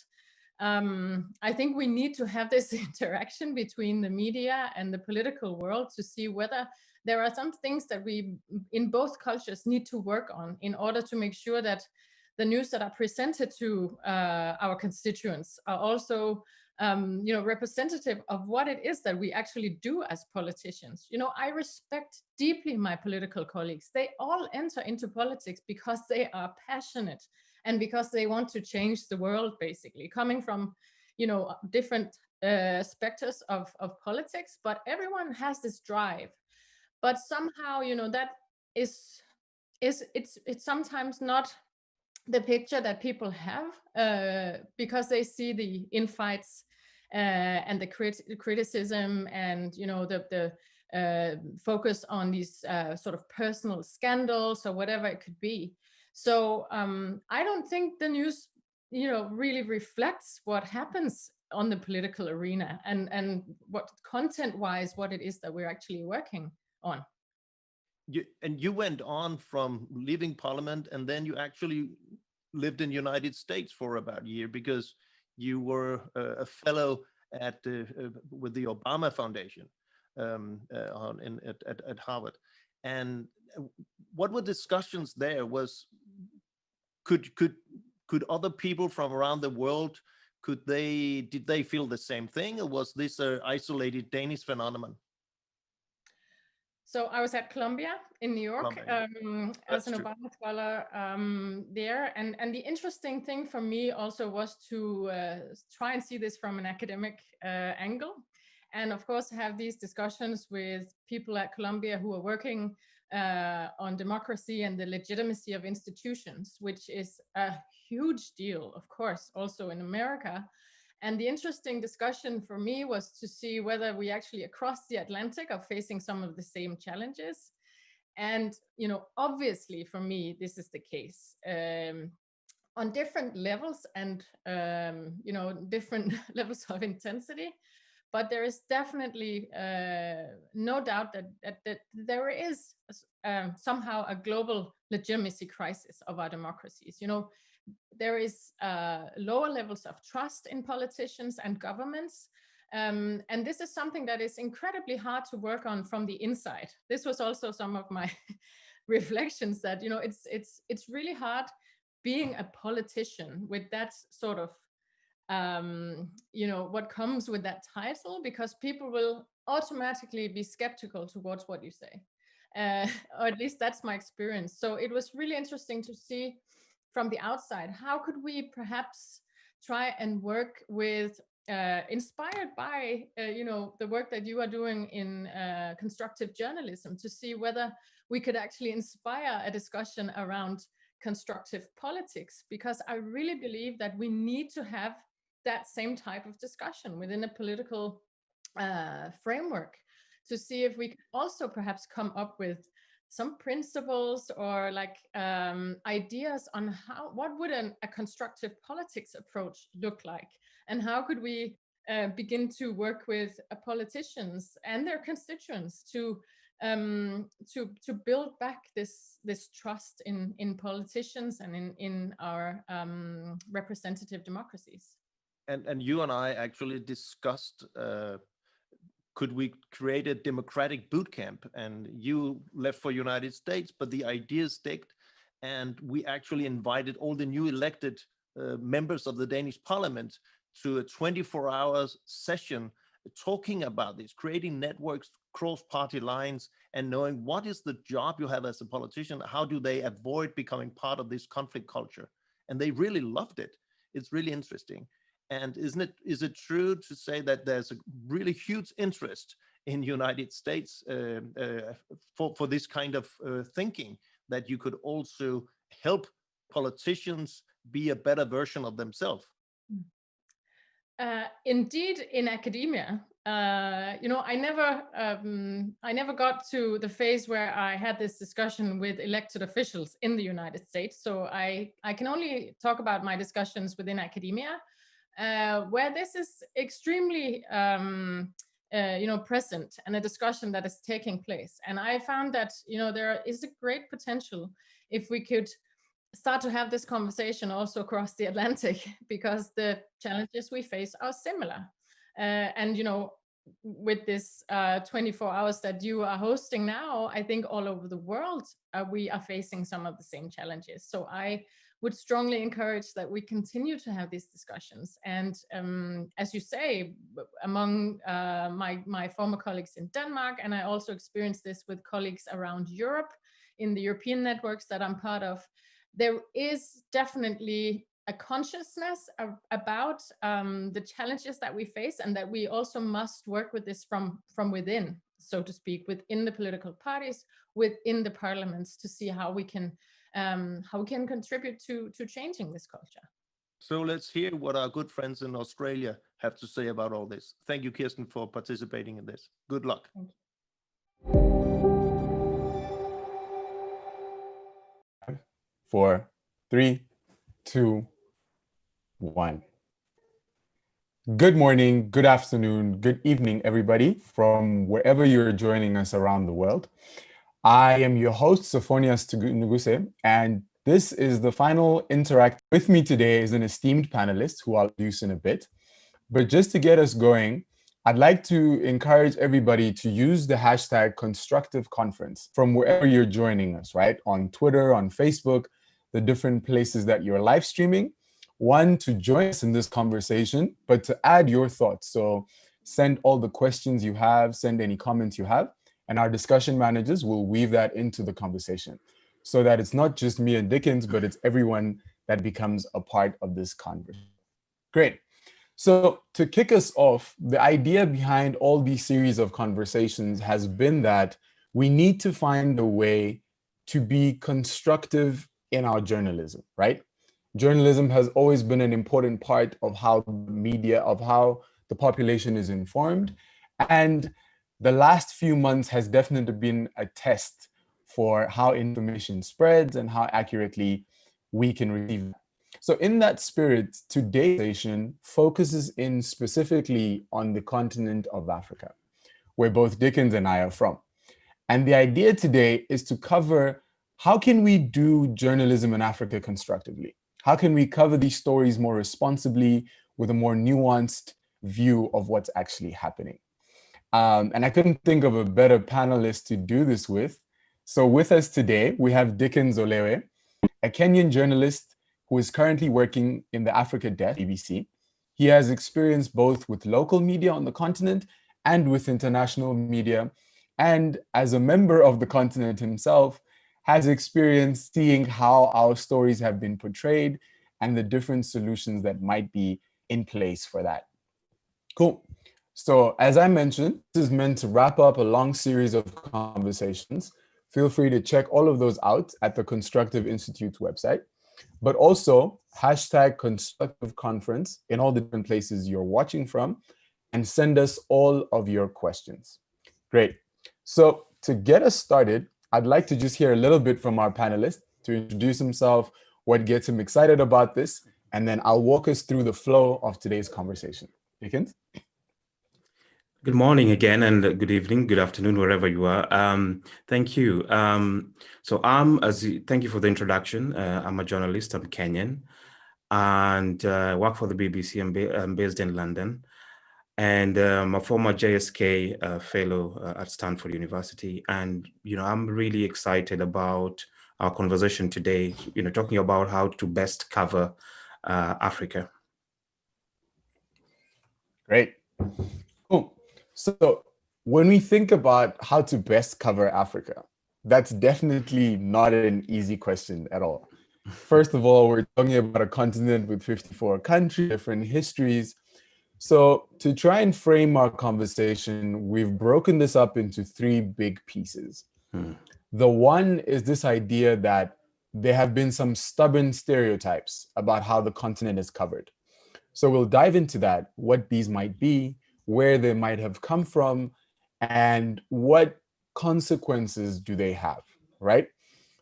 I think we need to have this interaction between the media and the political world to see whether there are some things that we in both cultures need to work on in order to make sure that the news that are presented to our constituents are also representative of what it is that we actually do as politicians. I respect deeply my political colleagues. They all enter into politics because they are passionate and because they want to change the world, basically, coming from, different specters of politics, but everyone has this drive. But somehow, that it's sometimes not the picture that people have because they see the infights and the criticism and the focus on these sort of personal scandals or whatever it could be. So I don't think the news really reflects what happens on the political arena and what content-wise what it is that we're actually working on. You went on from leaving Parliament, and then you actually lived in the United States for about a year because you were a fellow with the Obama Foundation at Harvard. And what were discussions there? Could other people from around the world did they feel the same thing, or was this an isolated Danish phenomenon? So I was at Columbia in New York as an Obama scholar there. And the interesting thing for me also was to try and see this from an academic angle. And of course, have these discussions with people at Columbia who are working on democracy and the legitimacy of institutions, which is a huge deal, of course, also in America. And the interesting discussion for me was to see whether we actually across the Atlantic are facing some of the same challenges. And, obviously for me, this is the case on different levels and, different levels of intensity. But there is definitely no doubt that there is somehow a global legitimacy crisis of our democracies. There is lower levels of trust in politicians and governments. And this is something that is incredibly hard to work on from the inside. This was also some of my reflections that, it's really hard being a politician with that sort of, what comes with that title, because people will automatically be skeptical towards what you say. Or at least that's my experience. So it was really interesting to see from the outside, how could we perhaps try and work with, inspired by, the work that you are doing in constructive journalism, to see whether we could actually inspire a discussion around constructive politics, because I really believe that we need to have that same type of discussion within a political framework to see if we can also perhaps come up with some principles or ideas on what would a constructive politics approach look like, and how could we begin to work with politicians and their constituents to build back this trust in politicians and in our representative democracies. And you and I actually discussed could we create a democratic boot camp? And you left for United States, but the idea sticked, and we actually invited all the new elected members of the Danish Parliament to a 24-hour session talking about this, creating networks, cross-party lines, and knowing what is the job you have as a politician, how do they avoid becoming part of this conflict culture? And they really loved it. It's really interesting. And is it true to say that there's a really huge interest in the United States for this kind of thinking, that you could also help politicians be a better version of themselves? Indeed, in academia, I never got to the phase where I had this discussion with elected officials in the United States. So I can only talk about my discussions within academia. where this is extremely present, and a discussion that is taking place. And I found that there is a great potential if we could start to have this conversation also across the Atlantic, because the challenges we face are similar. And with this 24 hours that you are hosting now, I think all over the world we are facing some of the same challenges. So I would strongly encourage that we continue to have these discussions. And as you say, among my former colleagues in Denmark, and I also experienced this with colleagues around Europe in the European networks that I'm part of, there is definitely a consciousness about the challenges that we face, and that we also must work with this from within, so to speak, within the political parties, within the parliaments, to see how we can contribute to changing this culture. So let's hear what our good friends in Australia have to say about all this. Thank you, Kirsten, for participating in this. Good luck. Thank you. 4, 3, 2, 1. Good morning, good afternoon, good evening, everybody, from wherever you're joining us around the world. I am your host, Sophonias Tuguse, and this is the final interact. With me today is an esteemed panelist who I'll introduce in a bit. But just to get us going, I'd like to encourage everybody to use the hashtag #ConstructiveConference from wherever you're joining us, right? On Twitter, on Facebook, the different places that you're live streaming. One, to join us in this conversation, but to add your thoughts. So send all the questions you have, send any comments you have, and our discussion managers will weave that into the conversation so that it's not just me and Dickens, but it's everyone that becomes a part of this conversation. Great. So to kick us off, the idea behind all these series of conversations has been that we need to find a way to be constructive in our journalism, right? Journalism has always been an important part of how media, of how the population is informed. And the last few months has definitely been a test for how information spreads and how accurately we can receive it. So in that spirit, today's session focuses in specifically on the continent of Africa, where both Dickens and I are from. And the idea today is to cover how can we do journalism in Africa constructively? How can we cover these stories more responsibly with a more nuanced view of what's actually happening? And I couldn't think of a better panelist to do this with. So with us today, we have Dickens Olewe, a Kenyan journalist who is currently working in the Africa desk, BBC. He has experience both with local media on the continent and with international media. And as a member of the continent himself, has experience seeing how our stories have been portrayed and the different solutions that might be in place for that. Cool. So as I mentioned, this is meant to wrap up a long series of conversations. Feel free to check all of those out at the Constructive Institute's website, but also #ConstructiveConference in all the different places you're watching from, and send us all of your questions. Great. So to get us started, I'd like to just hear a little bit from our panelist to introduce himself, what gets him excited about this, and then I'll walk us through the flow of today's conversation. Dickens? Good morning again, and good evening, good afternoon, wherever you are. Thank you. Thank you for the introduction. I'm a journalist, I'm Kenyan, and work for the BBC. I'm based in London. And I'm a former JSK fellow at Stanford University. And, I'm really excited about our conversation today, talking about how to best cover Africa. Great. Cool. So when we think about how to best cover Africa, that's definitely not an easy question at all. First of all, we're talking about a continent with 54 countries, different histories. So to try and frame our conversation, we've broken this up into 3 big pieces. The one is this idea that there have been some stubborn stereotypes about how the continent is covered. So we'll dive into that, what these might be, where they might have come from, and what consequences do they have, right?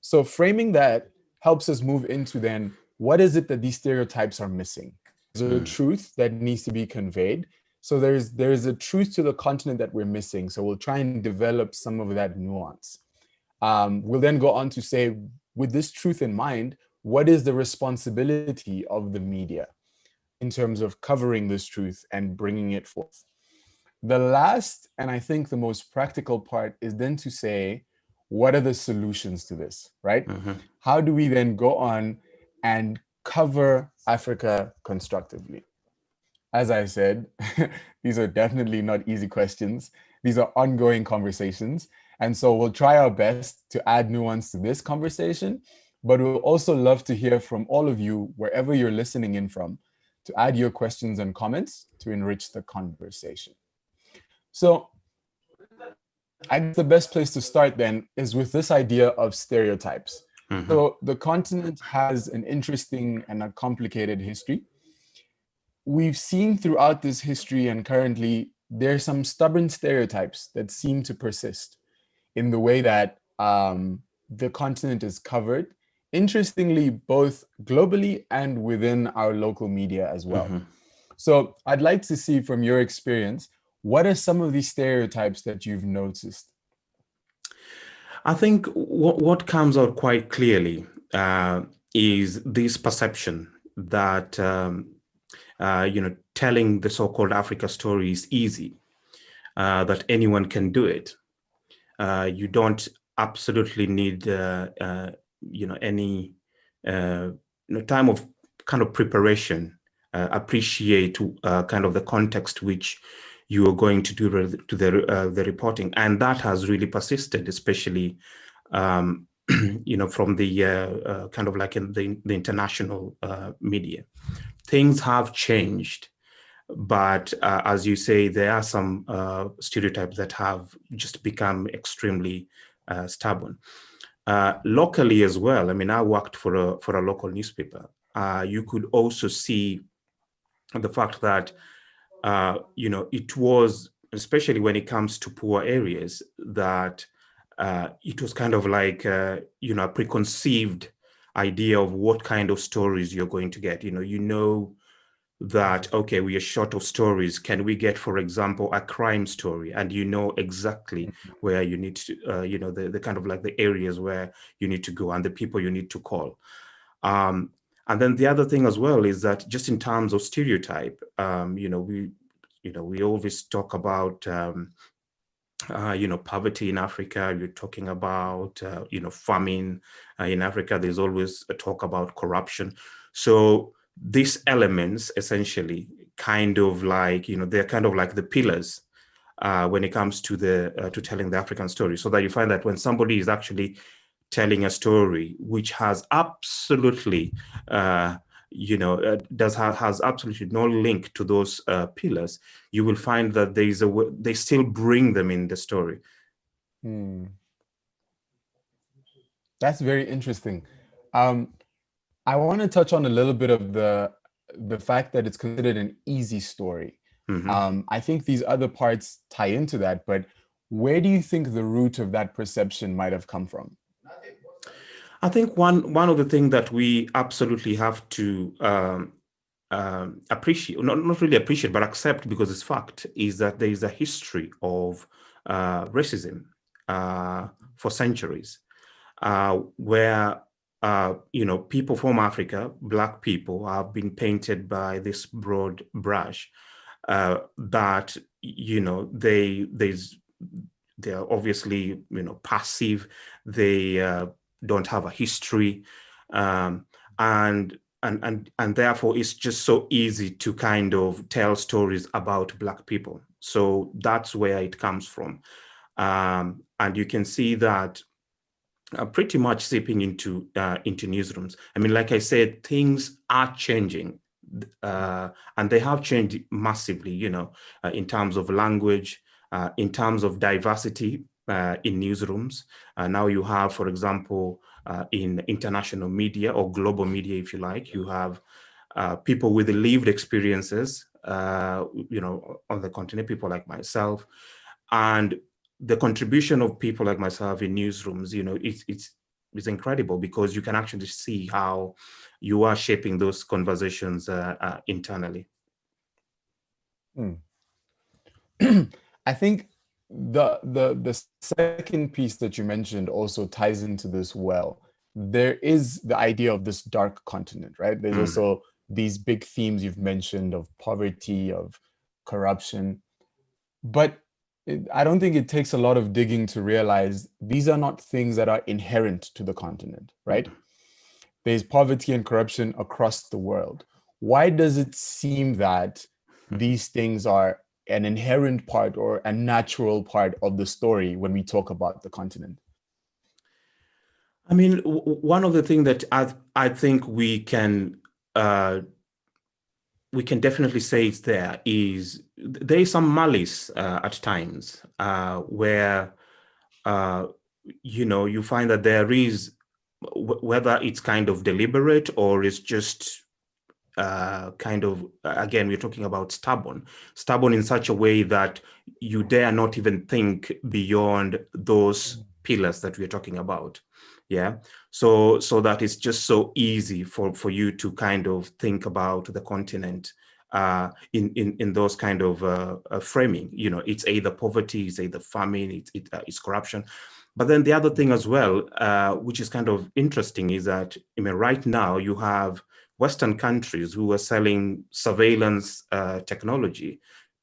So framing that helps us move into then, what is it that these stereotypes are missing? a truth that needs to be conveyed. So there's a truth to the continent that we're missing. So we'll try and develop some of that nuance. We'll then go on to say, with this truth in mind, what is the responsibility of the media in terms of covering this truth and bringing it forth? The last, and I think the most practical part, is then to say, what are the solutions to this, right? How do we then go on and cover Africa constructively? As I said, these are definitely not easy questions. These are ongoing conversations. And so we'll try our best to add nuance to this conversation, but we'll also love to hear from all of you, wherever you're listening in from, to add your questions and comments to enrich the conversation. So I guess the best place to start then is with this idea of stereotypes. So the continent has an interesting and a complicated history. We've seen throughout this history, and currently, there are some stubborn stereotypes that seem to persist in the way that the continent is covered, interestingly, both globally and within our local media as well. So I'd like to see from your experience, what are some of these stereotypes that you've noticed? I think what comes out quite clearly is this perception that telling the so-called Africa story is easy, that anyone can do it. You don't absolutely need any time of kind of preparation. Appreciate kind of the context which you are going to do the reporting, and that has really persisted, especially from the kind of like in the international media. Things have changed, but as you say, there are some stereotypes that have just become extremely stubborn. Locally as well, I mean, I worked for a local newspaper. You could also see the fact that it was, especially when it comes to poor areas, that it was kind of like a preconceived idea of what kind of stories you're going to get. That, okay, we are short of stories. Can we get, for example, a crime story? And you know exactly where you need to, the kind of like the areas where you need to go and the people you need to call. And then the other thing as well is that just in terms of stereotype, we always talk about, poverty in Africa. You're talking about, famine in Africa. There's always a talk about corruption. So these elements essentially kind of like, they're kind of like the pillars when it comes to to telling the African story. So that you find that when somebody is actually telling a story which has absolutely, has absolutely no link to those pillars, you will find that they still bring them in the story. That's very interesting. I want to touch on a little bit of the fact that it's considered an easy story. I think these other parts tie into that, but where do you think the root of that perception might have come from? I think one of the things that we absolutely have to appreciate, not really appreciate, but accept because it's fact, is that there is a history of racism for centuries, where people from Africa, Black people, have been painted by this broad brush that they're obviously passive. They don't have a history, and therefore it's just so easy to kind of tell stories about Black people. So that's where it comes from, and you can see that pretty much seeping into newsrooms. I mean, like I said, things are changing, and they have changed massively. In terms of language, in terms of diversity. In newsrooms. Now you have, for example, in international media or global media, if you like, you have people with lived experiences, on the continent, people like myself. And the contribution of people like myself in newsrooms, it's incredible because you can actually see how you are shaping those conversations internally. I think the second piece that you mentioned also ties into this well. There is the idea of this dark continent, right? There's also these big themes you've mentioned of poverty, of corruption. But I don't think it takes a lot of digging to realize these are not things that are inherent to the continent, right? There's poverty and corruption across the world. Why does it seem that these things are an inherent part or a natural part of the story when we talk about the continent? I mean, one of the things that I think we can definitely say is there is some malice at times where you find that there is, whether it's kind of deliberate or it's just kind of, again, we're talking about stubborn in such a way that you dare not even think beyond those pillars that we're talking about. Yeah, so that it's just so easy for you to kind of think about the continent in those kind of framing. It's either poverty, it's either famine, it's corruption. But then the other thing as well, which is kind of interesting, is that right now you have Western countries who are selling surveillance technology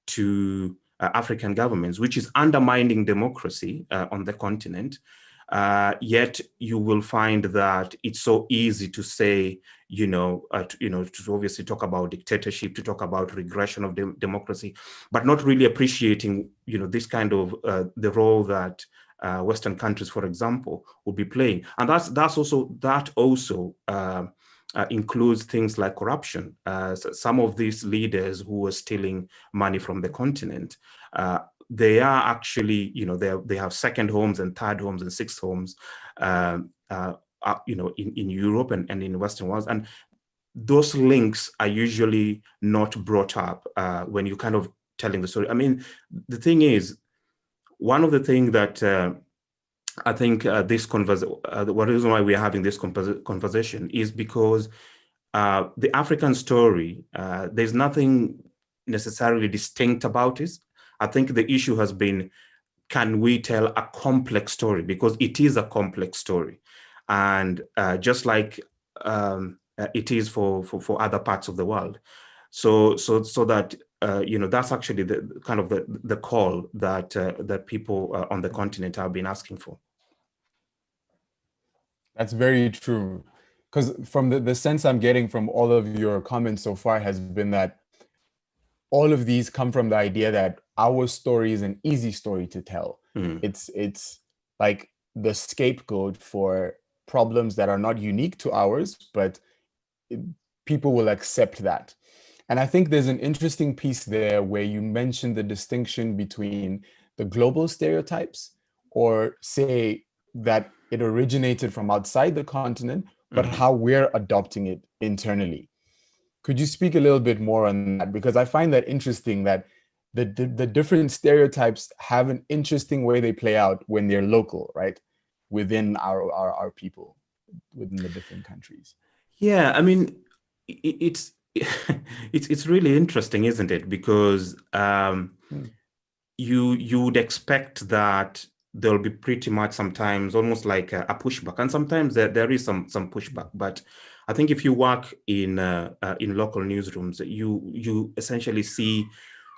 to African governments, which is undermining democracy on the continent. Yet you will find that it's so easy to say, to obviously talk about dictatorship, to talk about regression of democracy, but not really appreciating, this kind of the role that Western countries, for example, will be playing, and that also includes things like corruption. Some of these leaders who are stealing money from the continent, they are actually, they have second homes and third homes and sixth homes, in Europe and in Western world. And those links are usually not brought up when you kind of telling the story. I mean, the thing is, one of the things that I think this one reason why we are having this conversation is because the African story, there's nothing necessarily distinct about it. I think the issue has been, can we tell a complex story? Because it is a complex story. And just like it is for other parts of the world. So that, that's actually the kind of the call that people on the continent have been asking for. That's very true. Because from the sense I'm getting from all of your comments so far has been that all of these come from the idea that our story is an easy story to tell. It's like the scapegoat for problems that are not unique to ours, but people will accept that. And I think there's an interesting piece there where you mentioned the distinction between the global stereotypes, or say that it originated from outside the continent, but how we're adopting it internally. Could you speak a little bit more on that? Because I find that interesting, that the different stereotypes have an interesting way they play out when they're local, right? Within our people, within the different countries. Yeah, I mean, it's really interesting, isn't it? Because you would expect that there'll be pretty much sometimes almost like a pushback, and sometimes there is some pushback. But I think if you work in local newsrooms, you essentially see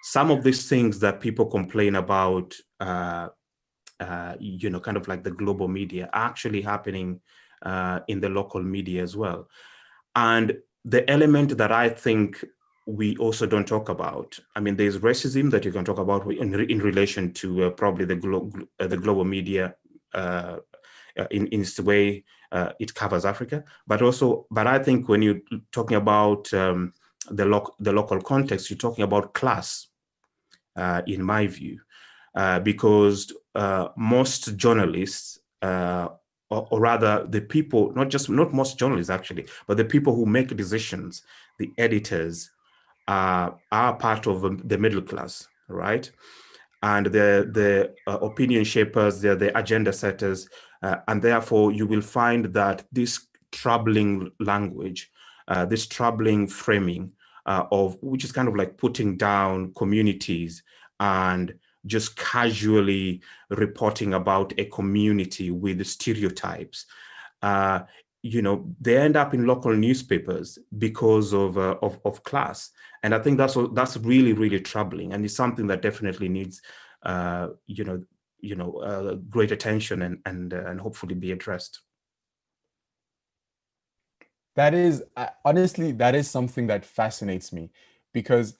some of these things that people complain about, kind of like the global media, are actually happening in the local media as well. And the element that I think we also don't talk about, I mean, there's racism that you can talk about in relation to probably the global media in its way it covers Africa, but I think when you're talking about the local context, you're talking about class, in my view, because most journalists, or rather the people, not most journalists actually, but the people who make decisions, the editors, are part of the middle class, right? And the opinion shapers, they're the agenda setters, and therefore you will find that this troubling language this troubling framing of which is kind of like putting down communities and just casually reporting about a community with stereotypes. They end up in local newspapers because of class, and I think that's really, really troubling, and it's something that definitely needs great attention and hopefully be addressed. That is, honestly, that is something that fascinates me, because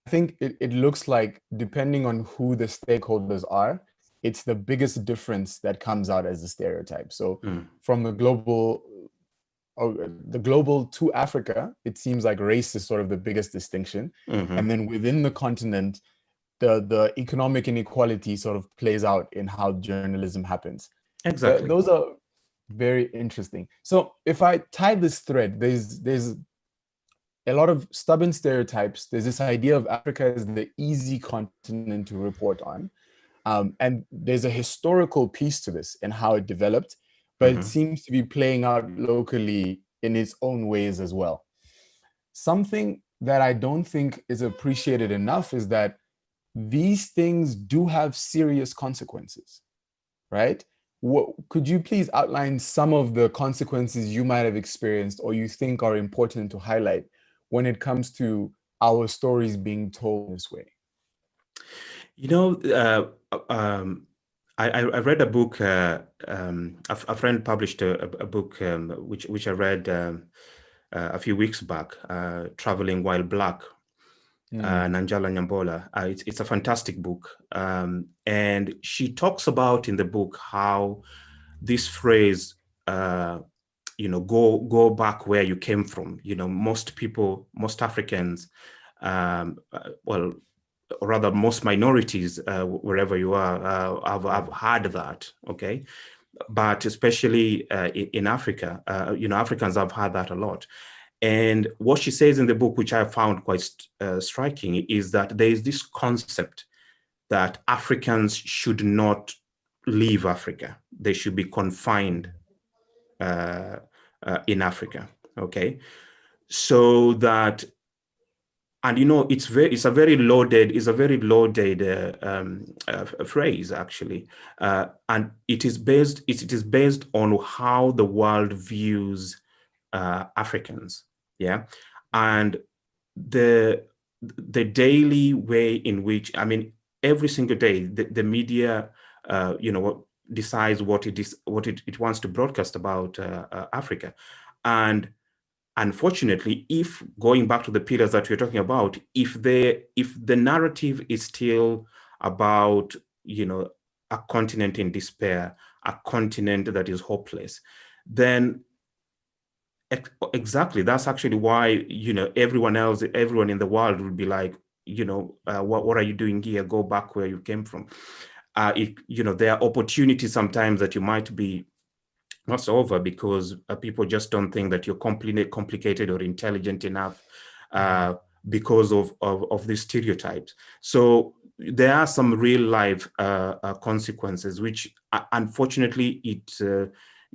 I think it looks like, depending on who the stakeholders are, it's the biggest difference that comes out as a stereotype. So from the global to Africa, it seems like race is sort of the biggest distinction. And then within the continent, the economic inequality sort of plays out in how journalism happens. Exactly. Those are very interesting. So if I tie this thread, there's a lot of stubborn stereotypes. There's this idea of Africa as the easy continent to report on. And there's a historical piece to this and how it developed, but it seems to be playing out locally in its own ways as well. Something that I don't think is appreciated enough is that these things do have serious consequences, right? Could you please outline some of the consequences you might have experienced or you think are important to highlight when it comes to our stories being told this way? I read a book, a friend published a book which I read a few weeks back, Traveling While Black, Nanjala Nyambola. It's a fantastic book. And she talks about in the book how this phrase, go back where you came from. Most people, most Africans, or rather most minorities, wherever you are, have heard that, okay? But especially in Africa, Africans have had that a lot. And what she says in the book, which I found quite striking, is that there is this concept that Africans should not leave Africa. They should be confined in Africa, okay? So that, and it's a very loaded phrase actually, and it is based on how the world views Africans, yeah, and the daily way in which, every single day the media, decides what it wants to broadcast about Africa, and unfortunately, if going back to the pillars that we're talking about, if the narrative is still about, a continent in despair, a continent that is hopeless, then exactly, that's actually why, everyone in the world would be like, what are you doing here? Go back where you came from. There are opportunities sometimes that you might be not over because people just don't think that you're complicated or intelligent enough because of these stereotypes. So there are some real life consequences, which unfortunately it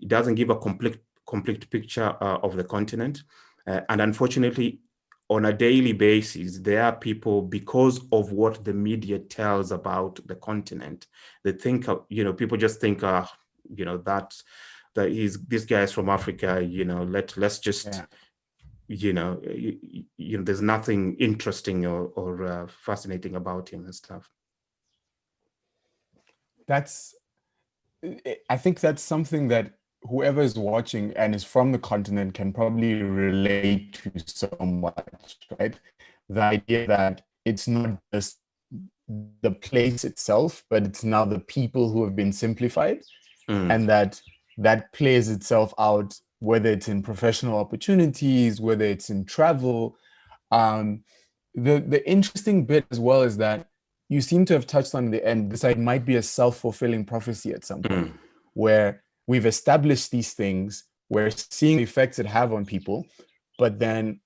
doesn't give a complete picture of the continent. And unfortunately, on a daily basis, there are people, because of what the media tells about the continent, they think, people just think, this guy is from Africa, let's just, there's nothing interesting or fascinating about him and stuff. I think that's something that whoever is watching and is from the continent can probably relate to so much, right? The idea that it's not just the place itself, but it's now the people who have been simplified, and that plays itself out, whether it's in professional opportunities, whether it's in travel. The interesting bit as well is that you seem to have touched on the end, this might be a self-fulfilling prophecy at some point, where we've established these things, we're seeing the effects it have on people, but then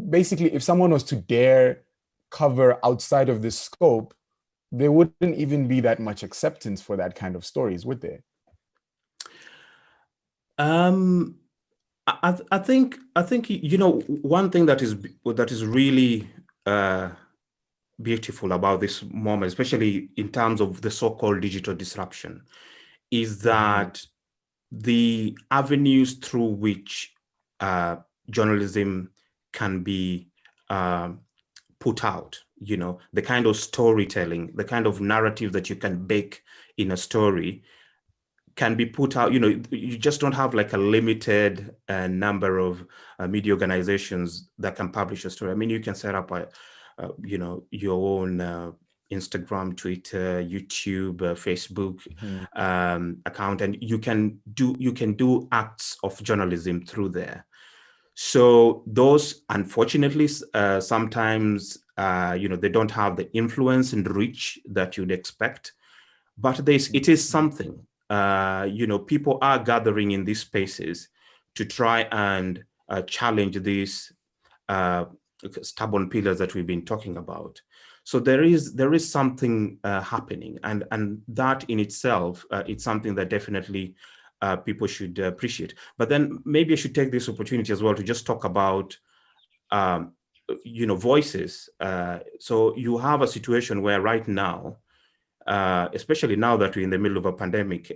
basically if someone was to dare cover outside of this scope, there wouldn't even be that much acceptance for that kind of stories, would there? I think you know, one thing that is really beautiful about this moment, especially in terms of the so-called digital disruption, is that the avenues through which journalism can be put out, you know, the kind of storytelling, the kind of narrative that you can bake in a story can be put out. You know, you just don't have like a limited number of media organizations that can publish a story. I mean, you can set up you know, your own Instagram, Twitter, YouTube, Facebook account, and you can do acts of journalism through there. So those, unfortunately, sometimes you know, they don't have the influence and reach that you'd expect, but it is something. You know, people are gathering in these spaces to try and challenge these stubborn pillars that we've been talking about. So there is something happening, and that in itself, it's something that definitely people should appreciate. But then maybe I should take this opportunity as well to just talk about you know, voices. So you have a situation where right now, especially now that we're in the middle of a pandemic,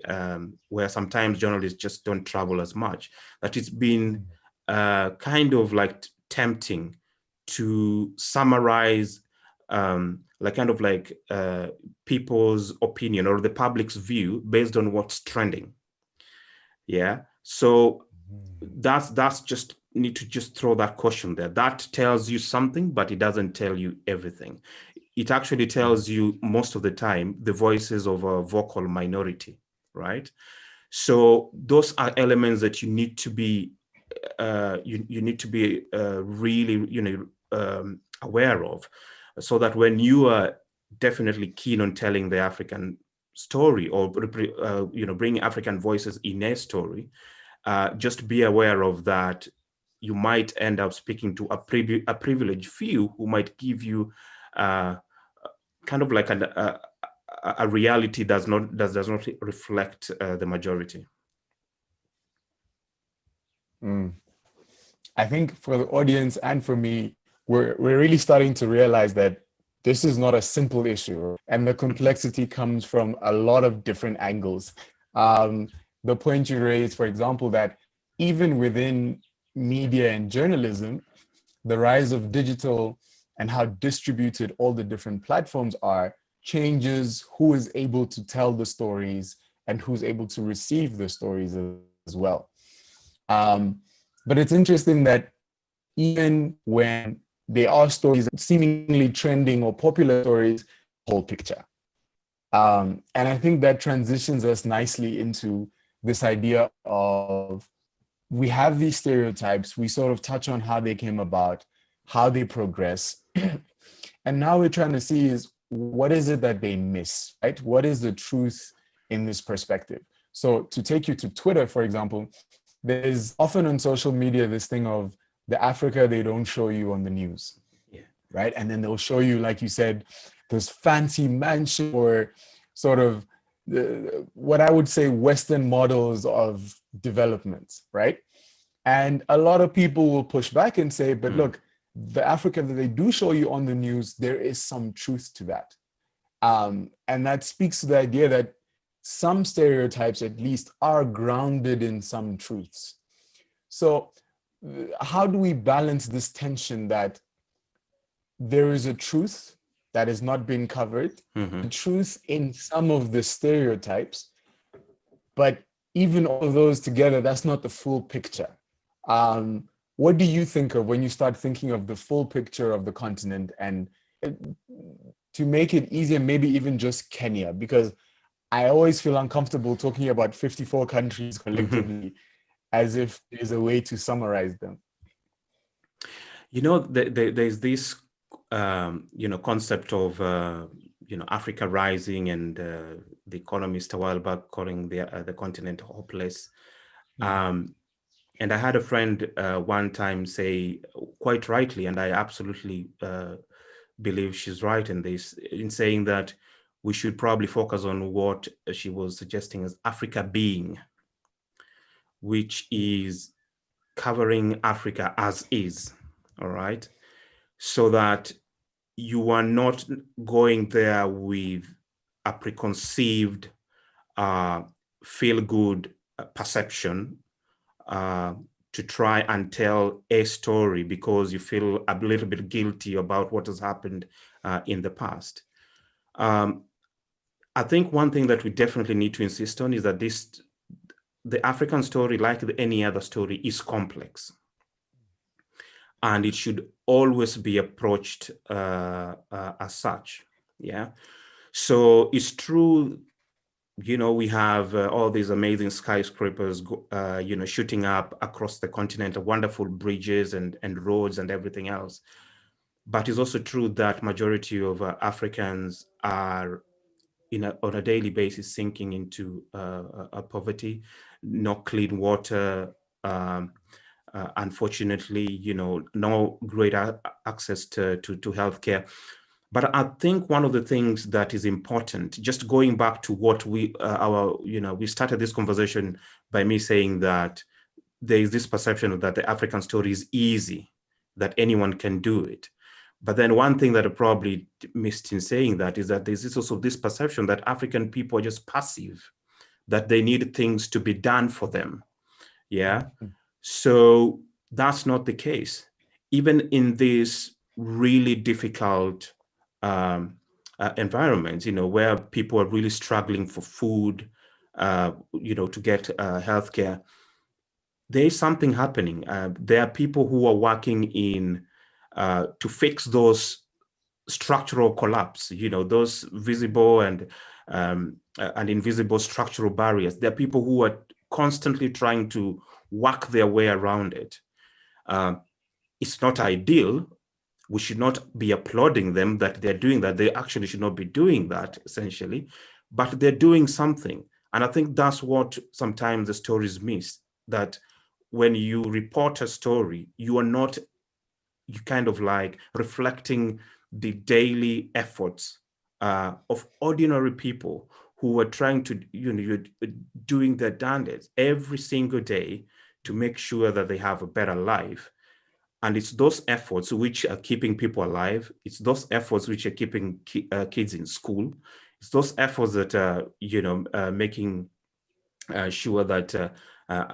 where sometimes journalists just don't travel as much, that it's been kind of like tempting to summarize like kind of like people's opinion or the public's view based on what's trending. Yeah, so that's just need to just throw that caution there. That tells you something, but it doesn't tell you everything. It actually tells you most of the time the voices of a vocal minority, right? So those are elements that you need to be you need to be really, you know, aware of, so that when you are definitely keen on telling the African story, or you know, bringing African voices in a story, just be aware of that. You might end up speaking to a privileged few who might give you kind of like a reality that does not reflect the majority. I think for the audience and for me, we're really starting to realize that this is not a simple issue, and the complexity comes from a lot of different angles. The point you raised, for example, that even within media and journalism, the rise of digital and how distributed all the different platforms are changes who is able to tell the stories and who's able to receive the stories as well. But it's interesting that even when there are stories seemingly trending or popular stories, whole picture. And I think that transitions us nicely into this idea of, we have these stereotypes, we sort of touch on how they came about, how they progress. And now we're trying to see is, what is it that they miss, right? What is the truth in this perspective? So to take you to Twitter, for example, there's often on social media this thing of the Africa they don't show you on the news, right? And then they'll show you, like you said, this fancy mansion or sort of what I would say Western models of development, right? And a lot of people will push back and say, but look, the Africa that they do show you on the news, there is some truth to that. And that speaks to the idea that some stereotypes at least are grounded in some truths. So how do we balance this tension that there is a truth that is not being covered, the truth in some of the stereotypes, but even all of those together, that's not the full picture. What do you think of when you start thinking of the full picture of the continent, and to make it easier, maybe even just Kenya, because I always feel uncomfortable talking about 54 countries collectively as if there's a way to summarize them. You know, there's this, you know, concept of, you know, Africa rising, and the economist a while back calling the continent hopeless. And I had a friend one time say, quite rightly, and I absolutely believe she's right in this, in saying that we should probably focus on what she was suggesting as Africa being, which is covering Africa as is, all right? So that you are not going there with a preconceived, feel-good perception to try and tell a story because you feel a little bit guilty about what has happened in the past. I think one thing that we definitely need to insist on is that the African story, like any other story, is complex. And it should always be approached as such, yeah? So it's true, you know, we have all these amazing skyscrapers, you know, shooting up across the continent, wonderful bridges and roads and everything else. But it's also true that majority of Africans are on a daily basis sinking into poverty, no clean water, unfortunately, you know, no great access to healthcare. But I think one of the things that is important, just going back to what we started this conversation by me saying that there is this perception that the African story is easy, that anyone can do it. But then one thing that I probably missed in saying that is that there's also this perception that African people are just passive, that they need things to be done for them. Yeah. So that's not the case. Even in this really difficult environments, you know, where people are really struggling for food, you know, to get healthcare, there is something happening. There are people who are working in to fix those structural collapse, you know, those visible and invisible structural barriers. There are people who are constantly trying to work their way around it. It's not ideal. We should not be applauding them that they're doing that. They actually should not be doing that, essentially, but they're doing something. And I think that's what sometimes the stories miss, that when you report a story, you kind of like reflecting the daily efforts of ordinary people who are trying to, you know, you're doing their damnedest every single day to make sure that they have a better life. And it's those efforts which are keeping people alive. It's those efforts which are keeping kids in school. It's those efforts that are, you know, making sure that,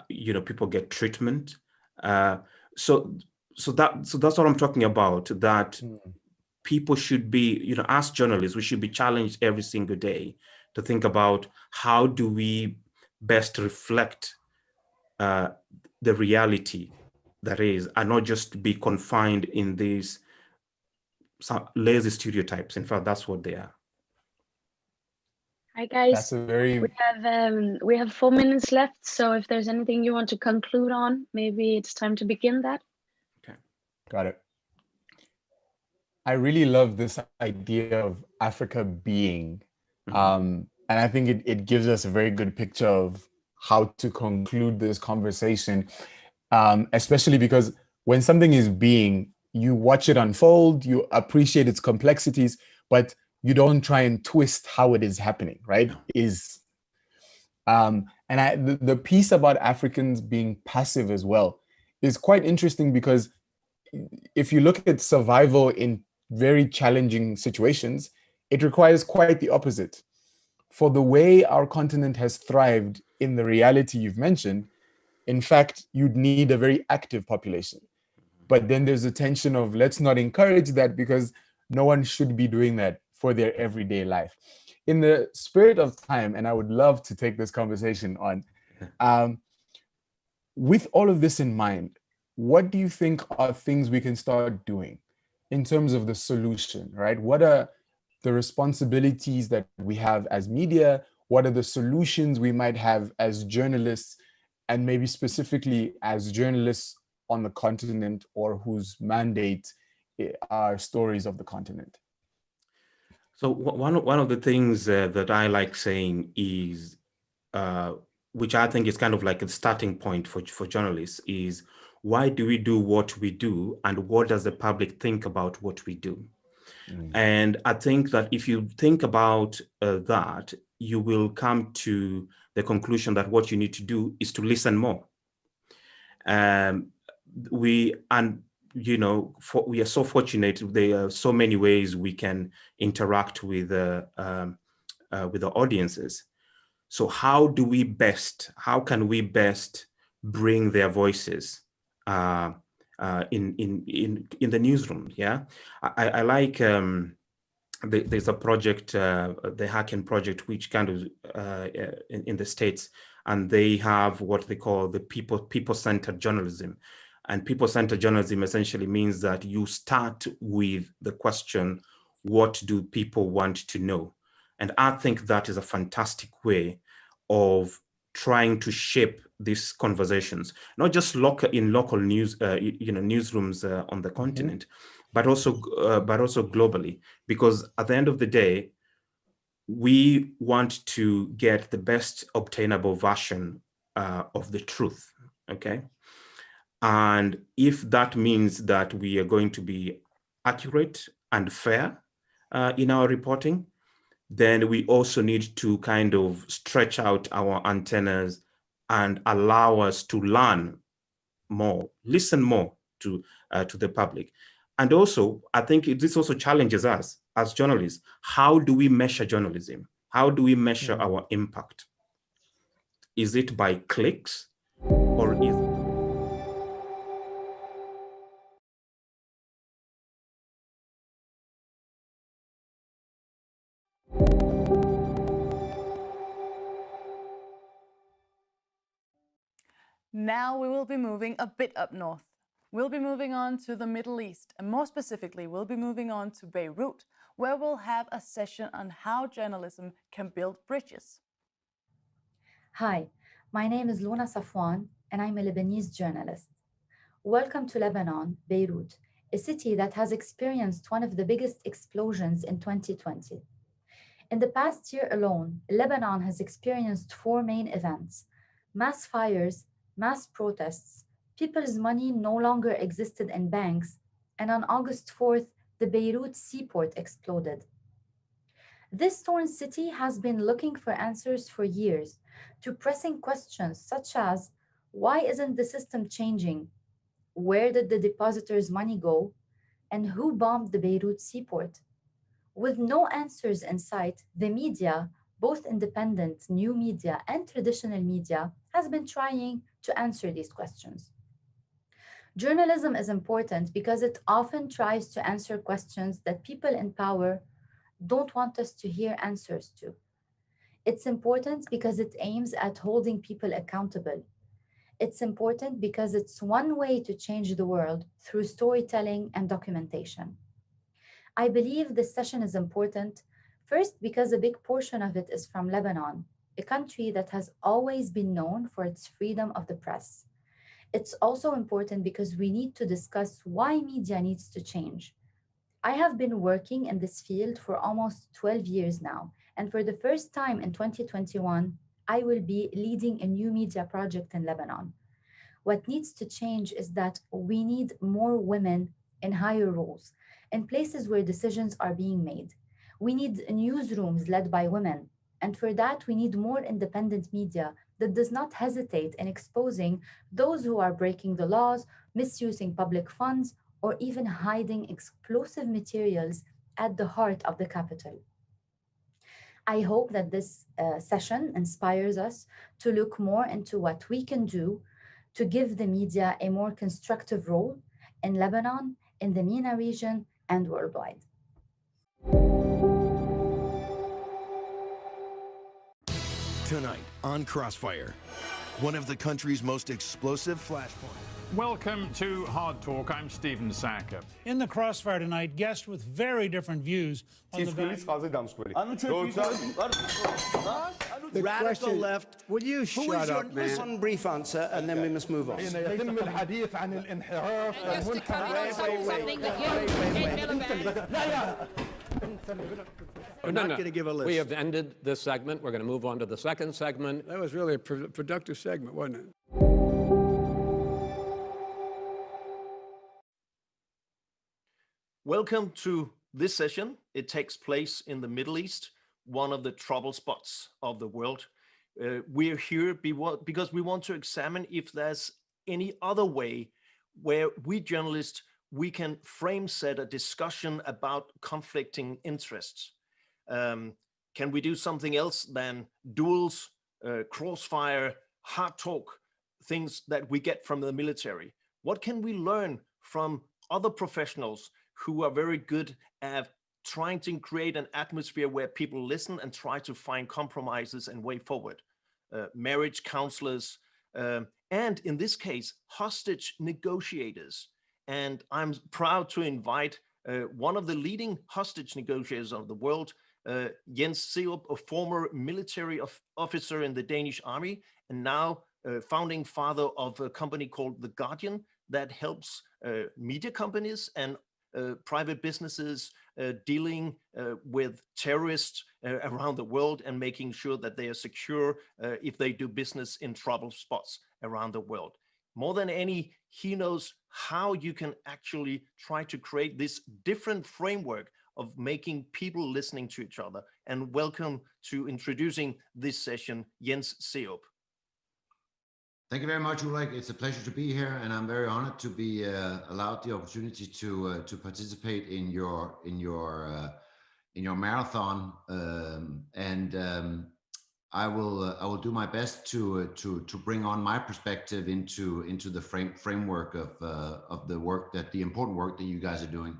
you know, people get treatment. So that's what I'm talking about, that people should be, you know, as journalists, we should be challenged every single day to think about how do we best reflect the reality that is, and not just be confined in these lazy stereotypes. In fact, that's what they are. Hi guys. That's a very... We have 4 minutes left, so if there's anything you want to conclude on, maybe it's time to begin that. Okay, got it. I really love this idea of Africa being, and I think it gives us a very good picture of how to conclude this conversation, especially because when something is being, you watch it unfold, you appreciate its complexities, but you don't try and twist how it is happening, right? And the piece about Africans being passive as well is quite interesting, because if you look at survival in very challenging situations, it requires quite the opposite. For the way our continent has thrived in the reality you've mentioned, in fact, you'd need a very active population. But then there's a tension of, let's not encourage that, because no one should be doing that for their everyday life. In the spirit of time, and I would love to take this conversation on, with all of this in mind, what do you think are things we can start doing in terms of the solution, right? What are the responsibilities that we have as media? What are the solutions we might have as journalists, and maybe specifically as journalists on the continent, or whose mandate are stories of the continent? So one of the things that I like saying is, which I think is kind of like a starting point for journalists, is why do we do what we do, and what does the public think about what we do? And I think that if you think about that, you will come to the conclusion that what you need to do is to listen more. We are so fortunate. There are so many ways we can interact with the audiences. So how can we best bring their voices in the newsroom? Yeah, I like there's a project, the Hacking Project, which kind of in the States, and they have what they call the people-centered journalism. And people-centered journalism essentially means that you start with the question, what do people want to know? And I think that is a fantastic way of trying to shape these conversations, not just in local news, newsrooms on the continent, but also globally. Because at the end of the day, we want to get the best obtainable version of the truth. Okay. And if that means that we are going to be accurate and fair in our reporting, then we also need to kind of stretch out our antennas and allow us to learn more, listen more to the public. And also, I think this also challenges us as journalists. How do we measure journalism? How do we measure our impact? Is it by clicks, or is it? Now we will be moving a bit up north. We'll be moving on to the Middle East, and more specifically, we'll be moving on to Beirut, where we'll have a session on how journalism can build bridges. Hi, my name is Luna Safwan, and I'm a Lebanese journalist. Welcome to Lebanon, Beirut, a city that has experienced one of the biggest explosions in 2020. In the past year alone, Lebanon has experienced 4 main events: mass fires, mass protests, people's money no longer existed in banks, and on August 4th, the Beirut seaport exploded. This torn city has been looking for answers for years to pressing questions such as, why isn't the system changing? Where did the depositors' money go? And who bombed the Beirut seaport? With no answers in sight, the media, both independent new media and traditional media, has been trying to answer these questions. Journalism is important because it often tries to answer questions that people in power don't want us to hear answers to. It's important because it aims at holding people accountable. It's important because it's one way to change the world through storytelling and documentation. I believe this session is important, first because a big portion of it is from Lebanon, a country that has always been known for its freedom of the press. It's also important because we need to discuss why media needs to change. I have been working in this field for almost 12 years now, and for the first time in 2021, I will be leading a new media project in Lebanon. What needs to change is that we need more women in higher roles, in places where decisions are being made. We need newsrooms led by women, and for that, we need more independent media that does not hesitate in exposing those who are breaking the laws, misusing public funds, or even hiding explosive materials at the heart of the capital. I hope that this session inspires us to look more into what we can do to give the media a more constructive role in Lebanon, in the MENA region, and worldwide. Tonight on Crossfire, one of the country's most explosive flashpoints. Welcome to Hard Talk. I'm Stephen Sacker. In the Crossfire tonight, guests with very different views on the radical left. Will you shut up, man? One brief answer, and then we must move on. We're not going to give a list. We have ended this segment. We're going to move on to the second segment. That was really a productive segment, wasn't it? Welcome to this session. It takes place in the Middle East, one of the trouble spots of the world. We're here because we want to examine if there's any other way where we journalists, we can frame set a discussion about conflicting interests? Can we do something else than duels, crossfire, hard talk, things that we get from the military? What can we learn from other professionals who are very good at trying to create an atmosphere where people listen and try to find compromises and way forward? Marriage counselors, and in this case, hostage negotiators. And I'm proud to invite one of the leading hostage negotiators of the world, Jens Serup, a former military officer in the Danish army, and now founding father of a company called The Guardian that helps media companies and private businesses dealing with terrorists around the world and making sure that they are secure if they do business in trouble spots around the world. More than any, he knows how you can actually try to create this different framework of making people listening to each other. And welcome to introducing this session, Jens Serup. Thank you very much, Ulrik. It's a pleasure to be here, and I'm very honored to be allowed the opportunity to participate in your marathon. I will do my best to bring on my perspective into the framework of the important work that you guys are doing.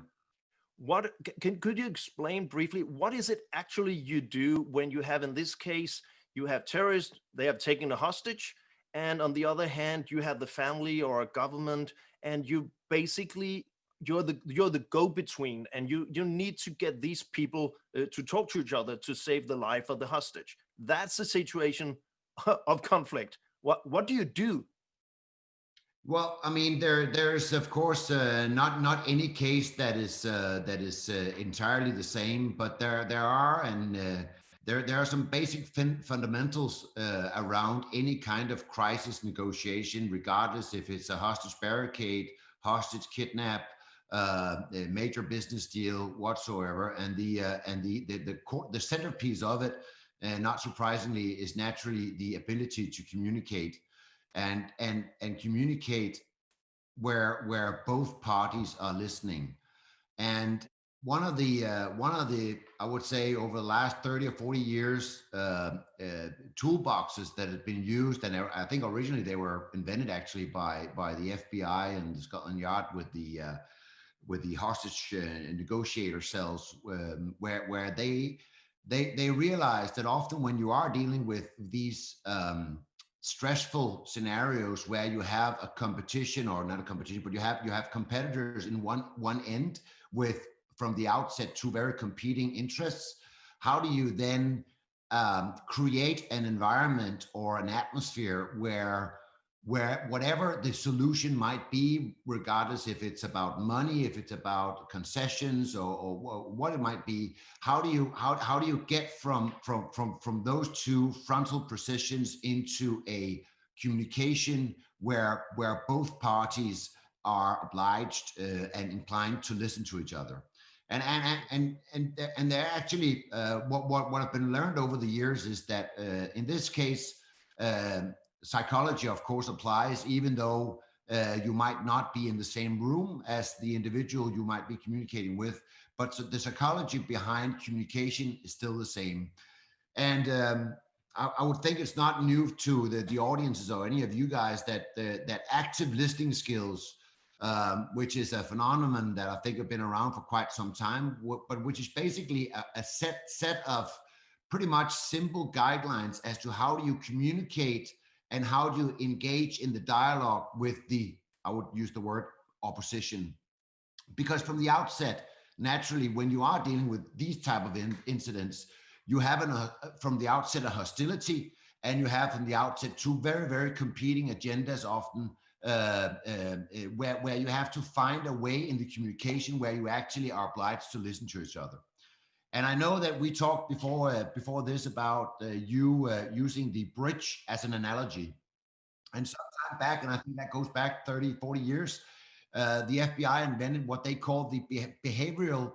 Could you explain briefly what is it actually you do when you have, in this case, you have terrorists, they have taken a hostage, and on the other hand, you have the family or a government, and you basically you're the go-between, and you need to get these people to talk to each other to save the life of the hostage. That's a situation of conflict. What do you do? Well, I mean, there's of course not any case that is entirely the same, but there are some basic fundamentals around any kind of crisis negotiation, regardless if it's a hostage barricade, hostage kidnap, a major business deal whatsoever. And the centerpiece of it, not surprisingly, is naturally the ability to communicate and communicate where both parties are listening. And one of the I would say over the last 30 or 40 years, toolboxes that have been used, and I think originally they were invented actually by the FBI and Scotland Yard with the hostage negotiator cells, where they realized that often when you are dealing with these stressful scenarios where you have a competition, or not a competition, but you have competitors in one end with, from the outset, two very competing interests. How do you then create an environment or an atmosphere where whatever the solution might be, regardless if it's about money, if it's about concessions, or what it might be, how do you get from those two frontal positions into a communication where both parties are obliged and inclined to listen to each other? And they're actually what I've been learned over the years is that in this case, psychology, of course, applies, even though you might not be in the same room as the individual you might be communicating with, but the psychology behind communication is still the same. And I would think it's not new to the audiences or any of you guys that active listening skills, which is a phenomenon that I think have been around for quite some time, but which is basically a set of pretty much simple guidelines as to how do you communicate and how do you engage in the dialogue with the, I would use the word, opposition. Because from the outset, naturally, when you are dealing with these type of incidents, you have from the outset a hostility, and you have from the outset two very, very competing agendas often, where you have to find a way in the communication where you actually are obliged to listen to each other. And I know that we talked before this about you using the bridge as an analogy. And some time back, and I think that goes back 30, 40 years, the FBI invented what they called the behavioral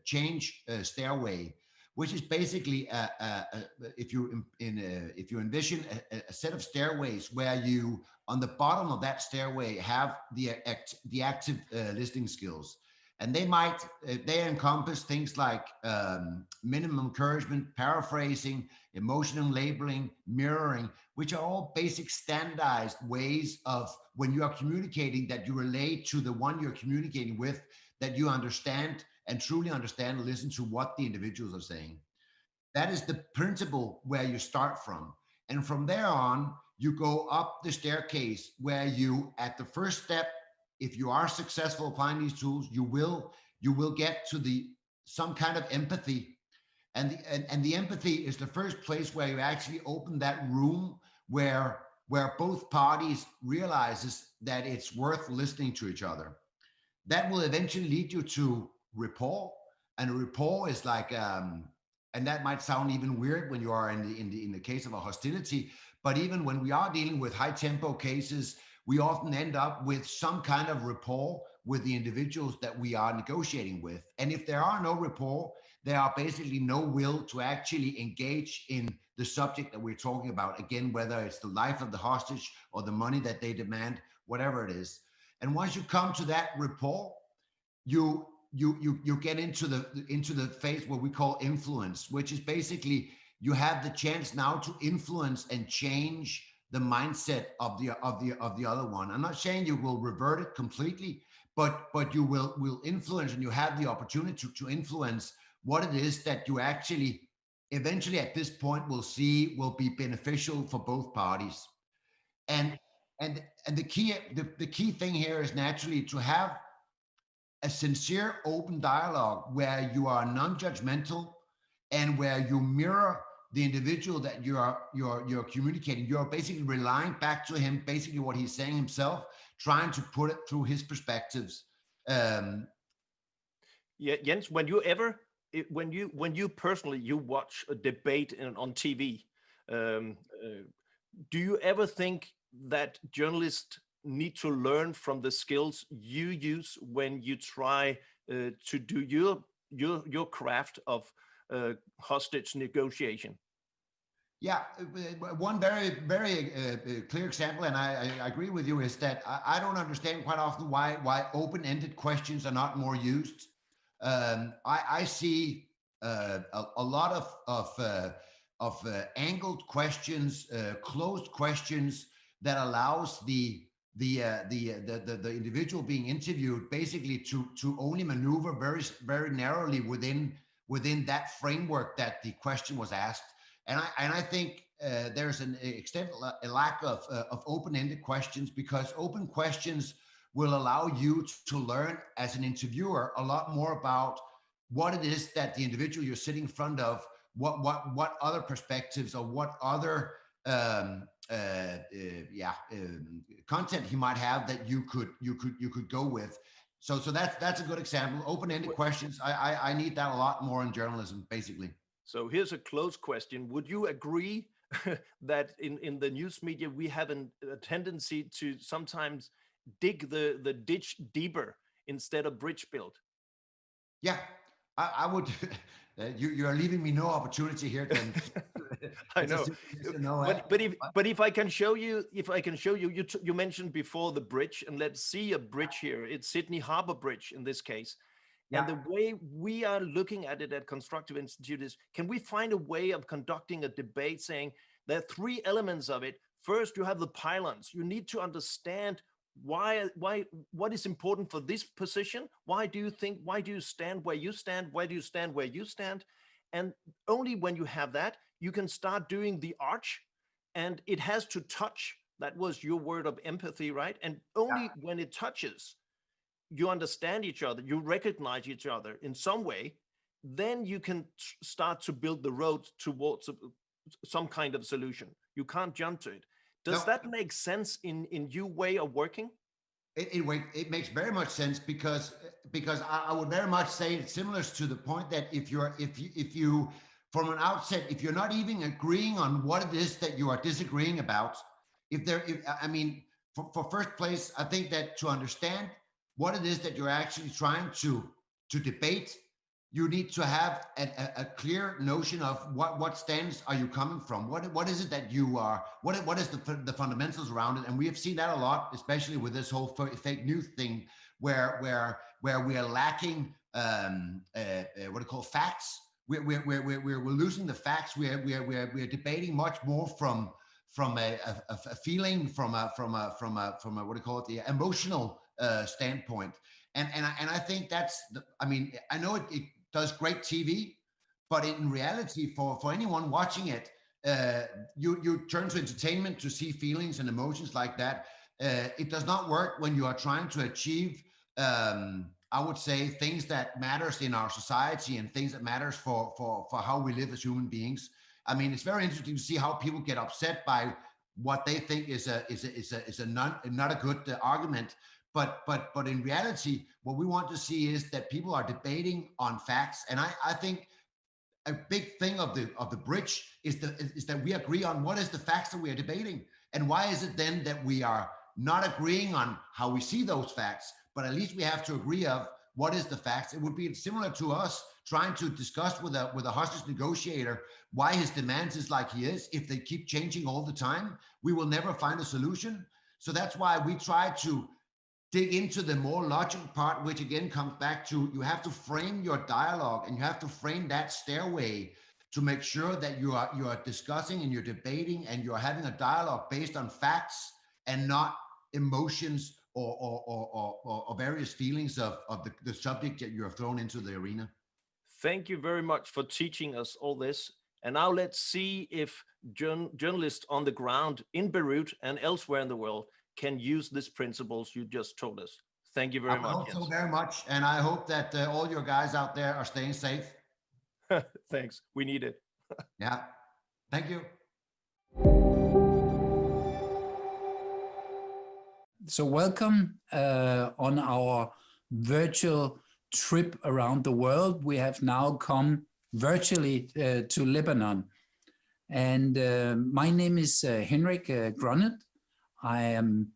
change stairway, which is basically if you envision a set of stairways where you on the bottom of that stairway have the active listening skills. And they encompass things like minimum encouragement, paraphrasing, emotional labeling, mirroring, which are all basic standardized ways of when you are communicating that you relate to the one you're communicating with, that you understand and truly understand and listen to what the individuals are saying. That is the principle where you start from. And from there on, you go up the staircase where you, at the first step, if you are successful applying these tools, you will get to some kind of empathy. And the empathy is the first place where you actually open that room where both parties realizes that it's worth listening to each other. That will eventually lead you to rapport. And a rapport is like, and that might sound even weird when you are in the case of a hostility, but even when we are dealing with high tempo cases, we often end up with some kind of rapport with the individuals that we are negotiating with. And if there are no rapport, there are basically no will to actually engage in the subject that we're talking about. Again, whether it's the life of the hostage or the money that they demand, whatever it is. And once you come to that rapport, you get into the phase where we call influence, which is basically you have the chance now to influence and change the mindset of the other one. I'm not saying you will revert it completely, but you will influence, and you have the opportunity to influence what it is that you actually eventually at this point will see will be beneficial for both parties. And the key thing here is naturally to have a sincere, open dialogue where you are non-judgmental and where you mirror the individual that you're communicating. You're basically relying back to him, basically what he's saying himself, trying to put it through his perspectives. Yeah, Jens, when you personally watch a debate on TV, do you ever think that journalists need to learn from the skills you use when you try to do your craft of hostage negotiation? Yeah, one very clear example, and I agree with you, is that I don't understand quite often why open-ended questions are not more used. I see a lot of angled questions, closed questions that allows the individual being interviewed basically to only maneuver very narrowly within that framework that the question was asked. And I think there's a lack of open-ended questions, because open questions will allow you to learn as an interviewer a lot more about what it is that the individual you're sitting in front of, what other perspectives or what other content he might have that you could go with. So that's a good example. Open-ended questions. I need that a lot more in journalism, basically. So here's a close question. Would you agree that in the news media, we have a tendency to sometimes dig the ditch deeper instead of bridge build? Yeah, I would. You are leaving me no opportunity here. I know, but if I can show you, you mentioned before the bridge, and let's see a bridge here. It's Sydney Harbour Bridge in this case. Yeah. And the way we are looking at it at Constructive Institute is, can we find a way of conducting a debate saying there are three elements of it? First, you have the pylons. You need to understand what is important for this position. Why do you stand where you stand? Why do you stand where you stand? And only when you have that, you can start doing the arch, and it has to touch. That was your word of empathy, right? And only when it touches, you understand each other, you recognize each other in some way, then you can start to build the road towards some kind of solution. You can't jump to it. Does that make sense in your way of working? It makes very much sense, because I would very much say it's similar to the point that if you from an outset, if you're not even agreeing on what it is that you are disagreeing about, for first place, I think that to understand what it is that you're actually trying to debate, you need to have a clear notion of what stance are you coming from? What is it that you are? What is the fundamentals around it? And we have seen that a lot, especially with this whole fake news thing, where we are lacking facts. We're losing the facts. We're debating much more from a feeling, from a the emotional standpoint. And I think that's I know it does great TV, but in reality, for anyone watching it, you turn to entertainment to see feelings and emotions like that. It does not work when you are trying to achieve, I would say, things that matters in our society and things that matters for how we live as human beings. I mean, it's very interesting to see how people get upset by what they think is not a good argument. But in reality, what we want to see is that people are debating on facts. And I think a big thing of the bridge is that we agree on what is the facts that we are debating. And why is it then that we are not agreeing on how we see those facts, but at least we have to agree of what is the facts. It would be similar to us trying to discuss with a hostage negotiator why his demands is like he is. If they keep changing all the time, we will never find a solution. So that's why we try to dig into the more logical part, which again comes back to you have to frame your dialogue and you have to frame that stairway to make sure that you are discussing and you're debating and you're having a dialogue based on facts and not emotions or various feelings of the subject that you have thrown into the arena. Thank you very much for teaching us all this. And now let's see if journalists on the ground in Beirut and elsewhere in the world can use these principles you just told us. Thank you very much. I hope so very much. And I hope that all your guys out there are staying safe. Thanks. We need it. Yeah. Thank you. So welcome on our virtual trip around the world. We have now come virtually to Lebanon. And my name is Henrik Grønnet. I am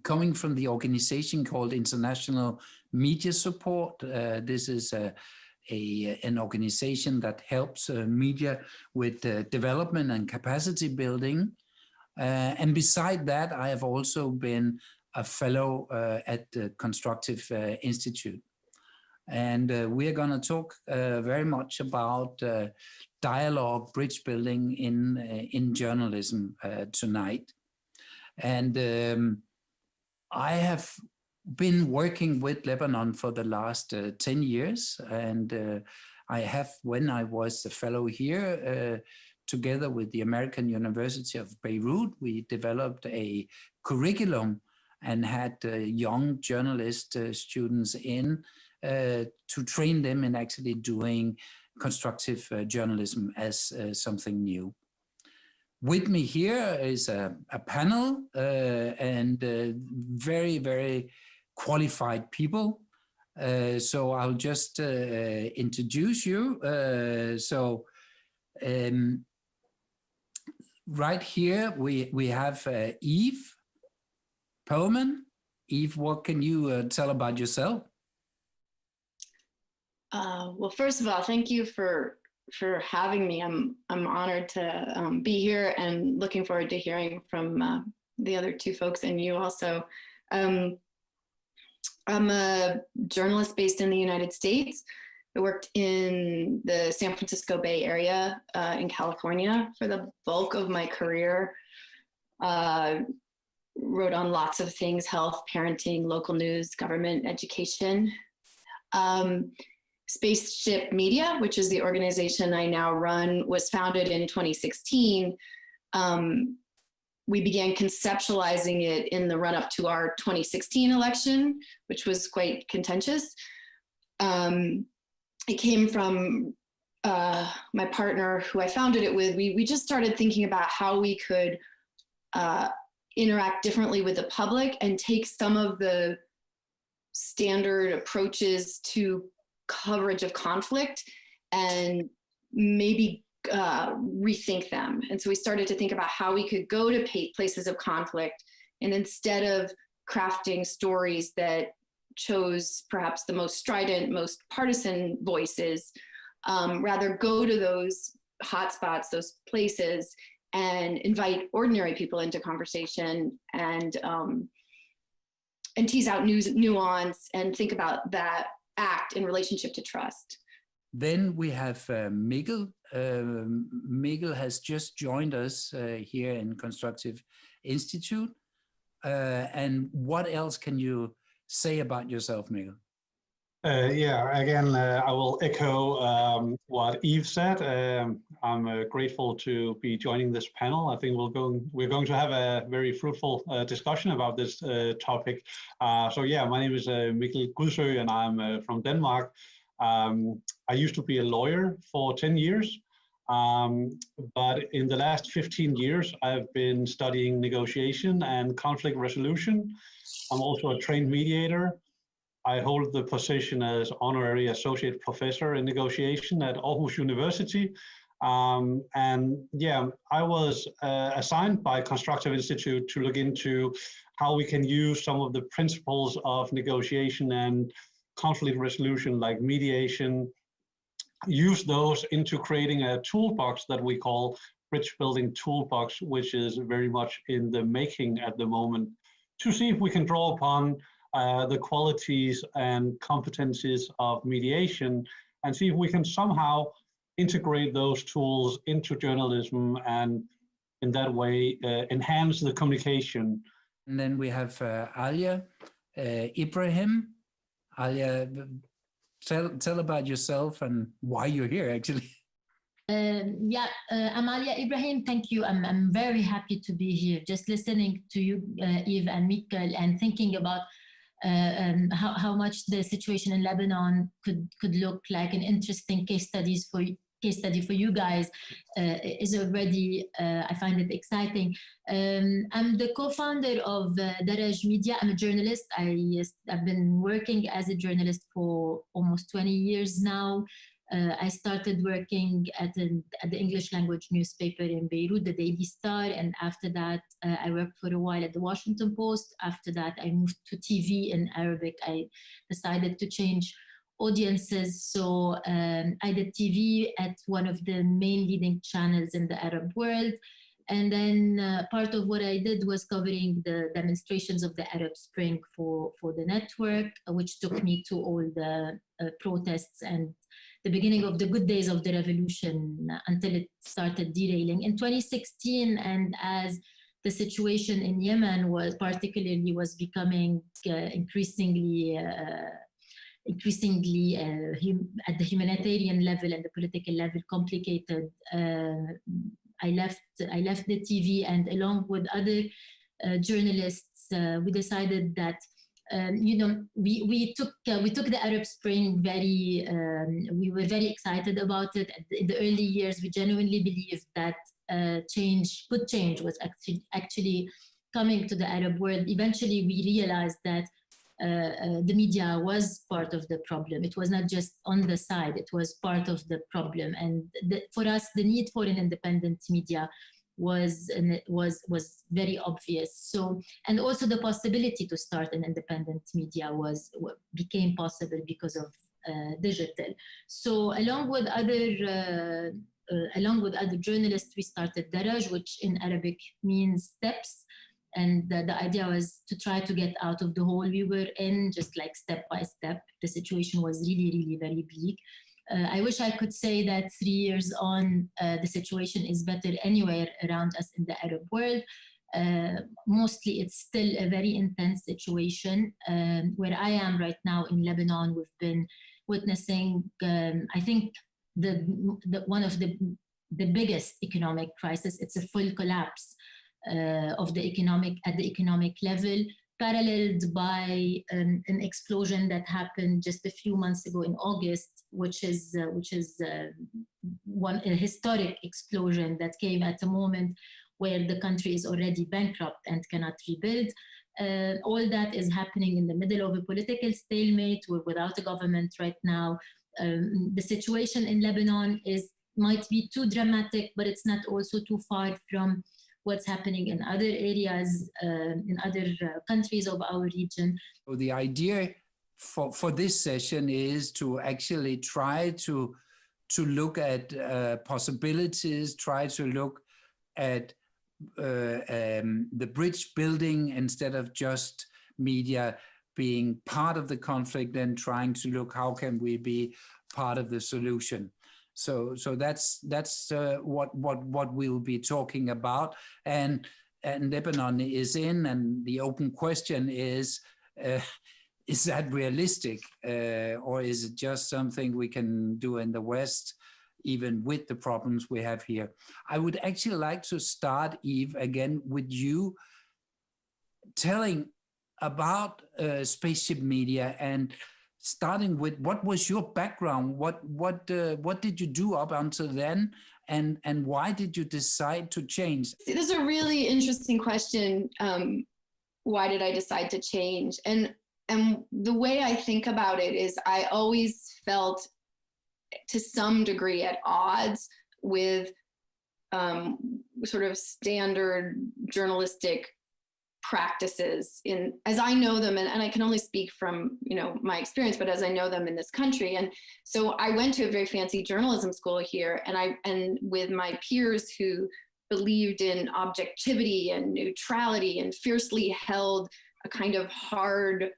coming from the organization called International Media Support. This is an organization that helps media with development and capacity building. And beside that, I have also been a fellow at the Constructive Institute. And we are going to talk very much about dialogue, bridge building in journalism tonight. And I have been working with Lebanon for the last 10 years. And I have, when I was a fellow here, together with the American University of Beirut, we developed a curriculum and had young journalist students in to train them in actually doing constructive journalism as something new. With me here is a panel and very, very qualified people. So I'll just introduce you. Right here, we have Eve Perlman. Eve, what can you tell about yourself? Well, first of all, thank you for having me. I'm honored to be here and looking forward to hearing from the other two folks and you also. I'm a journalist based in the United States. I worked in the San Francisco Bay Area in California for the bulk of my career. Wrote on lots of things: health, parenting, local news, government, education. Spaceship Media, which is the organization I now run, was founded in 2016. We began conceptualizing it in the run-up to our 2016 election, which was quite contentious. It came from my partner who I founded it with. We just started thinking about how we could interact differently with the public and take some of the standard approaches to coverage of conflict and maybe rethink them. And so we started to think about how we could go to places of conflict and instead of crafting stories that chose perhaps the most strident, most partisan voices, rather go to those hotspots, those places, and invite ordinary people into conversation and tease out nuance and think about that act in relationship to trust. Then we have Mikkel. Mikkel has just joined us here in Constructive Institute. And what else can you say about yourself, Mikkel? Yeah, again, I will echo what Eve said. I'm grateful to be joining this panel. I think we're going to have a very fruitful discussion about this topic. So yeah, my name is Mikkel Gudsø, and I'm from Denmark. I used to be a lawyer for 10 years, but in the last 15 years, I've been studying negotiation and conflict resolution. I'm also a trained mediator. I hold the position as honorary associate professor in negotiation at Aarhus University. And yeah, I was assigned by Constructive Institute to look into how we can use some of the principles of negotiation and conflict resolution, like mediation, use those into creating a toolbox that we call Bridge Building Toolbox, which is very much in the making at the moment, to see if we can draw upon the qualities and competencies of mediation and see if we can somehow integrate those tools into journalism and in that way enhance the communication. And then we have Alia Ibrahim. Alia, tell about yourself and why you're here, actually. Yeah, I'm Alia Ibrahim. Thank you. I'm very happy to be here. Just listening to you, Eve and Mikkel, and thinking about how much the situation in Lebanon could look like an interesting case study for you guys is already, I find it exciting. I'm the co-founder of Daraj Media. I'm a journalist. I've been working as a journalist for almost 20 years now. I started working at the English language newspaper in Beirut, the Daily Star, and after that I worked for a while at the Washington Post. After that I moved to TV in Arabic. I decided to change audiences, so I did TV at one of the main leading channels in the Arab world. And then part of what I did was covering the demonstrations of the Arab Spring for the network, which took me to all the protests and the beginning of the good days of the revolution until it started derailing. In 2016, and as the situation in Yemen was becoming increasingly at the humanitarian level and the political level complicated, I left the TV, and along with other journalists, we decided that we took the Arab Spring we were very excited about it. In the early years, we genuinely believed that good change was actually coming to the Arab world. Eventually, we realized that the media was part of the problem. It was not just on the side, it was part of the problem. And for us, the need for an independent media was very obvious. So, and also the possibility to start an independent media became possible because of digital. So along with other journalists, we started Daraj, which in Arabic means steps. And the idea was to try to get out of the hole we were in, just like step by step. The situation was really, really very bleak. I wish I could say that 3 years on, the situation is better anywhere around us in the Arab world. Mostly it's still a very intense situation. Where I am right now in Lebanon, we've been witnessing, I think, one of the biggest economic crisis. It's a full collapse at the economic level, paralleled by an explosion that happened just a few months ago in August, which is a historic explosion that came at a moment where the country is already bankrupt and cannot rebuild. All that is happening in the middle of a political stalemate. We're without a government right now. The situation in Lebanon might be too dramatic, but it's not also too far from what's happening in other areas, in other countries of our region. So the idea for this session is to actually try to look at possibilities, try to look at the bridge building instead of just media being part of the conflict, and trying to look how can we be part of the solution. So that's what we'll be talking about, and Lebanon is in, and the open question is that realistic, or is it just something we can do in the West, even with the problems we have here? I would actually like to start, Eve, again with you, telling about Spaceship Media, and starting with what was your background? What did you do up until then, and why did you decide to change? This is a really interesting question. Why did I decide to change? And the way I think about it is I always felt to some degree at odds with sort of standard journalistic practices as I know them, and I can only speak from my experience, but as I know them in this country. And so I went to a very fancy journalism school here, and with my peers who believed in objectivity and neutrality and fiercely held a kind of hard,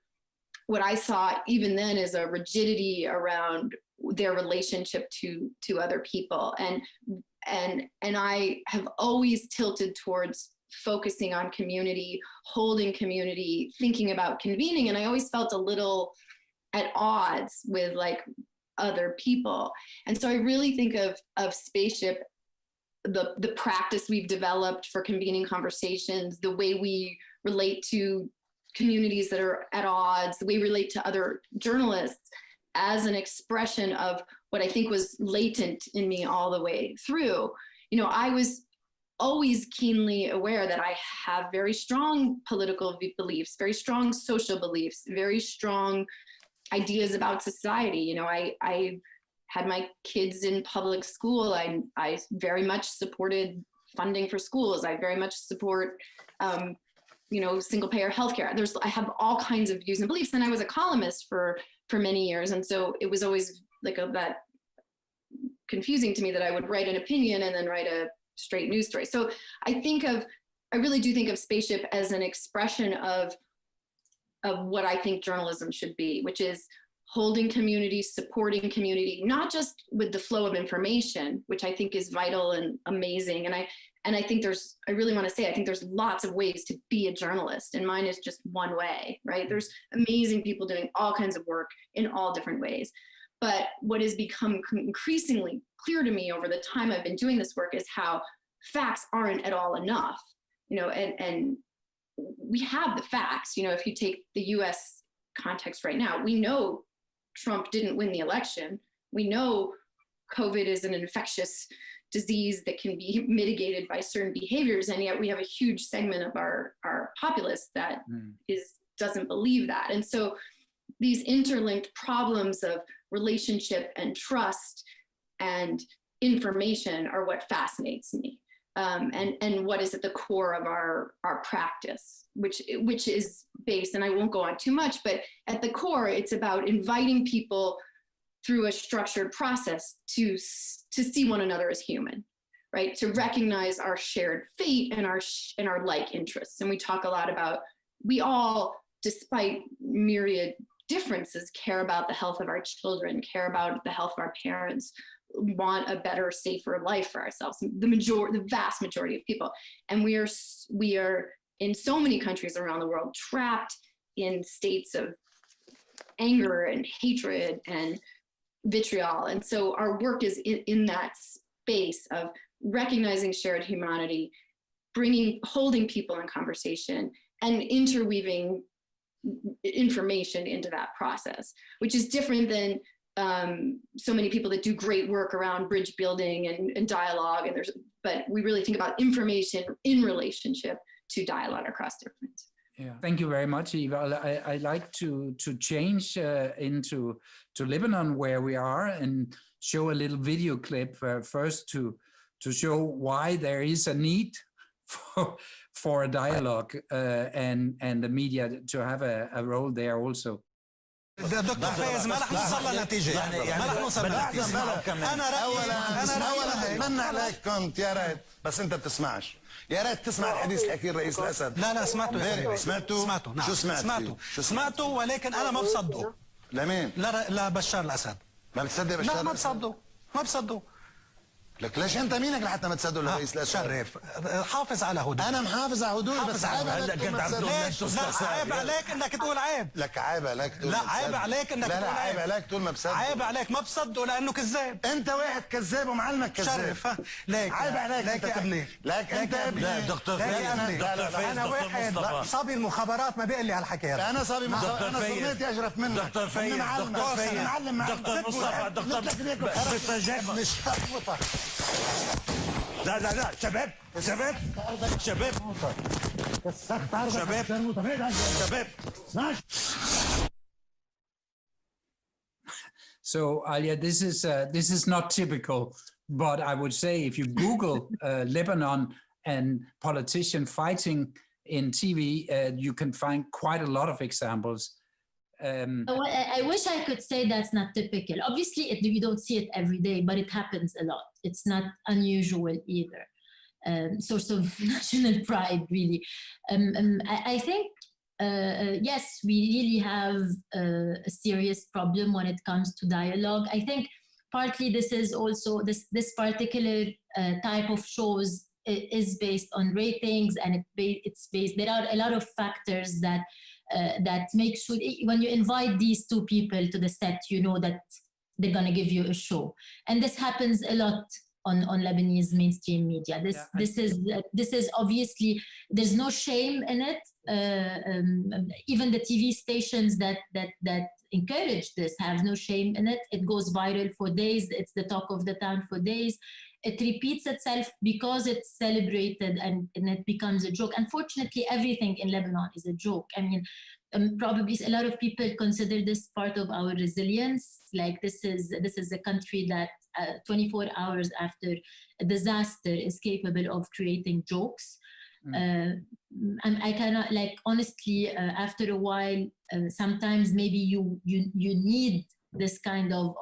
what I saw even then as a rigidity around their relationship to other people. And I have always tilted towards focusing on community, holding community, thinking about convening. And I always felt a little at odds with like other people. And so I really think of Spaceship, the practice we've developed for convening conversations, the way we relate to communities that are at odds, the way we relate to other journalists, as an expression of what I think was latent in me all the way through. I was always keenly aware that I have very strong political beliefs, very strong social beliefs, very strong ideas about society. I had my kids in public school. I very much supported funding for schools. I very much support, single payer healthcare. I have all kinds of views and beliefs, and I was a columnist for many years. And so it was always like that confusing to me that I would write an opinion and then write a straight news story. So I really do think of Spaceship as an expression of what I think journalism should be, which is holding community, supporting community, not just with the flow of information, which I think is vital and amazing. And I think I really want to say, I think there's lots of ways to be a journalist, and mine is just one way, right? There's amazing people doing all kinds of work in all different ways. But what has become increasingly clear to me over the time I've been doing this work is how facts aren't at all enough, and we have the facts. If you take the US context right now, we know Trump didn't win the election. We know COVID is an infectious disease that can be mitigated by certain behaviors, and yet we have a huge segment of our populace that doesn't believe that. And so these interlinked problems of relationship and trust and information are what fascinates me, and what is at the core of our practice, which is based, and I won't go on too much, but at the core, it's about inviting people through a structured process to see one another as human, right? To recognize our shared fate and our like interests. And we talk a lot about, we all, despite myriad differences, care about the health of our children, care about the health of our parents, want a better, safer life for ourselves. The vast majority of people. And we are in so many countries around the world trapped in states of anger and hatred and vitriol. And so our work is in that space of recognizing shared humanity, holding people in conversation, and interweaving information into that process, which is different than so many people that do great work around bridge building and dialogue. But we really think about information in relationship to dialogue across difference. Yeah, thank you very much, Eva. I like to change into Lebanon, where we are, and show a little video clip first to show why there is a need for a dialogue and the media to have a role there also. دكتور فايز ما رح نوصل لنتيجه ما رح نوصل لنتيجه. انا رايي بتمنى عليك كنت يا ريت بس انت بتسمعش. يا ريت تسمع الحديث الاخير رئيس الاسد. لا سمعته. سمعته؟ نعم. شو سمعت؟ سمعته ولكن انا ما بصدقه. لمين؟ لا بشار الاسد. ما بتصدق بشار الاسد؟ لا ما بصدقه. لك ليش انت مينك لحتى ما تصدق لرئيس الاسد؟ شرف حافظ على هدوء. انا محافظ على هدوء بس عيب عليك لا عيب عليك انك تقول عيب. لك عيب عليك تقول لا عيب عليك انك تقول عيب عليك تقول ما بصدق. عيب عليك ما بصدقه لانه كذاب. انت واحد كذاب ومعلمك كذاب. شرف ليك عيب عليك. ليك يا ابني. لك انت ابني. لا دكتور فايز. انا واحد صبي المخابرات ما بيقول لي هالحكي هذا. انا صبي مخابرات. انا صرميتي اجرف منك. دكتور فايز. دكتور فايز. معلم دكتور مصطفى. دكتور مش خطوطك. لا شباب So Alia, this is not typical, but I would say if you Google Lebanon and politician fighting in TV, you can find quite a lot of examples. I wish I could say that's not typical. Obviously, you don't see it every day, but it happens a lot. It's not unusual either. Source of national pride, really. I think, yes, we really have a serious problem when it comes to dialogue. I think partly this is also, this particular type of shows is based on ratings, and it's based, there are a lot of factors that make sure when you invite these two people to the set, you know that they're going to give you a show. And this happens a lot on Lebanese mainstream media. This is obviously, there's no shame in it. Even the TV stations that encourage this have no shame in it. It goes viral for days. It's the talk of the town for days. It repeats itself because it's celebrated and it becomes a joke. Unfortunately, everything in Lebanon is a joke. I mean, probably a lot of people consider this part of our resilience. Like this is a country that 24 hours after a disaster is capable of creating jokes. And I cannot, like, honestly, after a while, sometimes maybe you need this kind of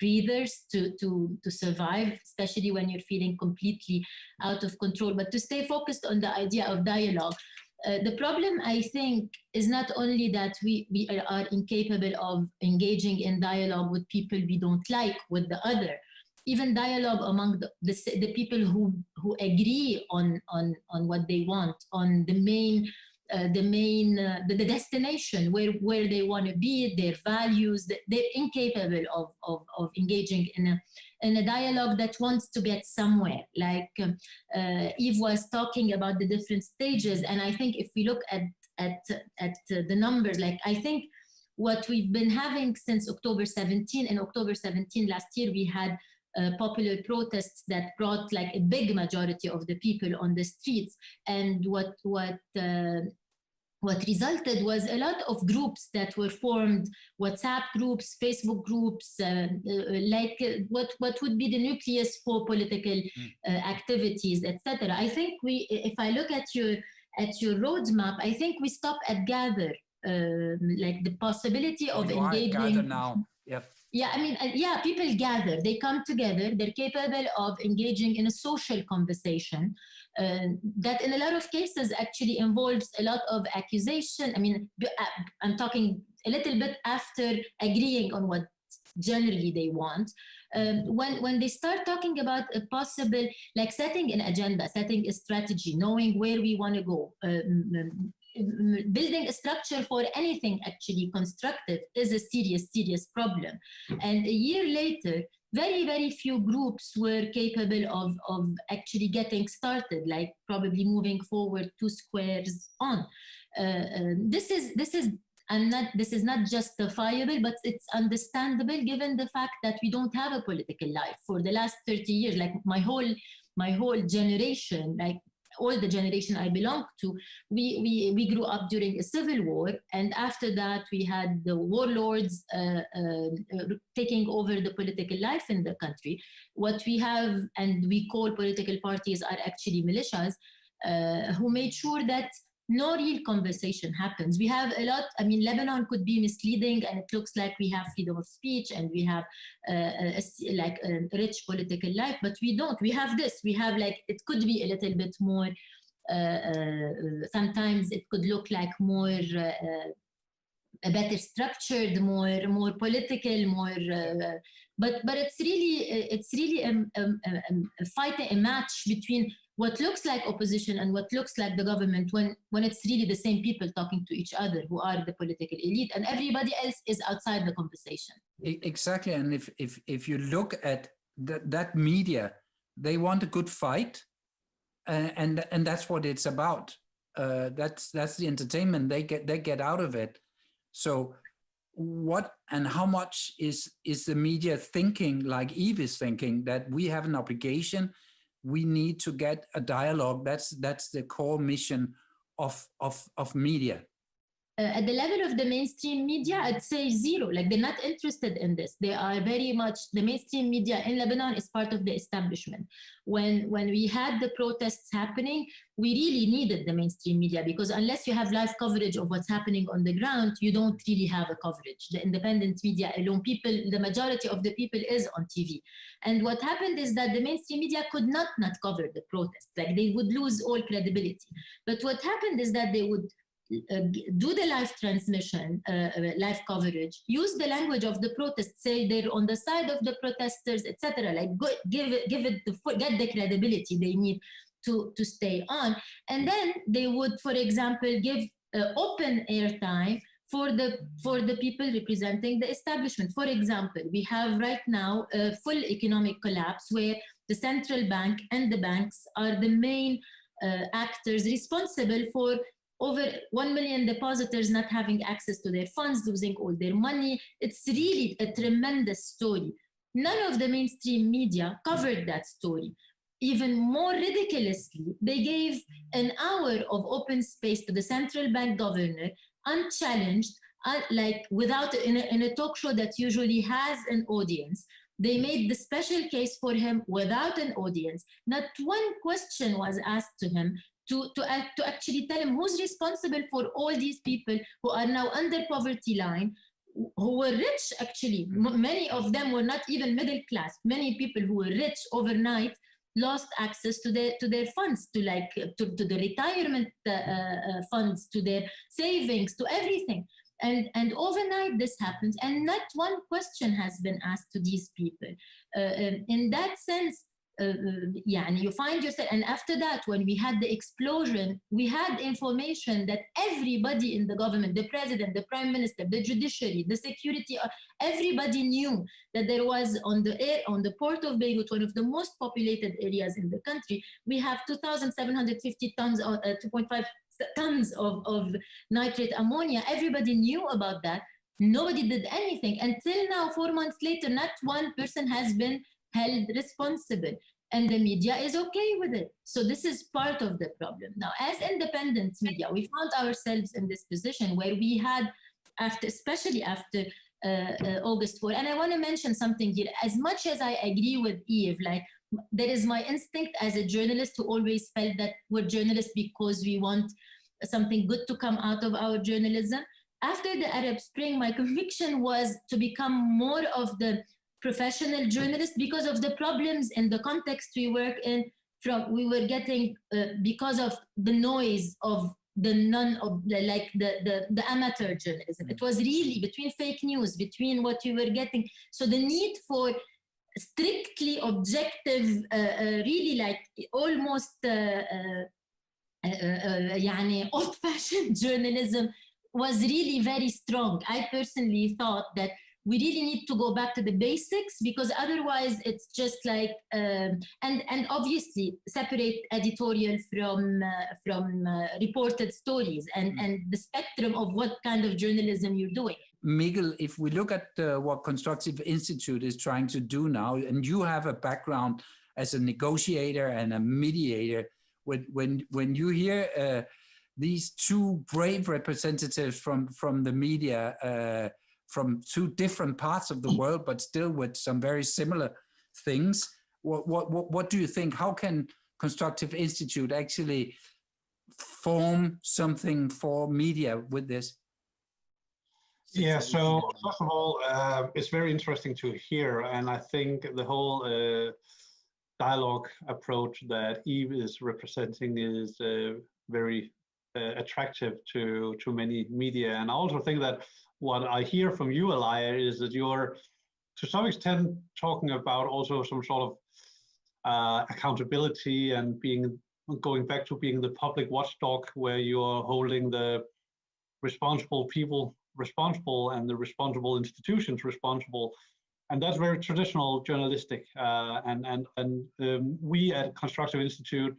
breathers to survive, especially when you're feeling completely out of control. But to stay focused on the idea of dialogue, the problem, I think, is not only that we are incapable of engaging in dialogue with people we don't like, with the other. Even dialogue among the people who agree on what they want, on the destination where they want to be, their values. They're incapable of engaging in a dialogue that wants to get somewhere. Like Eve was talking about the different stages, and I think if we look at the numbers, like I think what we've been having since October 17. In October 17 last year, we had popular protests that brought like a big majority of the people on the streets, and what resulted was a lot of groups that were formed, WhatsApp groups, Facebook groups, like what would be the nucleus for political activities, etc. I think if I look at your roadmap, I think we stop at gather, like the possibility of engaging. Gather now. Yep. Yeah, I mean, people gather, they come together, they're capable of engaging in a social conversation that in a lot of cases actually involves a lot of accusation. I mean, I'm talking a little bit after agreeing on what generally they want. When they start talking about a possible, like setting an agenda, setting a strategy, knowing where we want to go, building a structure for anything actually constructive is a serious problem. And a year later, very, very few groups were capable of actually getting started, like probably moving forward 2 squares on. This is not justifiable, but it's understandable given the fact that we don't have a political life for the last 30 years. Like my whole generation, like all the generation I belong to, we grew up during a civil war, and after that we had the warlords taking over the political life in the country. What we have, and we call political parties, are actually militias who made sure that no real conversation happens. We have a lot, I mean, Lebanon could be misleading, and it looks like we have freedom of speech and we have a rich political life, but we don't. We have this, we have like, it could be a little bit more, sometimes it could look like more, a better structured, more political, more, but it's really a fight, a match between what looks like opposition and what looks like the government, when it's really the same people talking to each other who are the political elite, and everybody else is outside the conversation. Exactly, and if you look at that media, they want a good fight, and that's what it's about. That's the entertainment they get out of it. So what and how much is the media thinking, like Eve is thinking, that we have an obligation, we need to get a dialogue? That's the core mission of media. At the level of the mainstream media, I'd say zero. Like, they're not interested in this. They are very much, the mainstream media in Lebanon is part of the establishment. When we had the protests happening, we really needed the mainstream media, because unless you have live coverage of what's happening on the ground, you don't really have a coverage. The independent media alone, the majority of the people is on TV. And what happened is that the mainstream media could not cover the protests. Like, they would lose all credibility. But what happened is that they would do the live transmission, live coverage, use the language of the protest, say they're on the side of the protesters, etc. Like, get the credibility they need to stay on. And then they would, for example, give open airtime for the people representing the establishment. For example, we have right now a full economic collapse where the central bank and the banks are the main actors responsible for over 1 million depositors not having access to their funds, losing all their money. It's really a tremendous story. None of the mainstream media covered that story. Even more ridiculously, they gave an hour of open space to the central bank governor, unchallenged, like without, in a talk show that usually has an audience. They made the special case for him without an audience. Not one question was asked to him to actually tell him who's responsible for all these people who are now under poverty line, who were rich actually. Many of them were not even middle class. Many people who were rich overnight lost access to their funds, to the retirement funds, to their savings, to everything. And overnight this happens, and not one question has been asked to these people. In that sense, you find yourself, and after that, when we had the explosion, we had information that everybody in the government, the president, the prime minister, the judiciary, the security, everybody knew that there was on the port of Beirut, one of the most populated areas in the country, we have 2,750 tons, 2.5 tons of nitrate ammonia. Everybody knew about that. Nobody did anything. Until now, 4 months later, not one person has been held responsible, and the media is okay with it. So this is part of the problem. Now, as independent media, we found ourselves in this position where we had, especially after August 4, and I want to mention something here. As much as I agree with Eve, like, there is my instinct as a journalist who always felt that we're journalists because we want something good to come out of our journalism. After the Arab Spring, my conviction was to become more of the professional journalist because of the problems in the context we work in. We were getting because of the noise of the amateur journalism. It was really between fake news, between what you were getting. So the need for strictly objective, really like almost old-fashioned journalism was really very strong. I personally thought that we really need to go back to the basics, because otherwise it's just like, and obviously separate editorial from reported stories and the spectrum of what kind of journalism you're doing. Miguel, if we look at what Constructive Institute is trying to do now, and you have a background as a negotiator and a mediator, when you hear these two brave representatives from the media, from two different parts of the world, but still with some very similar things, what do you think? How can Constructive Institute actually form something for media with this? Yeah, so first of all, it's very interesting to hear, and I think the whole dialogue approach that Eve is representing is very attractive to many media. And I also think that what I hear from you, Elia, is that you're to some extent talking about also some sort of accountability and going back to being the public watchdog, where you're holding the responsible people responsible and the responsible institutions responsible. And that's very traditional journalistic. We at Constructive Institute,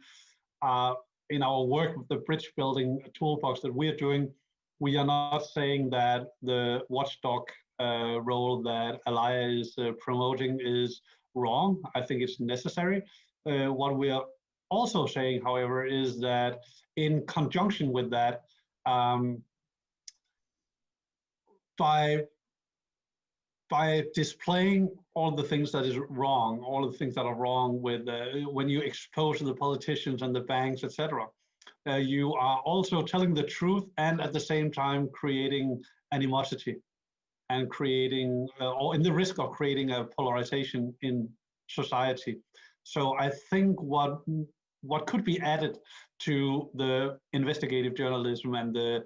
in our work with the bridge building toolbox that we're doing, we are not saying that the watchdog role that Elia is promoting is wrong. I think it's necessary. What we are also saying, however, is that in conjunction with that, by displaying all the things that is wrong, all of the things that are wrong with when you expose the politicians and the banks, etc., you are also telling the truth and at the same time creating animosity and creating, or in the risk of creating a polarization in society. So I think what could be added to the investigative journalism and the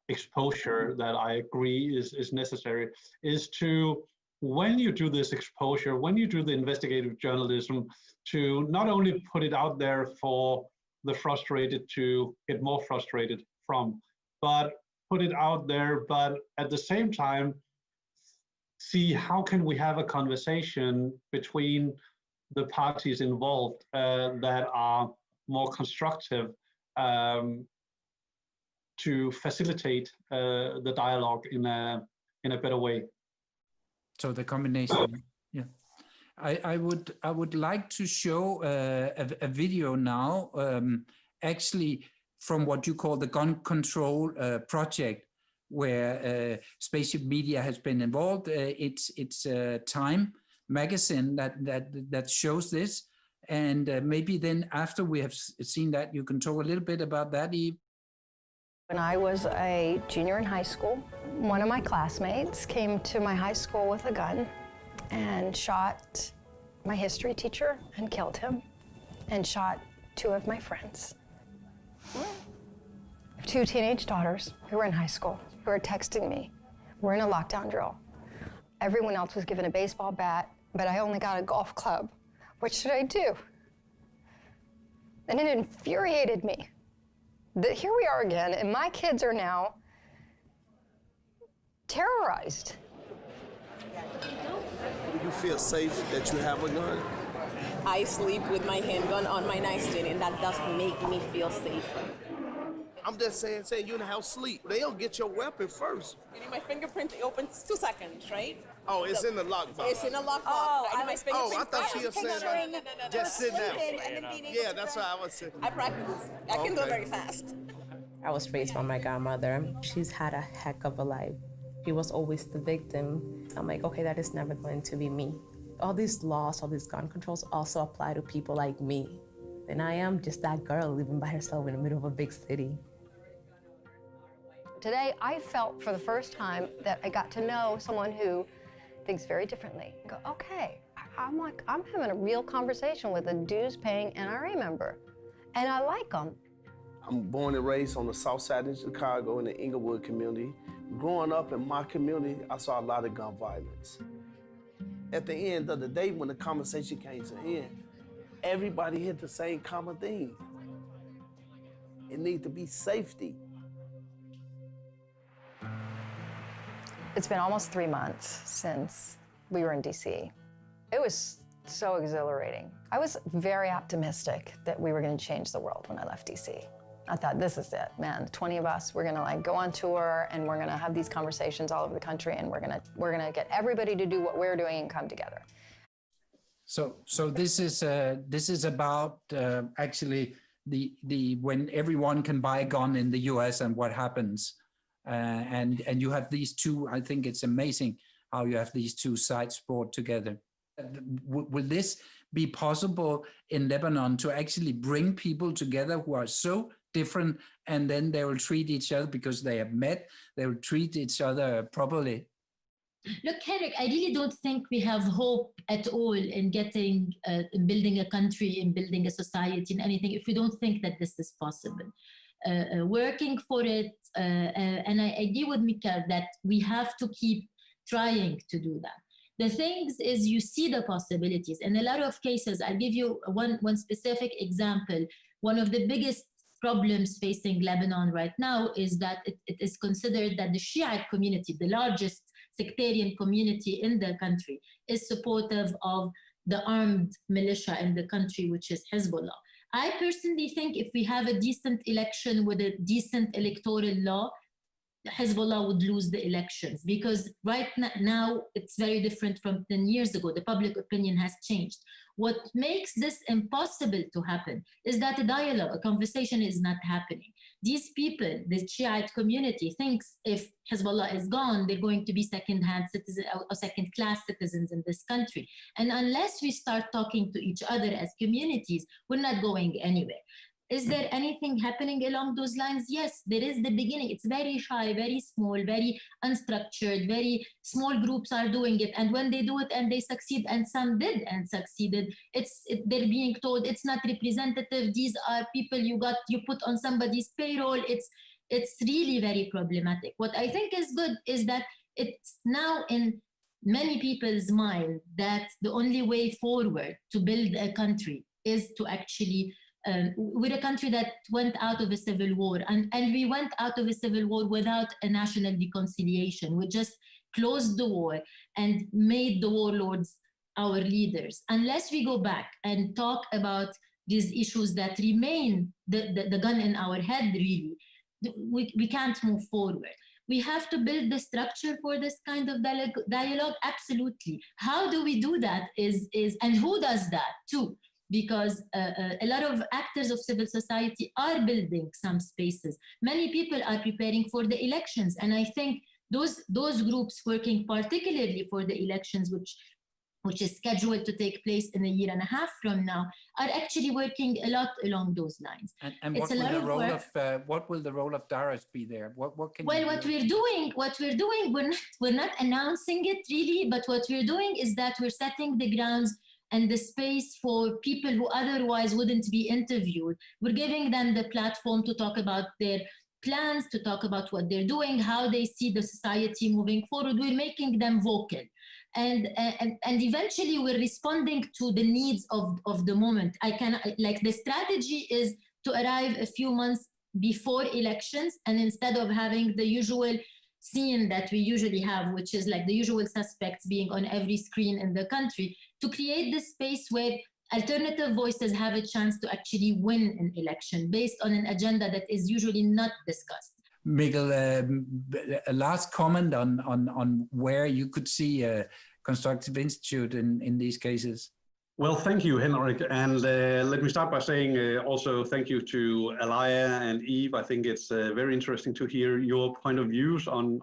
exposure that I agree is necessary is to, when you do this exposure, when you do the investigative journalism, to not only put it out there for the frustrated to get more frustrated from, but put it out there, but at the same time, see how can we have a conversation between the parties involved that are more constructive to facilitate the dialogue in a better way. So the combination, yeah. I would like to show a video now, actually from what you call the gun control project, where Spaceship Media has been involved. It's Time magazine that shows this, and maybe then after we have seen that, you can talk a little bit about that, Eve. When I was a junior in high school, one of my classmates came to my high school with a gun and shot my history teacher and killed him, and shot 2 of my friends. 2 teenage daughters who were in high school, who were texting me. We're in a lockdown drill. Everyone else was given a baseball bat, but I only got a golf club. What should I do? And it infuriated me. Here we are again, and my kids are now terrorized. Do you feel safe that you have a gun? I sleep with my handgun on my nightstand, and that does make me feel safer. I'm just saying you in the house sleep. They'll get your weapon first. You need my fingerprint, it opens 2 seconds, right? Oh, it's in the lockbox. It's in the lockbox. I thought she was saying like, just sit down. Yeah, that's what I was saying. I practice. I can do it very fast. I was raised by my godmother. She's had a heck of a life. She was always the victim. I'm like, okay, that is never going to be me. All these laws, all these gun controls also apply to people like me. And I am just that girl living by herself in the middle of a big city. Today, I felt for the first time that I got to know someone who thinks very differently. I go, okay, I'm having a real conversation with a dues-paying NRA member, and I like them. I'm born and raised on the south side of Chicago in the Inglewood community. Growing up in my community, I saw a lot of gun violence. At the end of the day, when the conversation came to an end, everybody hit the same common thing. It needs to be safety. It's been almost 3 months since we were in DC. It was so exhilarating. I was very optimistic that we were going to change the world when I left DC. I thought, this is it, man. 20 of us, we're gonna go on tour, and we're gonna have these conversations all over the country, and we're gonna get everybody to do what we're doing and come together. So this is about actually the when everyone can buy a gun in the US and what happens, and you have these two. I think it's amazing how you have these two sides brought together. Will this be possible in Lebanon to actually bring people together who are so different, and then they will treat each other because they have met, they will treat each other properly? Look, Henrik, I really don't think we have hope at all in getting, in building a country, in building a society, in anything, if we don't think that this is possible. Working for it, and I agree with Mikael that we have to keep trying to do that. The things is you see the possibilities. In a lot of cases, I'll give you one specific example. One of the biggest problems facing Lebanon right now is that it is considered that the Shiite community, the largest sectarian community in the country, is supportive of the armed militia in the country, which is Hezbollah. I personally think if we have a decent election with a decent electoral law, Hezbollah would lose the elections, because right now it's very different from 10 years ago. The public opinion has changed. What makes this impossible to happen is that a dialogue, a conversation is not happening. These people, the Shiite community, thinks if Hezbollah is gone, they're going to be second-hand citizens or second-class citizens in this country. And unless we start talking to each other as communities, we're not going anywhere. Is there anything happening along those lines? Yes, there is the beginning. It's very shy, very small, very unstructured, very small groups are doing it. And when they do it and they succeed, and some did and succeeded, they're being told it's not representative. These are people you put on somebody's payroll. It's really very problematic. What I think is good is that it's now in many people's mind that the only way forward to build a country is to actually we're a country that went out of a civil war, and we went out of a civil war without a national reconciliation. We just closed the war and made the warlords our leaders. Unless we go back and talk about these issues that remain the gun in our head, really, we can't move forward. We have to build the structure for this kind of dialogue, absolutely. How do we do that and who does that too? Because a lot of actors of civil society are building some spaces. Many people are preparing for the elections. And I think those groups working particularly for the elections, which is scheduled to take place in a year and a half from now, are actually working a lot along those lines. And what will the role of Dares be there? What can well, what we're doing, we're not announcing it really, but what we're doing is that we're setting the grounds and the space for people who otherwise wouldn't be interviewed. We're giving them the platform to talk about their plans, to talk about what they're doing, how they see the society moving forward. We're making them vocal. And eventually we're responding to the needs of the moment. The strategy is to arrive a few months before elections, and instead of having the usual scene that we usually have, which is like the usual suspects being on every screen in the country, to create this space where alternative voices have a chance to actually win an election based on an agenda that is usually not discussed. Miguel, a last comment on where you could see a constructive institute in these cases. Well, thank you, Henrik. And let me start by saying also thank you to Alaya and Eve. I think it's very interesting to hear your point of views on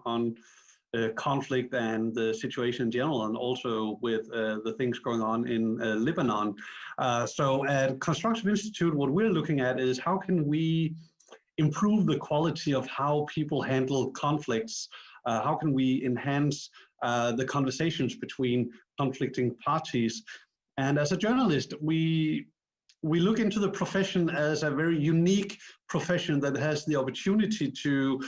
conflict and the situation in general, and also with the things going on in Lebanon. So at Constructive Institute, what we're looking at is how can we improve the quality of how people handle conflicts? How can we enhance the conversations between conflicting parties? And as a journalist, we look into the profession as a very unique profession that has the opportunity to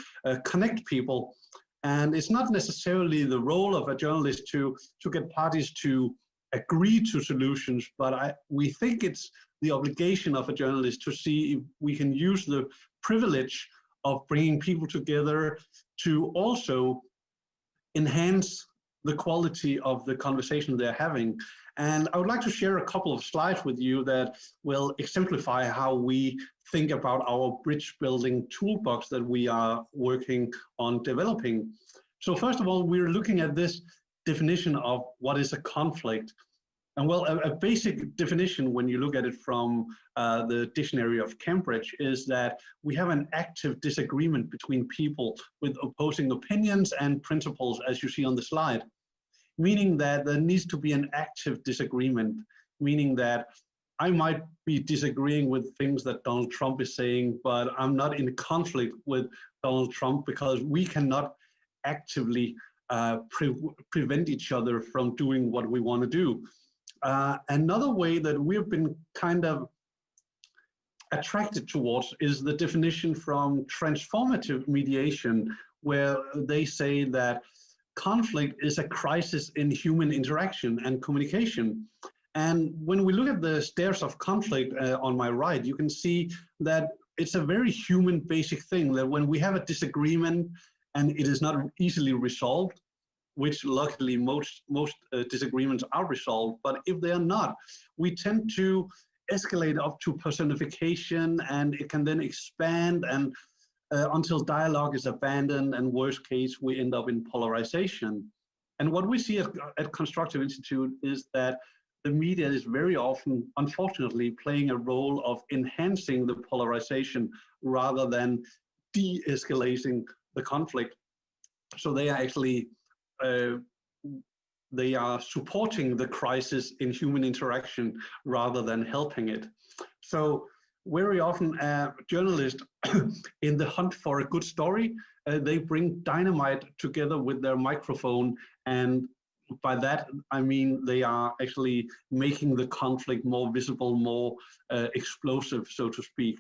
connect people. And it's not necessarily the role of a journalist to get parties to agree to solutions, but we think it's the obligation of a journalist to see if we can use the privilege of bringing people together to also enhance the quality of the conversation they're having. And I would like to share a couple of slides with you that will exemplify how we think about our bridge building toolbox that we are working on developing. So first of all, we're looking at this definition of what is a conflict. And well, a basic definition when you look at it from the dictionary of Cambridge is that we have an active disagreement between people with opposing opinions and principles, as you see on the slide. Meaning that there needs to be an active disagreement, meaning that I might be disagreeing with things that Donald Trump is saying, but I'm not in conflict with Donald Trump because we cannot actively prevent each other from doing what we want to do. Another way that we've been kind of attracted towards is the definition from transformative mediation, where they say that conflict is a crisis in human interaction and communication. And when we look at the stairs of conflict on my right, you can see that it's a very human basic thing, that when we have a disagreement and it is not easily resolved, which luckily most disagreements are resolved, but if they are not, we tend to escalate up to personification, and it can then expand and until dialogue is abandoned, and worst case, we end up in polarization. And what we see at Constructive Institute is that the media is very often, unfortunately, playing a role of enhancing the polarization rather than de-escalating the conflict. So they are actually, they are supporting the crisis in human interaction rather than helping it. So very often journalists in the hunt for a good story, they bring dynamite together with their microphone, and by that, I mean they are actually making the conflict more visible, more explosive, so to speak.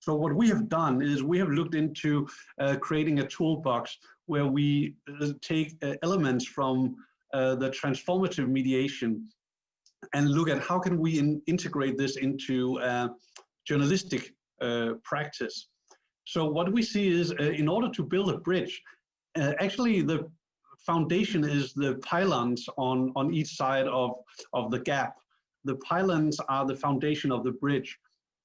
So what we have done is we have looked into creating a toolbox where we take elements from the transformative mediation and look at how can we integrate this into journalistic practice. So what we see is in order to build a bridge, actually the foundation is the pylons on each side of the gap. The pylons are the foundation of the bridge.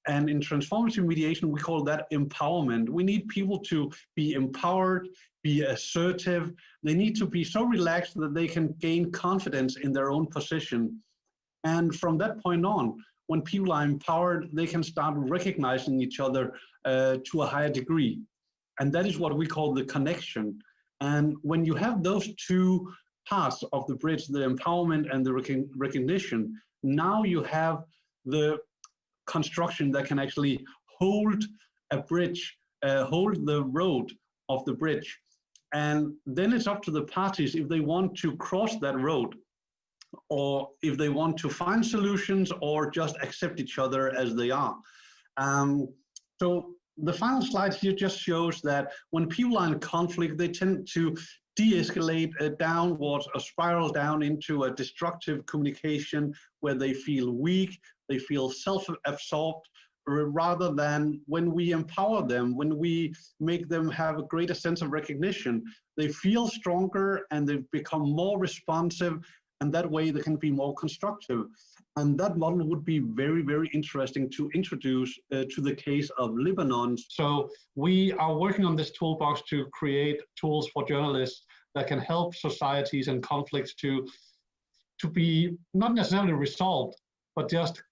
And in transformative mediation, we call that empowerment. We need people to be empowered, be assertive. They need to be so relaxed that they can gain confidence in their own position. And from that point on, when people are empowered, they can start recognizing each other to a higher degree. And that is what we call the connection. And when you have those two parts of the bridge, the empowerment and the recognition, now you have the construction that can actually hold a bridge, hold the road of the bridge. And then it's up to the parties if they want to cross that road, or if they want to find solutions or just accept each other as they are. So the final slide here just shows that when people are in conflict, they tend to de-escalate downwards or spiral down into a destructive communication where they feel weak, they feel self-absorbed, rather than when we empower them, when we make them have a greater sense of recognition, they feel stronger and they become more responsive, and that way they can be more constructive. And that model would be very, very interesting to introduce to the case of Lebanon. So we are working on this toolbox to create tools for journalists that can help societies and conflicts to be not necessarily resolved, but just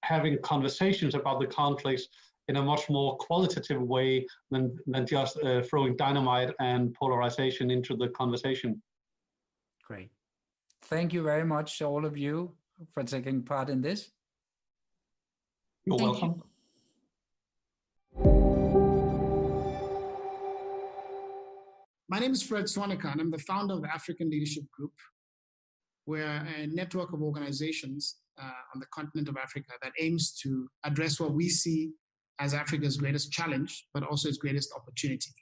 having conversations about the conflicts in a much more qualitative way than just throwing dynamite and polarization into the conversation. Great. Thank you very much, all of you, for taking part in this. You're welcome. My name is Fred Swanika, and I'm the founder of the African Leadership Group. We're a network of organizations on the continent of Africa that aims to address what we see as Africa's greatest challenge, but also its greatest opportunity,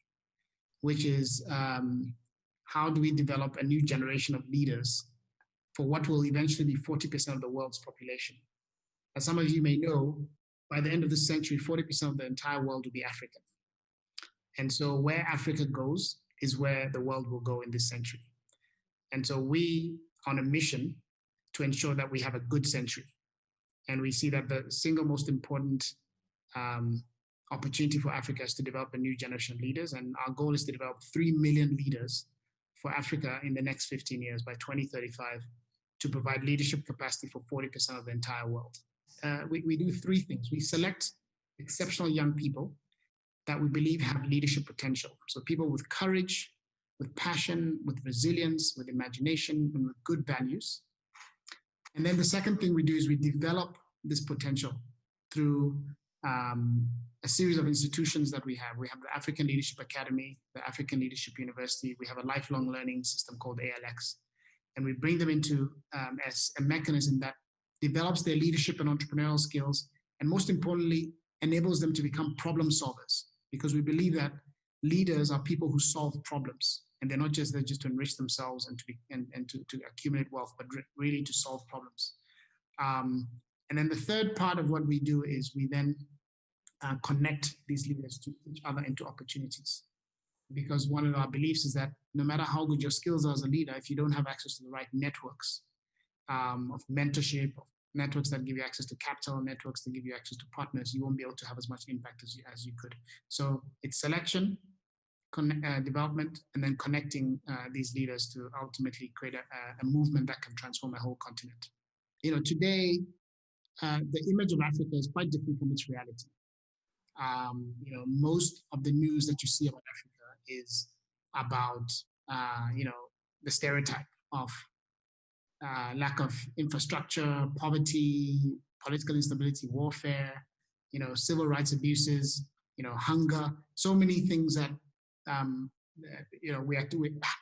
which is how do we develop a new generation of leaders for what will eventually be 40% of the world's population. As some of you may know, by the end of this century, 40% of the entire world will be African. And so where Africa goes is where the world will go in this century. And so we are on a mission to ensure that we have a good century. And we see that the single most important opportunity for Africa is to develop a new generation of leaders. And our goal is to develop 3 million leaders for Africa in the next 15 years by 2035 to provide leadership capacity for 40% of the entire world. We do 3 things. We select exceptional young people that we believe have leadership potential. So people with courage, with passion, with resilience, with imagination, and with good values. And then the second thing we do is we develop this potential through a series of institutions that we have. We have the African Leadership Academy, the African Leadership University. We have a lifelong learning system called ALX. And we bring them into as a mechanism that develops their leadership and entrepreneurial skills, and most importantly, enables them to become problem solvers, because we believe that leaders are people who solve problems, and they're not just there just to enrich themselves and to accumulate wealth, but really to solve problems. And then the third part of what we do is we then connect these leaders to each other into opportunities. Because one of our beliefs is that no matter how good your skills are as a leader, if you don't have access to the right networks of mentorship, of networks that give you access to capital, networks that give you access to partners, you won't be able to have as much impact as you could. So it's selection, development, and then connecting these leaders to ultimately create a movement that can transform a whole continent. You know, today, the image of Africa is quite different from its reality. You know, most of the news that you see about Africa is about, you know, the stereotype of lack of infrastructure, poverty, political instability, warfare, you know, civil rights abuses, you know, hunger, so many things that, you know,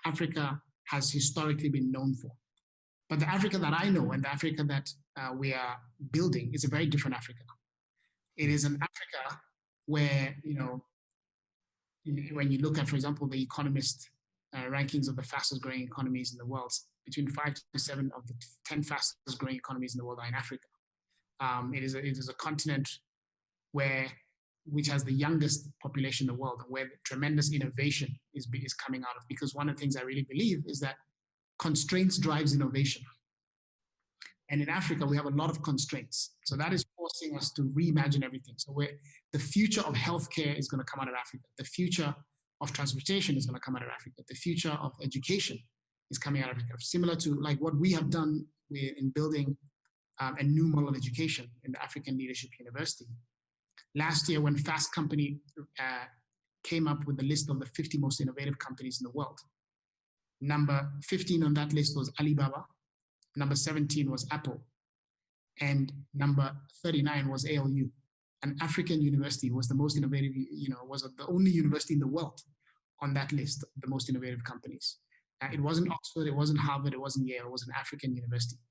Africa has historically been known for. But the Africa that I know and the Africa that we are building is a very different Africa. It is an Africa where, you know, when you look at, for example, the Economist rankings of the fastest growing economies in the world, between 5 to 7 of the 10 fastest growing economies in the world are in Africa. It is a continent which has the youngest population in the world, and where tremendous innovation is coming out of. Because one of the things I really believe is that constraints drives innovation. And in Africa, we have a lot of constraints. So that is forcing us to reimagine everything. So the future of healthcare is going to come out of Africa. The future of transportation is going to come out of Africa. The future of education is coming out of Africa. Similar to like what we have done in building a new model of education in the African Leadership University. Last year, when Fast Company came up with the list of the 50 most innovative companies in the world, number 15 on that list was Alibaba. Number 17 was Apple, and number 39 was ALU. An African university was the most innovative, you know, was the only university in the world on that list of the most innovative companies. It wasn't Oxford, it wasn't Harvard, it wasn't Yale, it was an African university.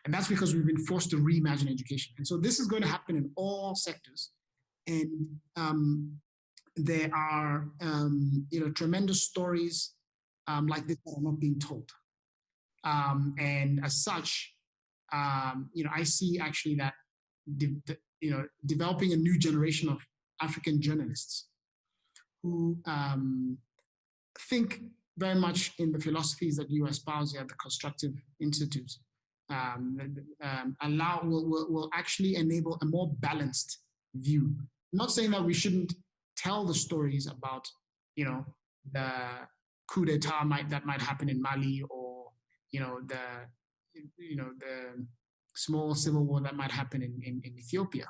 And that's because we've been forced to reimagine education. And so this is going to happen in all sectors. And there are, you know, tremendous stories like this that are not being told. And as such, you know, I see actually that, you know, developing a new generation of African journalists who think very much in the philosophies that you espouse here at the Constructive Institute, will actually enable a more balanced view. I'm not saying that we shouldn't tell the stories about, you know, the coup d'etat that might happen in Mali, or you know, the small civil war that might happen in Ethiopia.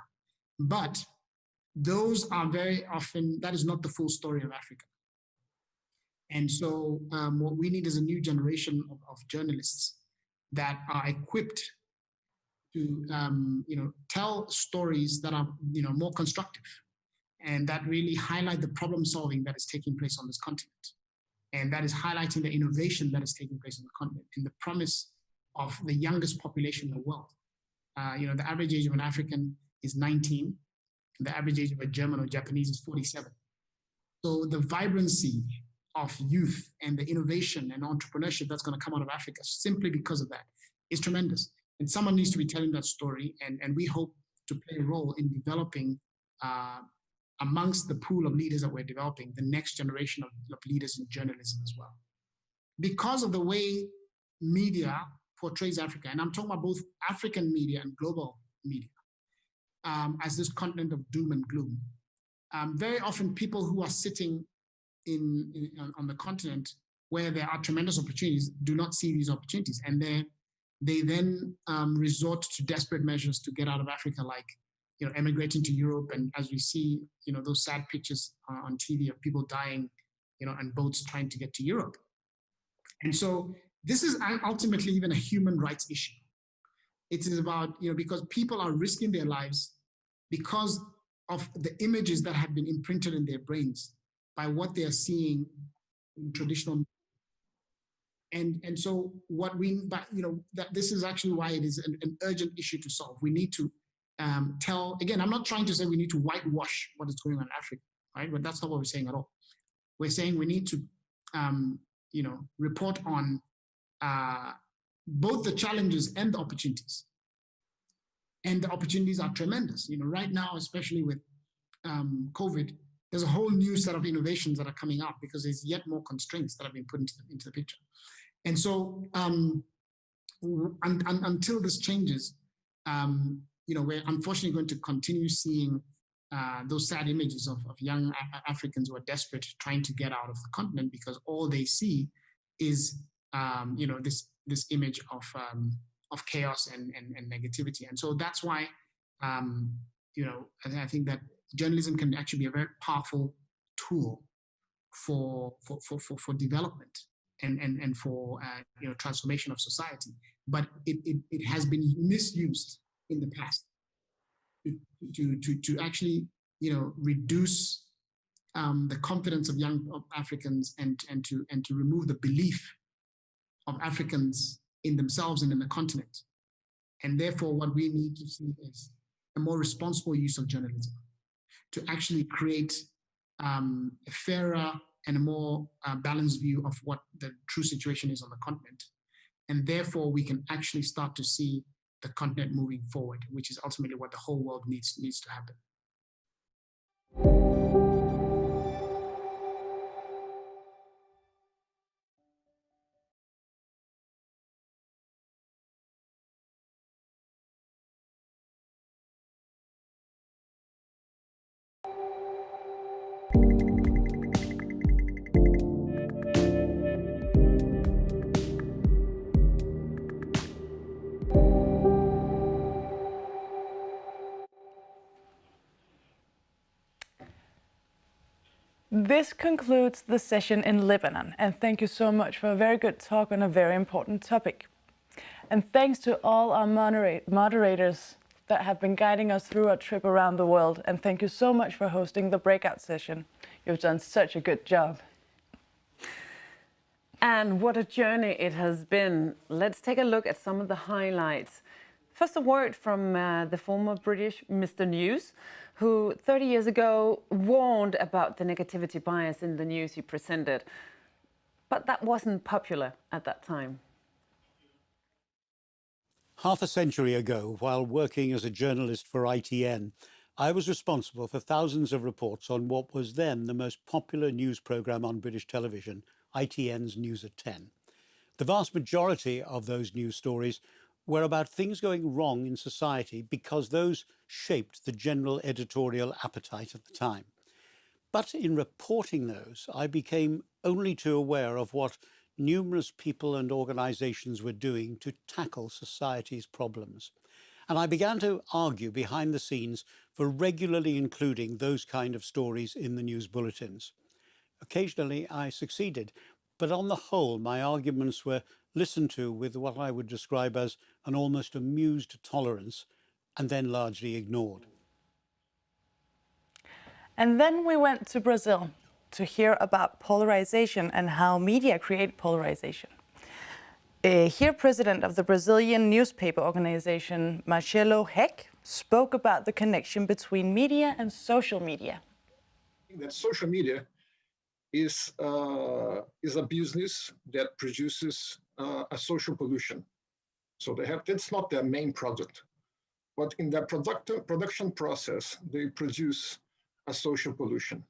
But those are very often, that is not the full story of Africa. And so what we need is a new generation of journalists that are equipped to, you know, tell stories that are, you know, more constructive and that really highlight the problem solving that is taking place on this continent. And that is highlighting the innovation that is taking place on the continent and the promise of the youngest population in the world. You know, the average age of an African is 19. The average age of a German or Japanese is 47. So the vibrancy of youth and the innovation and entrepreneurship that's going to come out of Africa simply because of that is tremendous. And someone needs to be telling that story. And we hope to play a role in developing amongst the pool of leaders that we're developing, the next generation of leaders in journalism as well. Because of the way media portrays Africa, and I'm talking about both African media and global media, as this continent of doom and gloom. Very often people who are sitting on the continent where there are tremendous opportunities do not see these opportunities. And they then resort to desperate measures to get out of Africa, like, you know, emigrating to Europe. And as we see, you know, those sad pictures on TV of people dying, you know, on boats trying to get to Europe. And so this is ultimately even a human rights issue. It is about, because people are risking their lives because of the images that have been imprinted in their brains by what they are seeing in traditional. And so that this is actually why it is an urgent issue to solve. We need to again, I'm not trying to say we need to whitewash what is going on in Africa, right? But that's not what we're saying at all. We're saying we need to, report on both the challenges and the opportunities. And the opportunities are tremendous. Right now, especially with COVID, there's a whole new set of innovations that are coming up because there's yet more constraints that have been put into the picture. And so until this changes, we're unfortunately going to continue seeing those sad images of young Africans who are desperate, trying to get out of the continent because all they see is, this image of chaos and negativity. And so that's why, I think that journalism can actually be a very powerful tool for development and for transformation of society. But it has been misused in the past to actually reduce the confidence of young Africans and to remove the belief of Africans in themselves and in the continent. And therefore, what we need to see is a more responsible use of journalism to actually create a fairer and a more balanced view of what the true situation is on the continent. And therefore, we can actually start to see the continent moving forward, which is ultimately what the whole world needs to happen. This concludes the session in Lebanon, and thank you so much for a very good talk on a very important topic. And thanks to all our moderators that have been guiding us through our trip around the world, and thank you so much for hosting the breakout session. You've done such a good job. And what a journey it has been. Let's take a look at some of the highlights. First, a word from the former British Mr. News, who 30 years ago warned about the negativity bias in the news he presented. But that wasn't popular at that time. Half a century ago, while working as a journalist for ITN, I was responsible for thousands of reports on what was then the most popular news programme on British television, ITN's News at 10. The vast majority of those news stories were about things going wrong in society because those shaped the general editorial appetite at the time. But in reporting those, I became only too aware of what numerous people and organisations were doing to tackle society's problems. And I began to argue behind the scenes for regularly including those kind of stories in the news bulletins. Occasionally I succeeded, but on the whole my arguments were listened to with what I would describe as an almost amused tolerance, and then largely ignored. And then we went to Brazil to hear about polarization and how media create polarization. Here, president of the Brazilian newspaper organization, Marcelo Heck, spoke about the connection between media and social media. That social media is a business that produces a social pollution. So that's not their main product, but in their production process, they produce a social pollution.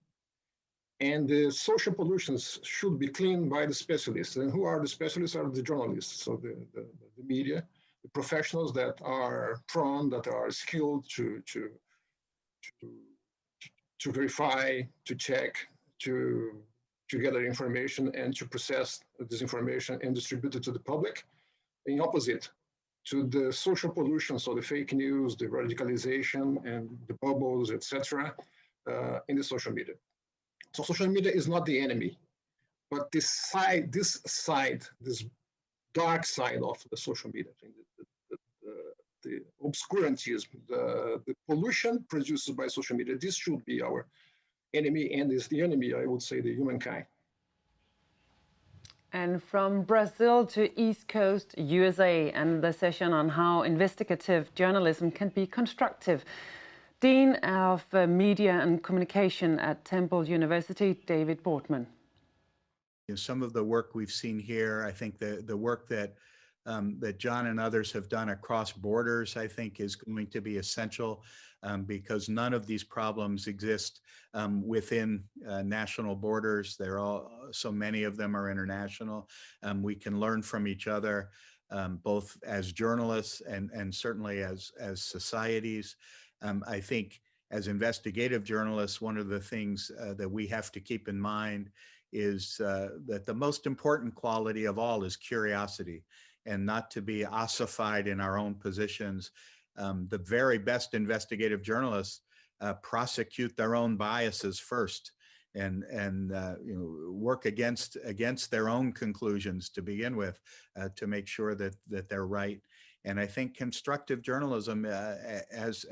And the social pollutions should be cleaned by the specialists. And who are the specialists? Are the journalists, so the media, the professionals that are prone, that are skilled to verify, to check, to gather information and to process this information and distribute it to the public, in opposite to the social pollution, so the fake news, the radicalization, and the bubbles, etc., in the social media. So social media is not the enemy, but this dark side of the social media thing, the obscurantism, the pollution produced by social media. This should be our enemy, and is the enemy, I would say, the humankind. And from Brazil to East Coast, USA, and the session on how investigative journalism can be constructive. Dean of Media and Communication at Temple University, David Boardman. Some of the work we've seen here, I think the work that that John and others have done across borders, I think, is going to be essential because none of these problems exist within national borders. They're all, so many of them are international. We can learn from each other, both as journalists and certainly as societies. I think as investigative journalists, one of the things that we have to keep in mind is that the most important quality of all is curiosity, and not to be ossified in our own positions. The very best investigative journalists prosecute their own biases first, and you know, work against their own conclusions to begin with, to make sure that they're right. And I think constructive journalism, as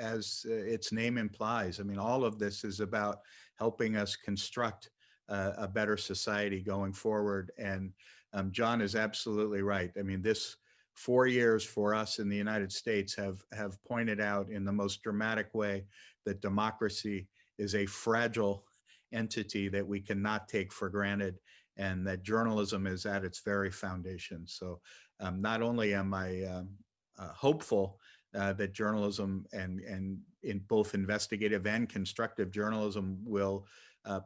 its name implies, I mean, all of this is about helping us construct a better society going forward. And John is absolutely right. I mean, this 4 years for us in the United States have pointed out in the most dramatic way that democracy is a fragile entity that we cannot take for granted, and that journalism is at its very foundation. So not only am I hopeful that journalism and in both investigative and constructive journalism will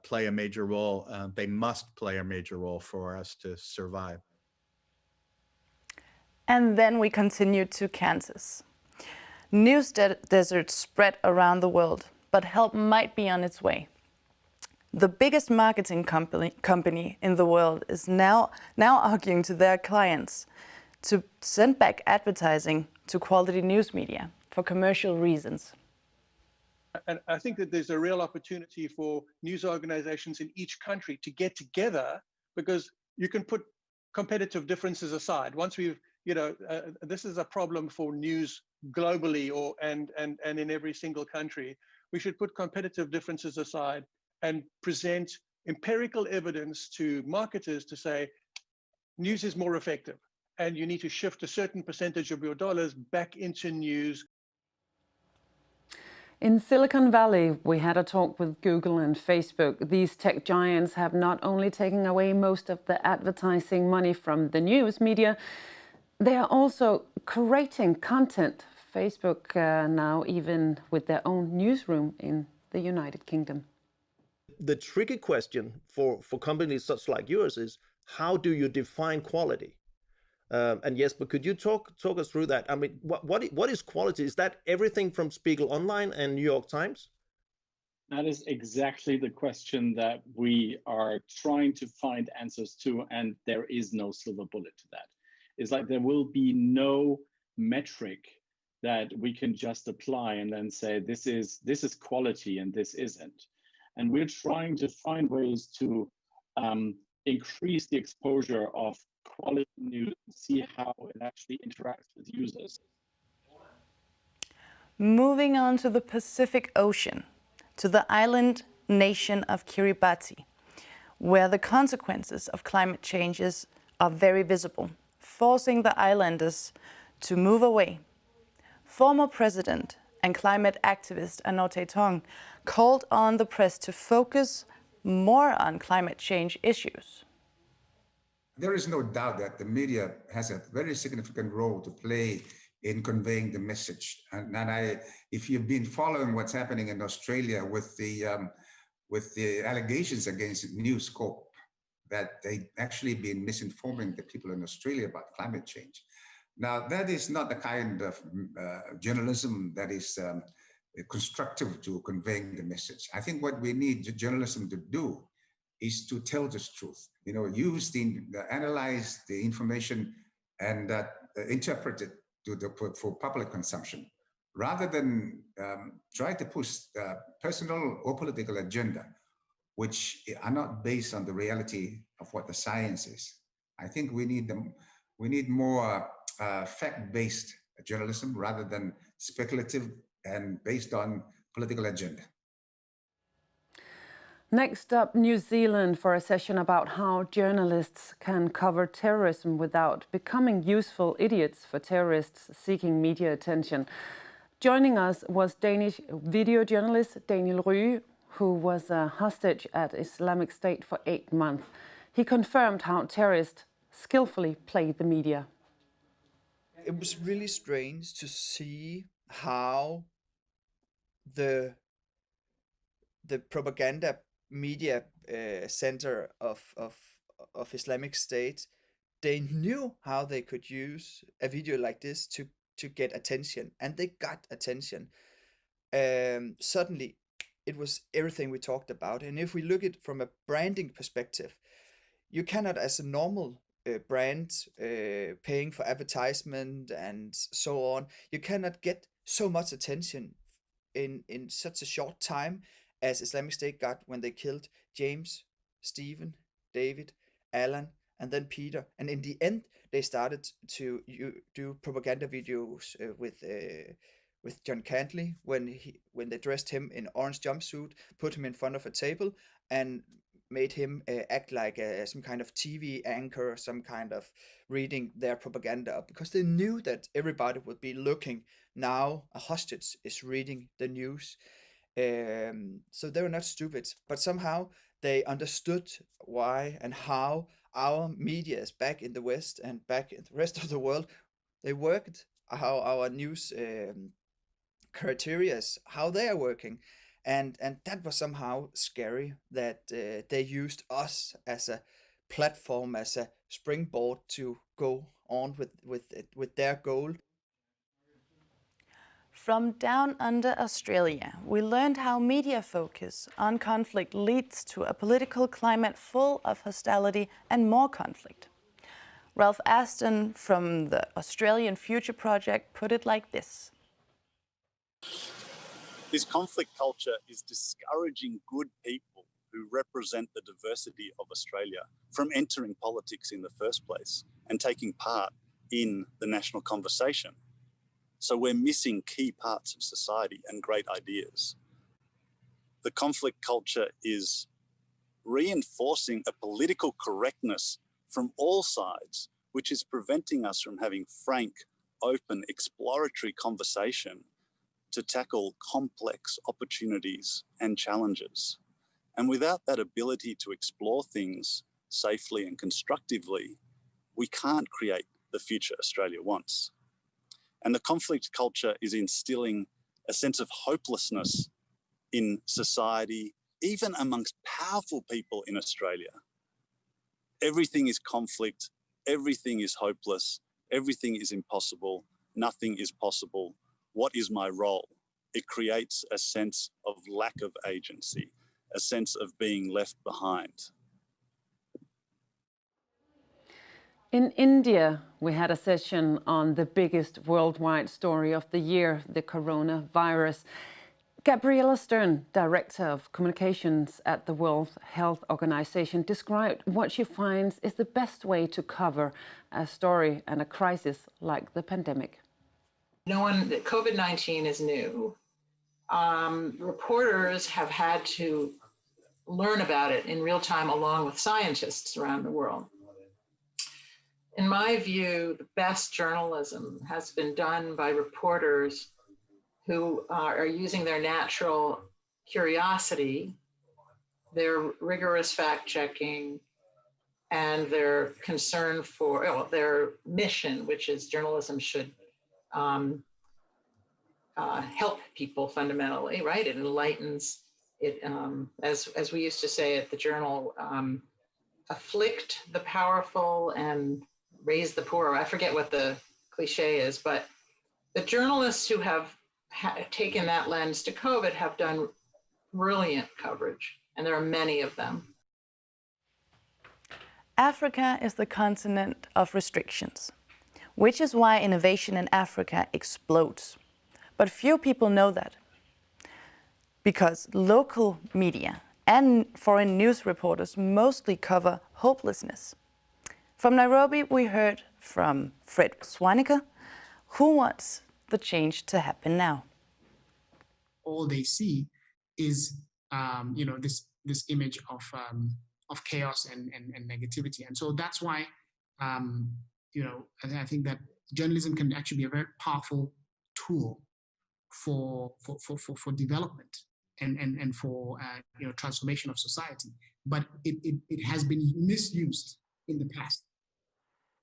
play a major role, they must play a major role for us to survive. And then we continue to Kansas. News deserts spread around the world, but help might be on its way. The biggest marketing company in the world is now arguing to their clients to send back advertising to quality news media for commercial reasons. And I think that there's a real opportunity for news organizations in each country to get together, because you can put competitive differences aside. Once we've, you know, this is a problem for news globally and in every single country. We should put competitive differences aside and present empirical evidence to marketers to say, news is more effective, and you need to shift a certain percentage of your dollars back into news. In Silicon Valley, we had a talk with Google and Facebook. These tech giants have not only taken away most of the advertising money from the news media, they are also creating content. Facebook now even with their own newsroom in the United Kingdom. The tricky question for companies such like yours is, how do you define quality? And yes, but could you talk us through that? I mean, what is quality? Is that everything from Spiegel Online and New York Times? That is exactly the question that we are trying to find answers to, and there is no silver bullet to that. It's like there will be no metric that we can just apply and then say this is quality and this isn't. And we're trying to find ways to increase the exposure of quality news and see how it actually interacts with users. Moving on to the Pacific Ocean, to the island nation of Kiribati, where the consequences of climate changes are very visible, forcing the islanders to move away. Former president and climate activist Anote Tong called on the press to focus more on climate change issues. There is no doubt that the media has a very significant role to play in conveying the message. And if you've been following what's happening in Australia with the allegations against News Corp, that they actually been misinforming the people in Australia about climate change. Now, that is not the kind of journalism that is constructive to conveying the message. I think what we need journalism to do is to tell the truth. You know, analyze the information and interpret it for public consumption, rather than try to push personal or political agenda, which are not based on the reality of what the science is. I think we need more fact-based journalism rather than speculative and based on political agenda. Next up, New Zealand for a session about how journalists can cover terrorism without becoming useful idiots for terrorists seeking media attention. Joining us was Danish video journalist Daniel Rye, who was a hostage at Islamic State for 8 months. He confirmed how terrorists skillfully play the media. It was really strange to see how the propaganda media center of Islamic State, they knew how they could use a video like this to get attention, and they got attention. Suddenly, it was everything we talked about. And if we look at it from a branding perspective, you cannot, as a normal brand paying for advertisement and so on, you cannot get so much attention in such a short time as Islamic State got when they killed James, Stephen, David, Alan, and then Peter. And in the end, they started to do propaganda videos with John Cantley when they dressed him in orange jumpsuit, put him in front of a table, and made him act like some kind of TV anchor, some kind of reading their propaganda up, because they knew that everybody would be looking. Now a hostage is reading the news. So they were not stupid, but somehow they understood why and how our media is back in the West and back in the rest of the world. They worked, how our news criteria, how they are working. And that was somehow scary, that they used us as a platform, as a springboard to go on with their goal. From down under Australia, we learned how media focus on conflict leads to a political climate full of hostility and more conflict. Ralph Aston from the Australian Future Project put it like this. This conflict culture is discouraging good people who represent the diversity of Australia from entering politics in the first place and taking part in the national conversation. So we're missing key parts of society and great ideas. The conflict culture is reinforcing a political correctness from all sides, which is preventing us from having frank, open, exploratory conversation to tackle complex opportunities and challenges. And without that ability to explore things safely and constructively, we can't create the future Australia wants. And the conflict culture is instilling a sense of hopelessness in society, even amongst powerful people in Australia. Everything is conflict, everything is hopeless, everything is impossible, nothing is possible. What is my role? It creates a sense of lack of agency, a sense of being left behind. In India, we had a session on the biggest worldwide story of the year, the coronavirus. Gabriella Stern, Director of Communications at the World Health Organization, described what she finds is the best way to cover a story and a crisis like the pandemic. COVID-19 is new. Reporters have had to learn about it in real time along with scientists around the world. In my view, the best journalism has been done by reporters who are using their natural curiosity, their rigorous fact-checking, and their concern for their mission, which is journalism should help people fundamentally, right? It enlightens, it, as we used to say at the Journal, afflict the powerful and raise the poor. I forget what the cliche is, but the journalists who have taken that lens to COVID have done brilliant coverage, and there are many of them. Africa is the continent of restrictions, which is why innovation in Africa explodes. But few people know that, because local media and foreign news reporters mostly cover hopelessness. From Nairobi, we heard from Fred Swaneker, who wants the change to happen now? All they see is, this image of chaos and negativity. And so that's why, I think that journalism can actually be a very powerful tool for development and for transformation of society. But it has been misused in the past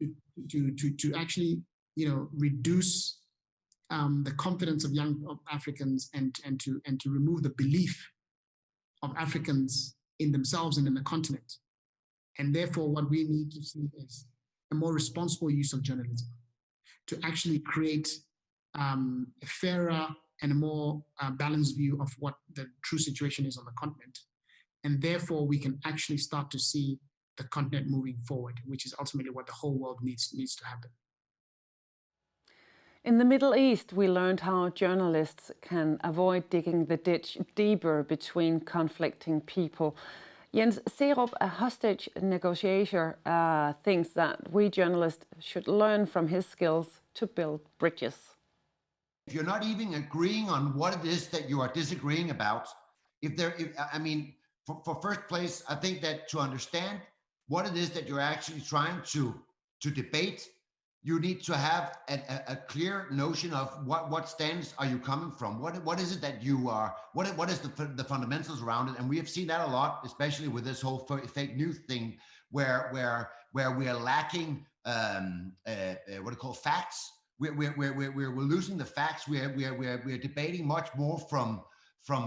to actually reduce the confidence of young Africans and to remove the belief of Africans in themselves and in the continent. And therefore, what we need to see is a more responsible use of journalism to actually create a fairer and a more balanced view of what the true situation is on the continent. And therefore, we can actually start to see the continent moving forward, which is ultimately what the whole world needs to happen. In the Middle East, we learned how journalists can avoid digging the ditch deeper between conflicting people. Jens Serup, a hostage negotiator, thinks that we journalists should learn from his skills to build bridges. If you're not even agreeing on what it is that you are disagreeing about, for first place, I think that to understand what it is that you're actually trying to debate, you need to have a clear notion of what stance are you coming from? What is it that you are? What is the fundamentals around it? And we have seen that a lot, especially with this whole fake news thing, where we are lacking facts. We're losing the facts. We're debating much more from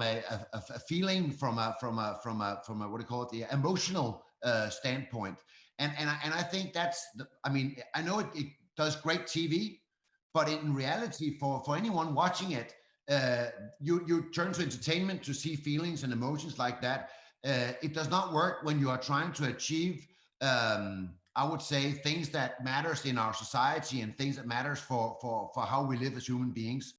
a feeling, from a the emotional standpoint. And I think that's I know it does great TV, but in reality, for anyone watching it, you turn to entertainment to see feelings and emotions like that. It does not work when you are trying to achieve, I would say, things that matters in our society and things that matters for how we live as human beings.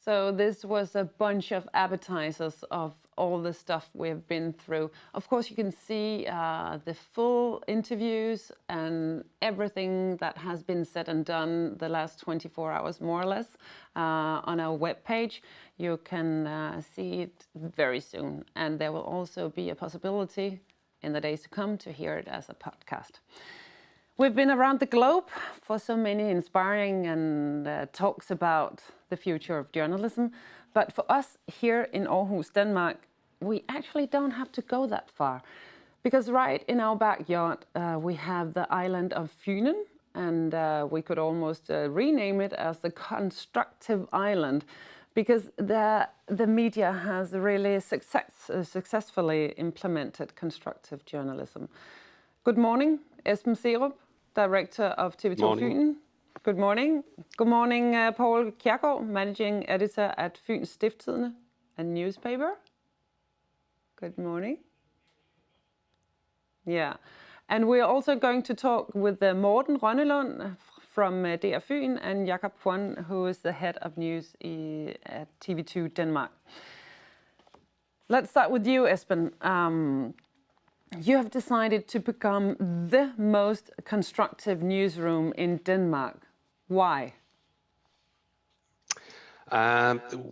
So this was a bunch of appetizers of all the stuff we've been through. Of course, you can see the full interviews and everything that has been said and done the last 24 hours, more or less, on our webpage. You can see it very soon. And there will also be a possibility in the days to come to hear it as a podcast. We've been around the globe for so many inspiring and talks about the future of journalism. But for us here in Aarhus, Denmark, we actually don't have to go that far. Because right in our backyard, we have the island of Fynen, and we could almost rename it as the Constructive Island, because the media has really successfully implemented constructive journalism. Good morning, Esben Serup, Director of TV 2 Fyn. Good morning. Good morning, Poul Kjærgaard, Managing Editor at Fyns Stiftstidende, a newspaper. Good morning. Yeah, and we're also going to talk with Morten Rønnelund from DR Fyn and Jakob Kwon, who is the head of news at TV 2 Denmark. Let's start with you, Esben. You have decided to become the most constructive newsroom in Denmark. Why?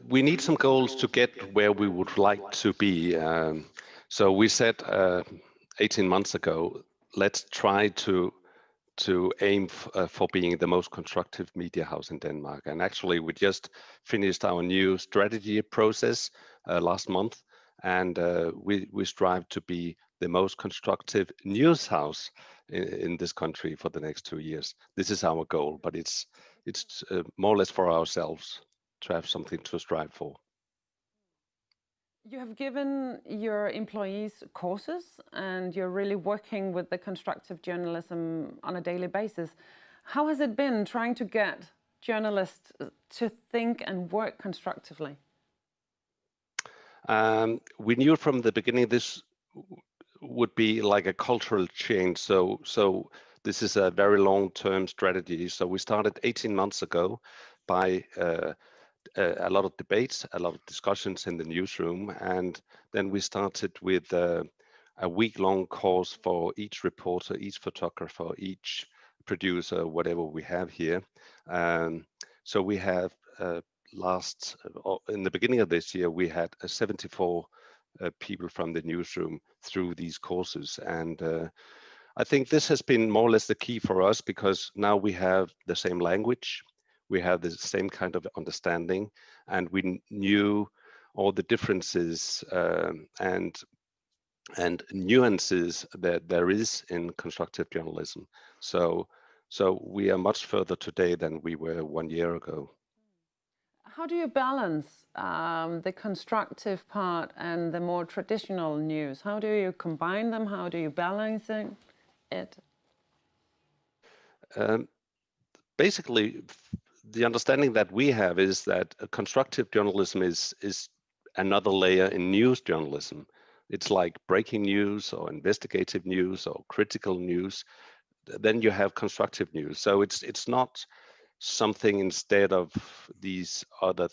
We need some goals to get where we would like to be. So we said 18 months ago, let's try to aim for being the most constructive media house in Denmark. And actually, we just finished our new strategy process last month, and we strive to be the most constructive news house in this country for the next 2 years. This is our goal, but it's more or less for ourselves to have something to strive for. You have given your employees courses, and you're really working with the constructive journalism on a daily basis. How has it been trying to get journalists to think and work constructively? We knew from the beginning this would be like a cultural change. So this is a very long-term strategy. So we started 18 months ago by a lot of debates, a lot of discussions in the newsroom, and then we started with a week-long course for each reporter, each photographer, each producer, whatever we have here. So we have in the beginning of this year, we had 74 people from the newsroom through these courses. And I think this has been more or less the key for us, because now we have the same language, we have the same kind of understanding, and we knew all the differences and nuances that there is in constructive journalism. So we are much further today than we were 1 year ago. How do you balance the constructive part and the more traditional news? How do you combine them? How do you balance it? Basically, the understanding that we have is that constructive journalism is another layer in news journalism. It's like breaking news or investigative news or critical news. Then you have constructive news. So it's not something instead of these other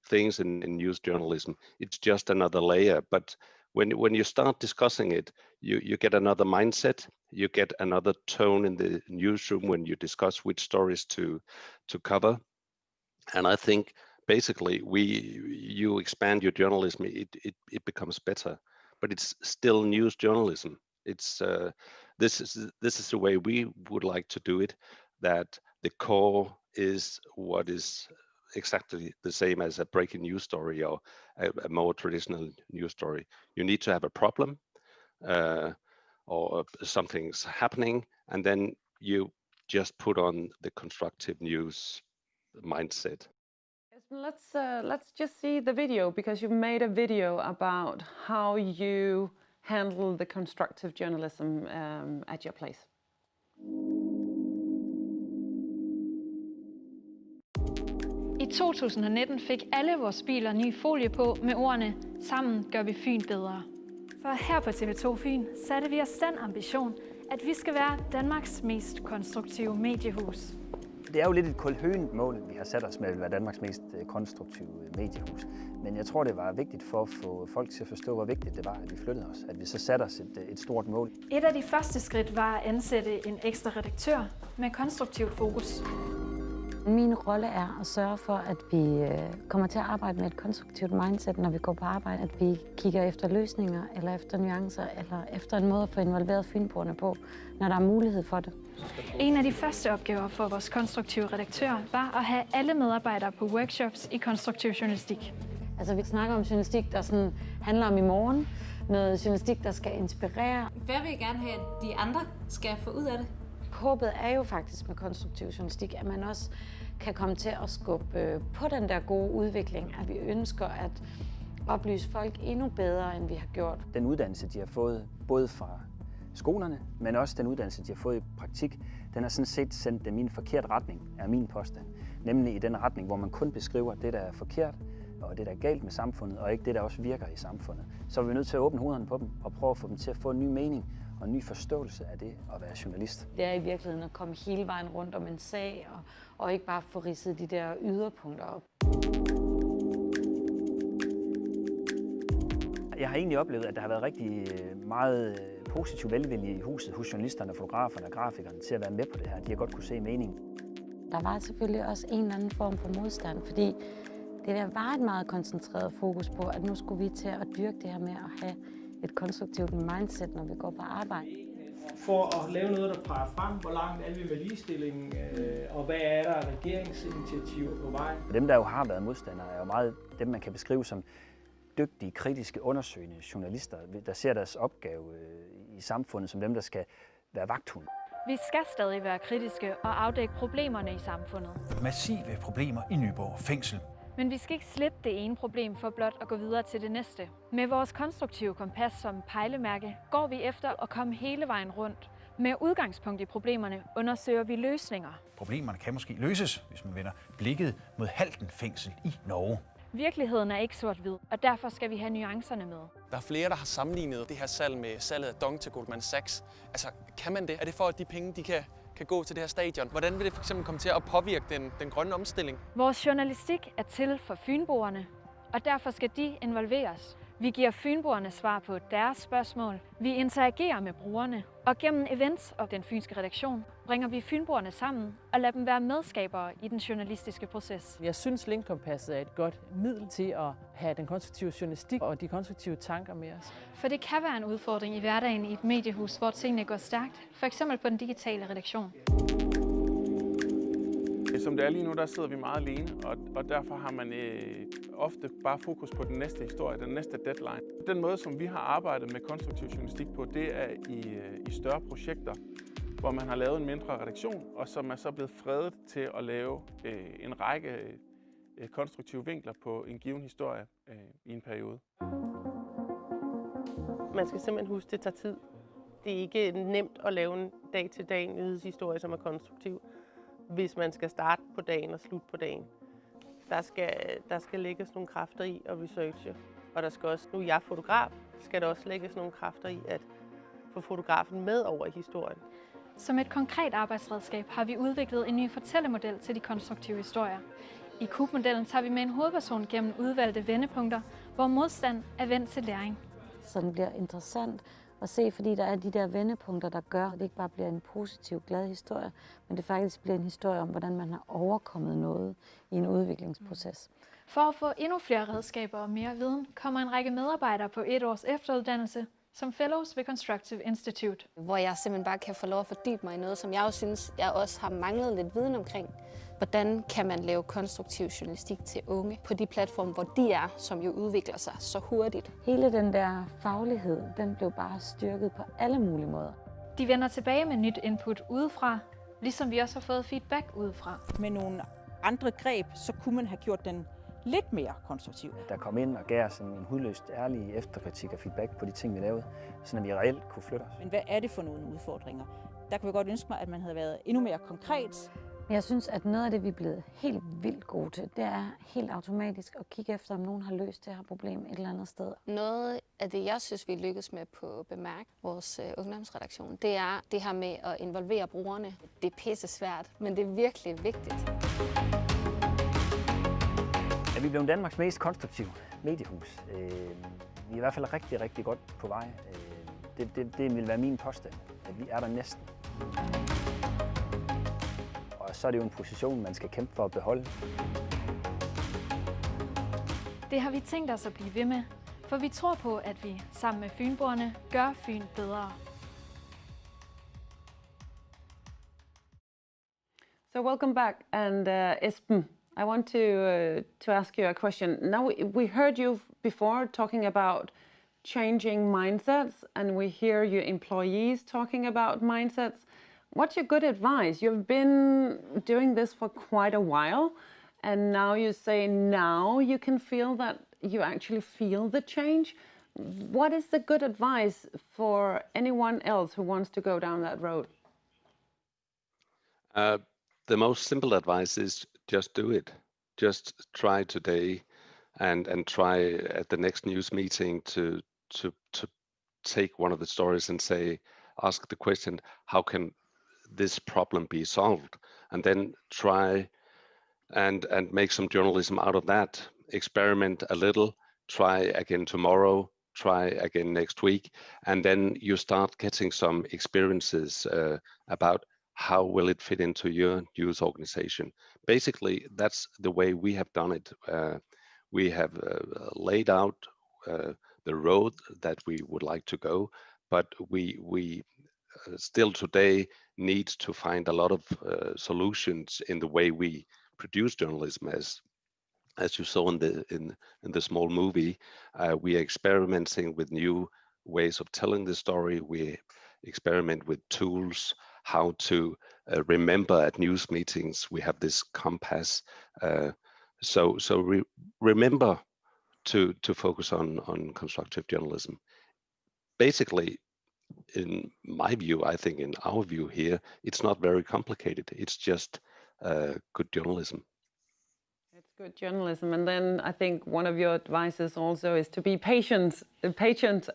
things in news journalism. It's just another layer. But when you start discussing it, you get another mindset. You get another tone in the newsroom when you discuss which stories to cover. And I think basically you expand your journalism, it becomes better. But it's still news journalism. It's this is the way we would like to do it. That the core is what is exactly the same as a breaking news story or a more traditional news story. You need to have a problem or something's happening, and then you just put on the constructive news mindset. Let's just see the video, because you've made a video about how you handle the constructive journalism at your place. I 2019 fik alle vores biler ny folie på med ordene "Sammen gør vi Fyn bedre". For her på TV2 Fyn satte vi os den ambition, at vi skal være Danmarks mest konstruktive mediehus. Det er jo lidt et kulhønt mål, vi har sat os med at være Danmarks mest konstruktive mediehus. Men jeg tror, det var vigtigt for at få folk til at forstå, hvor vigtigt det var, at vi flyttede os. At vi så satte os et stort mål. Et af de første skridt var at ansætte en ekstra redaktør med konstruktivt fokus. Min rolle er at sørge for, at vi kommer til at arbejde med et konstruktivt mindset, når vi går på arbejde. At vi kigger efter løsninger, eller efter nuancer, eller efter en måde at få involveret fynboerne på, når der er mulighed for det. En af de første opgaver for vores konstruktive redaktør var at have alle medarbejdere på workshops i konstruktiv journalistik. Altså, vi snakker om journalistik, der sådan handler om i morgen. Noget journalistik, der skal inspirere. Hvad vil I gerne have, at de andre skal få ud af det? Håbet er jo faktisk med konstruktiv journalistik, at man også kan komme til at skubbe på den der gode udvikling, at vi ønsker at oplyse folk endnu bedre, end vi har gjort. Den uddannelse, de har fået, både fra skolerne, men også den uddannelse, de har fået i praktik, den har sådan set sendt dem i en forkert retning, er min påstand. Nemlig i den retning, hvor man kun beskriver det, der er forkert, og det, der er galt med samfundet, og ikke det, der også virker i samfundet. Så er vi nødt til at åbne hovederne på dem og prøve at få dem til at få en ny mening og en ny forståelse af det at være journalist. Det er i virkeligheden at komme hele vejen rundt om en sag, og ikke bare få ridset de der yderpunkter op. Jeg har egentlig oplevet, at der har været rigtig meget positiv velvilje i huset hos journalisterne, fotograferne og grafikerne til at være med på det her. De har godt kunne se meningen. Der var selvfølgelig også en eller anden form for modstand, fordi det der var et meget koncentreret fokus på, at nu skulle vi til at dyrke det her med at have et konstruktivt mindset, når vi går på arbejde. For at lave noget, der peger frem, hvor langt er vi med ligestillingen, og hvad er der af regeringsinitiativer på vej? Dem, der jo har været modstandere, er jo meget dem, man kan beskrive som dygtige, kritiske, undersøgende journalister, der ser deres opgave i samfundet som dem, der skal være vagthunde. Vi skal stadig være kritiske og afdække problemerne i samfundet. Massive problemer i Nyborg Fængsel. Men vi skal ikke slippe det ene problem for blot at gå videre til det næste. Med vores konstruktive kompas som pejlemærke går vi efter at komme hele vejen rundt. Med udgangspunkt i problemerne undersøger vi løsninger. Problemerne kan måske løses, hvis man vender blikket mod Halden Fængsel i Norge. Virkeligheden er ikke sort-hvid, og derfor skal vi have nuancerne med. Der er flere, der har sammenlignet det her salg med salget af Dong til Goldman Sachs. Altså, kan man det? Er det for, at de penge de kan gå til det her stadion? Hvordan vil det fx komme til at påvirke den grønne omstilling? Vores journalistik er til for fynboerne, og derfor skal de involveres. Vi giver fynboerne svar på deres spørgsmål, vi interagerer med brugerne, og gennem events og den fynske redaktion bringer vi fynboerne sammen og lader dem være medskabere i den journalistiske proces. Jeg synes, Linkkompasset er et godt middel til at have den konstruktive journalistik og de konstruktive tanker med os. For det kan være en udfordring i hverdagen i et mediehus, hvor tingene går stærkt, f.eks. på den digitale redaktion. Som det er lige nu, der sidder vi meget alene, og derfor har man ofte bare fokus på den næste historie, den næste deadline. Den måde, som vi har arbejdet med konstruktiv journalistik på, det er i større projekter, hvor man har lavet en mindre redaktion, og som er så blevet fredet til at lave en række konstruktive vinkler på en given historie i en periode. Man skal simpelthen huske, det tager tid. Det er ikke nemt at lave en dag-til-dag nyhedshistorie, som er konstruktiv, hvis man skal starte på dagen og slutte på dagen. Der skal lægges nogle kræfter i at researche, og der skal også, nu er jeg fotograf, skal der også lægges nogle kræfter i at få fotografen med over i historien. Som et konkret arbejdsredskab har vi udviklet en ny fortællemodel til de konstruktive historier. I KUB-modellen tager vi med en hovedperson gennem udvalgte vendepunkter, hvor modstand er vendt til læring. Så det bliver interessant at se, fordi der er de der vendepunkter, der gør, at det ikke bare bliver en positiv, glad historie, men det faktisk bliver en historie om, hvordan man har overkommet noget i en udviklingsproces. For at få endnu flere redskaber og mere viden, kommer en række medarbejdere på 1 års efteruddannelse som fellows ved Constructive Institute. Hvor jeg simpelthen bare kan få lov at fordybe mig i noget, som jeg jo synes, jeg også har manglet lidt viden omkring. Hvordan kan man lave konstruktiv journalistik til unge på de platforme, hvor de er, som jo udvikler sig så hurtigt? Hele den der faglighed, den blev bare styrket på alle mulige måder. De vender tilbage med nyt input udefra, ligesom vi også har fået feedback udefra. Med nogle andre greb, så kunne man have gjort den lidt mere konstruktiv. Der kom ind og gav sådan en hudløst ærlig efterkritik og feedback på de ting, vi lavede, så vi reelt kunne flytte os. Men hvad er det for nogle udfordringer? Der kunne jeg godt ønske mig, at man havde været endnu mere konkret. Jeg synes, at noget af det, vi er blevet helt vildt gode til, det er helt automatisk at kigge efter, om nogen har løst det her problem et eller andet sted. Noget af det, jeg synes, vi lykkes med på Bemærk, vores ungdomsredaktion, det er det her med at involvere brugerne. Det er pisse svært, men det er virkelig vigtigt. Ja, vi er blevet Danmarks mest konstruktive mediehus. Vi er i hvert fald rigtig, rigtig godt på vej. Det vil være min påstand, at vi er der næsten. Og så er det jo en position, man skal kæmpe for at beholde. Det har vi tænkt os at blive ved med, for vi tror på, at vi sammen med fynboerne gør Fyn bedre. So welcome back, and Esben, I want to ask you a question. Now we heard you before talking about changing mindsets, and we hear your employees talking about mindsets. What's your good advice? You've been doing this for quite a while, and now you say now you can feel that you actually feel the change. What is the good advice for anyone else who wants to go down that road? The most simple advice is just do it. Just try today, and try at the next news meeting to take one of the stories and ask the question, how can this problem be solved, and then try and make some journalism out of that. Experiment a little, try again tomorrow, try again next week, and then you start getting some experiences about how will it fit into your news organization. Basically, that's the way we have done it. We have laid out the road that we would like to go, but we still today need to find a lot of solutions in the way we produce journalism. As you saw in the small movie, we are experimenting with new ways of telling the story. We experiment with tools, how to remember at news meetings. We have this compass. So remember to focus on constructive journalism. Basically, in my view, I think in our view here, it's not very complicated. It's just good journalism. It's good journalism. And then I think one of your advices also is to be patient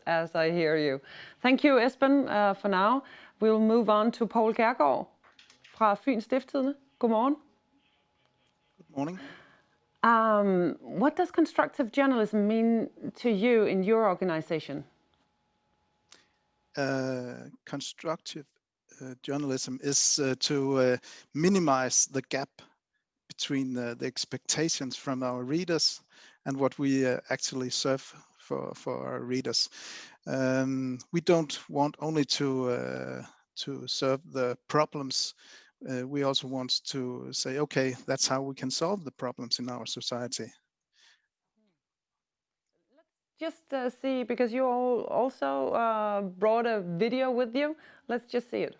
as I hear you. Thank you, Esben, for now. We'll move on to Poul Kjærgaard fra Fyns Stiftstidende. Godmorgen. Good morning. What does constructive journalism mean to you in your organization? Constructive journalism is to minimize the gap between the expectations from our readers and what we actually serve for our readers. We don't want only to serve the problems. We also want to say, okay, that's how we can solve the problems in our society. Just see, because you all also brought a video with you. Let's just see it.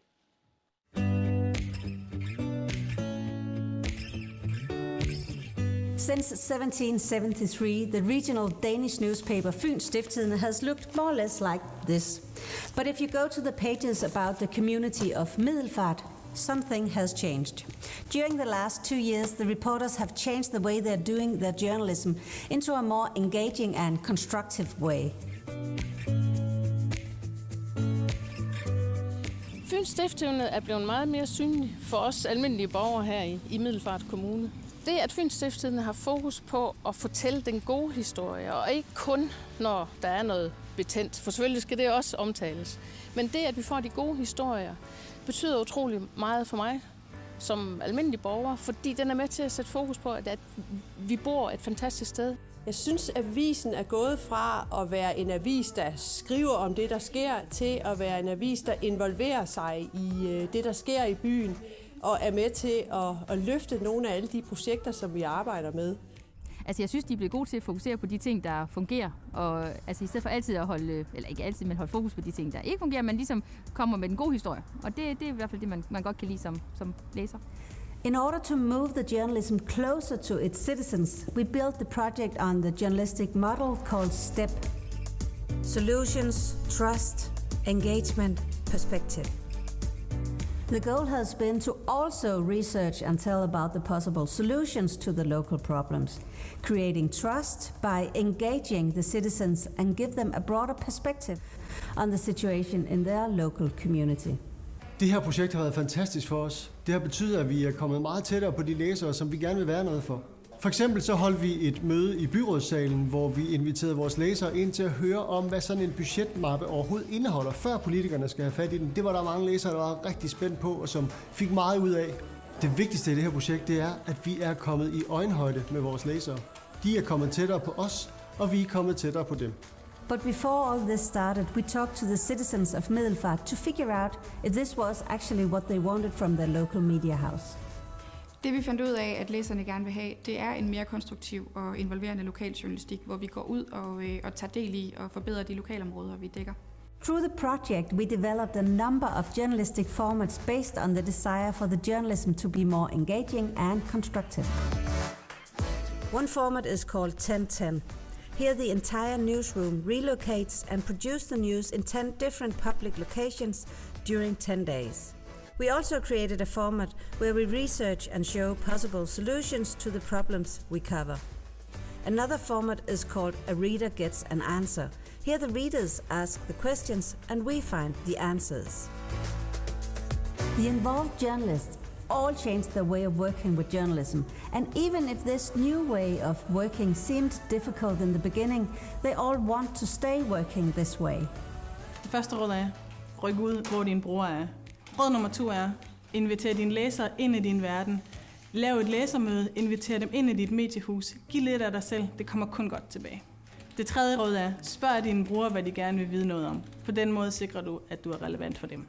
Since 1773, the regional Danish newspaper Fyns Stiftstidende has looked more or less like this. But if you go to the pages about the community of Middelfart, something has changed. During the last 2 years, the reporters have changed the way they're doing their journalism into a more engaging and constructive way. Fyns Stiftstidende er blevet meget mere synlig for os almindelige borgere her i Middelfart Kommune. Det, at Fyns Stiftstidende har fokus på at fortælle den gode historie, og ikke kun, når der er noget betændt, for selvfølgelig skal det også omtales. Men det, at vi får de gode historier, betyder utrolig meget for mig som almindelig borger, fordi den er med til at sætte fokus på, at vi bor et fantastisk sted. Jeg synes, at avisen er gået fra at være en avis, der skriver om det, der sker, til at være en avis, der involverer sig i det, der sker i byen, og er med til at løfte nogle af alle de projekter, som vi arbejder med. Altså, jeg synes, de er blevet gode til at fokusere på de ting, der fungerer, og altså, i stedet for altid at holde, eller ikke altid, men holde fokus på de ting, der ikke fungerer, men ligesom kommer med den gode historie. Og det er i hvert fald det, man godt kan lide som læser. In order to move the journalism closer to its citizens, we built the project on the journalistic model called STEP. Solutions, Trust, Engagement, Perspective. The goal has been to also research and tell about the possible solutions to the local problems, creating trust by engaging the citizens and give them a broader perspective on the situation in their local community. Det her projekt har været fantastisk for os. Det har betydet, at vi er kommet meget tættere på de læsere, som vi gerne vil være noget for. For eksempel så holdt vi et møde i byrådssalen, hvor vi inviterede vores læsere ind til at høre om, hvad sådan en budgetmappe overhovedet indeholder, før politikerne skal have fat i den. Det var der mange læsere, der var rigtig spændt på, og som fik meget ud af. Det vigtigste i det her projekt, det er, at vi er kommet i øjenhøjde med vores læsere. De er kommet tættere på os, og vi er kommet tættere på dem. But before all this started, we talked to the citizens of Middelfart to figure out if this was actually what they wanted from their local media house. Det vi fandt ud af, at læserne gerne vil have, det er en mere konstruktiv og involverende lokaljournalistik, hvor vi går ud og tager del i og forbedrer de lokalområder, vi dækker. Through the project, we developed a number of journalistic formats based on the desire for the journalism to be more engaging and constructive. One format is called 1010. Here the entire newsroom relocates and produces the news in 10 different public locations during 10 days. We also created a format where we research and show possible solutions to the problems we cover. Another format is called A Reader Gets an Answer. Here the readers ask the questions and we find the answers. The involved journalists all changed their way of working with journalism, and even if this new way of working seemed difficult in the beginning, they all want to stay working this way. Det første råd er, ryk ud, hvor din bror er. Råd nummer 2 er, inviter dine læsere ind i din verden. Lav et læsermøde, inviter dem ind i dit mediehus. Giv lidt af dig selv, det kommer kun godt tilbage. Det tredje råd er, spørg dine brugere, hvad de gerne vil vide noget om. På den måde sikrer du, at du er relevant for dem.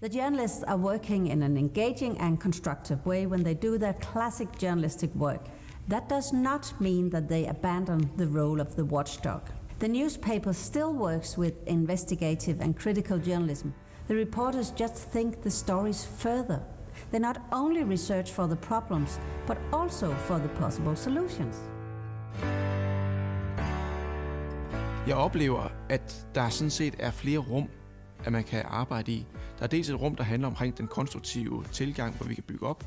The journalists are working in an engaging and constructive way when they do their classic journalistic work. That does not mean that they abandon the role of the watchdog. The newspaper still works with investigative and critical journalism. The reporters just think the stories further. They not only research for the problems, but also for the possible solutions. Jeg oplever, at der sådan set er flere rum, at man kan arbejde i. Der er dels et rum, der handler omkring den konstruktive tilgang, hvor vi kan bygge op.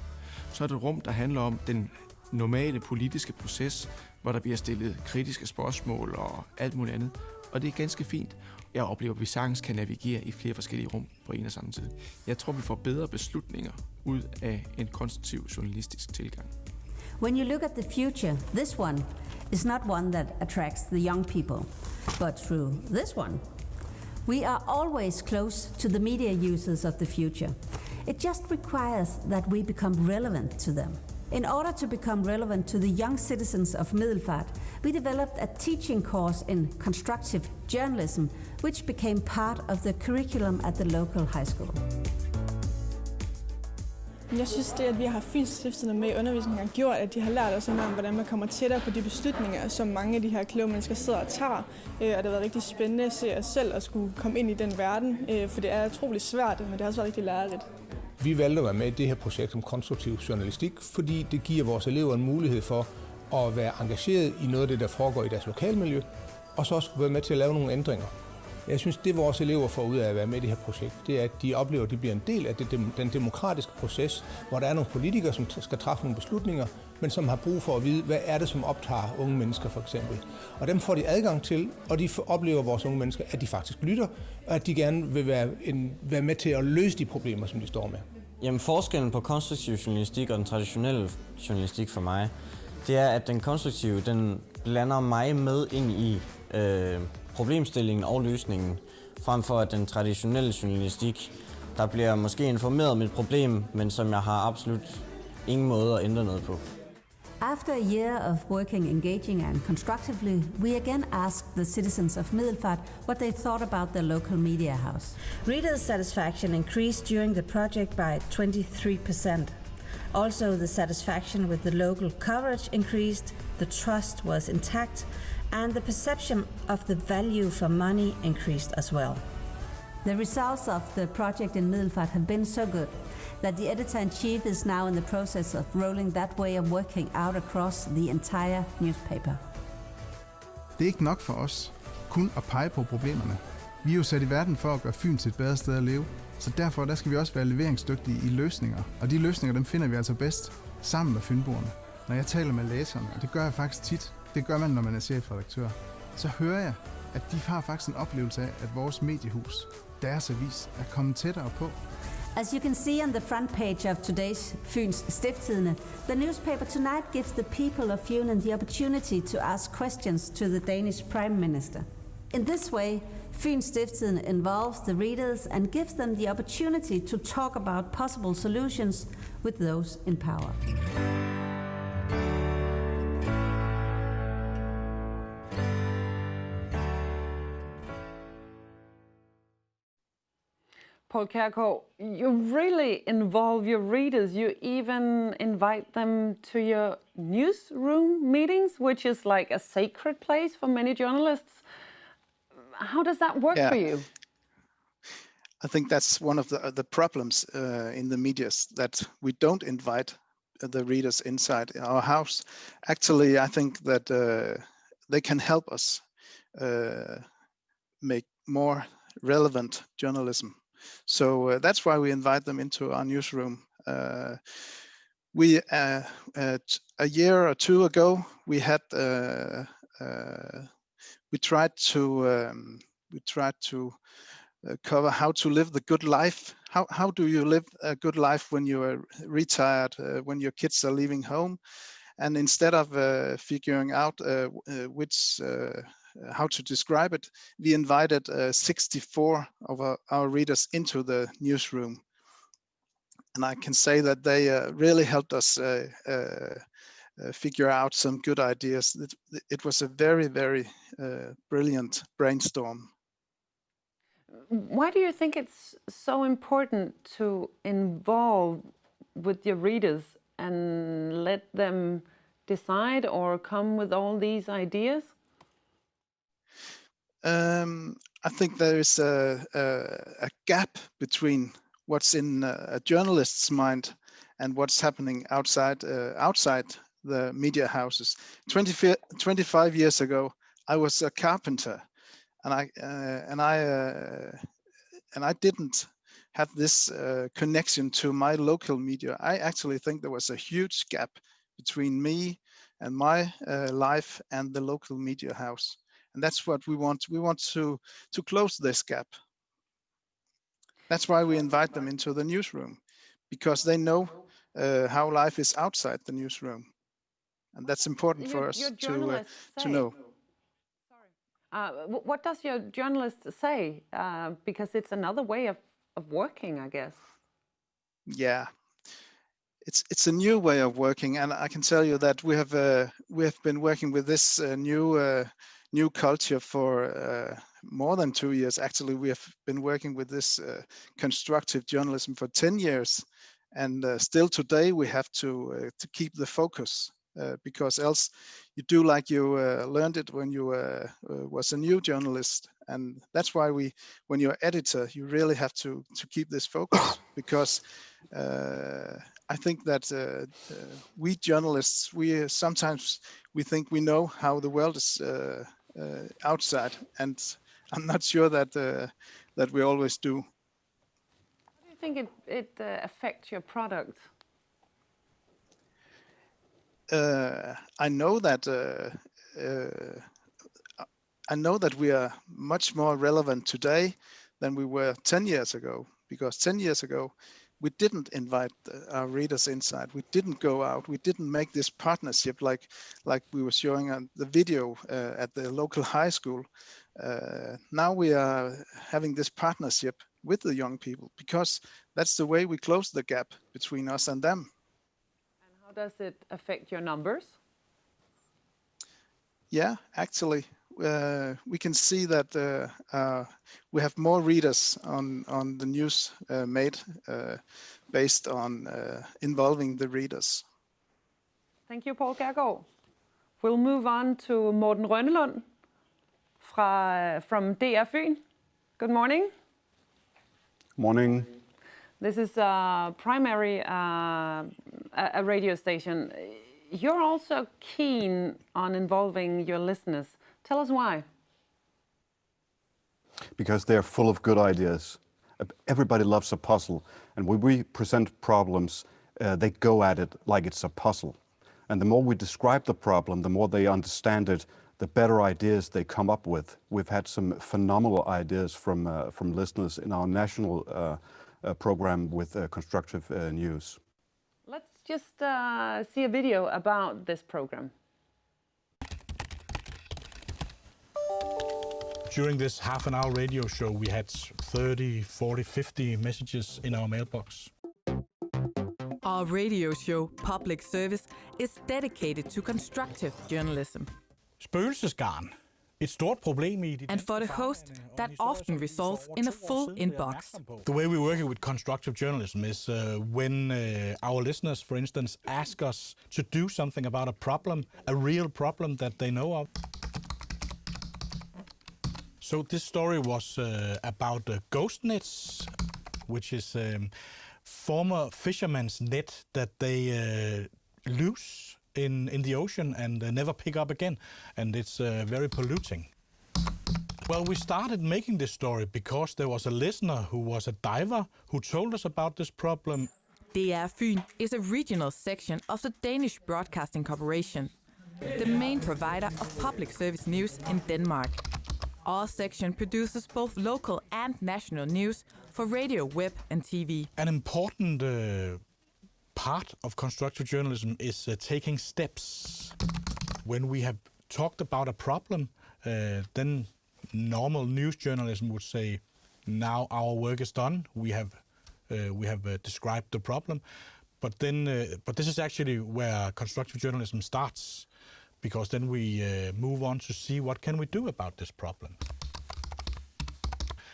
Så er det et rum, der handler om den normale politiske proces, hvor der bliver stillet kritiske spørgsmål og alt muligt andet. Og det er ganske fint. Jeg oplever, at vi sagtens kan navigere i flere forskellige rum på en og samme tid. Jeg tror, vi får bedre beslutninger ud af en konstruktiv journalistisk tilgang. When you look at the future, this one is not one that attracts the young people, but through this one. We are always close to the media users of the future. It just requires that we become relevant to them. In order to become relevant to the young citizens of Middelfart, we developed a teaching course in constructive journalism, which became part of the curriculum at the local high school. Jeg synes, det, at vi har haft Fyns Stiftstidende med i undervisningen, har gjort, at de har lært os om, hvordan man kommer tættere på de beslutninger, som mange af de her kloge mennesker sidder og tager. Og det har været rigtig spændende at se os selv at skulle komme ind i den verden, for det er utroligt svært, men det har også været rigtig lærerigt. Vi valgte at være med i det her projekt om konstruktiv journalistik, fordi det giver vores elever en mulighed for at være engageret i noget af det, der foregår i deres lokalmiljø, og så også være med til at lave nogle ændringer. Jeg synes, det vores elever får ud af at være med i det her projekt, det er, at de oplever, at de bliver en del af den demokratiske proces, hvor der er nogle politikere, som skal træffe nogle beslutninger, men som har brug for at vide, hvad er det, som optager unge mennesker for eksempel. Og dem får de adgang til, og de oplever vores unge mennesker, at de faktisk lytter, og at de gerne vil være med til at løse de problemer, som de står med. Jamen forskellen på konstruktiv journalistik og den traditionelle journalistik for mig, det er, at den konstruktive, den blander mig med ind i problemstillingen og løsningen, frem for at den traditionelle journalistik, der bliver måske informeret om et problem, men som jeg har absolut ingen måde at ændre noget på. After a year of working engaging and constructively, we again asked the citizens of Middelfart what they thought about their local media house. Readers' satisfaction increased during the project by 23%. Also, the satisfaction with the local coverage increased, the trust was intact, and the perception of the value for money increased as well. The results of the project in Middelfart have been so good that the editor-in-chief is now in the process of rolling that way of working out across the entire newspaper. Det er ikke nok for os kun at pege på problemerne. Vi er jo sat i verden for at gøre Fyn til et bedre sted at leve, så derfor skal vi også være leveringsdygtige i løsninger. Og de løsninger, dem finder vi altså bedst sammen med fynboerne. Når jeg taler med læserne, og det gør jeg faktisk tit, det gør man, når man er chefredaktør, så hører jeg, at de har faktisk en oplevelse af, at vores mediehus, deres avis, er kommet tættere på. As you can see on the front page of today's Fyns Stiftstidende, the newspaper tonight gives the people of Fyn the opportunity to ask questions to the Danish Prime Minister. In this way, Fyns Stiftstidende involves the readers and gives them the opportunity to talk about possible solutions with those in power. Paul Kjærgaard, you really involve your readers. You even invite them to your newsroom meetings, which is like a sacred place for many journalists. How does that work for you? I think that's one of the problems in the media, that we don't invite the readers inside our house. Actually, I think that they can help us make more relevant journalism. So that's why we invite them into our newsroom. We a year or two ago, we had we tried to cover how to live the good life. How do you live a good life when you are retired, when your kids are leaving home? And instead of figuring out how to describe it, we invited 64 of our readers into the newsroom. And I can say that they really helped us figure out some good ideas. It was a very, very brilliant brainstorm. Why do you think it's so important to involve with your readers and let them decide or come with all these ideas? I think there is a gap between what's in a journalist's mind and what's happening outside the media houses. 25 years ago, I was a carpenter, and I didn't have this connection to my local media. I actually think there was a huge gap between me and my life and the local media house. And that's what we want. We want to close this gap. That's why we invite them into the newsroom, because they know how life is outside the newsroom. and that's important for us to know. What does your journalist say? Because it's another way of working, I guess. Yeah, it's a new way of working, and I can tell you that we have been working with this new culture for more than 2 years. Actually, we have been working with this constructive journalism for 10 years, and still today we have to keep the focus. Because else you do like you learned it when you was a new journalist, and that's why when you're editor, you really have to keep this focus. Because I think that we journalists, sometimes we think we know how the world is outside, and I'm not sure that we always do. How do you think it affects your product? I know that we are much more relevant today than we were 10 years ago, because 10 years ago we didn't invite our readers inside. We didn't go out. We didn't make this partnership like we were showing on the video at the local high school. Now we are having this partnership with the young people, because that's the way we close the gap between us and them. How does it affect your numbers? Yeah, actually, we can see that we have more readers on the news made based on involving the readers. Thank you, Paul Kjærgaard. We'll move on to Morten Rønnelund from DR Fyn. Good morning. Morning. This is primarily a radio station. You're also keen on involving your listeners. Tell us why. Because they're full of good ideas. Everybody loves a puzzle. And when we present problems, they go at it like it's a puzzle. And the more we describe the problem, the more they understand it, the better ideas they come up with. We've had some phenomenal ideas from listeners in our national program with constructive news. Let's just see a video about this program. During this half-an-hour radio show, we had 30, 40, 50 messages in our mailbox. Our radio show, Public Service, is dedicated to constructive journalism. Spøgelsesgarn. Et stort problem i and for the host, that often results in a full inbox. The way we work with constructive journalism is when our listeners, for instance, ask us to do something about a problem, a real problem that they know of. So this story was about ghost nets, which is former fishermen's net that they lose in the ocean and never pick up again, and it's very polluting. Well, we started making this story because there was a listener who was a diver who told us about this problem. DR Fyn is a regional section of the Danish Broadcasting Corporation, the main provider of public service news in Denmark. Our section produces both local and national news for radio, web and TV. An important part of constructive journalism is taking steps. When we have talked about a problem, then normal news journalism would say, now our work is done, we have described the problem. But this is actually where constructive journalism starts, because then we move on to see what can we do about this problem.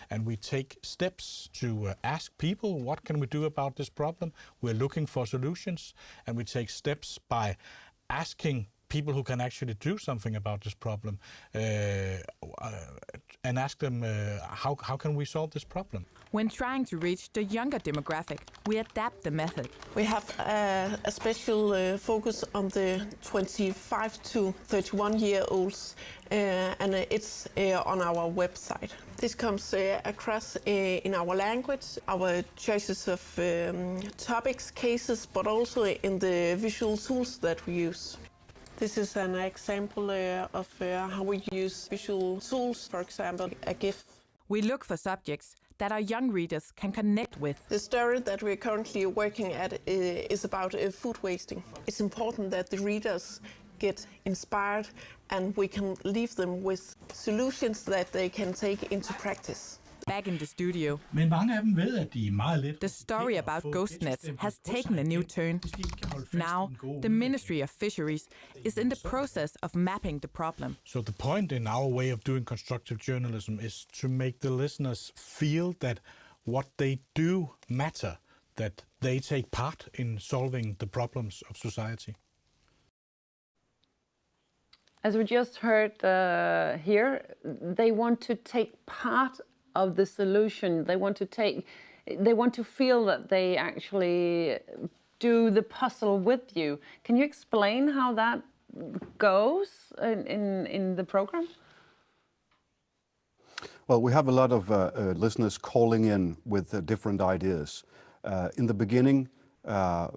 And we take steps to ask people, what can we do about this problem? We're looking for solutions, and we take steps by asking people who can actually do something about this problem and ask them, how can we solve this problem? When trying to reach the younger demographic, we adapt the method. We have a special focus on the 25 to 31-year-olds, and it's on our website. This comes across in our language, our choices of topics, cases, but also in the visual tools that we use. This is an example of how we use visual tools, for example, a GIF. We look for subjects that our young readers can connect with. The story that we're currently working at is about food wasting. It's important that the readers get inspired and we can leave them with solutions that they can take into practice. Back in the studio, Men mange af dem ved, at de er meget let. the story about ghost nets has taken a new turn. Now, the Ministry of Fisheries is in the process of mapping the problem. So the point in our way of doing constructive journalism is to make the listeners feel that what they do matter, that they take part in solving the problems of society. As we just heard here, they want to take part of the solution. They want to feel that they actually do the puzzle with you. Can you explain how that goes in the program? Well, we have a lot of listeners calling in with different ideas. In the beginning,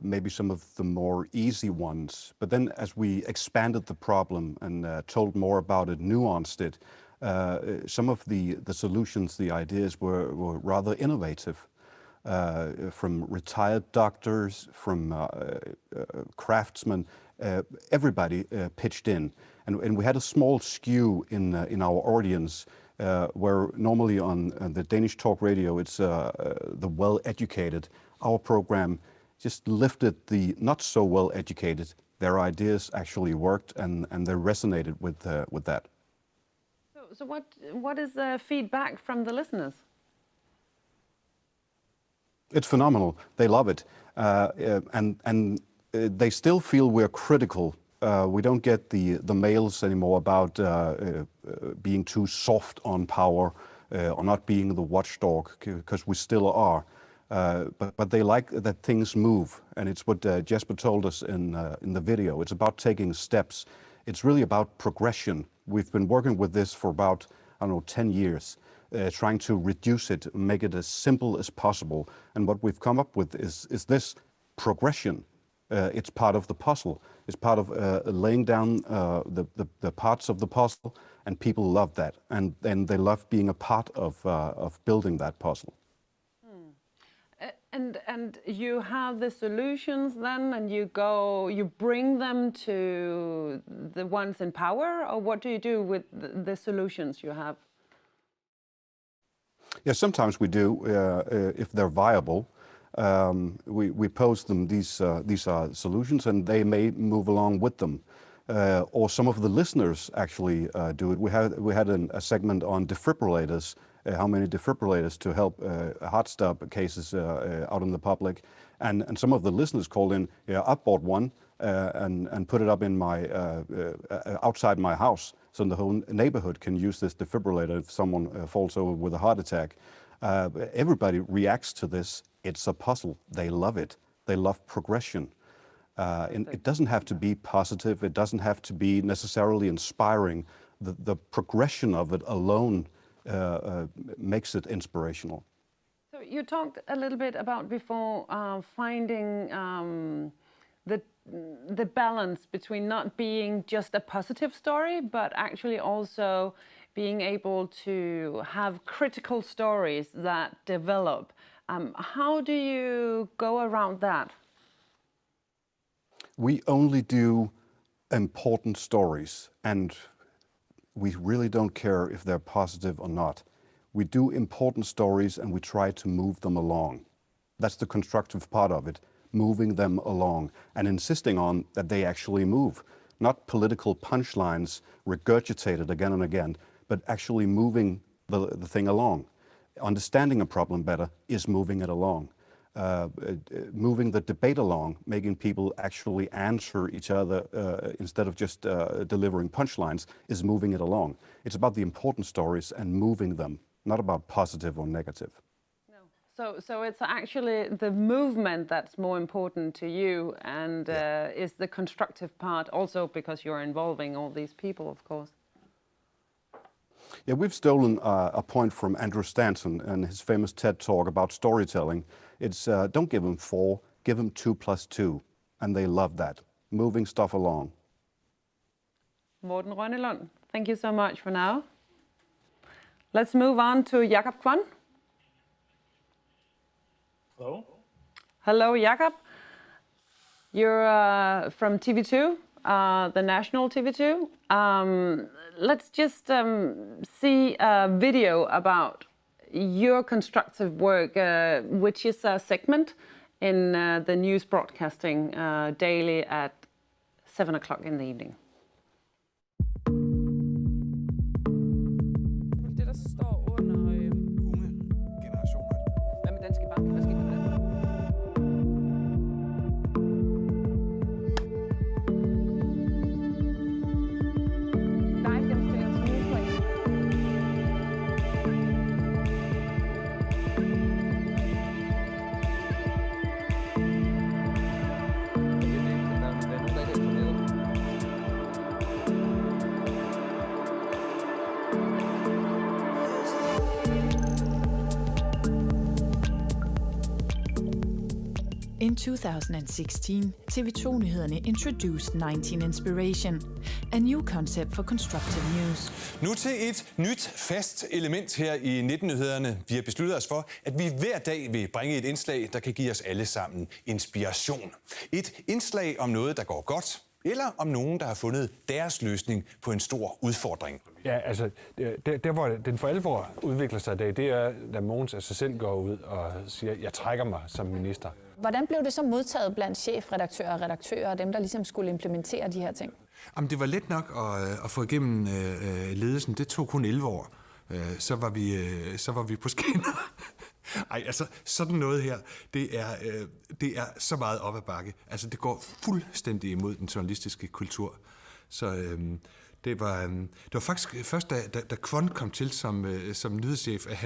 maybe some of the more easy ones, but then as we expanded the problem and told more about it, nuanced it, some of the solutions, the ideas were rather innovative. From retired doctors, from craftsmen, everybody pitched in. And we had a small skew in our audience, where normally on the Danish talk radio, it's the well-educated. Our program just lifted the not so well-educated. Their ideas actually worked, and they resonated with that. So what is the feedback from the listeners? It's phenomenal. They love it, and they still feel we're critical. We don't get the mails anymore about being too soft on power or not being the watchdog, because we still are. But they like that things move, and it's what Jesper told us in the video. It's about taking steps. It's really about progression. We've been working with this for about, 10 years, trying to reduce it, make it as simple as possible. And what we've come up with is this progression. It's part of the puzzle. It's part of laying down the parts of the puzzle, and people love that. And they love being a part of building that puzzle. And you have the solutions then, and you bring them to the ones in power, or what do you do with the solutions you have? Yeah, sometimes we do, if they're viable. We pose them, these are solutions, and they may move along with them. Or some of the listeners actually do it. We had a segment on defibrillators, how many defibrillators to help heart stop cases out in the public. And some of the listeners called in, I bought one and put it up in my outside my house, so the whole neighborhood can use this defibrillator if someone falls over with a heart attack. Everybody reacts to this. It's a puzzle. They love it. They love progression. And it doesn't have to be positive. It doesn't have to be necessarily inspiring. The progression of it alone makes it inspirational. So you talked a little bit about before finding the balance between not being just a positive story, but actually also being able to have critical stories that develop. How do you go around that? We only do important stories, and we really don't care if they're positive or not. We do important stories and we try to move them along. That's the constructive part of it, moving them along and insisting on that they actually move. Not political punchlines regurgitated again and again, but actually moving the thing along. Understanding a problem better is moving it along. Moving the debate along, making people actually answer each other instead of just delivering punchlines, is moving it along. It's about the important stories and moving them, not about positive or negative. No. So it's actually the movement that's more important to you, and is the constructive part also because you're involving all these people, of course. Yeah, we've stolen a point from Andrew Stanton and his famous TED talk about storytelling. It's don't give them 4, give them 2 + 2. And they love that, moving stuff along. Morten Rønnelund, thank you so much for now. Let's move on to Jakob Kwan. Hello. Hello, Jakob. You're from TV2. the national TV2. Let's just see a video about your constructive work, which is a segment in the news broadcasting daily at 7 o'clock in the evening. Det, der står under unge generationer. Hvad med Danske Bank? Hvad skete der med det? Der er ikke gennemstilling til nyhedspoint. In 2016, TV2-nyhederne introduced 19 Inspiration, a new concept for constructive news. Nu til et nyt fast element her i 19-nyhederne. Vi har besluttet os for, at vi hver dag vil bringe et indslag, der kan give os alle sammen inspiration. Et indslag om noget, der går godt, eller om nogen, der har fundet deres løsning på en stor udfordring. Ja, altså, der hvor den for alvor udvikler sig i dag, det er, da Mogens af sig selv går ud og siger, jeg trækker mig som minister. Hvordan blev det så modtaget blandt chefredaktører og redaktører og dem, der ligesom skulle implementere de her ting? Jamen, det var let nok at få igennem ledelsen. Det tog kun 11 år. Så var vi på skinner. Ej, altså, sådan noget her, det er så meget op ad bakke. Altså, det går fuldstændig imod den journalistiske kultur. Så det var faktisk først, da Kvon kom til som nyhedschef, at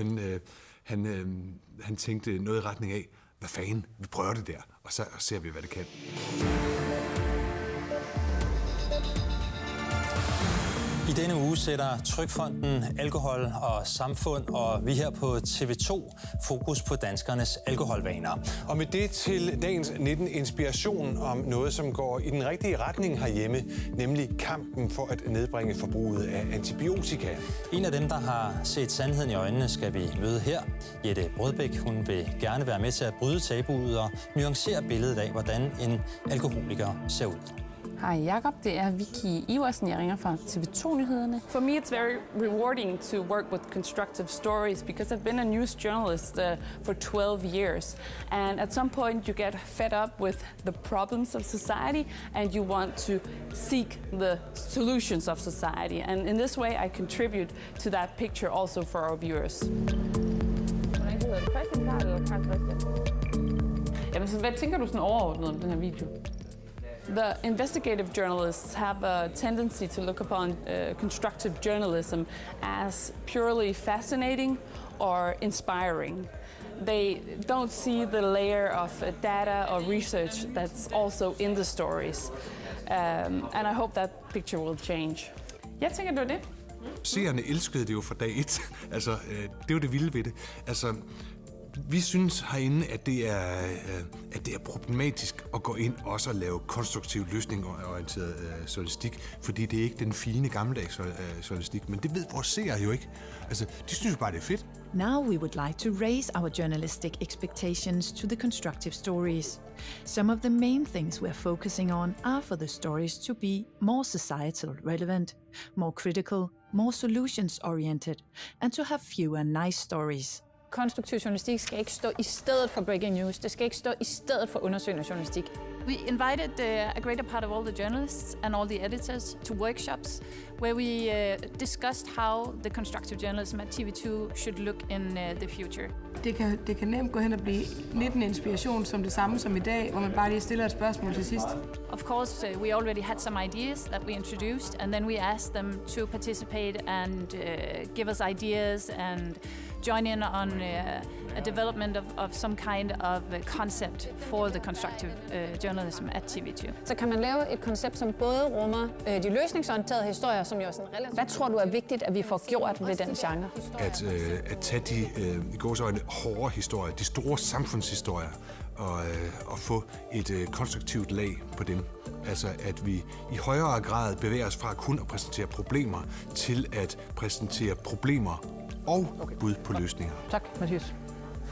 han tænkte noget i retning af, hvad fanden, vi prøver det der, og så ser vi, hvad det kan. I denne uge sætter Trygfonden, Alkohol og Samfund og vi her på TV2 fokus på danskernes alkoholvaner. Og med det til dagens 19 inspiration om noget, som går i den rigtige retning herhjemme, nemlig kampen for at nedbringe forbruget af antibiotika. En af dem, der har set sandheden i øjnene, skal vi møde her. Jette Brødbæk, hun vil gerne være med til at bryde tabuet og nuancere billedet af, hvordan en alkoholiker ser ud. Hej Jakob, det er Vicky Iversen, jeg ringer fra TV2-nyhederne. For me it's very rewarding to work with constructive stories because I've been a news journalist for 12 years. And at some point you get fed up with the problems of society and you want to seek the solutions of society. And in this way I contribute to that picture also for our viewers. Hvordan hedder det? Christian Karl eller Karl Christian? Jamen, så hvad tænker du sådan overordnet om den her video? The investigative journalists have a tendency to look upon constructive journalism as purely fascinating or inspiring. They don't see the layer of data or research that's also in the stories. And I hope that picture will change. Jeg tænker, det var det. Seerne elskede det jo fra dag 1. Altså, det var det vilde ved det. Altså, vi synes herinde, at det er problematisk at gå ind og også lave konstruktiv løsningsorienteret journalistik, fordi det er ikke den fine gammeldags journalistik, men det ved vores seere jo ikke. Altså, de synes bare, det er fedt. Now we would like to raise our journalistic expectations to the constructive stories. Some of the main things we're focusing on are for the stories to be more societal relevant, more critical, more solutions-oriented, and to have fewer nice stories. Konstruktiv journalistik skal ikke stå i stedet for breaking news. Det skal ikke stå i stedet for undersøgende journalistik. We invited a greater part of all the journalists and all the editors to workshops where we discussed how the constructive journalism at TV2 should look in the future. Det kan nemt gå hen og blive lidt en inspiration som det samme som i dag, hvor man bare lige stiller et spørgsmål til sidst. Of course, we already had some ideas that we introduced, and then we asked them to participate and give us ideas and join in on a development of some kind of concept for the constructive journalism at TV2. Så kan man lave et koncept, som både rummer de løsningsorienterede historier, som jo er sådan relativt. Hvad tror du er vigtigt, at vi får gjort ved den genre? At tage de gåseøjne hårde historier, de store samfundshistorier, og få et konstruktivt lag på dem. Altså at vi i højere grad bevæger os fra kun at præsentere problemer, til at præsentere problemer og bud på løsninger. Tak, Mathias.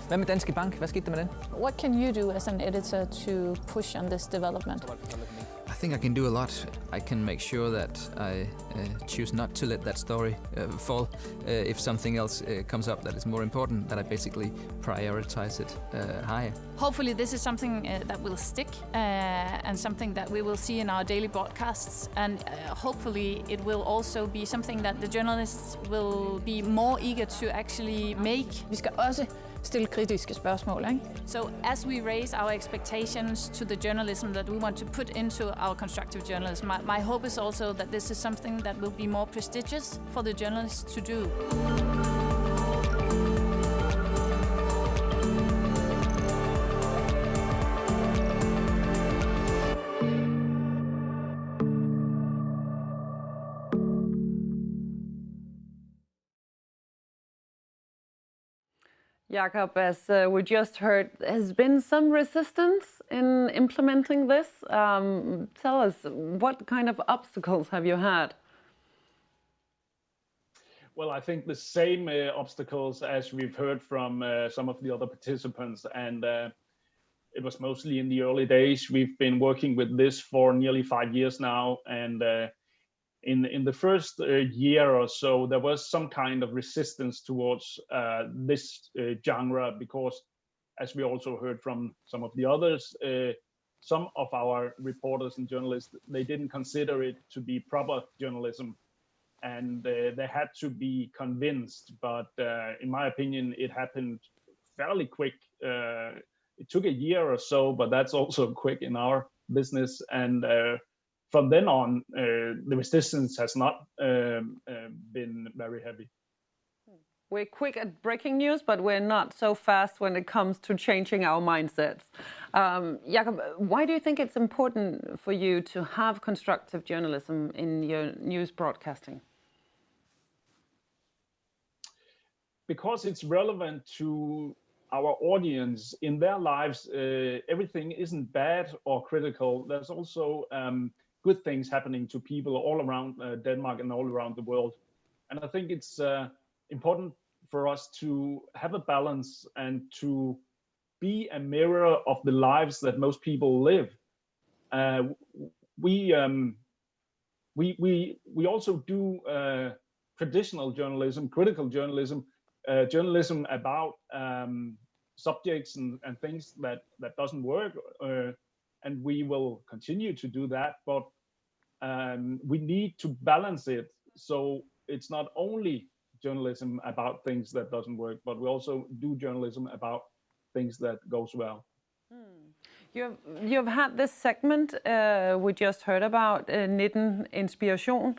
Hvad med Danske Bank? Hvad skete der med den? What can you do as an editor to push on this development? I think I can do a lot. I can make sure that I choose not to let that story fall. If something else comes up that is more important, that I basically prioritize it higher. Hopefully this is something that will stick and something that we will see in our daily broadcasts, and hopefully it will also be something that the journalists will be more eager to actually make. Vi skal også stille kritiske spørgsmål, ikke? So as we raise our expectations to the journalism that we want to put into our constructive journalism, my hope is also that this is something that will be more prestigious for the journalists to do. Jakob, as we just heard, has been some resistance in implementing this. Tell us, what kind of obstacles have you had? Well, I think the same obstacles as we've heard from some of the other participants, and it was mostly in the early days. We've been working with this for nearly 5 years now, and in the first year or so, there was some kind of resistance towards this genre, because, as we also heard from some of the others, some of our reporters and journalists, they didn't consider it to be proper journalism, and they had to be convinced. But in my opinion, it happened fairly quick. It took a year or so, but that's also quick in our business. And from then on, the resistance has not been very heavy. We're quick at breaking news, but we're not so fast when it comes to changing our mindsets. Jakob, why do you think it's important for you to have constructive journalism in your news broadcasting? Because it's relevant to our audience in their lives. Everything isn't bad or critical. There's also good things happening to people all around Denmark and all around the world. And I think it's important for us to have a balance and to be a mirror of the lives that most people live. We also do traditional journalism, critical journalism, journalism about subjects and things that doesn't work, and we will continue to do that. But we need to balance it, so it's not only journalism about things that doesn't work, but we also do journalism about things that goes well. You've had this segment we just heard about, 19 Inspiration,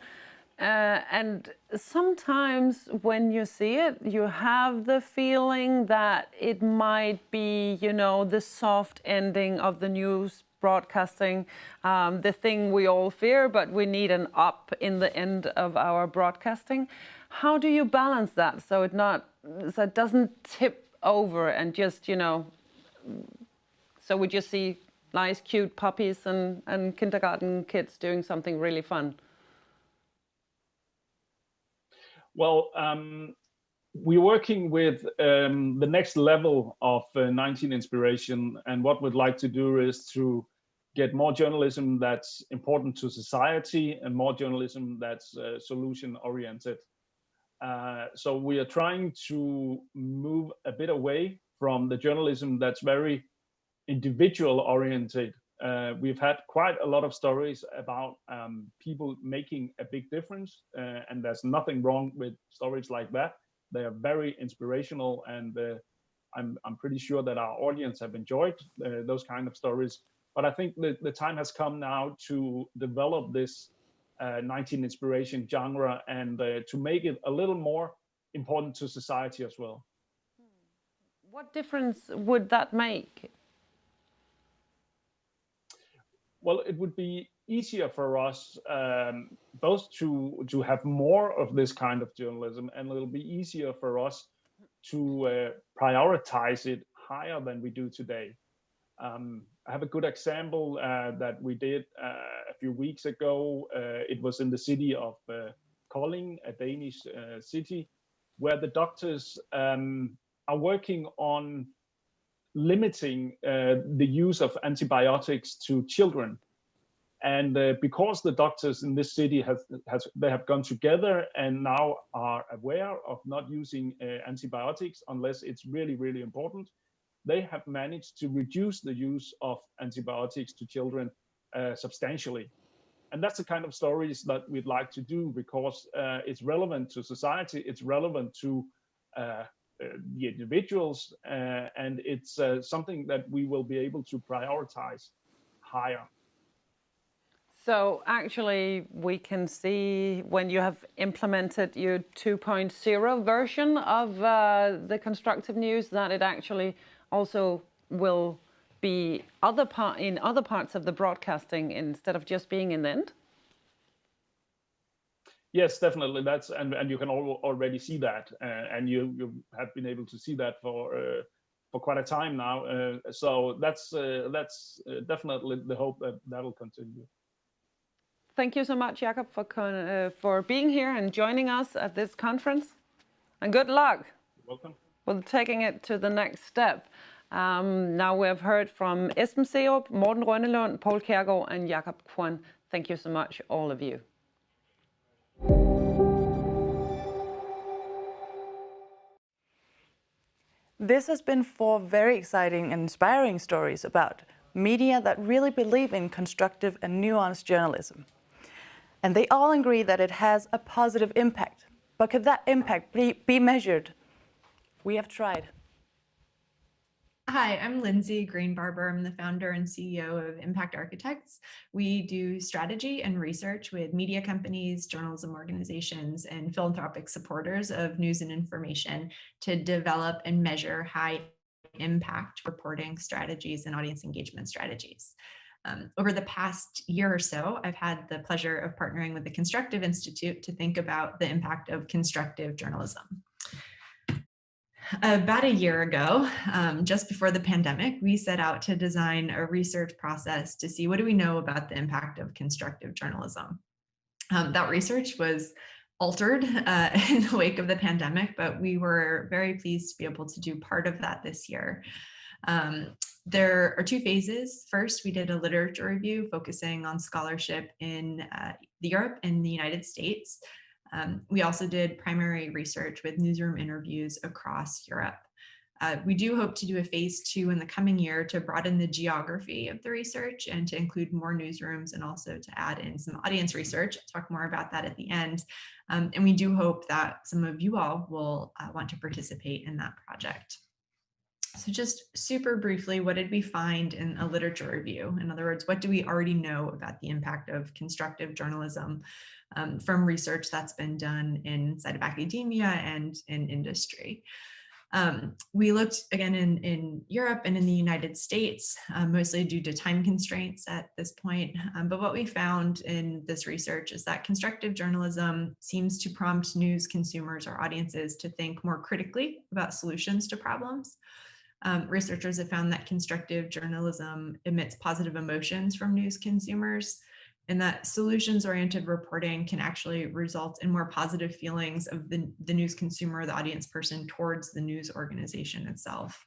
and sometimes when you see it, you have the feeling that it might be, you know, the soft ending of the news broadcasting, the thing we all fear, but we need an up in the end of our broadcasting. How do you balance that so it doesn't tip over and just, you know, so we just see nice, cute puppies and kindergarten kids doing something really fun? Well, we're working with the next level of 19 Inspiration, and what we'd like to do is to get more journalism that's important to society and more journalism that's solution-oriented. So we are trying to move a bit away from the journalism that's very individual-oriented. We've had quite a lot of stories about people making a big difference, and there's nothing wrong with stories like that. They are very inspirational, and I'm pretty sure that our audience have enjoyed those kind of stories. But I think the time has come now to develop this 19 Inspiration genre and to make it a little more important to society as well. What difference would that make? Well, it would be easier for us both to have more of this kind of journalism, and it'll be easier for us to prioritize it higher than we do today. I have a good example that we did a few weeks ago. It was in the city of Kolding, a Danish city, where the doctors are working on limiting the use of antibiotics to children. And because the doctors in this city they have gone together and now are aware of not using antibiotics unless it's really, really important, they have managed to reduce the use of antibiotics to children substantially. And that's the kind of stories that we'd like to do, because it's relevant to society, it's relevant to the individuals, and it's something that we will be able to prioritize higher. So actually, we can see when you have implemented your 2.0 version of the constructive news that it actually also will be in other parts of the broadcasting instead of just being in the end? Yes, definitely. That's and you can already see that, and you have been able to see that for quite a time now. So that's definitely the hope that will continue. Thank you so much, Jakob, for being here and joining us at this conference, and good luck. You're welcome. With taking it to the next step. Now we have heard from Esben Serup, Morten Rønnelund, Poul Kjærgaard, and Jakob Kwon. Thank you so much, all of you. This has been 4 very exciting and inspiring stories about media that really believe in constructive and nuanced journalism. And they all agree that it has a positive impact. But could that impact be measured? We have tried. Hi, I'm Lindsay Greenbarber. I'm the founder and CEO of Impact Architects. We do strategy and research with media companies, journalism organizations, and philanthropic supporters of news and information to develop and measure high impact reporting strategies and audience engagement strategies. Over the past year or so, I've had the pleasure of partnering with the Constructive Institute to think about the impact of constructive journalism. About a year ago, just before the pandemic, we set out to design a research process to see what do we know about the impact of constructive journalism. That research was altered in the wake of the pandemic, but we were very pleased to be able to do part of that this year. There are 2 phases. First, we did a literature review focusing on scholarship in Europe and the United States. We also did primary research with newsroom interviews across Europe. We do hope to do a phase 2 in the coming year to broaden the geography of the research and to include more newsrooms and also to add in some audience research. I'll talk more about that at the end. And we do hope that some of you all will want to participate in that project. So just super briefly, what did we find in a literature review? In other words, what do we already know about the impact of constructive journalism from research that's been done inside of academia and in industry? We looked again in Europe and in the United States, mostly due to time constraints at this point. But what we found in this research is that constructive journalism seems to prompt news consumers or audiences to think more critically about solutions to problems. Researchers have found that constructive journalism emits positive emotions from news consumers, and that solutions-oriented reporting can actually result in more positive feelings of the news consumer, the audience person, towards the news organization itself.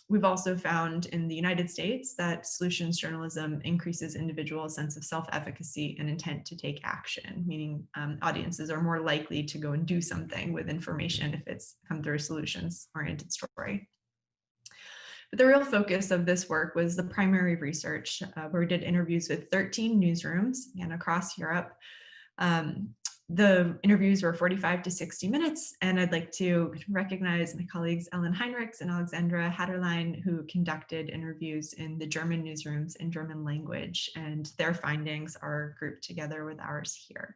We've also found in the United States that solutions journalism increases individual sense of self-efficacy and intent to take action, meaning audiences are more likely to go and do something with information if it's come through a solutions-oriented story. But the real focus of this work was the primary research, where we did interviews with 13 newsrooms and across Europe. The interviews were 45 to 60 minutes, and I'd like to recognize my colleagues Ellen Heinrichs and Alexandra Hatterlein, who conducted interviews in the German newsrooms in German language, and their findings are grouped together with ours here.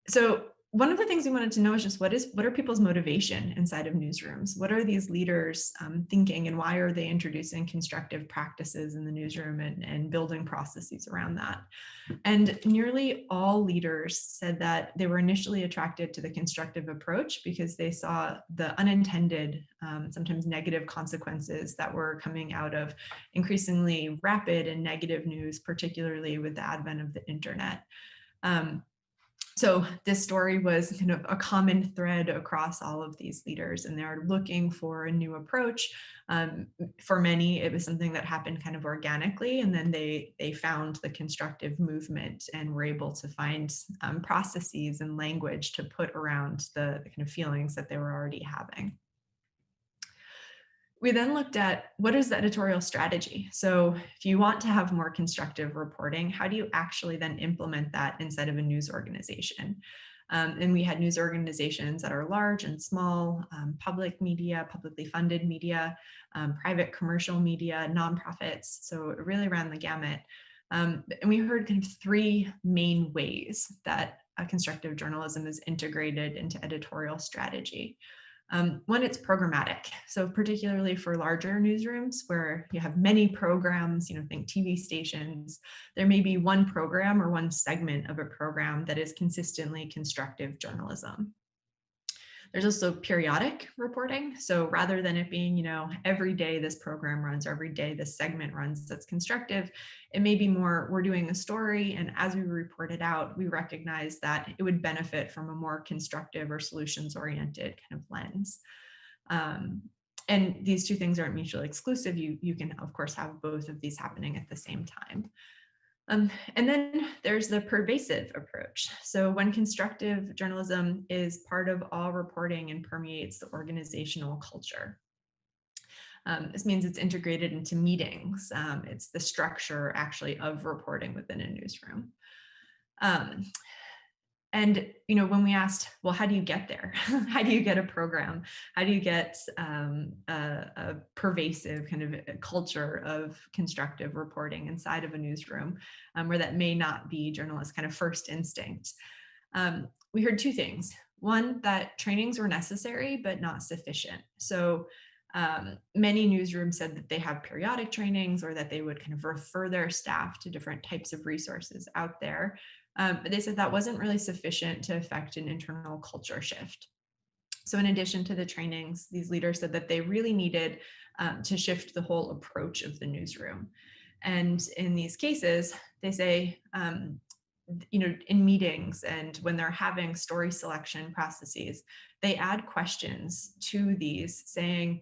So one of the things we wanted to know is just what are people's motivation inside of newsrooms? What are these leaders thinking, and why are they introducing constructive practices in the newsroom and building processes around that? And nearly all leaders said that they were initially attracted to the constructive approach because they saw the unintended, sometimes negative consequences that were coming out of increasingly rapid and negative news, particularly with the advent of the internet. So this story was kind of a common thread across all of these leaders, and they're looking for a new approach. For many, it was something that happened kind of organically, and then they found the constructive movement and were able to find processes and language to put around the kind of feelings that they were already having. We then looked at what is the editorial strategy? So if you want to have more constructive reporting, how do you actually then implement that inside of a news organization? And we had news organizations that are large and small, public media, publicly funded media, private commercial media, nonprofits. So it really ran the gamut. And we heard kind of three main ways that constructive journalism is integrated into editorial strategy. One, it's programmatic. So particularly for larger newsrooms where you have many programs, think TV stations, there may be one program or one segment of a program that is consistently constructive journalism. There's also periodic reporting. So rather than it being, every day this program runs, or every day this segment runs that's constructive, it may be more, we're doing a story, and as we report it out, we recognize that it would benefit from a more constructive or solutions-oriented kind of lens. And these two things aren't mutually exclusive. You can, of course, have both of these happening at the same time. And then there's the pervasive approach. So when constructive journalism is part of all reporting and permeates the organizational culture. This means it's integrated into meetings. It's the structure actually of reporting within a newsroom. And when we asked, well, how do you get there? How do you get a program? How do you get a pervasive kind of culture of constructive reporting inside of a newsroom where that may not be journalists' kind of first instinct? We heard two things. One, that trainings were necessary, but not sufficient. So many newsrooms said that they have periodic trainings, or that they would kind of refer their staff to different types of resources out there. But they said that wasn't really sufficient to affect an internal culture shift. So in addition to the trainings, these leaders said that they really needed to shift the whole approach of the newsroom. And in these cases, they say, in meetings and when they're having story selection processes, they add questions to these saying,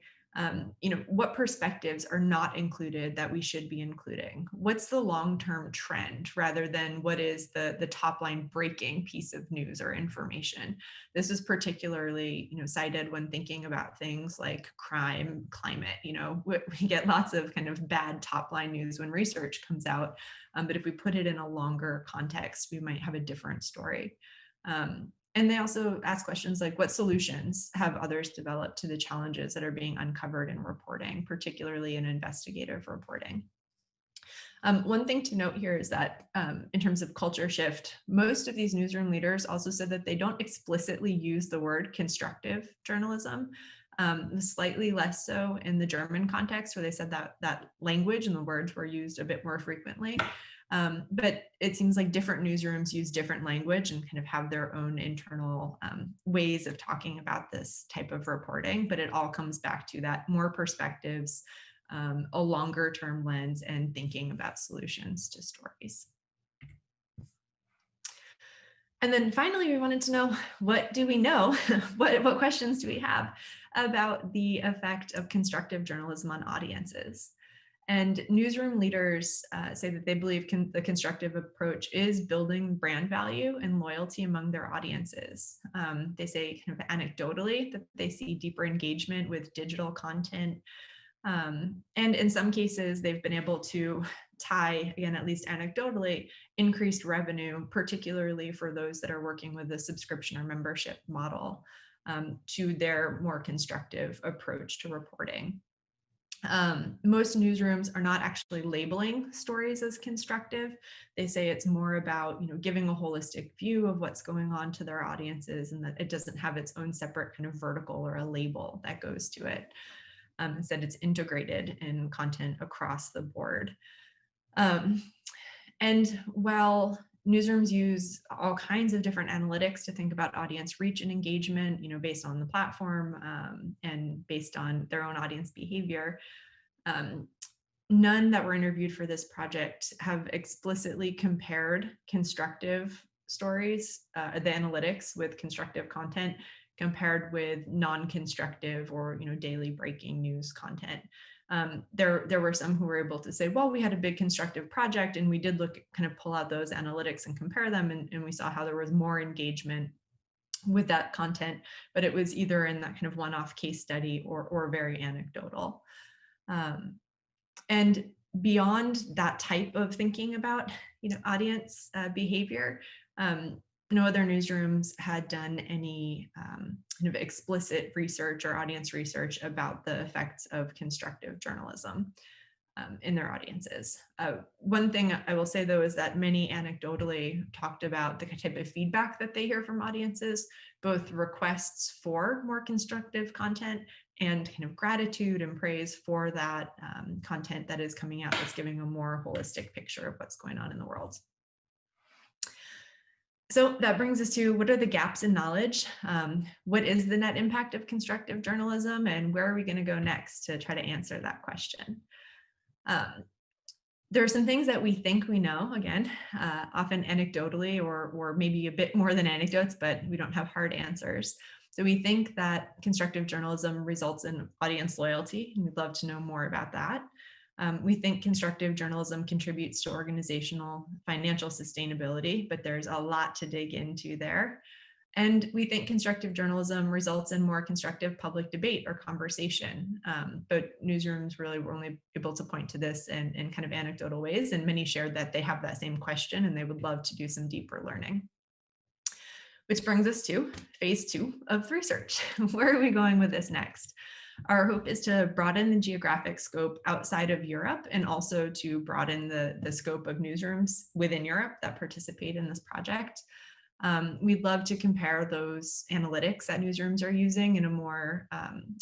what perspectives are not included that we should be including? What's the long-term trend rather than what is the top line breaking piece of news or information? This is particularly, cited when thinking about things like crime, climate. We get lots of kind of bad top line news when research comes out, but if we put it in a longer context, we might have a different story. And they also ask questions like, what solutions have others developed to the challenges that are being uncovered in reporting, particularly in investigative reporting? One thing to note here is that in terms of culture shift, most of these newsroom leaders also said that they don't explicitly use the word constructive journalism, slightly less so in the German context, where they said that language and the words were used a bit more frequently. But it seems like different newsrooms use different language and kind of have their own internal ways of talking about this type of reporting, but it all comes back to that more perspectives, a longer term lens, and thinking about solutions to stories. And then finally, we wanted to know, what do we know? What questions do we have about the effect of constructive journalism on audiences? And newsroom leaders say that they believe the constructive approach is building brand value and loyalty among their audiences. They say kind of anecdotally that they see deeper engagement with digital content. And in some cases, they've been able to tie, again, at least anecdotally, increased revenue, particularly for those that are working with a subscription or membership model, to their more constructive approach to reporting. Most newsrooms are not actually labeling stories as constructive. They say it's more about, giving a holistic view of what's going on to their audiences, and that it doesn't have its own separate kind of vertical or a label that goes to it. Instead, it's integrated in content across the board. And while newsrooms use all kinds of different analytics to think about audience reach and engagement, based on the platform and based on their own audience behavior. None that were interviewed for this project have explicitly compared constructive stories, the analytics with constructive content compared with non-constructive or daily breaking news content. There were some who were able to say, well, we had a big constructive project and we did kind of pull out those analytics and compare them, and we saw how there was more engagement with that content, but it was either in that kind of one-off case study or very anecdotal. And beyond that type of thinking about audience behavior, no other newsrooms had done any kind of explicit research or audience research about the effects of constructive journalism in their audiences. One thing I will say, though, is that many anecdotally talked about the type of feedback that they hear from audiences, both requests for more constructive content and kind of gratitude and praise for that content that is coming out, that's giving a more holistic picture of what's going on in the world. So that brings us to, what are the gaps in knowledge? What is the net impact of constructive journalism, and where are we going to go next to try to answer that question? There are some things that we think we know, again, often anecdotally or maybe a bit more than anecdotes, but we don't have hard answers. So we think that constructive journalism results in audience loyalty, and we'd love to know more about that. We think constructive journalism contributes to organizational financial sustainability, but there's a lot to dig into there. And we think constructive journalism results in more constructive public debate or conversation. But newsrooms really were only able to point to this in kind of anecdotal ways, and many shared that they have that same question and they would love to do some deeper learning. Which brings us to phase 2 of research. Where are we going with this next? Our hope is to broaden the geographic scope outside of Europe, and also to broaden the scope of newsrooms within Europe that participate in this project. We'd love to compare those analytics that newsrooms are using in a more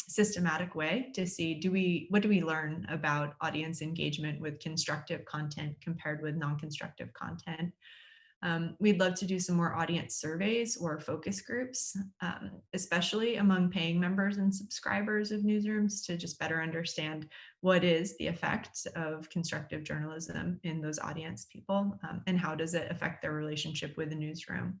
systematic way to see, what do we learn about audience engagement with constructive content compared with non-constructive content. We'd love to do some more audience surveys or focus groups, especially among paying members and subscribers of newsrooms, to just better understand what is the effect of constructive journalism in those audience people, and how does it affect their relationship with the newsroom.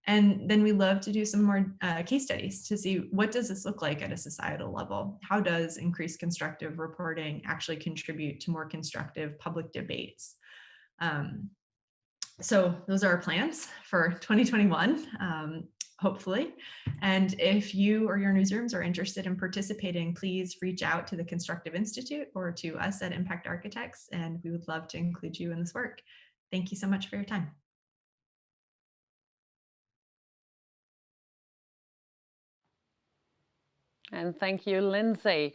And then we love to do some more case studies to see, what does this look like at a societal level? How does increased constructive reporting actually contribute to more constructive public debates? So those are our plans for 2021, hopefully. And if you or your newsrooms are interested in participating, please reach out to the Constructive Institute or to us at Impact Architects, and we would love to include you in this work. Thank you so much for your time. And thank you, Lindsay.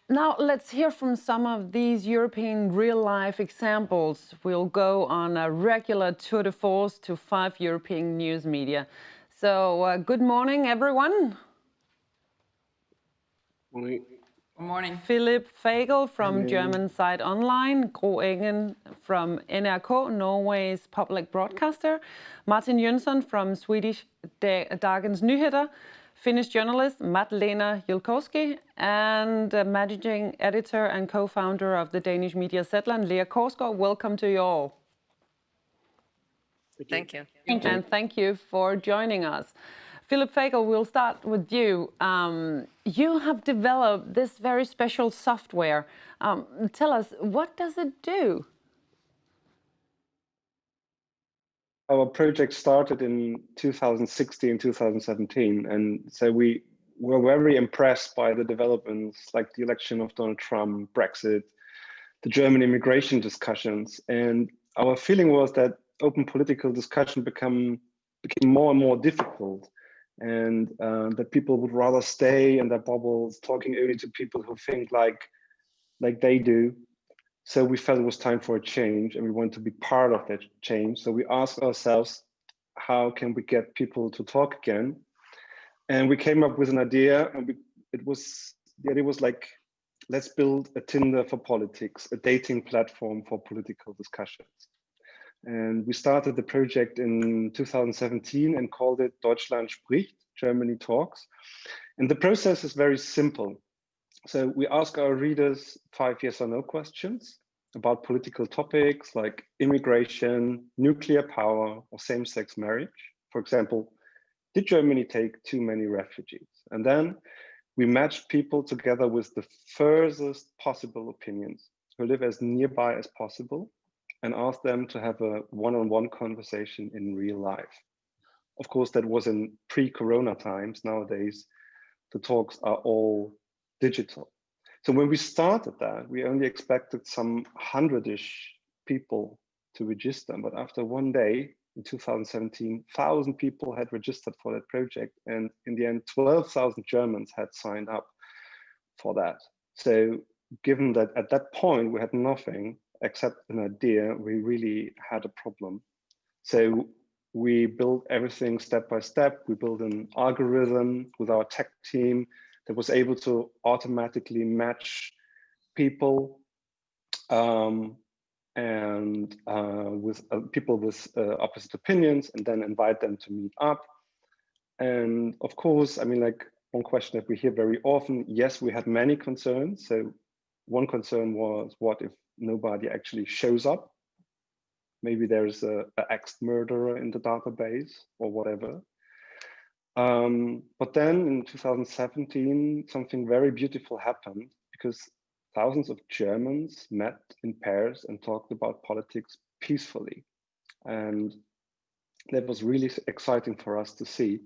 Now let's hear from some of these European real-life examples. We'll go on a regular tour de force to 5 European news media. So good morning, everyone. Morning. Good morning. Philip Fagel from German Side Online, Gro Engen from NRK, Norway's public broadcaster, Martin Jönsson from Swedish Dagens Nyheter, Finnish journalist Matt-Lena Julkowski, and managing editor and co-founder of the Danish media Zetland, Lea Korsgaard. Welcome to you all. Thank you. And thank you for joining us. Philip Fagel, we'll start with you. You have developed this very special software. Tell us, what does it do? Our project started in 2016, 2017, and so we were very impressed by the developments like the election of Donald Trump, Brexit, the German immigration discussions. And our feeling was that open political discussion became more and more difficult, and that people would rather stay in their bubbles, talking only to people who think like they do. So we felt it was time for a change, and we want to be part of that change. So we asked ourselves, how can we get people to talk again? And we came up with an idea, and the idea was like, let's build a Tinder for politics, a dating platform for political discussions. And we started the project in 2017 and called it Deutschland spricht, Germany talks. And the process is very simple. So we ask our readers 5 yes or no questions, about political topics like immigration, nuclear power, or same-sex marriage. For example, did Germany take too many refugees? And then we matched people together with the furthest possible opinions who live as nearby as possible and asked them to have a one-on-one conversation in real life. Of course, that was in pre-corona times. Nowadays, the talks are all digital. So when we started that, we only expected some 100-ish people to register. But after one day in 2017, 1,000 people had registered for that project. And in the end, 12,000 Germans had signed up for that. So given that at that point, we had nothing except an idea, we really had a problem. So we built everything step by step. We built an algorithm with our tech team that was able to automatically match people with people with opposite opinions, and then invite them to meet up. And of course, I mean, like one question that we hear very often, yes, we had many concerns. So one concern was, what if nobody actually shows up? Maybe there's an ex-murderer in the database or whatever. But then in 2017, something very beautiful happened, because thousands of Germans met in pairs and talked about politics peacefully. And that was really exciting for us to see.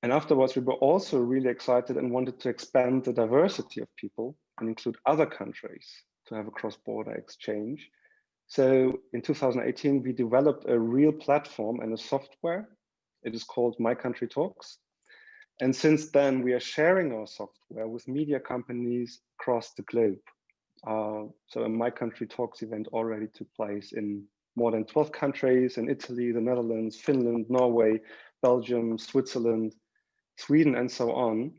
And afterwards, we were also really excited and wanted to expand the diversity of people and include other countries to have a cross-border exchange. So in 2018, we developed a real platform and a software. It is called My Country Talks. And since then, we are sharing our software with media companies across the globe. So a My Country Talks event already took place in more than 12 countries, in Italy, the Netherlands, Finland, Norway, Belgium, Switzerland, Sweden, and so on.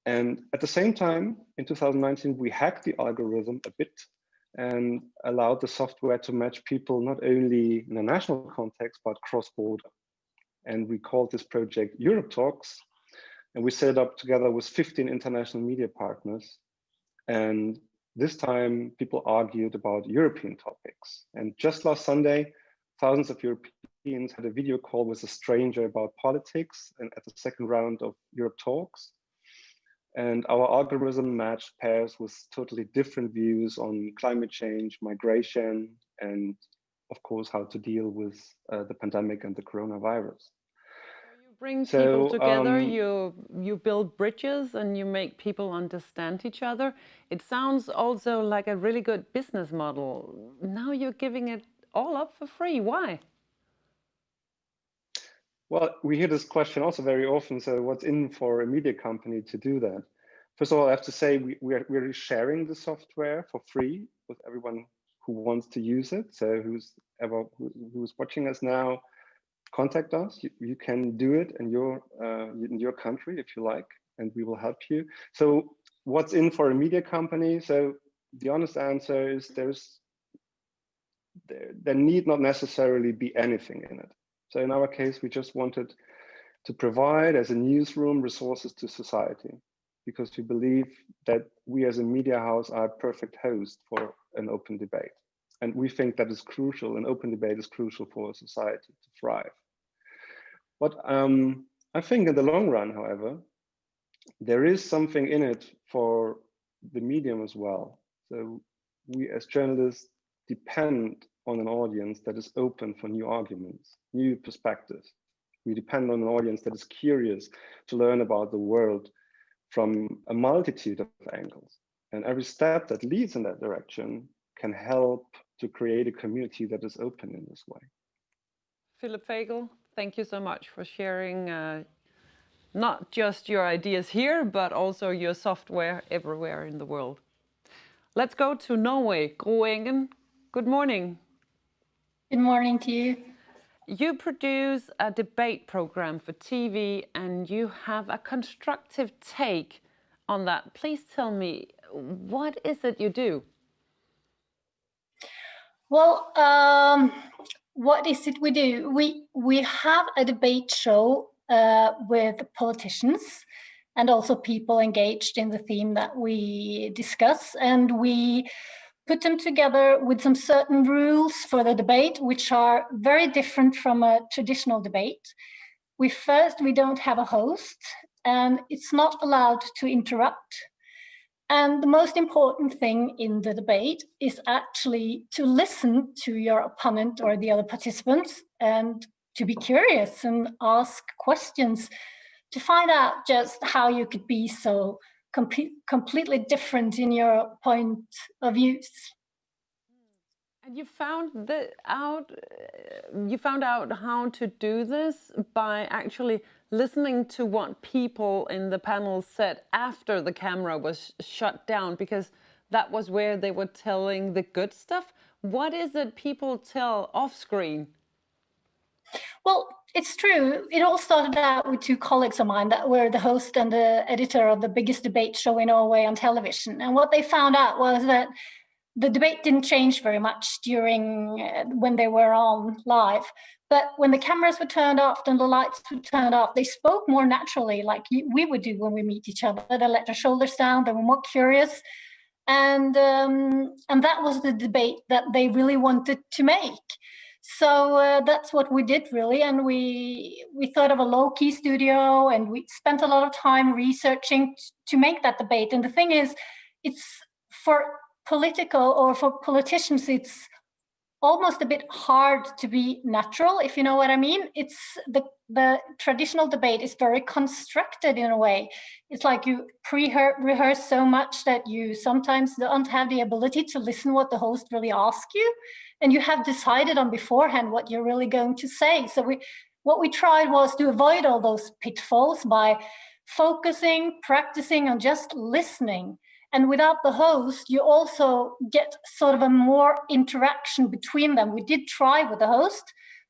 And at the same time, in 2019, we hacked the algorithm a bit and allowed the software to match people not only in a national context, but cross-border. And we called this project Europe Talks, and we set it up together with 15 international media partners. And this time, people argued about European topics. And just last Sunday, thousands of Europeans had a video call with a stranger about politics, and at the second round of Europe Talks. And our algorithm matched pairs with totally different views on climate change, migration, and of course, how to deal with the pandemic and the coronavirus. You bring people together, you build bridges, and you make people understand each other. It sounds also like a really good business model. Now you're giving it all up for free. Why? Well, we hear this question also very often. So what's in for a media company to do that? First of all, I have to say we're sharing the software for free with everyone who wants to use it. So who's watching us now, contact us. You can do it in your country if you like, and we will help you. So what's in for a media company? So the honest answer is there need not necessarily be anything in it. So in our case, we just wanted to provide as a newsroom resources to society, because we believe that we as a media house are a perfect host for an open debate. And we think that is crucial. An open debate is crucial for a society to thrive. But I think in the long run, however, there is something in it for the medium as well. So we as journalists depend on an audience that is open for new arguments, new perspectives. We depend on an audience that is curious to learn about the world from a multitude of angles. And every step that leads in that direction can help to create a community that is open in this way. Philip Fagel, thank you so much for sharing not just your ideas here, but also your software everywhere in the world. Let's go to Norway. Gro Engen, good morning. Good morning to you. You produce a debate program for TV and you have a constructive take on that. Please tell me, what is it you do? Well, what is it we do? We have a debate show with politicians and also people engaged in the theme that we discuss, and we put them together with some certain rules for the debate, which are very different from a traditional debate. We don't have a host, and it's not allowed to interrupt. And the most important thing in the debate is actually to listen to your opponent or the other participants and to be curious and ask questions to find out just how you could be so completely different in your point of views. And you found out how to do this by actually listening to what people in the panel said after the camera was shut down, because that was where they were telling the good stuff. What is it people tell off screen? Well, it's true. It all started out with two colleagues of mine that were the host and the editor of the biggest debate show in Norway on television. And what they found out was that the debate didn't change very much during when they were on live. But when the cameras were turned off and the lights were turned off, they spoke more naturally, like we would do when we meet each other. They let their shoulders down, they were more curious. And that was the debate that they really wanted to make. So that's what we did, really. And we thought of a low-key studio, and we spent a lot of time researching to make that debate. And the thing is, it's for politicians, it's almost a bit hard to be natural, if you know what I mean. It's the traditional debate is very constructed in a way. It's like you rehearse so much that you sometimes don't have the ability to listen what the host really asks you, and you have decided on beforehand what you're really going to say. So what we tried was to avoid all those pitfalls by focusing, practicing on just listening. And without the host, you also get sort of a more interaction between them. We did try with the host,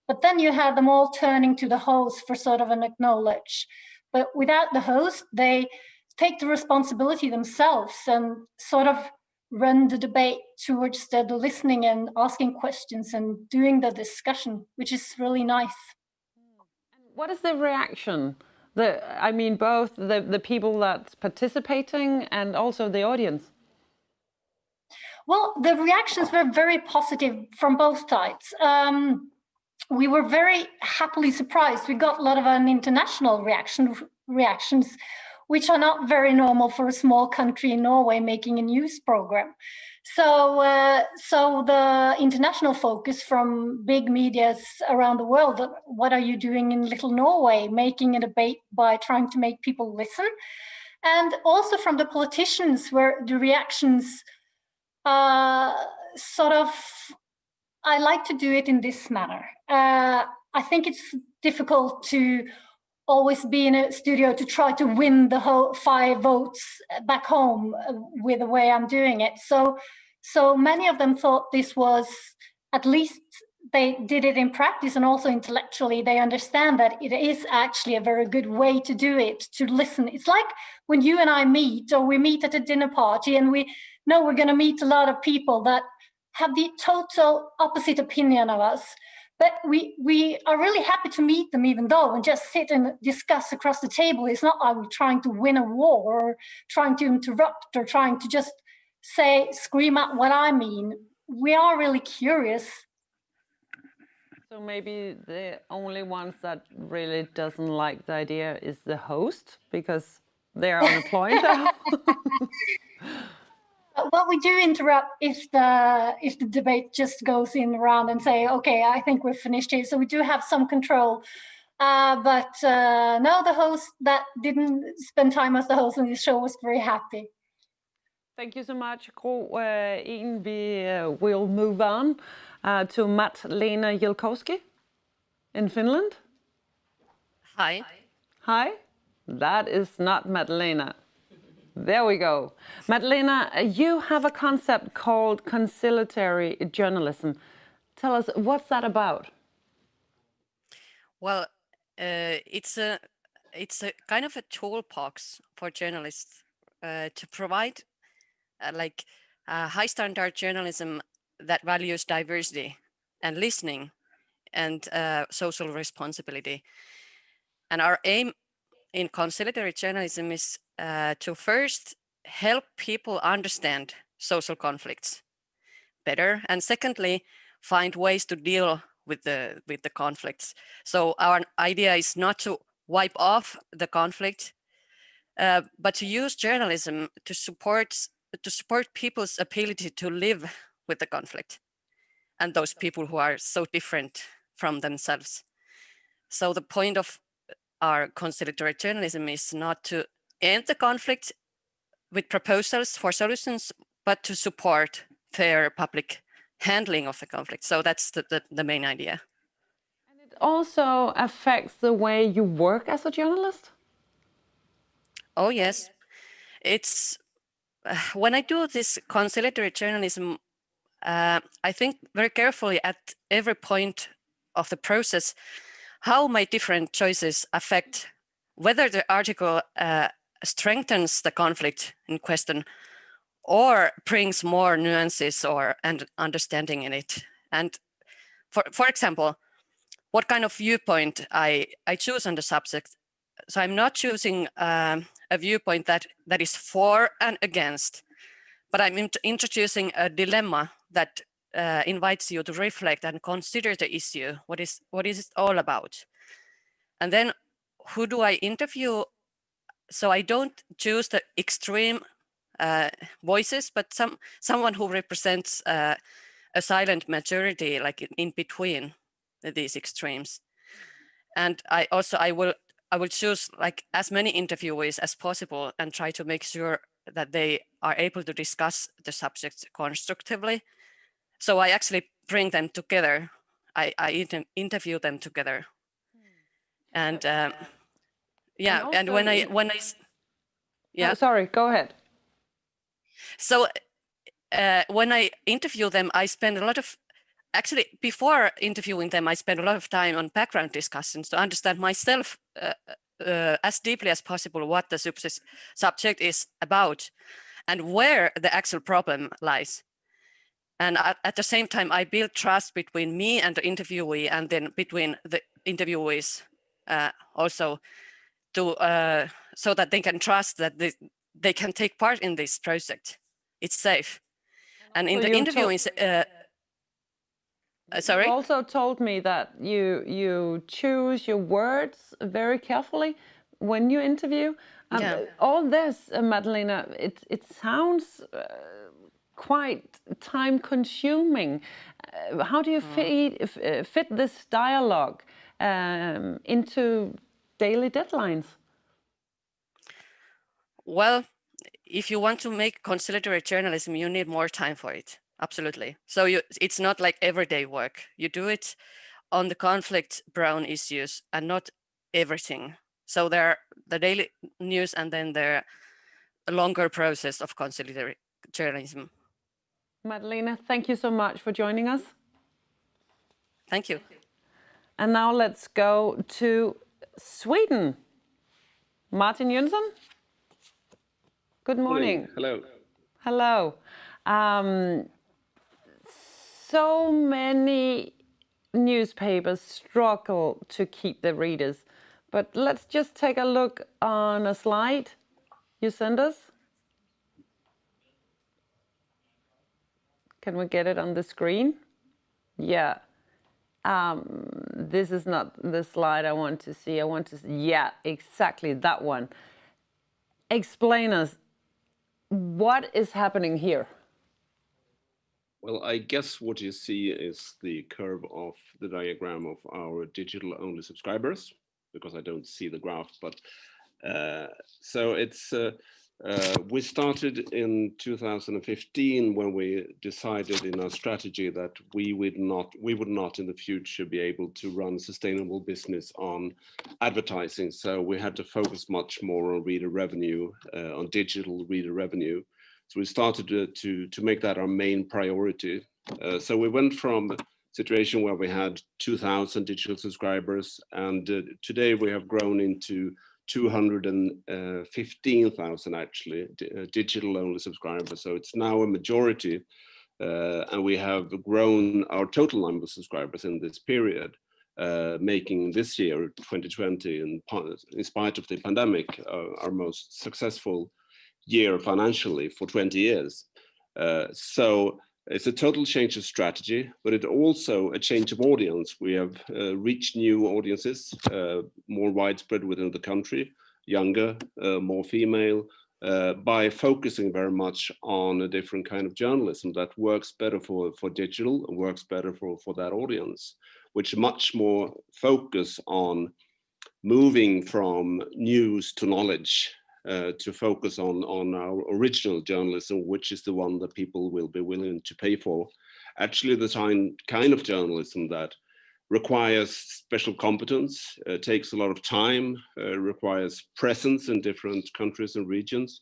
but then you had them all turning to the host for sort of an acknowledge. But without the host, they take the responsibility themselves and sort of run the debate towards the listening and asking questions and doing the discussion, which is really nice. What is the reaction? I mean, both the people that's participating and also the audience. Well, the reactions were very positive from both sides. We were very happily surprised. We got a lot of international reactions, which are not very normal for a small country in Norway making a news program. So the international focus from big medias around the world, what are you doing in little Norway, making a debate by trying to make people listen? And also from the politicians, where the reactions sort of, I like to do it in this manner. I think it's difficult to always be in a studio to try to win the whole 5 votes back home with the way I'm doing it. So many of them thought this was, at least they did it in practice, and also intellectually they understand that it is actually a very good way to do it, to listen. It's like when you and I meet, or we meet at a dinner party, and we know we're going to meet a lot of people that have the total opposite opinion of us. But we are really happy to meet them, even though we just sit and discuss across the table. It's not like we're trying to win a war or trying to interrupt or trying to just scream out what I mean. We are really curious. So maybe the only ones that really doesn't like the idea is the host, because they're unemployed. What we do interrupt if the debate just goes in around and say, okay, I think we're finished here. So we do have some control. But no, the host that didn't spend time as the host on this show was very happy. Thank you so much, Gro. We'll move on to Matt-Lena Jelkowski in Finland. Hi. Hi. That is not Matt-Lena. There we go. Matt-Lena, you have a concept called conciliatory journalism. Tell us, what's that about? Well, it's a kind of a toolbox for journalists to provide high standard journalism that values diversity and listening and social responsibility. And our aim in conciliatory journalism is to first help people understand social conflicts better, and secondly, find ways to deal with the conflicts. So our idea is not to wipe off the conflict, but to use journalism to support people's ability to live with the conflict and those people who are so different from themselves. So the point of our conciliatory journalism is not to end the conflict with proposals for solutions, but to support fair public handling of the conflict. So that's the main idea. And it also affects the way you work as a journalist? Oh, yes. It's when I do this conciliatory journalism, I think very carefully at every point of the process how my different choices affect whether the article strengthens the conflict in question or brings more nuances and understanding in it. And for example, what kind of viewpoint I choose on the subject. So I'm not choosing a viewpoint that is for and against, but I'm introducing a dilemma that invites you to reflect and consider the issue. What is it all about? And then who do I interview? So I don't choose the extreme voices, but someone who represents a silent majority, like in between these extremes. And I will choose like as many interviewees as possible and try to make sure that they are able to discuss the subject constructively. So I actually bring them together. I interview them together. And yeah, and when I yeah. Oh, sorry, go ahead. So when I interview them, I spend a lot of, actually before interviewing them, I spend a lot of time on background discussions to understand myself as deeply as possible what the subject is about and where the actual problem lies. And at the same time, I build trust between me and the interviewee, and then between the interviewees also, to so that they can trust that they can take part in this project. It's safe. And in the interviewing, sorry? You also told me that you choose your words very carefully when you interview. Yeah. All this, Madalena, it sounds quite time-consuming. How do you fit this dialogue into daily deadlines? Well, if you want to make conciliatory journalism, you need more time for it. Absolutely. So it's not like everyday work. You do it on the conflict-prone issues and not everything. So there are the daily news and then there are a longer process of conciliatory journalism. Madalena, thank you so much for joining us. Thank you. And now let's go to Sweden. Martin Jönsson. Good morning. Hello. Hello. So many newspapers struggle to keep the readers, but let's just take a look on a slide you sent us. Can we get it on the screen? Yeah. This is not the slide I want to see. Yeah, exactly that one. Explain us, what is happening here? Well, I guess what you see is the curve of the diagram of our digital-only subscribers, because I don't see the graph, but so it's we started in 2015 when we decided in our strategy that we would not in the future be able to run sustainable business on advertising. So we had to focus much more on reader revenue, on digital reader revenue. So we started to make that our main priority. So we went from a situation where we had 2,000 digital subscribers, and today we have grown into 215,000 actually digital-only subscribers. So it's now a majority, and we have grown our total number of subscribers in this period, making this year, 2020, in spite of the pandemic, our most successful year financially for 20 years. So It's a total change of strategy, but it's also a change of audience. We have reached new audiences, more widespread within the country, younger, more female, by focusing very much on a different kind of journalism that works better for digital, works better for that audience, which much more focus on moving from news to knowledge, to focus on our original journalism, which is the one that people will be willing to pay for. Actually, the kind of journalism that requires special competence, takes a lot of time, requires presence in different countries and regions,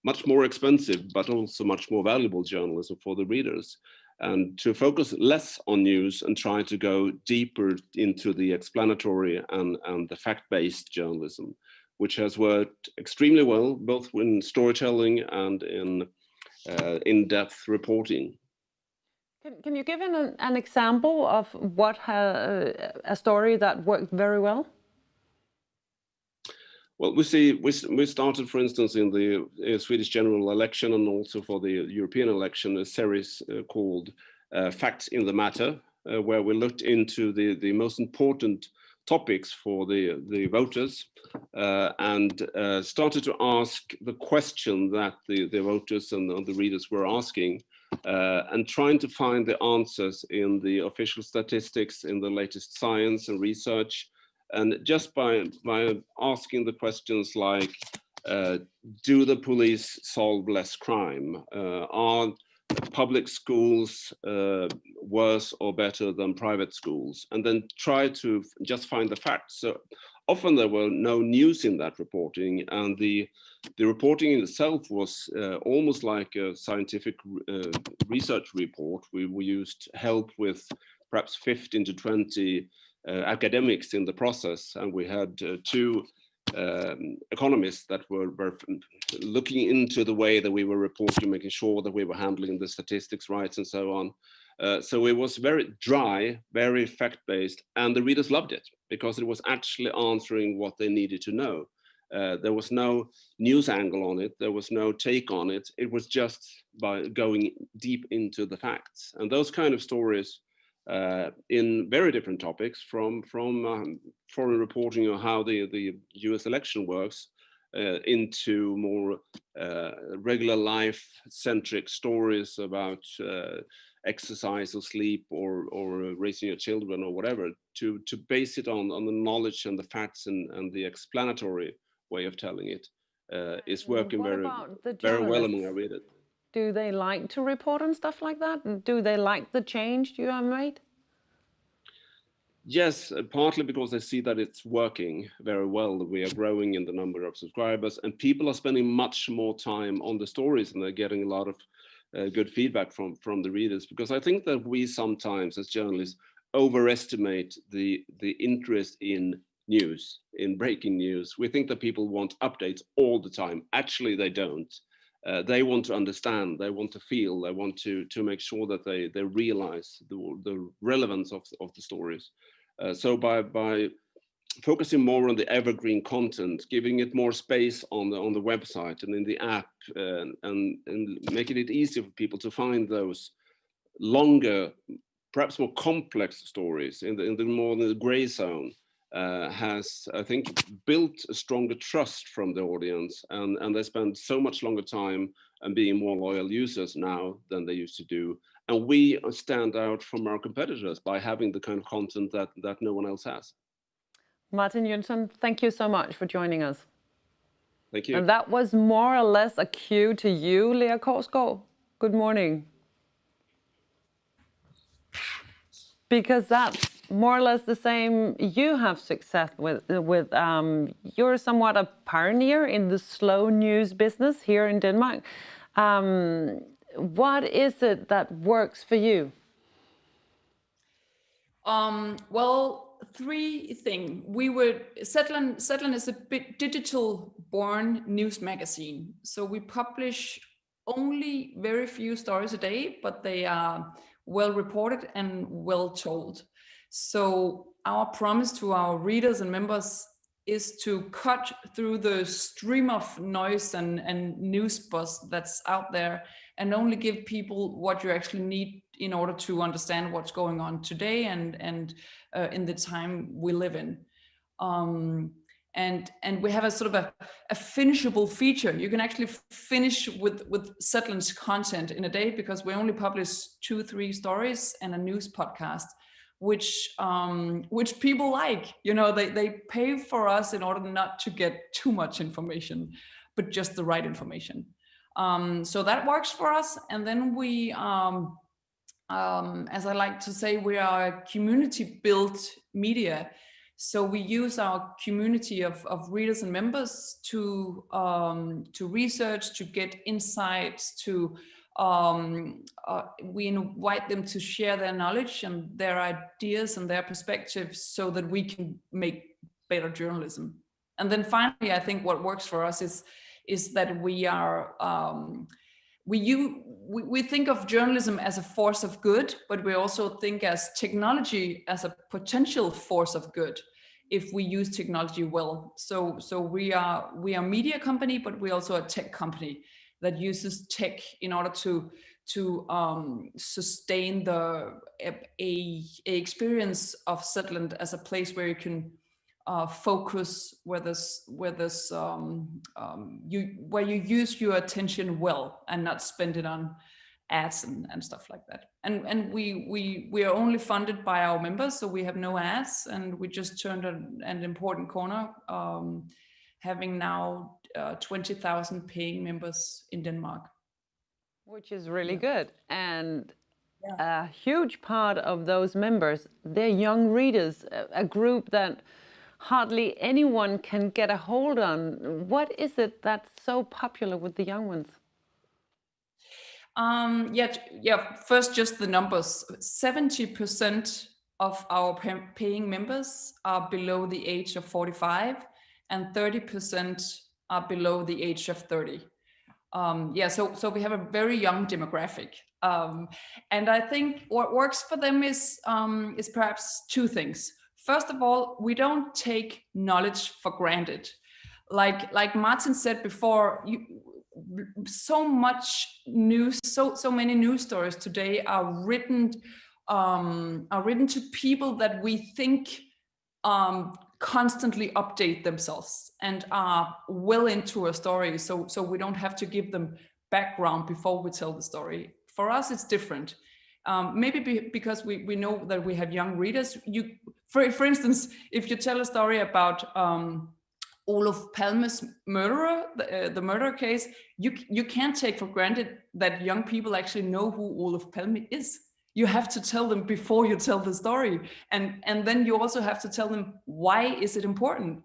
much more expensive, but also much more valuable journalism for the readers. And to focus less on news and try to go deeper into the explanatory and the fact-based journalism, which has worked extremely well, both in storytelling and in in-depth reporting. Can you give an example of what a story that worked very well? Well, we started, for instance, in the Swedish general election and also for the European election, a series called Facts in the Matter, where we looked into the most important topics for the voters and started to ask the question that the voters and the readers were asking, and trying to find the answers in the official statistics, in the latest science and research. And just by asking the questions like, do the police solve less crime? Are public schools worse or better than private schools? And then try to just find the facts. So often there were no news in that reporting, and the reporting in itself was almost like a scientific research report. We used help with perhaps 15 to 20 academics in the process, and we had two economists that were looking into the way that we were reporting, making sure that we were handling the statistics right and so on. So it was very dry, very fact-based, and the readers loved it because it was actually answering what they needed to know. There was no news angle on it. There was no take on it. It was just by going deep into the facts. And those kind of stories in very different topics, from foreign reporting on how the US election works, into more regular life-centric stories about exercise or sleep or raising your children or whatever, to base it on the knowledge and the facts and the explanatory way of telling it, is working very well among our readers. Do they like to report on stuff like that? Do they like the change you have made? Yes, partly because they see that it's working very well, that we are growing in the number of subscribers, and people are spending much more time on the stories, and they're getting a lot of good feedback from the readers. Because I think that we sometimes, as journalists, overestimate the interest in news, in breaking news. We think that people want updates all the time. Actually, they don't. They want to understand, they want to feel, they want to make sure that they realize the relevance of the stories. So by focusing more on the evergreen content, giving it more space on the website and in the app, and making it easier for people to find those longer, perhaps more complex stories in the more the gray zone, has, I think, built a stronger trust from the audience, and they spend so much longer time and being more loyal users now than they used to do. And we stand out from our competitors by having the kind of content that no one else has. Martin Jönsson, thank you so much for joining us. Thank you. And that was more or less a cue to you, Lea Korsgaard. Good morning. Because that's more or less the same you have success with you're somewhat a pioneer in the slow news business here in Denmark. What is it that works for you? Well, three things. Zetland is a bit digital-born news magazine. So we publish only very few stories a day, but they are well reported and well told. So our promise to our readers and members is to cut through the stream of noise and news buzz that's out there and only give people what you actually need in order to understand what's going on today and in the time we live in. And we have a sort of a finishable feature. You can actually finish with Zetland's content in a day, because we only publish 2-3 stories and a news podcast, which people like. You know, they pay for us in order not to get too much information, but just the right information. So that works for us. And then we, as I like to say, we are a community-built media. So we use our community of readers and members to research, to get insights, we invite them to share their knowledge and their ideas and their perspectives so that we can make better journalism. And then finally, I think what works for us is that we are we think of journalism as a force of good, but we also think as technology as a potential force of good if we use technology well. So we are a media company, but we also a tech company that uses tech in order to sustain a experience of Zetland as a place where you can focus, where you use your attention well and not spend it on ads and stuff like that. And we are only funded by our members, so we have no ads, and we just turned an important corner, having now 20,000 paying members in Denmark. Which is really good. And a huge part of those members, they're young readers, a group that hardly anyone can get a hold on. What is it that's so popular with the young ones? First, just the numbers. 70% of our paying members are below the age of 45, and 30% are below the age of 30. So we have a very young demographic. And I think what works for them is perhaps two things. First of all, we don't take knowledge for granted. Like Martin said before, so much news, so many news stories today are written to people that we think constantly update themselves and are well into a story. So we don't have to give them background before we tell the story. For us, it's different. Maybe because we know that we have young readers. For instance, if you tell a story about Olof Palme's murderer, the murder case, you can't take for granted that young people actually know who Olof Palme is. You have to tell them before you tell the story, and then you also have to tell them why is it important.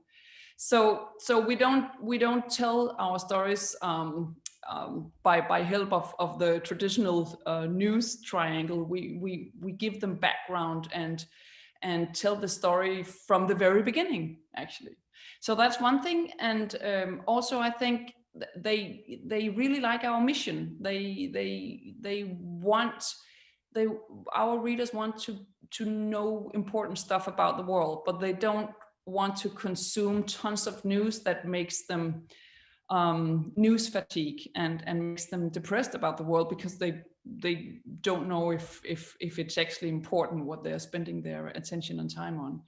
So we don't tell our stories by help of the traditional news triangle. We give them background and tell the story from the very beginning, actually. So that's one thing. And also I think they really like our mission. Our readers want to know important stuff about the world, but they don't want to consume tons of news that makes them news fatigue and makes them depressed about the world, because they don't know if it's actually important what they're spending their attention and time on.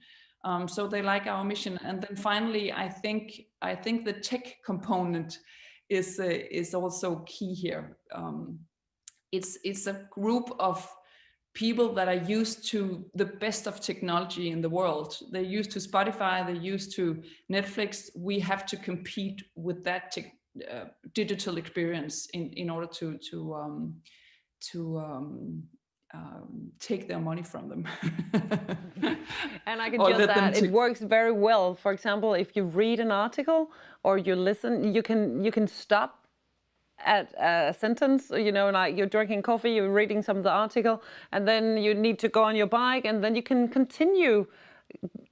So they like our mission. And then finally, I think the tech component is also key here. It's a group of people that are used to the best of technology in the world. They're used to Spotify, they're used to Netflix. We have to compete with that digital experience in order to take their money from them. And I can just add, it works very well. For example, if you read an article or you listen, you can stop at a sentence, like you're drinking coffee, you're reading some of the article, and then you need to go on your bike, and then you can continue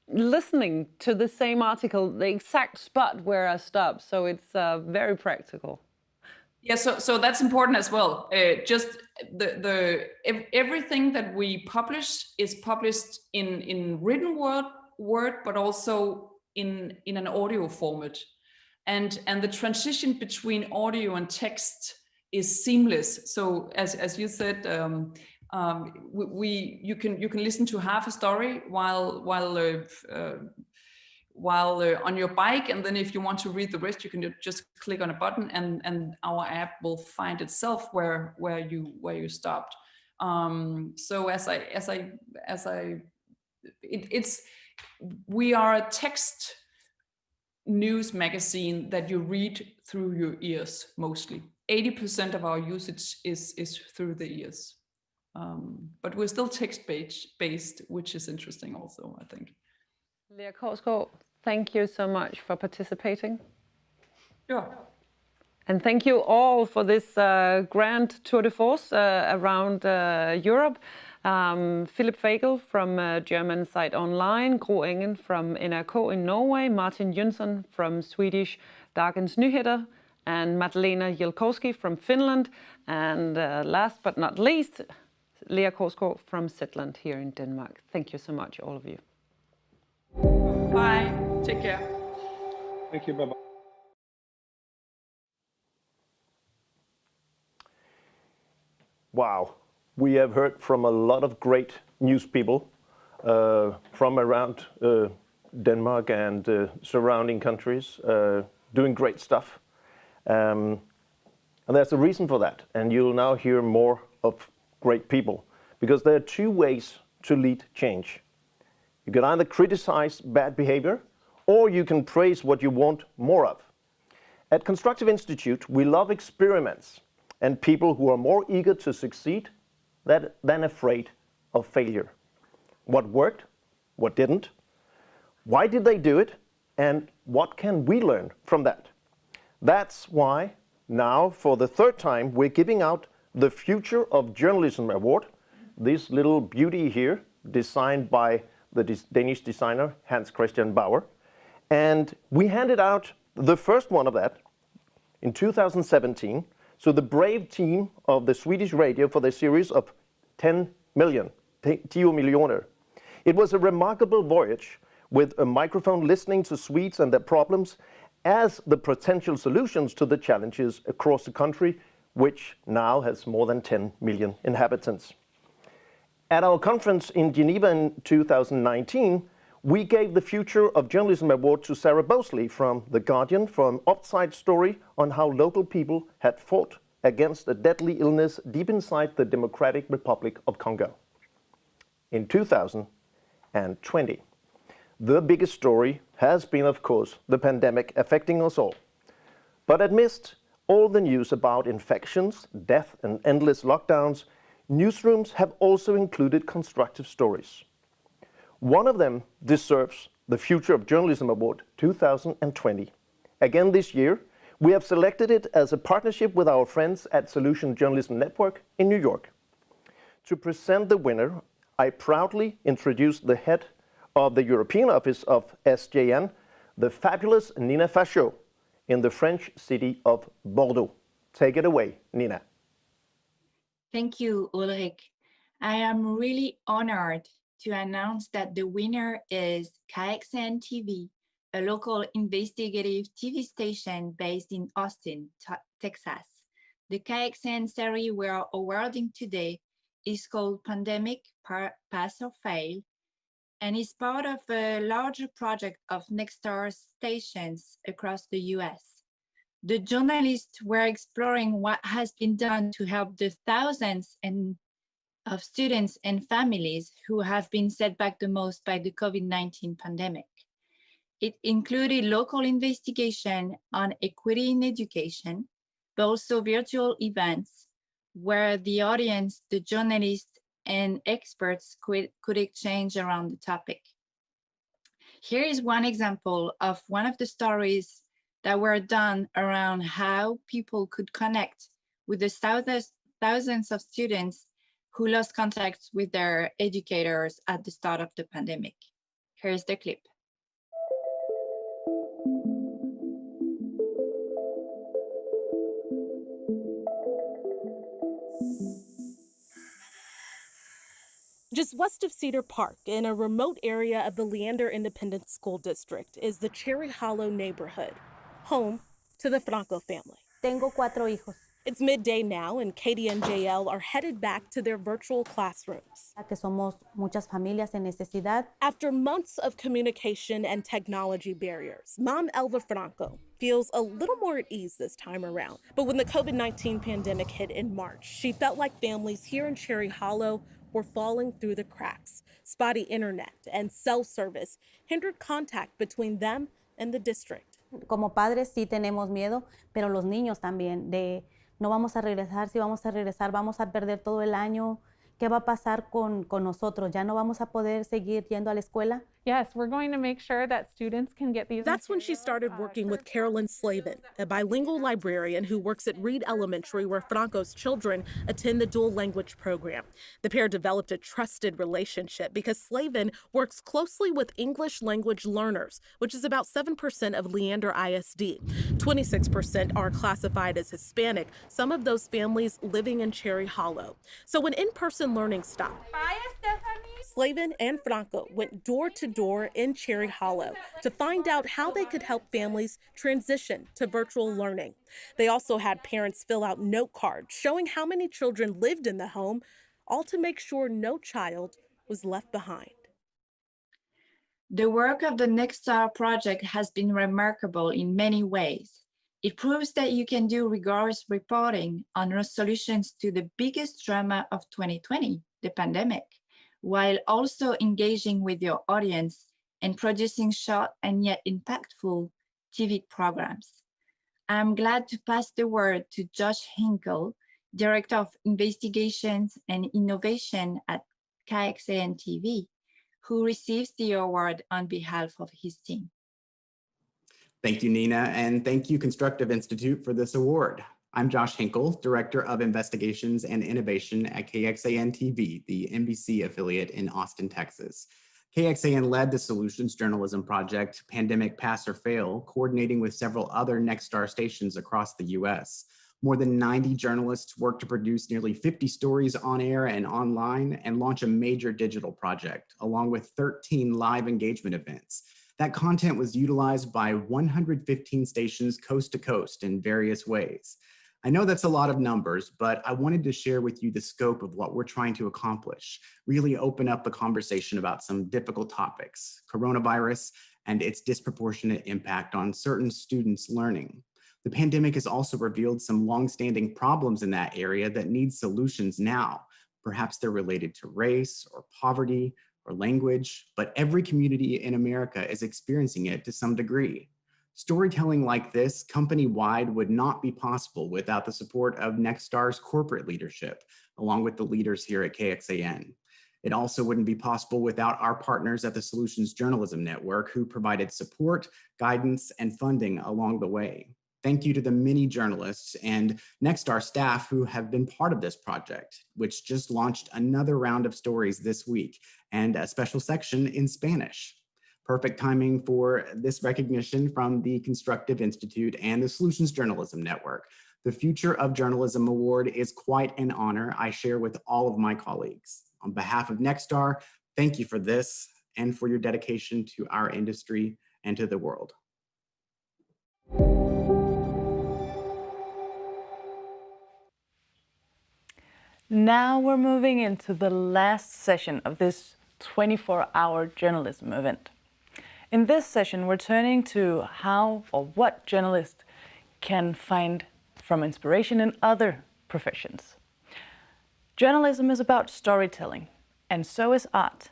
listening to the same article, the exact spot where I stopped. So it's very practical. Yeah, so that's important as well. Just everything that we publish is published in written word, but also in an audio format. And the transition between audio and text is seamless. So as you said, you can listen to half a story while on your bike, and then if you want to read the rest, you can just click on a button, and our app will find itself where you stopped. So we are a text news magazine that you read through your ears mostly. 80% of our usage is through the ears. But we're still text-based, which is interesting also, I think. Lea Korsgaard, thank you so much for participating. Sure. And thank you all for this grand tour de force around Europe. Philip Fagel from German Site Online, Gro Engen from NRK in Norway, Martin Jönsson from Swedish Dagens Nyheter, and Madalena Jelkowski from Finland, and last but not least, Lea Korsgaard from Zetland here in Denmark. Thank you so much, all of you. Bye. Take care. Thank you. Bye-bye. Wow. We have heard from a lot of great news people from around Denmark and surrounding countries doing great stuff. And there's a reason for that. And you'll now hear more of great people, because there are two ways to lead change. You can either criticize bad behavior, or you can praise what you want more of. At Constructive Institute, we love experiments and people who are more eager to succeed than afraid of failure. What worked? What didn't? Why did they do it? And what can we learn from that? That's why now, for the third time, we're giving out the Future of Journalism Award. This little beauty here, designed by the Danish designer Hans Christian Bauer. And we handed out the first one of that in 2017. So the brave team of the Swedish radio for the series of 10 million, 10 miljoner. It was a remarkable voyage with a microphone listening to Swedes and their problems as the potential solutions to the challenges across the country, which now has more than 10 million inhabitants. At our conference in Geneva in 2019, we gave the Future of Journalism Award to Sarah Bosley from The Guardian for an upside story on how local people had fought against a deadly illness deep inside the Democratic Republic of Congo. In 2020, the biggest story has been, of course, the pandemic affecting us all. But amidst all the news about infections, death, and endless lockdowns, newsrooms have also included constructive stories. One of them deserves the Future of Journalism Award 2020. Again this year, we have selected it as a partnership with our friends at Solution Journalism Network in New York. To present the winner, I proudly introduce the head of the European office of SJN, the fabulous Nina Fachot, in the French city of Bordeaux. Take it away, Nina. Thank you, Ulrik. I am really honored to announce that the winner is KXN TV, a local investigative TV station based in Austin, Texas. The KXN series we are awarding today is called Pandemic Pass or Fail, and is part of a larger project of Nexstar stations across the US. The journalists were exploring what has been done to help the thousands of students and families who have been set back the most by the COVID-19 pandemic. It included local investigation on equity in education, but also virtual events where the audience, the journalists, and experts could exchange around the topic. Here is one example of one of the stories that were done around how people could connect with the thousands of students who lost contact with their educators at the start of the pandemic. Here's the clip. Just west of Cedar Park, in a remote area of the Leander Independent School District, is the Cherry Hollow neighborhood, home to the Franco family. Tengo 4 hijos. It's midday now, and Katie and JL are headed back to their virtual classrooms. Que somos muchas familias en necesidad. After months of communication and technology barriers, Mom Elva Franco feels a little more at ease this time around. But when the COVID-19 pandemic hit in March, she felt like families here in Cherry Hollow were falling through the cracks. Spotty internet and cell service hindered contact between them and the district. Como padres sí tenemos miedo, pero los niños también, de no vamos a regresar, si vamos a regresar, vamos a perder todo el año. ¿Qué va a pasar con nosotros? ¿Ya no vamos a poder seguir yendo a la escuela? Yes, we're going to make sure that students can get these. That's when she started working with Carolyn Slavin, a bilingual librarian who works at Reed Elementary, where Franco's children attend the dual language program. The pair developed a trusted relationship because Slavin works closely with English language learners, which is about 7% of Leander ISD. 26% are classified as Hispanic, some of those families living in Cherry Hollow. So when in-person learning stopped, Slavin and Franco went door to door in Cherry Hollow to find out how they could help families transition to virtual learning. They also had parents fill out note cards showing how many children lived in the home, all to make sure no child was left behind. The work of the Nexstar project has been remarkable in many ways. It proves that you can do rigorous reporting on solutions to the biggest drama of 2020, the pandemic, while also engaging with your audience and producing short and yet impactful TV programs. I'm glad to pass the word to Josh Hinkle, Director of Investigations and Innovation at KXAN TV, who receives the award on behalf of his team. Thank you, Nina, and thank you, Constructive Institute, for this award. I'm Josh Hinkle, Director of Investigations and Innovation at KXAN TV, the NBC affiliate in Austin, Texas. KXAN led the Solutions Journalism Project, Pandemic Pass or Fail, coordinating with several other Nexstar stations across the US. More than 90 journalists worked to produce nearly 50 stories on air and online and launch a major digital project, along with 13 live engagement events. That content was utilized by 115 stations coast to coast in various ways. I know that's a lot of numbers, but I wanted to share with you the scope of what we're trying to accomplish, really open up a conversation about some difficult topics, coronavirus and its disproportionate impact on certain students' learning. The pandemic has also revealed some longstanding problems in that area that need solutions now. Perhaps they're related to race or poverty or language, but every community in America is experiencing it to some degree. Storytelling like this, company-wide, would not be possible without the support of Nexstar's corporate leadership, along with the leaders here at KXAN. It also wouldn't be possible without our partners at the Solutions Journalism Network, who provided support, guidance, and funding along the way. Thank you to the many journalists and Nexstar staff who have been part of this project, which just launched another round of stories this week and a special section in Spanish. Perfect timing for this recognition from the Constructive Institute and the Solutions Journalism Network. The Future of Journalism Award is quite an honor I share with all of my colleagues. On behalf of Nexstar, thank you for this and for your dedication to our industry and to the world. Now we're moving into the last session of this 24-hour journalism event. In this session, we're turning to how or what journalists can find from inspiration in other professions. Journalism is about storytelling, and so is art.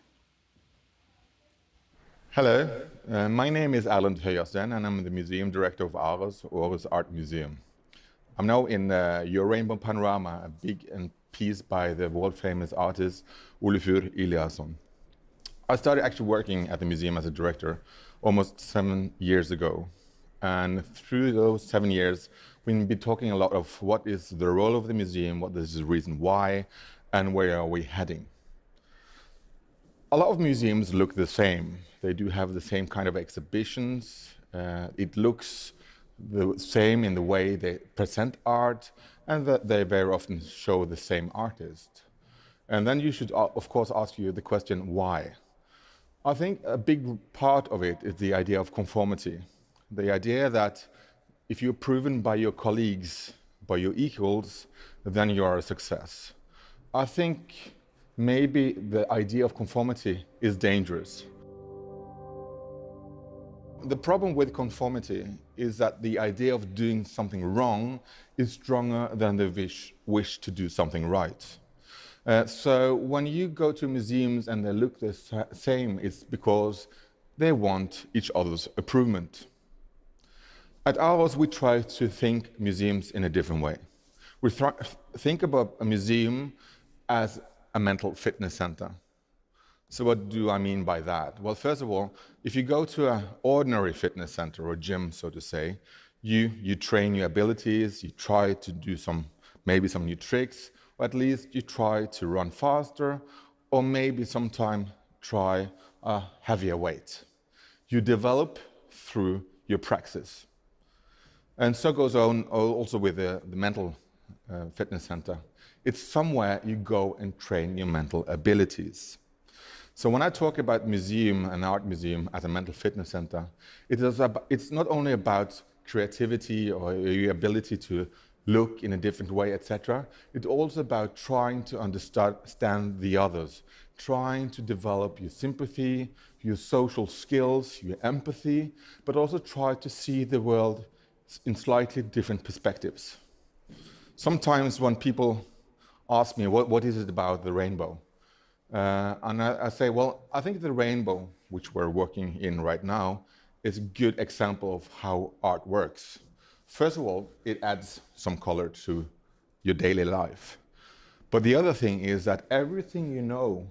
Hello, my name is Erlend Høyersten, and I'm the museum director of Aarhus Art Museum. I'm now in Your Rainbow Panorama, a big piece by the world-famous artist Olafur Eliasson. I started actually working at the museum as a director almost 7 years ago. And through those 7 years, we've been talking a lot of what is the role of the museum, what is the reason why, and where are we heading. A lot of museums look the same. They do have the same kind of exhibitions. It looks the same in the way they present art, and that they very often show the same artist. And then you should, of course, ask you the question, why? I think a big part of it is the idea of conformity. The idea that if you're proven by your colleagues by your equals, then you are a success. I think maybe the idea of conformity is dangerous. The problem with conformity is that the idea of doing something wrong is stronger than the wish to do something right. So when you go to museums and they look the same, it's because they want each other's approval. At ours, we try to think museums in a different way. We think about a museum as a mental fitness center. So what do I mean by that? Well, first of all, if you go to an ordinary fitness center or gym, so to say, you train your abilities, you try to do maybe some new tricks, or at least you try to run faster, or maybe sometime try a heavier weight. You develop through your praxis. And so goes on also with the mental fitness center. It's somewhere you go and train your mental abilities. So when I talk about museum and art museum as a mental fitness center, it's not only about creativity or your ability to look in a different way, etc. It's also about trying to understand the others, trying to develop your sympathy, your social skills, your empathy, but also try to see the world in slightly different perspectives. Sometimes when people ask me, what is it about the rainbow? And I say, well, I think the rainbow, which we're working in right now, is a good example of how art works. First of all, it adds some color to your daily life. But the other thing is that everything you know,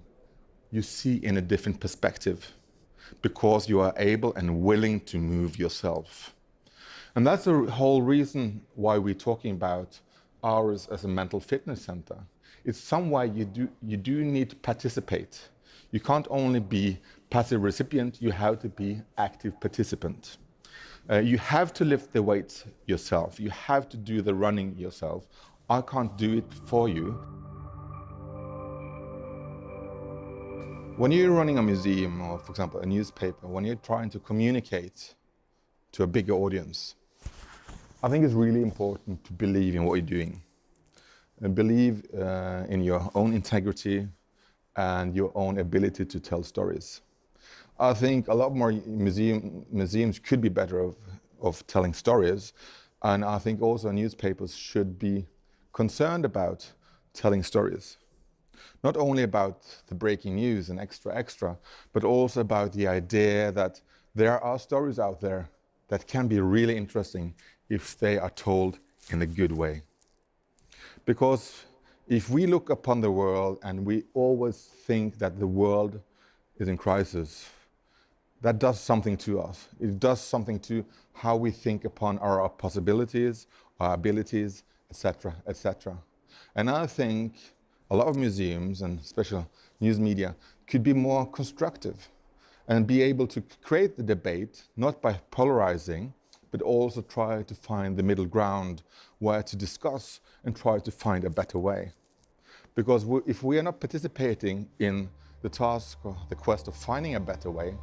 you see in a different perspective because you are able and willing to move yourself. And that's the whole reason why we're talking about ours as a mental fitness center. It's somewhere you do need to participate. You can't only be passive recipient, you have to be active participant. You have to lift the weights yourself. You have to do the running yourself. I can't do it for you. When you're running a museum or, for example, a newspaper, when you're trying to communicate to a bigger audience, I think it's really important to believe in what you're doing. And believe in your own integrity and your own ability to tell stories. I think a lot more museums could be better of telling stories, and I think also newspapers should be concerned about telling stories. Not only about the breaking news and extra, but also about the idea that there are stories out there that can be really interesting if they are told in a good way. Because if we look upon the world and we always think that the world is in crisis, that does something to us. It does something to how we think upon our possibilities, our abilities, etc., etc. And I think a lot of museums and special news media could be more constructive and be able to create the debate, not by polarizing, but also try to find the middle ground where to discuss and try to find a better way. Because if we are not participating in the task or the quest of finding a better way,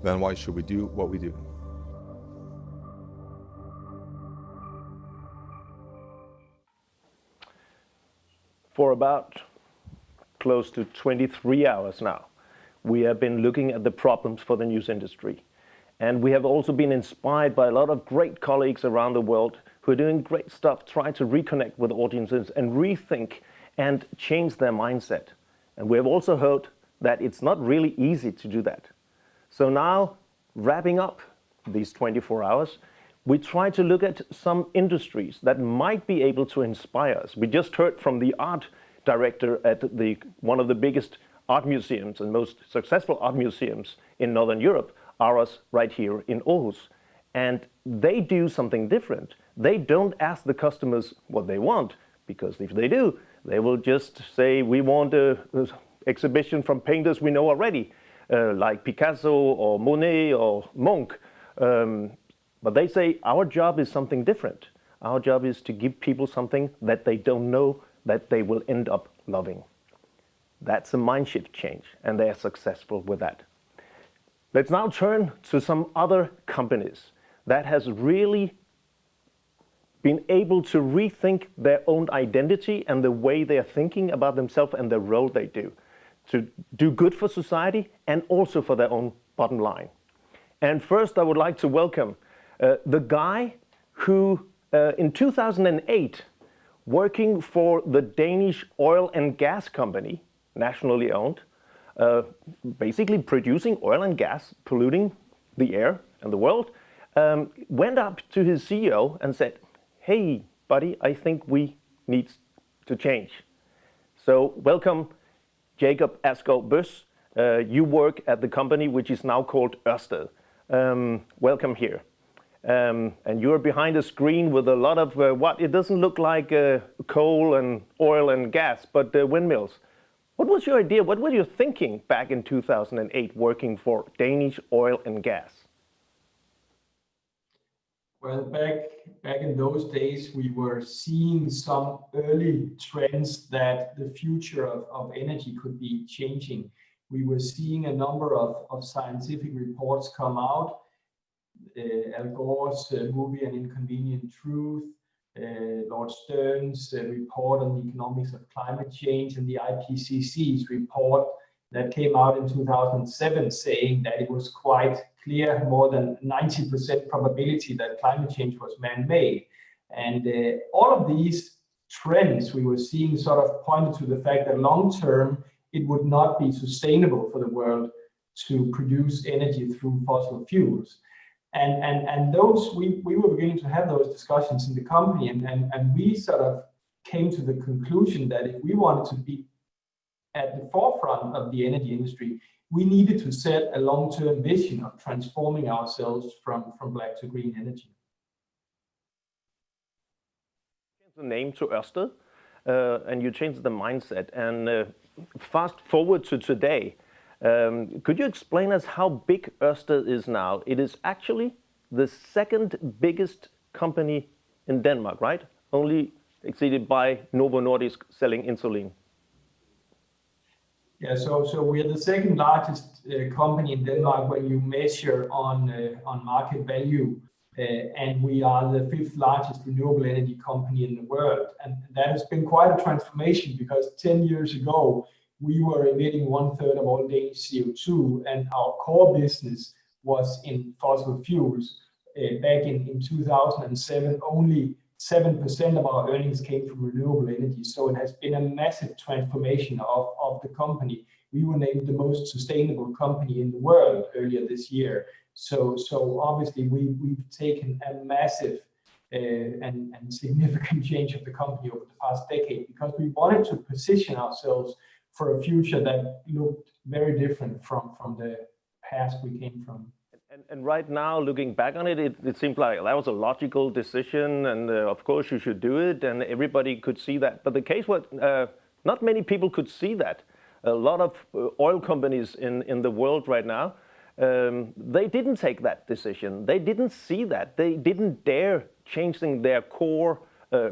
then why should we do what we do? For about close to 23 hours now, we have been looking at the problems for the news industry. And we have also been inspired by a lot of great colleagues around the world who are doing great stuff, trying to reconnect with audiences and rethink and change their mindset. And we have also heard that it's not really easy to do that. So now, wrapping up these 24 hours, we try to look at some industries that might be able to inspire us. We just heard from the art director at one of the biggest art museums and most successful art museums in Northern Europe, ours right here in Aarhus. And they do something different. They don't ask the customers what they want, because if they do, they will just say, we want an exhibition from painters we know already, like Picasso or Monet or Munch. But they say, our job is something different. Our job is to give people something that they don't know that they will end up loving. That's a mind shift change, and they are successful with that. Let's now turn to some other companies that has really been able to rethink their own identity and the way they're thinking about themselves and the role they do, to do good for society and also for their own bottom line. And first, I would like to welcome the guy who, in 2008, working for the Danish oil and gas company, nationally owned, basically producing oil and gas, polluting the air and the world, went up to his CEO and said, "Hey, buddy, I think we need to change." So welcome, Jacob Asgaard Bøss. You work at the company which is now called Ørsted. Welcome here. And you're behind a screen with a lot of it doesn't look like coal and oil and gas, but windmills. What was your idea? What were you thinking back in 2008 working for Danish oil and gas? Well, back in those days, we were seeing some early trends that the future of energy could be changing. We were seeing a number of scientific reports come out. Al Gore's movie An Inconvenient Truth, Lord Stern's report on the economics of climate change, and the IPCC's report that came out in 2007 saying that it was quite clear, more than 90% probability that climate change was man-made. And all of these trends we were seeing sort of pointed to the fact that long-term it would not be sustainable for the world to produce energy through fossil fuels. And those we were beginning to have those discussions in the company, and we sort of came to the conclusion that if we wanted to be at the forefront of the energy industry, we needed to set a long-term vision of transforming ourselves from black to green energy. The name to Ørsted, and you changed the mindset. And fast forward to today, could you explain us how big Ørsted is now? It is actually the second biggest company in Denmark, right? Only exceeded by Novo Nordisk selling insulin. Yeah, so we are the second largest company in Denmark when you measure on market value, and we are the fifth largest renewable energy company in the world. And that has been quite a transformation, because 10 years ago, we were emitting 1/3 of all Danish CO2, and our core business was in fossil fuels. Back in 2007, only 7% of our earnings came from renewable energy. So it has been a massive transformation of the company. We were named the most sustainable company in the world earlier this year. So obviously we've taken a massive and significant change of the company over the past decade, because we wanted to position ourselves for a future that looked very different from the past we came from. And right now, looking back on it, it seemed like that was a logical decision, and of course you should do it, and everybody could see that. But the case was, not many people could see that. A lot of oil companies in the world right now, they didn't take that decision. They didn't see that. They didn't dare changing their core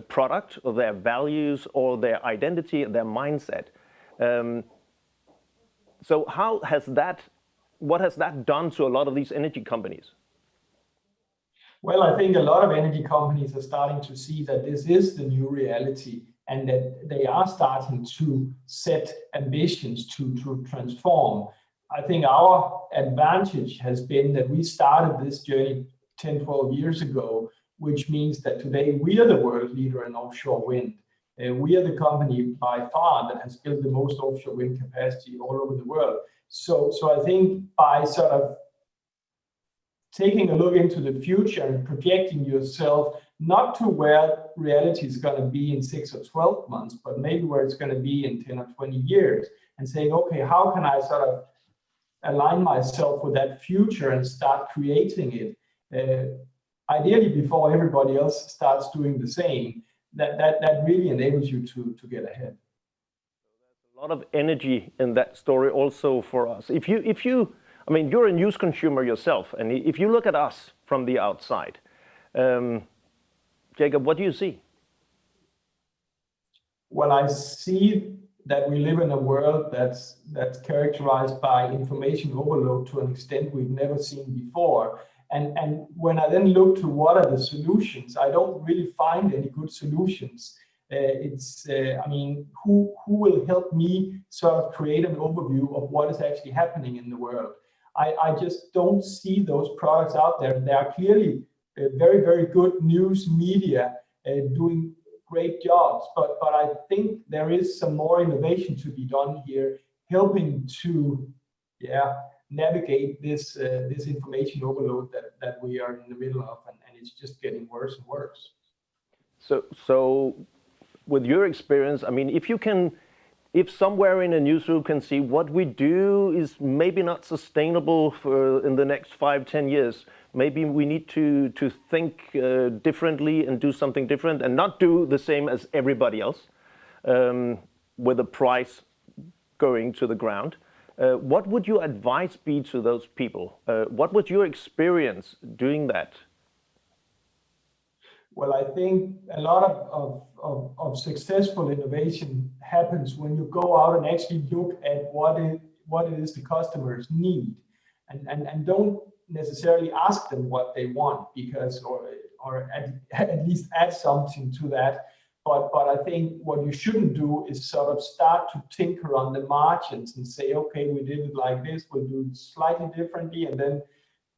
product or their values or their identity, their mindset. So how has that? What has that done to a lot of these energy companies? Well, I think a lot of energy companies are starting to see that this is the new reality, and that they are starting to set ambitions to transform. I think our advantage has been that we started this journey 10, 12 years ago, which means that today we are the world leader in offshore wind. We are the company by far that has built the most offshore wind capacity all over the world. So I think by sort of taking a look into the future and projecting yourself not to where reality is going to be in 6 or 12 months, but maybe where it's going to be in 10 or 20 years, and saying, okay, how can I sort of align myself with that future and start creating it, ideally before everybody else starts doing the same. That really enables you to get ahead. A lot of energy in that story also for us. If you, I mean, you're a news consumer yourself, and if you look at us from the outside, Jacob, what do you see? Well, I see that we live in a world that's characterized by information overload to an extent we've never seen before. And when I then look to what are the solutions, I don't really find any good solutions. I mean, who will help me sort of create an overview of what is actually happening in the world? I just don't see those products out there. There are clearly very, very good news media doing great jobs, but I think there is some more innovation to be done here, helping to navigate this this information overload that we are in the middle of, and it's just getting worse and worse. So with your experience, I mean, if somewhere in a newsroom can see what we do is maybe not sustainable for in the next 5-10 years, maybe we need to think differently and do something different and not do the same as everybody else, with the price going to the ground. What would your advice be to those people? What was your experience doing that? Well, I think a lot of successful innovation happens when you go out and actually look at what it is the customers need, and don't necessarily ask them what they want, because or at least add something to that. But I think what you shouldn't do is sort of start to tinker on the margins and say, okay, we did it like this, we'll do it slightly differently, and then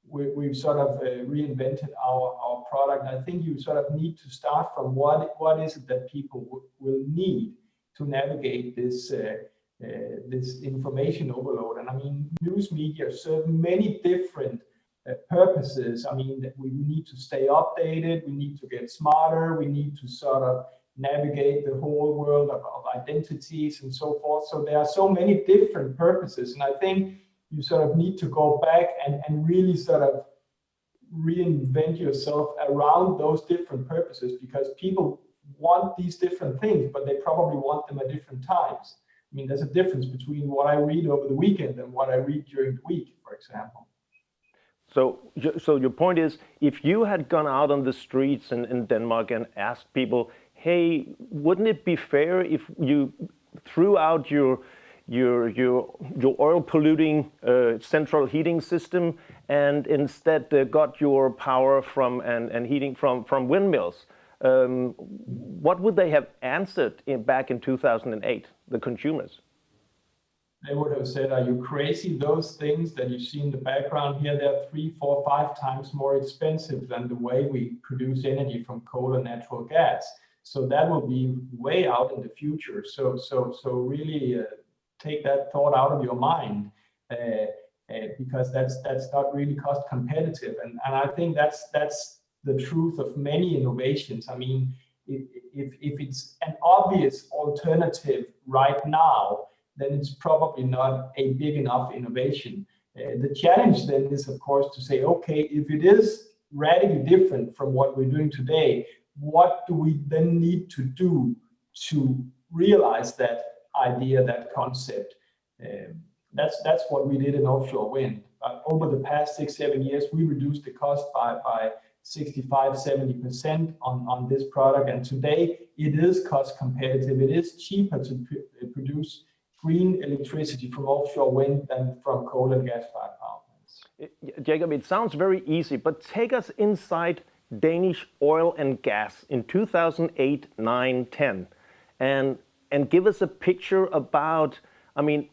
we've sort of reinvented our product. I think you sort of need to start from what is it that people will need to navigate this this information overload. And I mean, news media serve many different purposes. I mean, that we need to stay updated, we need to get smarter, we need to sort of navigate the whole world of identities and so forth. So there are so many different purposes, and I think you sort of need to go back and really sort of reinvent yourself around those different purposes, because people want these different things, but they probably want them at different times. I mean, there's a difference between what I read over the weekend and what I read during the week, for example. So your point is, if you had gone out on the streets in Denmark and asked people, hey, wouldn't it be fair if you threw out your oil polluting central heating system and instead got your power from and heating from windmills? What would they have answered back in 2008, the consumers? They would have said, are you crazy? Those things that you see in the background here, they're 3, 4, 5 times more expensive than the way we produce energy from coal and natural gas. So that will be way out in the future. So really take that thought out of your mind, because that's not really cost competitive. And I think that's the truth of many innovations. I mean, if it's an obvious alternative right now, then it's probably not a big enough innovation. The challenge then is, of course, to say, okay, if it is radically different from what we're doing today, what do we then need to do to realize that idea, that concept? That's what we did in offshore wind. Over the past 6-7 years, we reduced the cost by 65-70% on this product, and today it is cost competitive. It is cheaper to produce green electricity from offshore wind than from coal and gas-fired power plants. Jacob, it sounds very easy, but take us inside Danish oil and gas in 2008, 9, 10, and give us a picture about, I mean,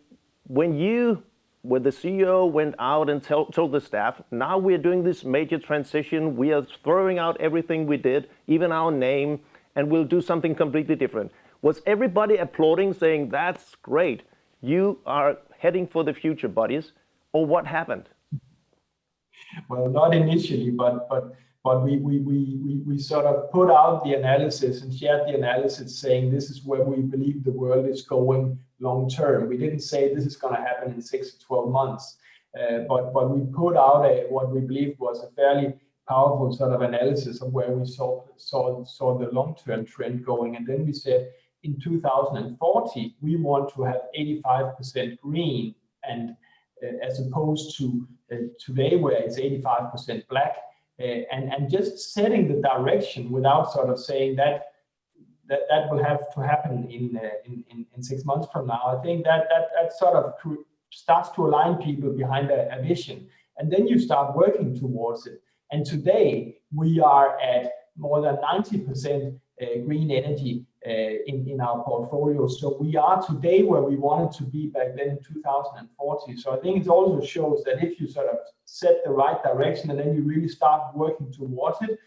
when the CEO went out and told the staff, now we're doing this major transition, we are throwing out everything we did, even our name, and we'll do something completely different. Was everybody applauding, saying, that's great, you are heading for the future, buddies? Or what happened? Well, not initially, but we sort of put out the analysis and shared the analysis saying this is where we believe the world is going long term. We didn't say this is going to happen in 6 to 12 months, but we put out what we believed was a fairly powerful sort of analysis of where we saw the long-term trend going. And then we said, in 2040, we want to have 85% green, and as opposed to today where it's 85% black, and just setting the direction without sort of saying that will have to happen in 6 months from now. I think that sort of starts to align people behind a vision. and then you start working towards it. And today we are at more than 90% green energy in our portfolio. So we are today where we wanted to be back then in 2040. So I think it also shows that if you sort of set the right direction and then you really start working towards it,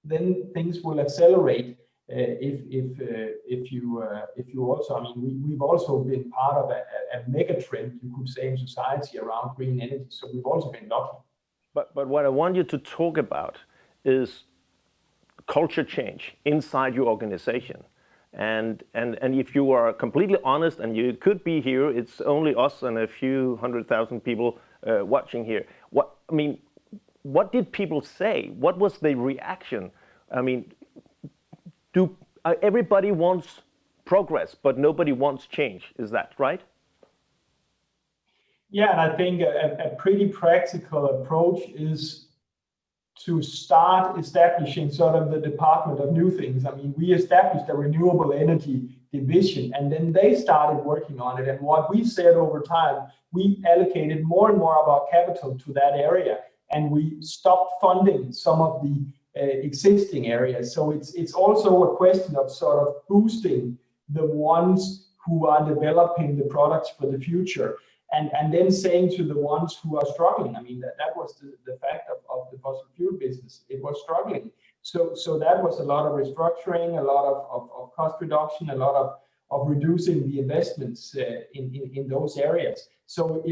then things will accelerate. If you also, I mean, we've also been part of a mega trend, you could say, in society around green energy. So we've also been lucky. But what I want you to talk about is culture change inside your organization. And if you are completely honest, and you could be here, it's only us and a few 100,000 people watching here. What did people say? What was the reaction? I mean, everybody wants progress, but nobody wants change. Is that right? Yeah, and I think a pretty practical approach is to start establishing sort of the Department of New Things. I mean, we established a renewable energy division, and then they started working on it. And what we said over time, we allocated more and more of our capital to that area, and we stopped funding some of the existing areas. So it's also a question of sort of boosting the ones who are developing the products for the future. And then saying to the ones who are struggling, I mean, that was the fact of the fossil fuel business. It was struggling. So that was a lot of restructuring, a lot of cost reduction, a lot of reducing the investments in those areas. So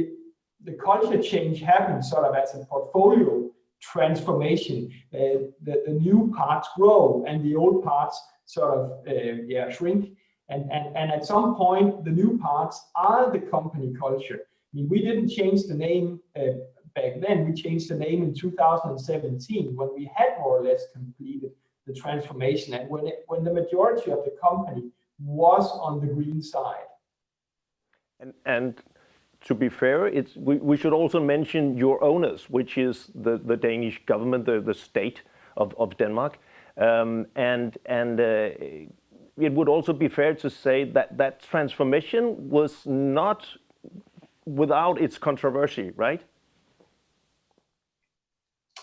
the culture change happened sort of as a portfolio transformation. The new parts grow and the old parts sort of shrink. And at some point, the new parts are the company culture. I mean, we didn't change the name back then. We changed the name in 2017 when we had more or less completed the transformation and when the majority of the company was on the green side. And to be fair, we should also mention your owners, which is the Danish government, the state of Denmark, it would also be fair to say that transformation was not without its controversy, right?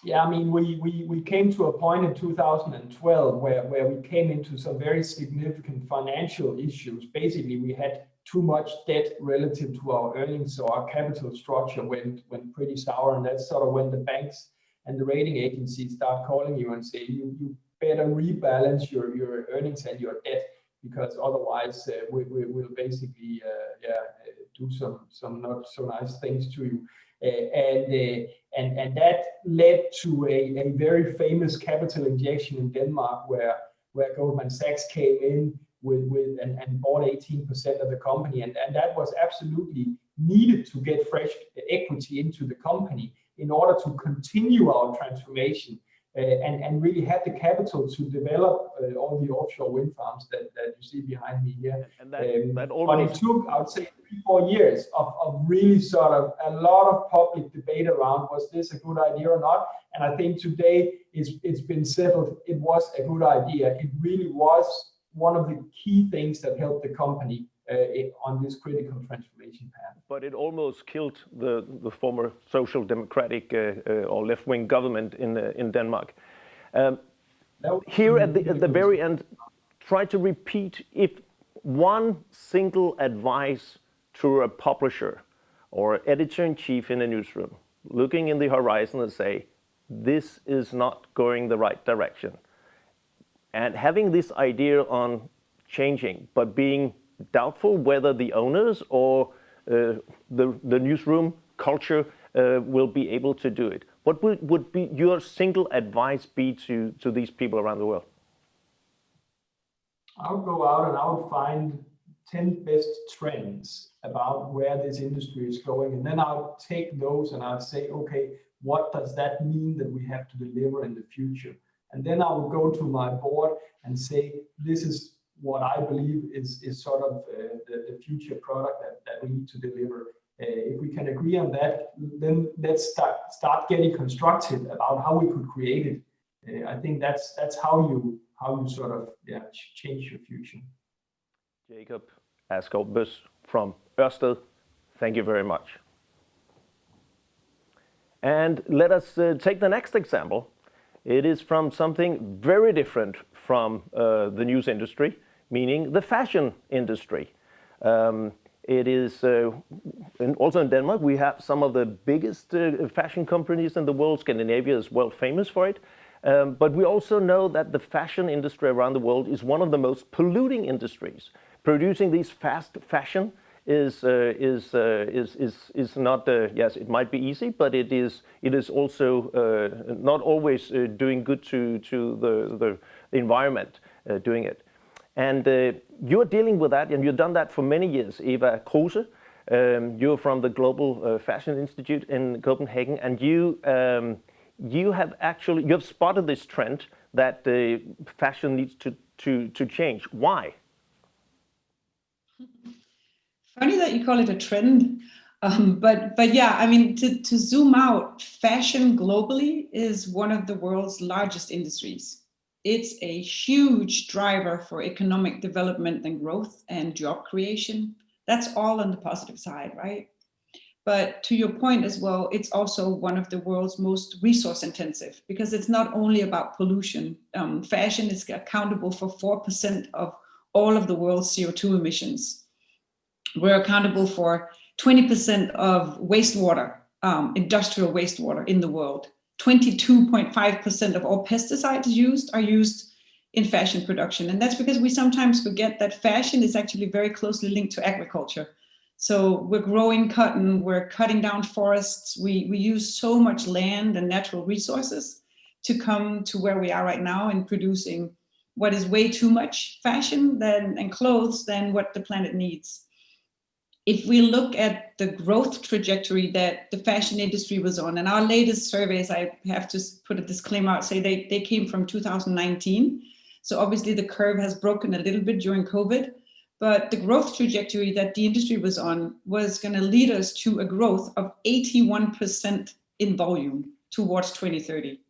Yeah, I mean, we came to a point in 2012 where we came into some very significant financial issues. Basically, we had too much debt relative to our earnings, so our capital structure went pretty sour, and that's sort of when the banks and the rating agencies start calling you and say you better rebalance your earnings and your debt, because otherwise we will basically do some not so nice things to you. And that led to a very famous capital injection in Denmark where Goldman Sachs came in with and bought 18% of the company, and that was absolutely needed to get fresh equity into the company in order to continue our transformation and really have the capital to develop all the offshore wind farms that you see behind me here. And that almost... But it took, I would say, 3-4 years of really sort of a lot of public debate around, was this a good idea or not? And I think today it's been settled. It was a good idea. It really was one of the key things that helped the company on this critical transformation path. But it almost killed the former social democratic or left-wing government in Denmark. Here at the very end, try to repeat if one single advice to a publisher or editor-in-chief in a newsroom, looking in the horizon and say, this is not going the right direction. And having this idea on changing, but being doubtful whether the owners or the newsroom culture will be able to do it. What would be your single advice be to these people around the world? I would go out and I would find 10 best trends about where this industry is going. And then I'll take those and I'll say, okay, what does that mean that we have to deliver in the future? And then I would go to my board and say, this is what I believe is sort of the future product that we need to deliver. If we can agree on that, then let's start getting constructive about how we could create it. I think that's how you sort of change your future. Jacob Askov Bøs from Ørsted, thank you very much. And let us take the next example. It is from something very different from the news industry, meaning the fashion industry. It is, also in Denmark, we have some of the biggest fashion companies in the world. Scandinavia is well famous for it. But we also know that the fashion industry around the world is one of the most polluting industries. Producing these fast fashion is not, yes, it might be easy, but it is also not always doing good to the environment doing it. And you're dealing with that, and you've done that for many years. Eva Kruse, you're from the Global Fashion Institute in Copenhagen, and you have spotted this trend that fashion needs to change. Why? Funny that you call it a trend, but yeah, I mean, to zoom out, fashion globally is one of the world's largest industries. It's a huge driver for economic development and growth and job creation. That's all on the positive side, right? But to your point as well, it's also one of the world's most resource intensive, because it's not only about pollution. Fashion is accountable for 4% of all of the world's CO2 emissions. We're accountable for 20% of wastewater, industrial wastewater in the world. 22.5% of all pesticides are used in fashion production. And that's because we sometimes forget that fashion is actually very closely linked to agriculture. So we're growing cotton, we're cutting down forests, we use so much land and natural resources to come to where we are right now in producing what is way too much fashion and clothes than what the planet needs. If we look at the growth trajectory that the fashion industry was on, and our latest surveys, I have to put a disclaimer out, say they came from 2019. So obviously the curve has broken a little bit during COVID, but the growth trajectory that the industry was on was going to lead us to a growth of 81% in volume towards 2030.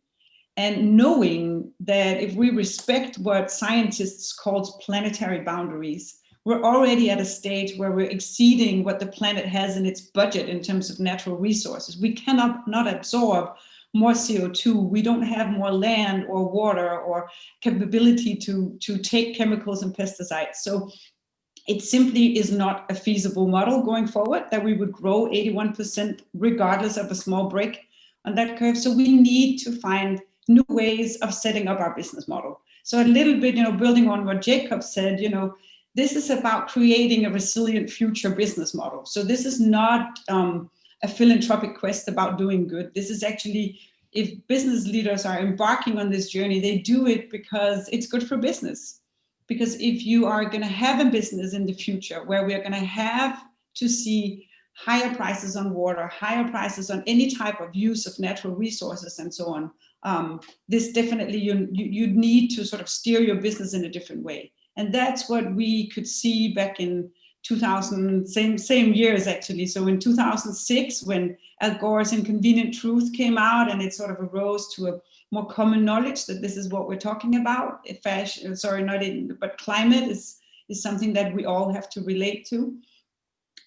And knowing that if we respect what scientists call planetary boundaries, we're already at a stage where we're exceeding what the planet has in its budget in terms of natural resources. We cannot not absorb more CO2. We don't have more land or water or capability to take chemicals and pesticides. So it simply is not a feasible model going forward that we would grow 81% regardless of a small break on that curve. So we need to find new ways of setting up our business model. So a little bit, building on what Jacob said, this is about creating a resilient future business model. So this is not a philanthropic quest about doing good. This is actually, if business leaders are embarking on this journey, they do it because it's good for business. Because if you are going to have a business in the future where we are going to have to see higher prices on water, higher prices on any type of use of natural resources and so on, this definitely, you need to sort of steer your business in a different way. And that's what we could see back in 2000, same years actually. So in 2006, when Al Gore's Inconvenient Truth came out, and it sort of arose to a more common knowledge that this is what we're talking about. Fashion, but climate is something that we all have to relate to.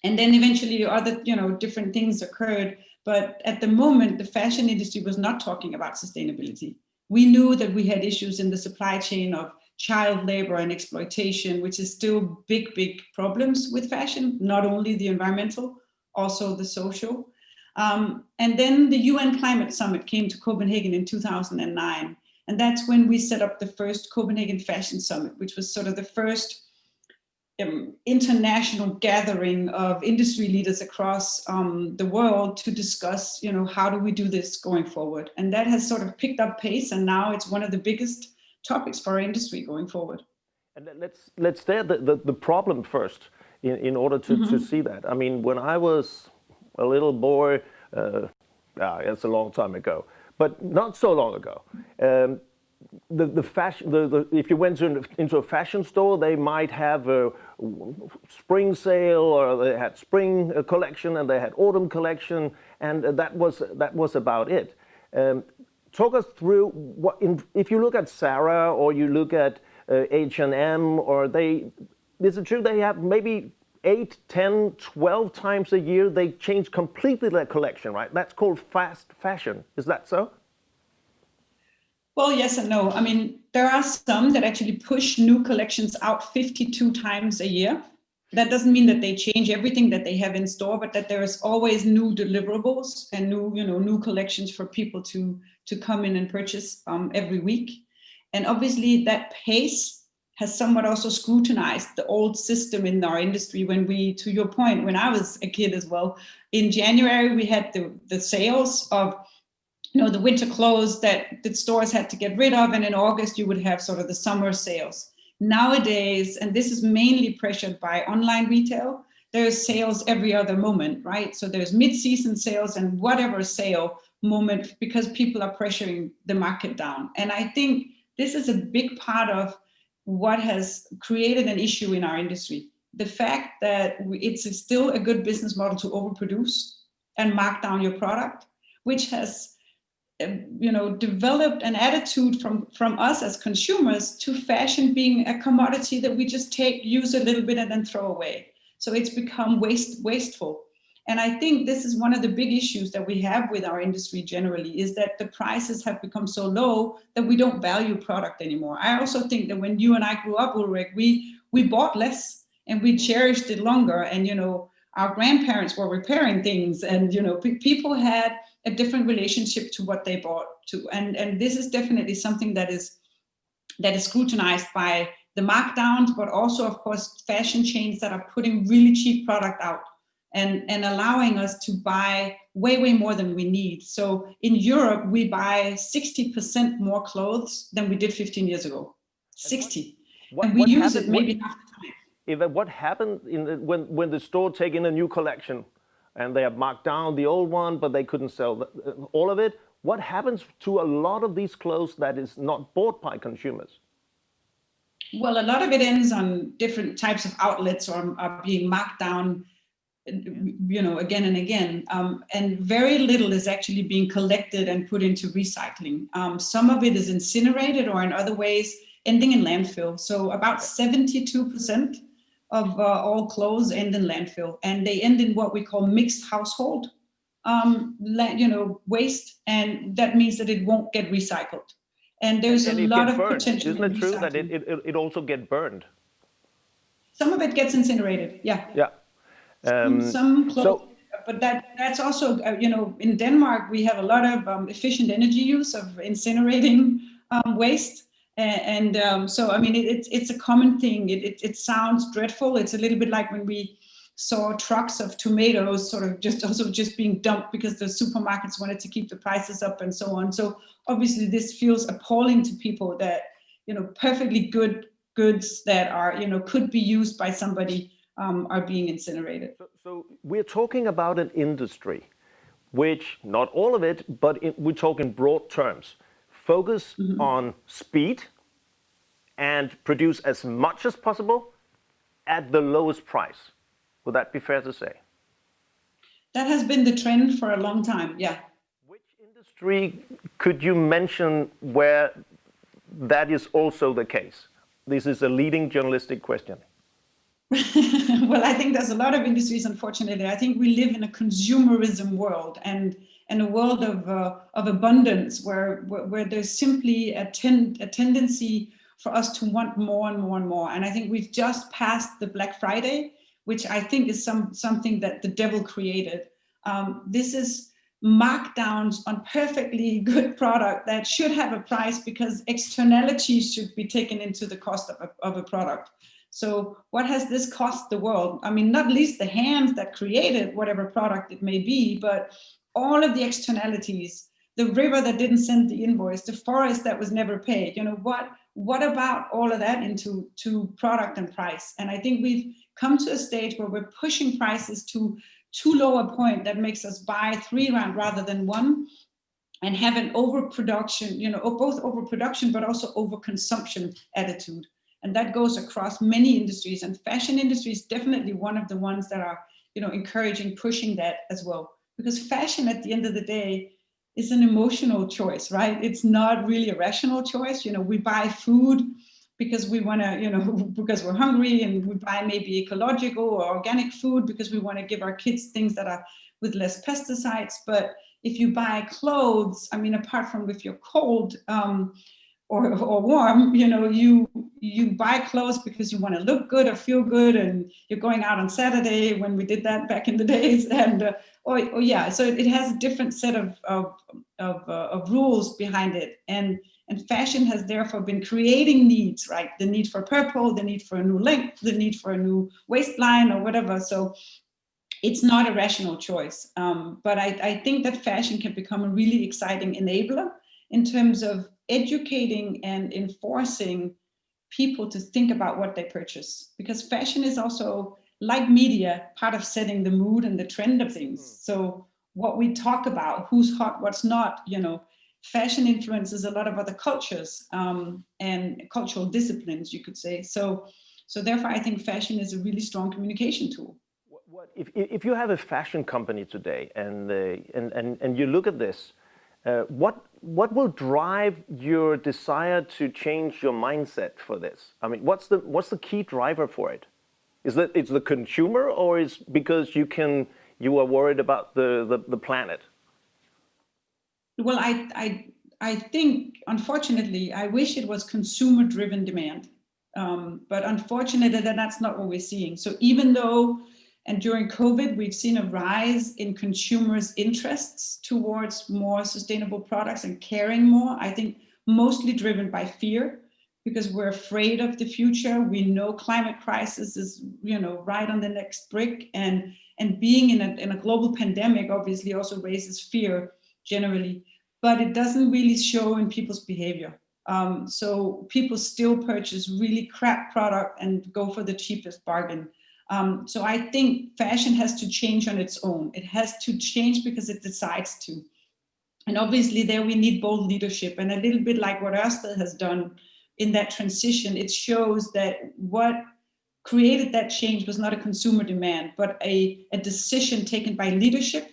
And then eventually other, different things occurred. But at the moment, the fashion industry was not talking about sustainability. We knew that we had issues in the supply chain of child labor and exploitation, which is still big problems with fashion, not only the environmental, also the social. And then the UN Climate Summit came to Copenhagen in 2009. And that's when we set up the first Copenhagen Fashion Summit, which was sort of the first international gathering of industry leaders across the world to discuss, how do we do this going forward? And that has sort of picked up pace, and now it's one of the biggest topics for our industry going forward. And let's stay at the problem first in order to see that. I mean, when I was a little boy, it's a long time ago, but not so long ago. The fashion, if you went into a fashion store, they might have a spring sale, or they had spring collection and they had autumn collection, and that was about it. Talk us through if you look at Zara or you look at H&M, or is it true they have maybe 8, 10, 12 times a year. They change completely their collection, right? That's called fast fashion. Is that so? Well, yes and no. I mean, there are some that actually push new collections out 52 times a year. That doesn't mean that they change everything that they have in store, but that there is always new deliverables and new collections for people to come in and purchase every week. And obviously that pace has somewhat also scrutinized the old system in our industry. When we, to your point, when I was a kid as well, in January we had the sales of the winter clothes that the stores had to get rid of, and in August you would have sort of the summer sales. Nowadays, and this is mainly pressured by online retail, there's sales every other moment, right? So there's mid-season sales and whatever sale moment, because people are pressuring the market down. And I think this is a big part of what has created an issue in our industry. The fact that it's still a good business model to overproduce and mark down your product, which has developed an attitude from us as consumers to fashion being a commodity that we just use a little bit and then throw away. So it's become wasteful. And I think this is one of the big issues that we have with our industry generally, is that the prices have become so low that we don't value product anymore. I also think that when you and I grew up, Ulrik, we bought less and we cherished it longer. And, our grandparents were repairing things, and, people had a different relationship to what they bought to. And this is definitely something that is scrutinized by the markdowns, but also, of course, fashion chains that are putting really cheap product out and allowing us to buy way, way more than we need. So in Europe, we buy 60% more clothes than we did 15 years ago. 60. And we use it maybe half the time. Eva, what happened when the store take in a new collection and they have marked down the old one, but they couldn't sell all of it? What happens to a lot of these clothes that is not bought by consumers? Well, a lot of it ends on different types of outlets or are being marked down, again and again. And very little is actually being collected and put into recycling. Some of it is incinerated or in other ways ending in landfill. So about 72% of all clothes end in landfill, and they end in what we call mixed household waste, and that means that it won't get recycled. And there's a lot of potential. Isn't it true that it also get burned? Some of it gets incinerated. Yeah. Yeah. Some clothes, but that's also in Denmark we have a lot of efficient energy use of incinerating waste. So I mean it's a common thing. It sounds dreadful. It's a little bit like when we saw trucks of tomatoes sort of just being dumped because the supermarkets wanted to keep the prices up and so on. So obviously this feels appalling to people that perfectly good goods that are could be used by somebody are being incinerated. So we're talking about an industry which, not all of it, but we talk in broad terms. Focus on speed and produce as much as possible at the lowest price. Would that be fair to say? That has been the trend for a long time, yeah. Which industry could you mention where that is also the case? This is a leading journalistic question. Well, I think there's a lot of industries, unfortunately. I think we live in a consumerism world and a world of abundance where there's simply a tendency for us to want more and more and more. And I think we've just passed the Black Friday, which I think is something that the devil created. This is markdowns on perfectly good product that should have a price because externalities should be taken into the cost of a product. So what has this cost the world? I mean, not least the hands that created whatever product it may be, but all of the externalities, the river that didn't send the invoice, the forest that was never paid. What about all of that into product and price? And I think we've come to a stage where we're pushing prices to too low a point that makes us buy 3 rounds rather than 1 and have an overproduction, both overproduction, but also overconsumption attitude. And that goes across many industries, and fashion industry is definitely one of the ones that are, encouraging, pushing that as well. Because fashion at the end of the day is an emotional choice, right? It's not really a rational choice. We buy food because we want to, because we're hungry, and we buy maybe ecological or organic food because we want to give our kids things that are with less pesticides. But if you buy clothes, I mean, apart from if you're cold or warm, you buy clothes because you want to look good or feel good, and you're going out on Saturday, when we did that back in the days, and so it has a different set of rules behind it, and fashion has therefore been creating needs, right? The need for purple, the need for a new length, the need for a new waistline or whatever. So it's not a rational choice, but I think that fashion can become a really exciting enabler in terms of educating and enforcing people to think about what they purchase, because fashion is also, like media, part of setting the mood and the trend of things. So what we talk about, who's hot, what's not, fashion influences a lot of other cultures and cultural disciplines, you could say. So therefore, I think fashion is a really strong communication tool. If you have a fashion company today and you look at this, what will drive your desire to change your mindset for this? I mean, what's the key driver for it? Is that it's the consumer, or is because you are worried about the planet? Well, I think, unfortunately, I wish it was consumer-driven demand, but unfortunately, that's not what we're seeing. So even though, and during COVID, we've seen a rise in consumers' interests towards more sustainable products and caring more, I think mostly driven by fear, because we're afraid of the future. We know climate crisis is, right on the next brick, and being in a global pandemic obviously also raises fear generally, but it doesn't really show in people's behavior. So people still purchase really crap product and go for the cheapest bargain. So I think fashion has to change on its own. It has to change because it decides to. And obviously there we need bold leadership, and a little bit like what Ørsted has done in that transition, it shows that what created that change was not a consumer demand, but a decision taken by leadership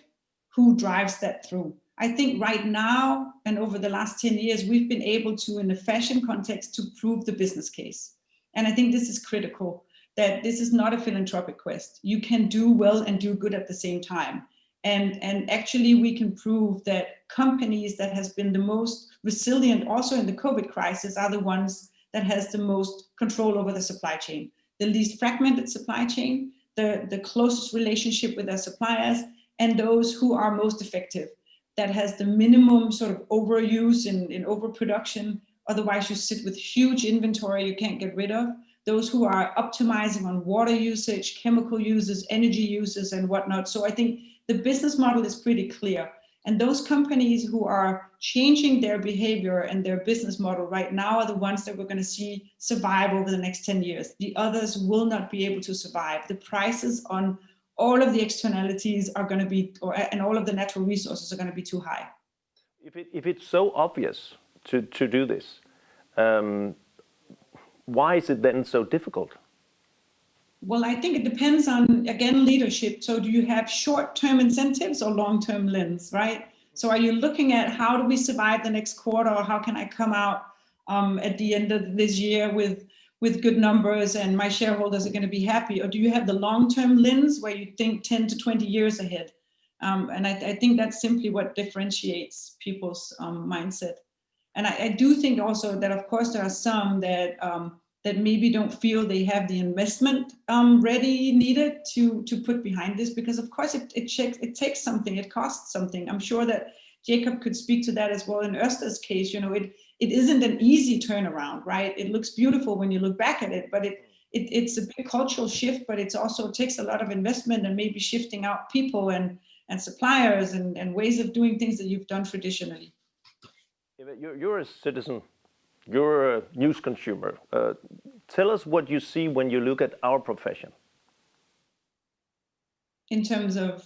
who drives that through. I think right now, and over the last 10 years, we've been able to, in the fashion context, to prove the business case. And I think this is critical, that this is not a philanthropic quest. You can do well and do good at the same time. And actually we can prove that companies that has been the most resilient also in the COVID crisis are the ones that has the most control over the supply chain, the least fragmented supply chain, the closest relationship with their suppliers, and those who are most effective, that has the minimum sort of overuse in overproduction. Otherwise you sit with huge inventory you can't get rid of. Those who are optimizing on water usage, chemical uses, energy uses, and whatnot. So I think the business model is pretty clear. And those companies who are changing their behavior and their business model right now are the ones that we're going to see survive over the next 10 years. The others will not be able to survive. The prices on all of the externalities are going to be, and all of the natural resources are going to be too high. If it's so obvious to do this, why is it then so difficult? Well, I think it depends on, again, leadership. So do you have short-term incentives or long-term lens, right? So are you looking at how do we survive the next quarter, or how can I come out at the end of this year with good numbers and my shareholders are going to be happy? Or do you have the long-term lens where you think 10 to 20 years ahead? And I think that's simply what differentiates people's mindset. And I do think also that, of course, there are some that maybe don't feel they have the investment ready needed to put behind this, because of course it takes something, it costs something. I'm sure that Jacob could speak to that as well. In Ørsted's case, it isn't an easy turnaround, right? It looks beautiful when you look back at it, but it's a big cultural shift, but it also takes a lot of investment and maybe shifting out people and suppliers and ways of doing things that you've done traditionally. You're a citizen. You're a news consumer. Tell us what you see when you look at our profession. In terms of?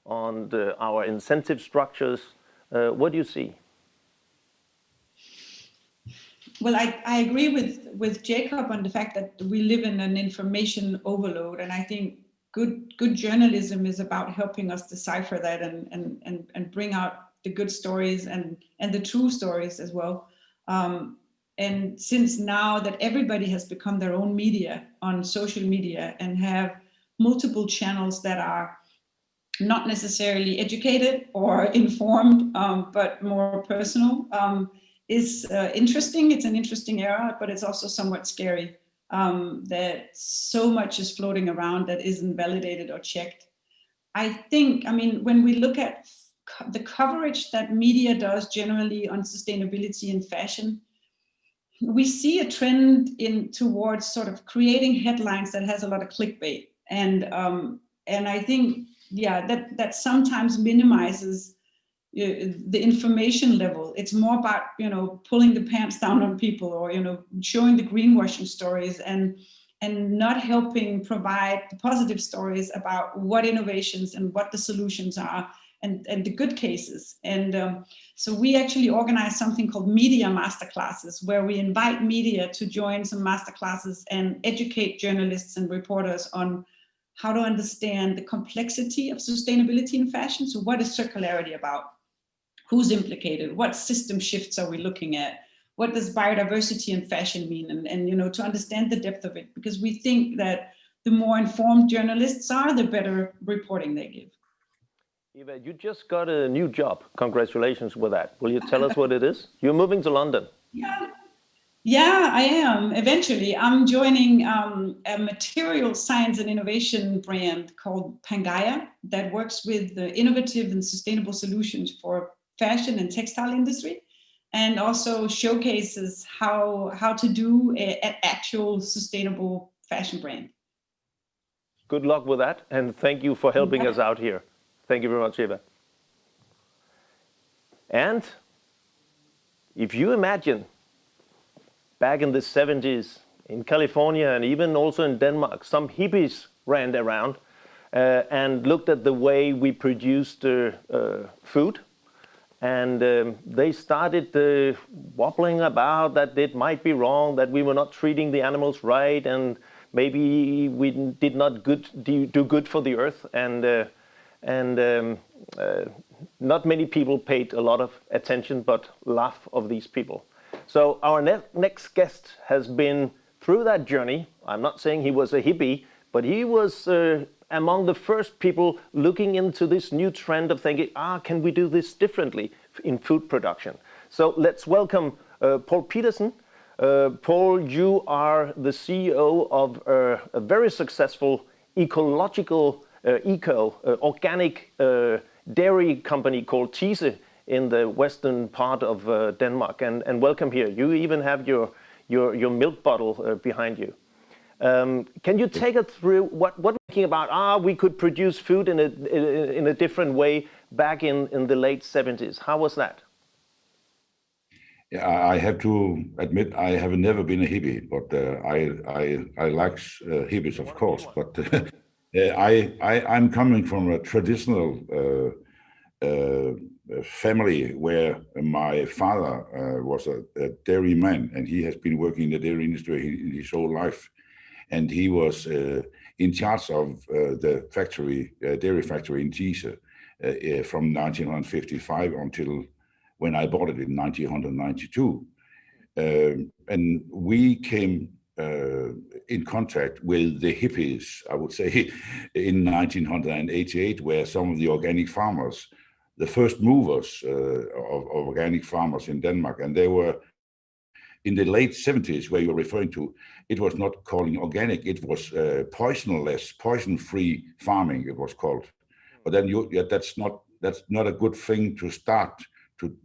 On our incentive structures, what do you see? Well, I agree with Jacob on the fact that we live in an information overload, and I think good journalism is about helping us decipher that and bring out the good stories and the true stories as well. And since now that everybody has become their own media on social media and have multiple channels that are not necessarily educated or informed, but more personal, is interesting. It's an interesting era, but it's also somewhat scary that so much is floating around that isn't validated or checked. I think, I mean, when we look at the coverage that media does generally on sustainability and fashion, we see a trend towards sort of creating headlines that has a lot of clickbait, and I think, yeah, that sometimes minimizes the information level. It's more about, you know, pulling the pants down on people, or, you know, showing the greenwashing stories and not helping provide the positive stories about what innovations and what the solutions are, and the good cases. And so we actually organize something called Media Masterclasses, where we invite media to join some masterclasses and educate journalists and reporters on how to understand the complexity of sustainability in fashion. So what is circularity about? Who's implicated? What system shifts are we looking at? What does biodiversity in fashion mean? And you know, to understand the depth of it, because we think that the more informed journalists are, the better reporting they give. Eva, you just got a new job. Congratulations with that. Will you tell us what it is? You're moving to London. Yeah, I am. Eventually, I'm joining a material science and innovation brand called Pangaia that works with the innovative and sustainable solutions for fashion and textile industry, and also showcases how to do an actual sustainable fashion brand. Good luck with that, and thank you for helping us out here. Thank you very much, Eva. And if you imagine back in the 70s in California and even also in Denmark, some hippies ran around and looked at the way we produced food. And they started wobbling about that it might be wrong, that we were not treating the animals right, and maybe we did not do good for the earth. And not many people paid a lot of attention, but laugh of these people. So our next guest has been through that journey. I'm not saying he was a hippie, but he was among the first people looking into this new trend of thinking, can we do this differently in food production? So let's welcome Paul Petersen. Paul, you are the CEO of a very successful ecological, organic dairy company called Tise in the western part of Denmark. And welcome here. You even have your milk bottle behind you. Can you take us through what we're thinking about? We could produce food in a different way back in the late 70s. How was that? Yeah, I have to admit I have never been a hippie, but I like hippies, of course. But I'm coming from a traditional family where my father was a dairyman, and he has been working in the dairy industry his whole life. And he was in charge of the factory, dairy factory in Tise from 1955 until when I bought it in 1992. And we came in contact with the hippies, I would say, in 1988, where some of the organic farmers, the first movers of organic farmers in Denmark, and they were in the late 70s, where you're referring to, it was not calling organic, it was poisonless, poison-free farming, it was called. But then that's not a good thing to start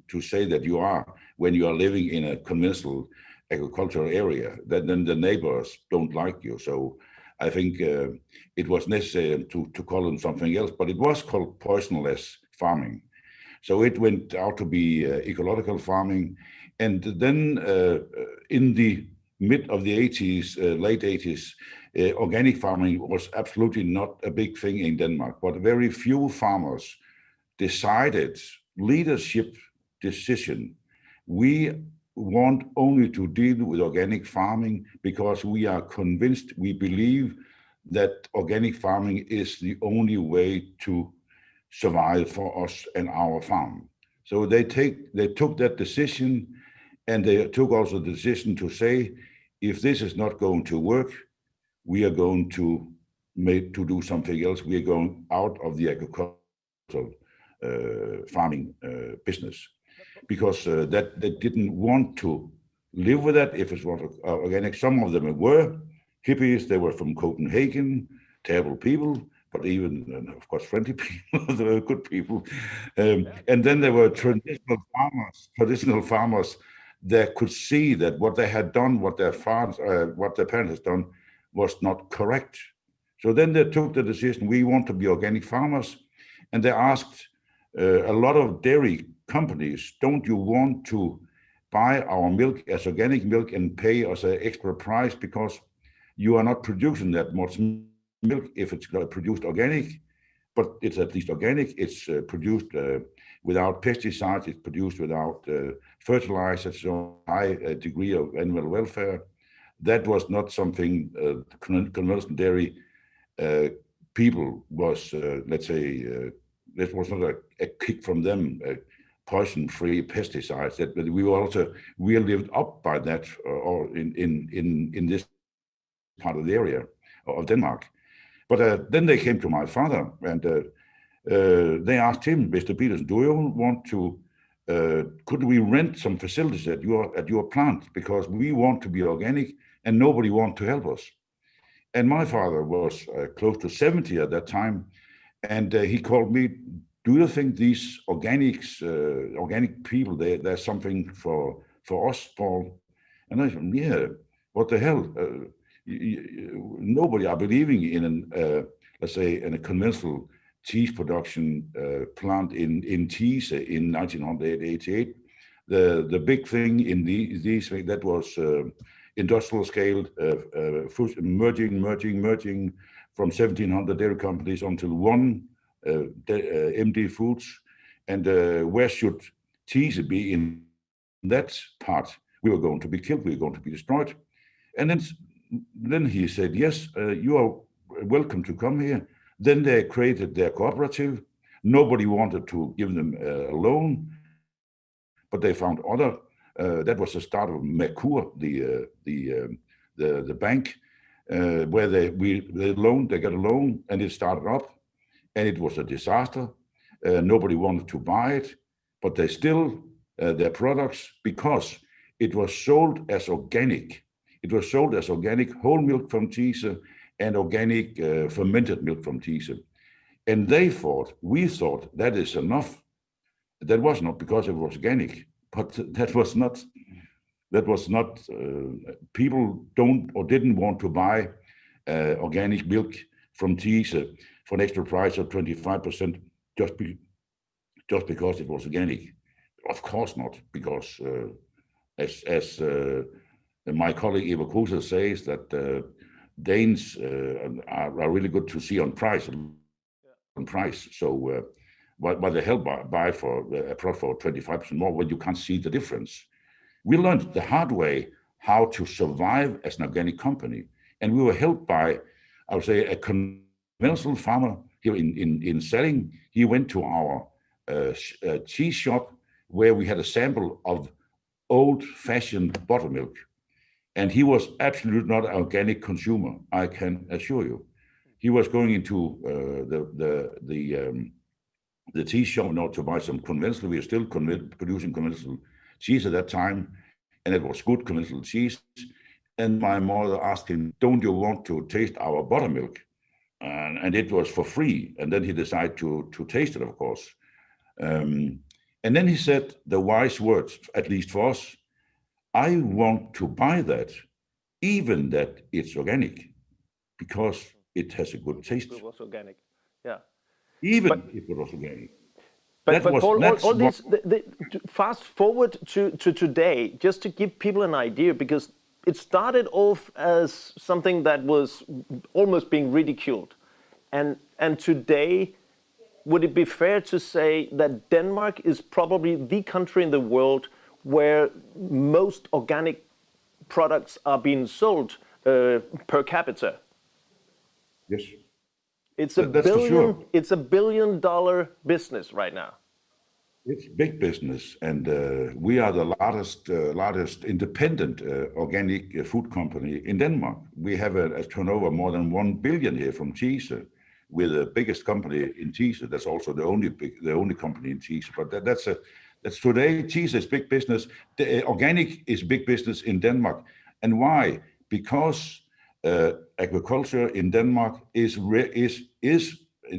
to say that you are when you are living in a conventional agricultural area. Then the neighbors don't like you. So I think it was necessary to call them something else, but it was called poisonless farming. So it went out to be ecological farming. And then in the mid of the 80s, late 80s, organic farming was absolutely not a big thing in Denmark, but very few farmers decided, leadership decision, we want only to deal with organic farming because we are convinced, we believe that organic farming is the only way to survive for us and our farm. So they took that decision, and they took also the decision to say, if this is not going to work, we are going to do something else. We are going out of the agricultural farming business, because that they didn't want to live with that if it was organic. Some of them were hippies. They were from Copenhagen, terrible people, but even, of course, friendly people. They were good people. And then there were traditional farmers that could see that what they had done, what their parents had done, was not correct. So then they took the decision, we want to be organic farmers. And they asked a lot of dairy companies, don't you want to buy our milk as organic milk and pay us an extra price, because you are not producing that much milk if it's produced organic, but it's at least organic. It's produced without pesticides. It's produced without fertilizers, so high degree of animal welfare. That was not something conventional dairy people was, let's say, that was not a kick from them, poison-free pesticides. That, but we lived up by that, or in this part of the area of Denmark. But then they came to my father, and they asked him, Mr. Petersen, do you want to, could we rent some facilities at your plant, because we want to be organic and nobody wants to help us. And my father was close to 70 at that time, and he called me, do you think these organic people, there's something for us, Paul? And I said, yeah, what the hell? Nobody are believing in let's say, in a conventional cheese production plant in Thiesse in 1988. The big thing in these that was industrial scale, merging from 1,700 dairy companies until one MD Foods. And where should Thiesse be in that part? We were going to be killed, we were going to be destroyed. And then he said, yes, you are welcome to come here. Then they created their cooperative. Nobody wanted to give them a loan, but they found other. That was the start of Merkur, the bank, where they got a loan, and it started up, and it was a disaster. Nobody wanted to buy it, but they still their products, because it was sold as organic. It was sold as organic whole milk from Thiesse and organic fermented milk from Thiesse. And we thought that is enough. That was not because it was organic, but that was not, people don't or didn't want to buy organic milk from Thiesse for an extra price of 25% just because it was organic. Of course not, because as my colleague Eva Kruse says, that Danes are really good to see on price. So why the hell buy for a product for 25% more when you can't see the difference? We learned the hard way how to survive as an organic company, and we were helped by, I would say, a conventional farmer here in Salling. He went to our cheese shop where we had a sample of old-fashioned buttermilk. And he was absolutely not an organic consumer, I can assure you. He was going into the cheese shop not to buy some conventional. We were still producing conventional cheese at that time, and it was good conventional cheese. And my mother asked him, don't you want to taste our buttermilk? And it was for free. And then he decided to taste it, of course. And then he said the wise words, at least for us, I want to buy that, even that it's organic, because it has a good taste. It was organic, yeah. Even if it was organic. But Paul, all these, fast forward to today, just to give people an idea, because it started off as something that was almost being ridiculed. And today, would it be fair to say that Denmark is probably the country in the world where most organic products are being sold per capita? Yes. It's a billion. It's $1 billion business right now. It's big business, and we are the largest independent organic food company in Denmark. We have a turnover more than 1 billion here from cheese. We're the biggest company in cheese. That's also the only company in cheese. But that's today. Cheese is big business. The organic is big business in Denmark, and why? Because agriculture in Denmark is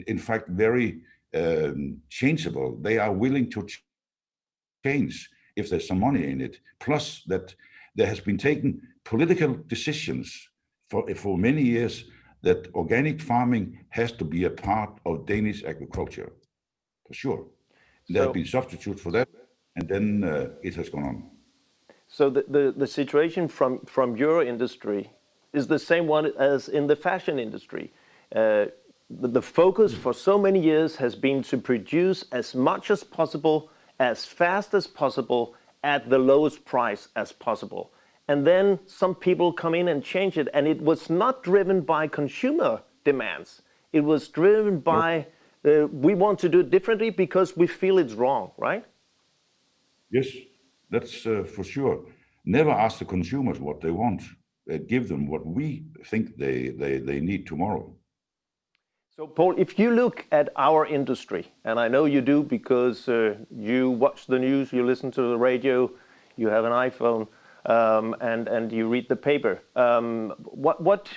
in fact very changeable. They are willing to change if there's some money in it. Plus that there has been taken political decisions for many years that organic farming has to be a part of Danish agriculture, for sure. There have been substitutes for that, and then it has gone on. So the situation from your industry is the same one as in the fashion industry. The focus for so many years has been to produce as much as possible, as fast as possible, at the lowest price as possible. And then some people come in and change it, and it was not driven by consumer demands. It was driven by, we want to do it differently because we feel it's wrong, right? Yes, that's for sure. Never ask the consumers what they want. Give them what we think they need tomorrow. So, Paul, if you look at our industry, and I know you do because you watch the news, you listen to the radio, you have an iPhone, and you read the paper. What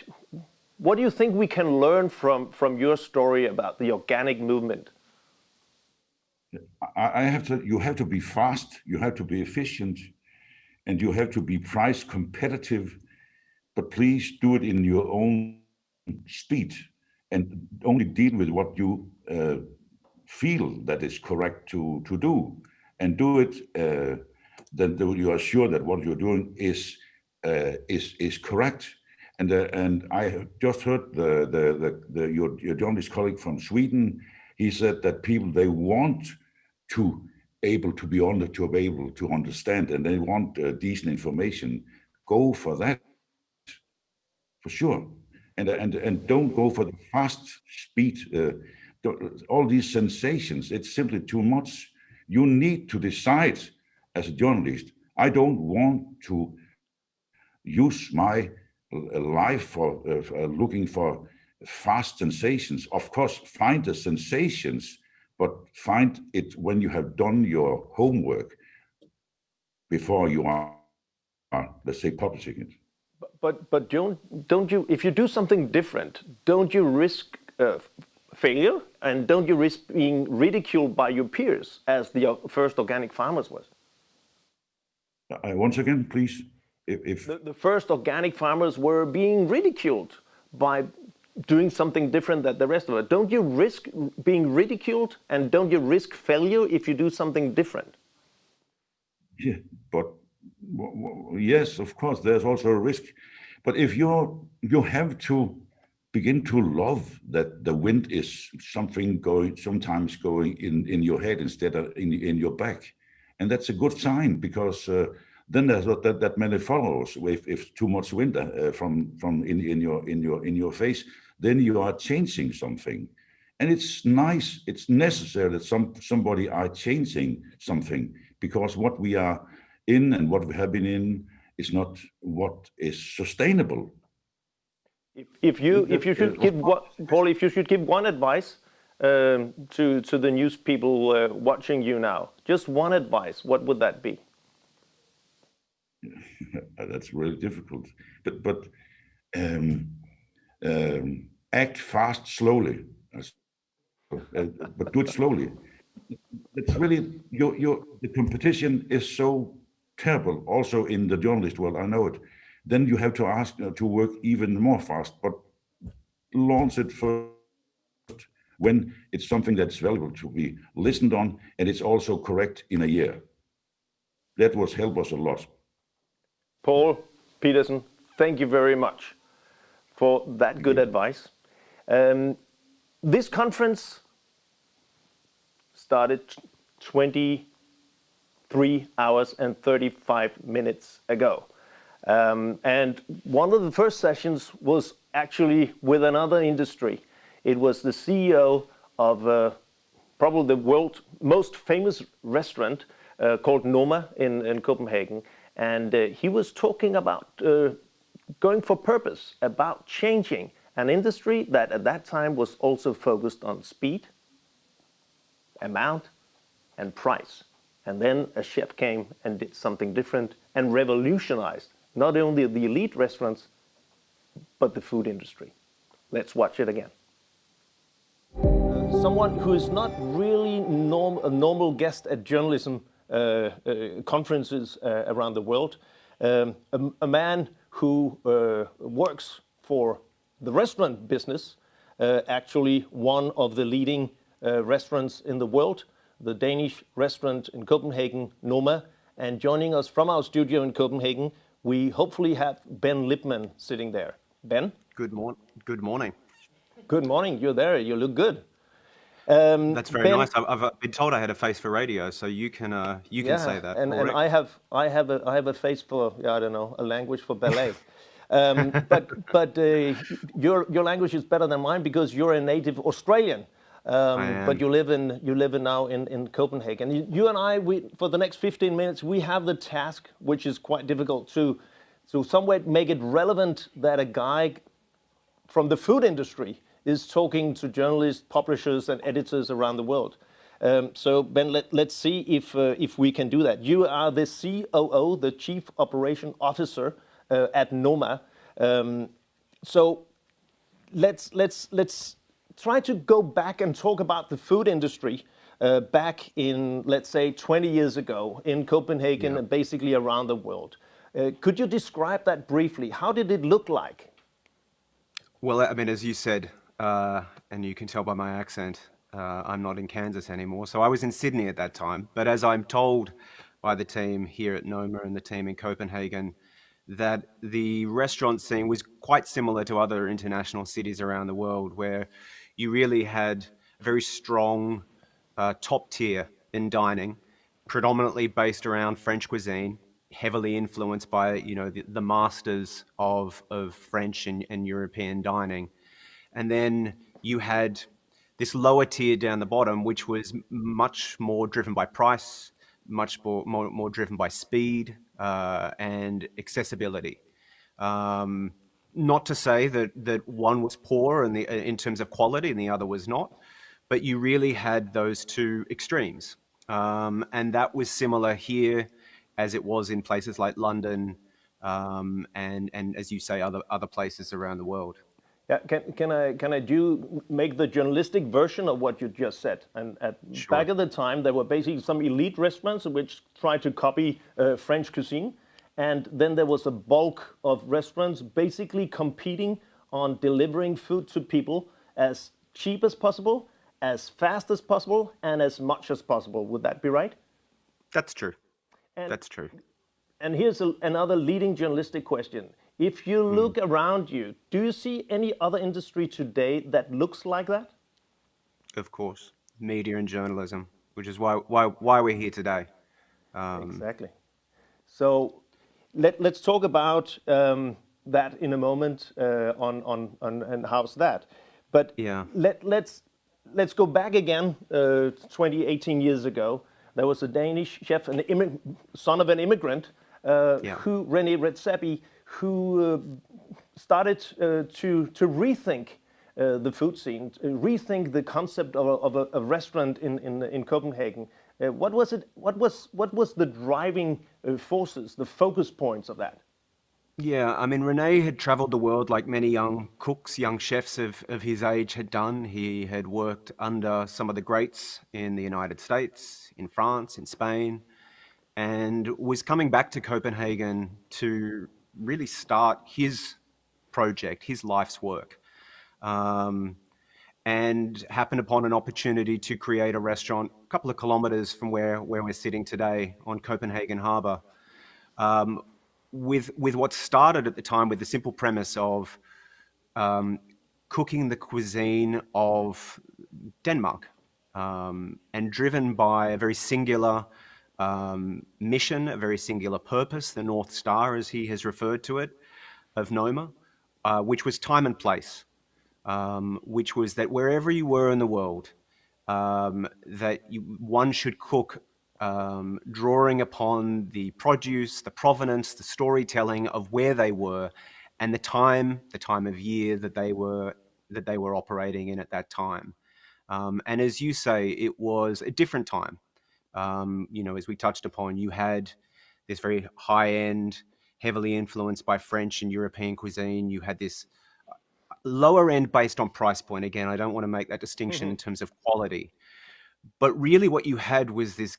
do you think we can learn from your story about the organic movement? You have to be fast, you have to be efficient, and you have to be price competitive, but please do it in your own speed. And only deal with what you feel that is correct to do, and do it. Then you are sure that what you're doing is correct. And I have just heard your journalist colleague from Sweden. He said that people, they want to be able to understand, and they want decent information. Go for that, for sure. And don't go for the fast speed, all these sensations. It's simply too much. You need to decide as a journalist, I don't want to use my life for looking for fast sensations. Of course, find the sensations, but find it when you have done your homework before you are, let's say, publishing it. But don't you, if you do something different, don't you risk failure, and don't you risk being ridiculed by your peers, as the first organic farmers was? Once again, please. The first organic farmers were being ridiculed by doing something different than the rest of it. Don't you risk being ridiculed, and don't you risk failure if you do something different? Yeah, but yes, of course, there's also a risk. But if you have to begin to love that the wind is sometimes going in your head instead of in your back, and that's a good sign, because then there's not that many followers. If too much wind from in your face, then you are changing something, and it's nice. It's necessary that somebody are changing something, because what we are in and what we have been in is not what is sustainable. If you should give Paul, if you should give one advice to the news people watching you now, just one advice, what would that be? That's really difficult. But act fast, slowly, but do it slowly. It's really the competition is so terrible, also in the journalist world. I know it. Then you have to ask to work even more fast, but launch it first when it's something that's valuable to be listened on, and it's also correct in a year. That will help us a lot. Paul Petersen, thank you very much for that good advice. This conference started 23 hours and 35 minutes ago. And one of the first sessions was actually with another industry. It was the CEO of probably the world's most famous restaurant called Noma in Copenhagen. And he was talking about going for purpose, about changing an industry that at that time was also focused on speed, amount, and price. And then a chef came and did something different and revolutionized not only the elite restaurants, but the food industry. Let's watch it again. Someone who is not really a normal guest at journalism conferences around the world, a man who works for the restaurant business, actually one of the leading restaurants in the world, the Danish restaurant in Copenhagen, Noma. And joining us from our studio in Copenhagen, we hopefully have Ben Lipman sitting there. Ben? Good morning. Good morning. Good morning. You're there. You look good. That's very nice. I've been told I had a face for radio, so you can say that. And I have a face for, I don't know, a language for ballet. but your language is better than mine because you're a native Australian. But you live now in Copenhagen. You and I, for the next 15 minutes, we have the task, which is quite difficult, to somewhat make it relevant that a guy from the food industry is talking to journalists, publishers, and editors around the world. So Ben, let's see if we can do that. You are the COO, the Chief Operation Officer at Noma. So let's try to go back and talk about the food industry back in, let's say, 20 years ago in Copenhagen and basically around the world. Could you describe that briefly? How did it look like? Well, I mean, as you said, and you can tell by my accent, I'm not in Kansas anymore. So I was in Sydney at that time. But as I'm told by the team here at Noma and the team in Copenhagen, that the restaurant scene was quite similar to other international cities around the world, where you really had a very strong top tier in dining, predominantly based around French cuisine, heavily influenced by the masters of French and European dining. And then you had this lower tier down the bottom, which was much more driven by price, much more driven by speed and accessibility. Not to say that one was poor in terms of quality and the other was not, but you really had those two extremes. And that was similar here as it was in places like London and as you say, other places around the world. Yeah, can I make the journalistic version of what you just said? And back at the time, there were basically some elite restaurants which tried to copy French cuisine. And then there was a bulk of restaurants basically competing on delivering food to people as cheap as possible, as fast as possible, and as much as possible. Would that be right? That's true. That's true. And here's another leading journalistic question. If you look around you, do you see any other industry today that looks like that? Of course, media and journalism, which is why we're here today. Exactly. So let's talk about that in a moment on and how's that. But let's go back again 18 years ago. There was a Danish chef, son of an immigrant, René Redzepi, who started to rethink the food scene, rethink the concept of a restaurant in Copenhagen. What was it? What was the driving forces, the focus points of that? Yeah, I mean, René had traveled the world like many young cooks, young chefs of his age had done. He had worked under some of the greats in the United States, in France, in Spain, and was coming back to Copenhagen to really start his project, his life's work, and happened upon an opportunity to create a restaurant a couple of kilometers from where we're sitting today on Copenhagen Harbour, with what started at the time with the simple premise of cooking the cuisine of Denmark, and driven by a very singular mission, a very singular purpose, the North Star, as he has referred to it, of Noma, which was time and place, which was that wherever you were in the world, that one should cook drawing upon the produce, the provenance, the storytelling of where they were, and the time of year that they were operating in at that time. And as you say, it was a different time. As we touched upon, you had this very high-end, heavily influenced by French and European cuisine. You had this lower end based on price point. Again, I don't want to make that distinction in terms of quality. But really what you had was this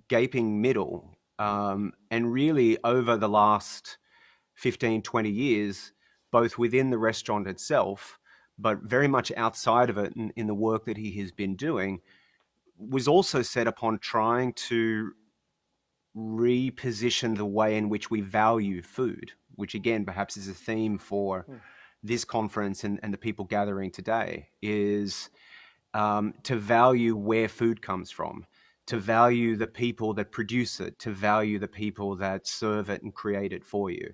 gaping middle. And really over the last 15, 20 years, both within the restaurant itself, but very much outside of it in the work that he has been doing, was also set upon trying to reposition the way in which we value food, which again, perhaps is a theme for this conference and the people gathering today, is to value where food comes from, to value the people that produce it, to value the people that serve it and create it for you.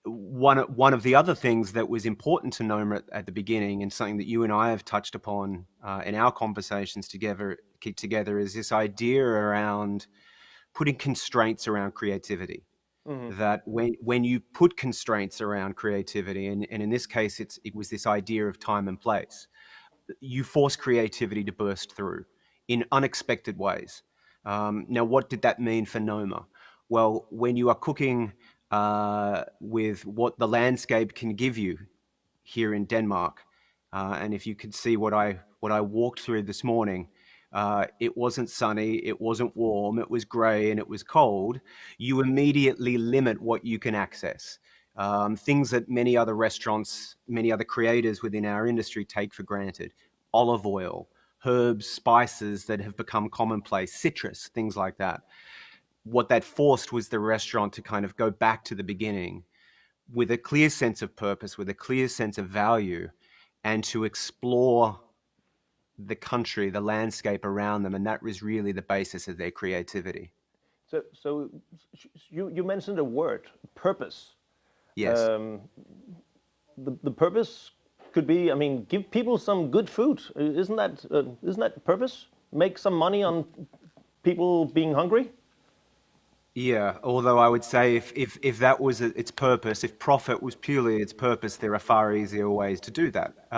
One of the other things that was important to Noma at the beginning, and something that you and I have touched upon in our conversations together is this idea around putting constraints around creativity. That when you put constraints around creativity, and in this case it was this idea of time and place, you force creativity to burst through in unexpected ways. Now, what did that mean for Noma? Well, when you are cooking with what the landscape can give you here in Denmark, and if you could see what I walked through this morning, it wasn't sunny, it wasn't warm, it was grey and it was cold. You immediately limit what you can access. Things that many other restaurants, many other creators within our industry take for granted. Olive oil, herbs, spices that have become commonplace, citrus, things like that. What that forced was the restaurant to kind of go back to the beginning with a clear sense of purpose, with a clear sense of value, and to explore the country, the landscape around them. And that was really the basis of their creativity. So you mentioned a word, purpose. Yes. The purpose could be, give people some good food. Isn't that purpose? Make some money on people being hungry? Yeah, although I would say if that was its purpose, if profit was purely its purpose, there are far easier ways to do that,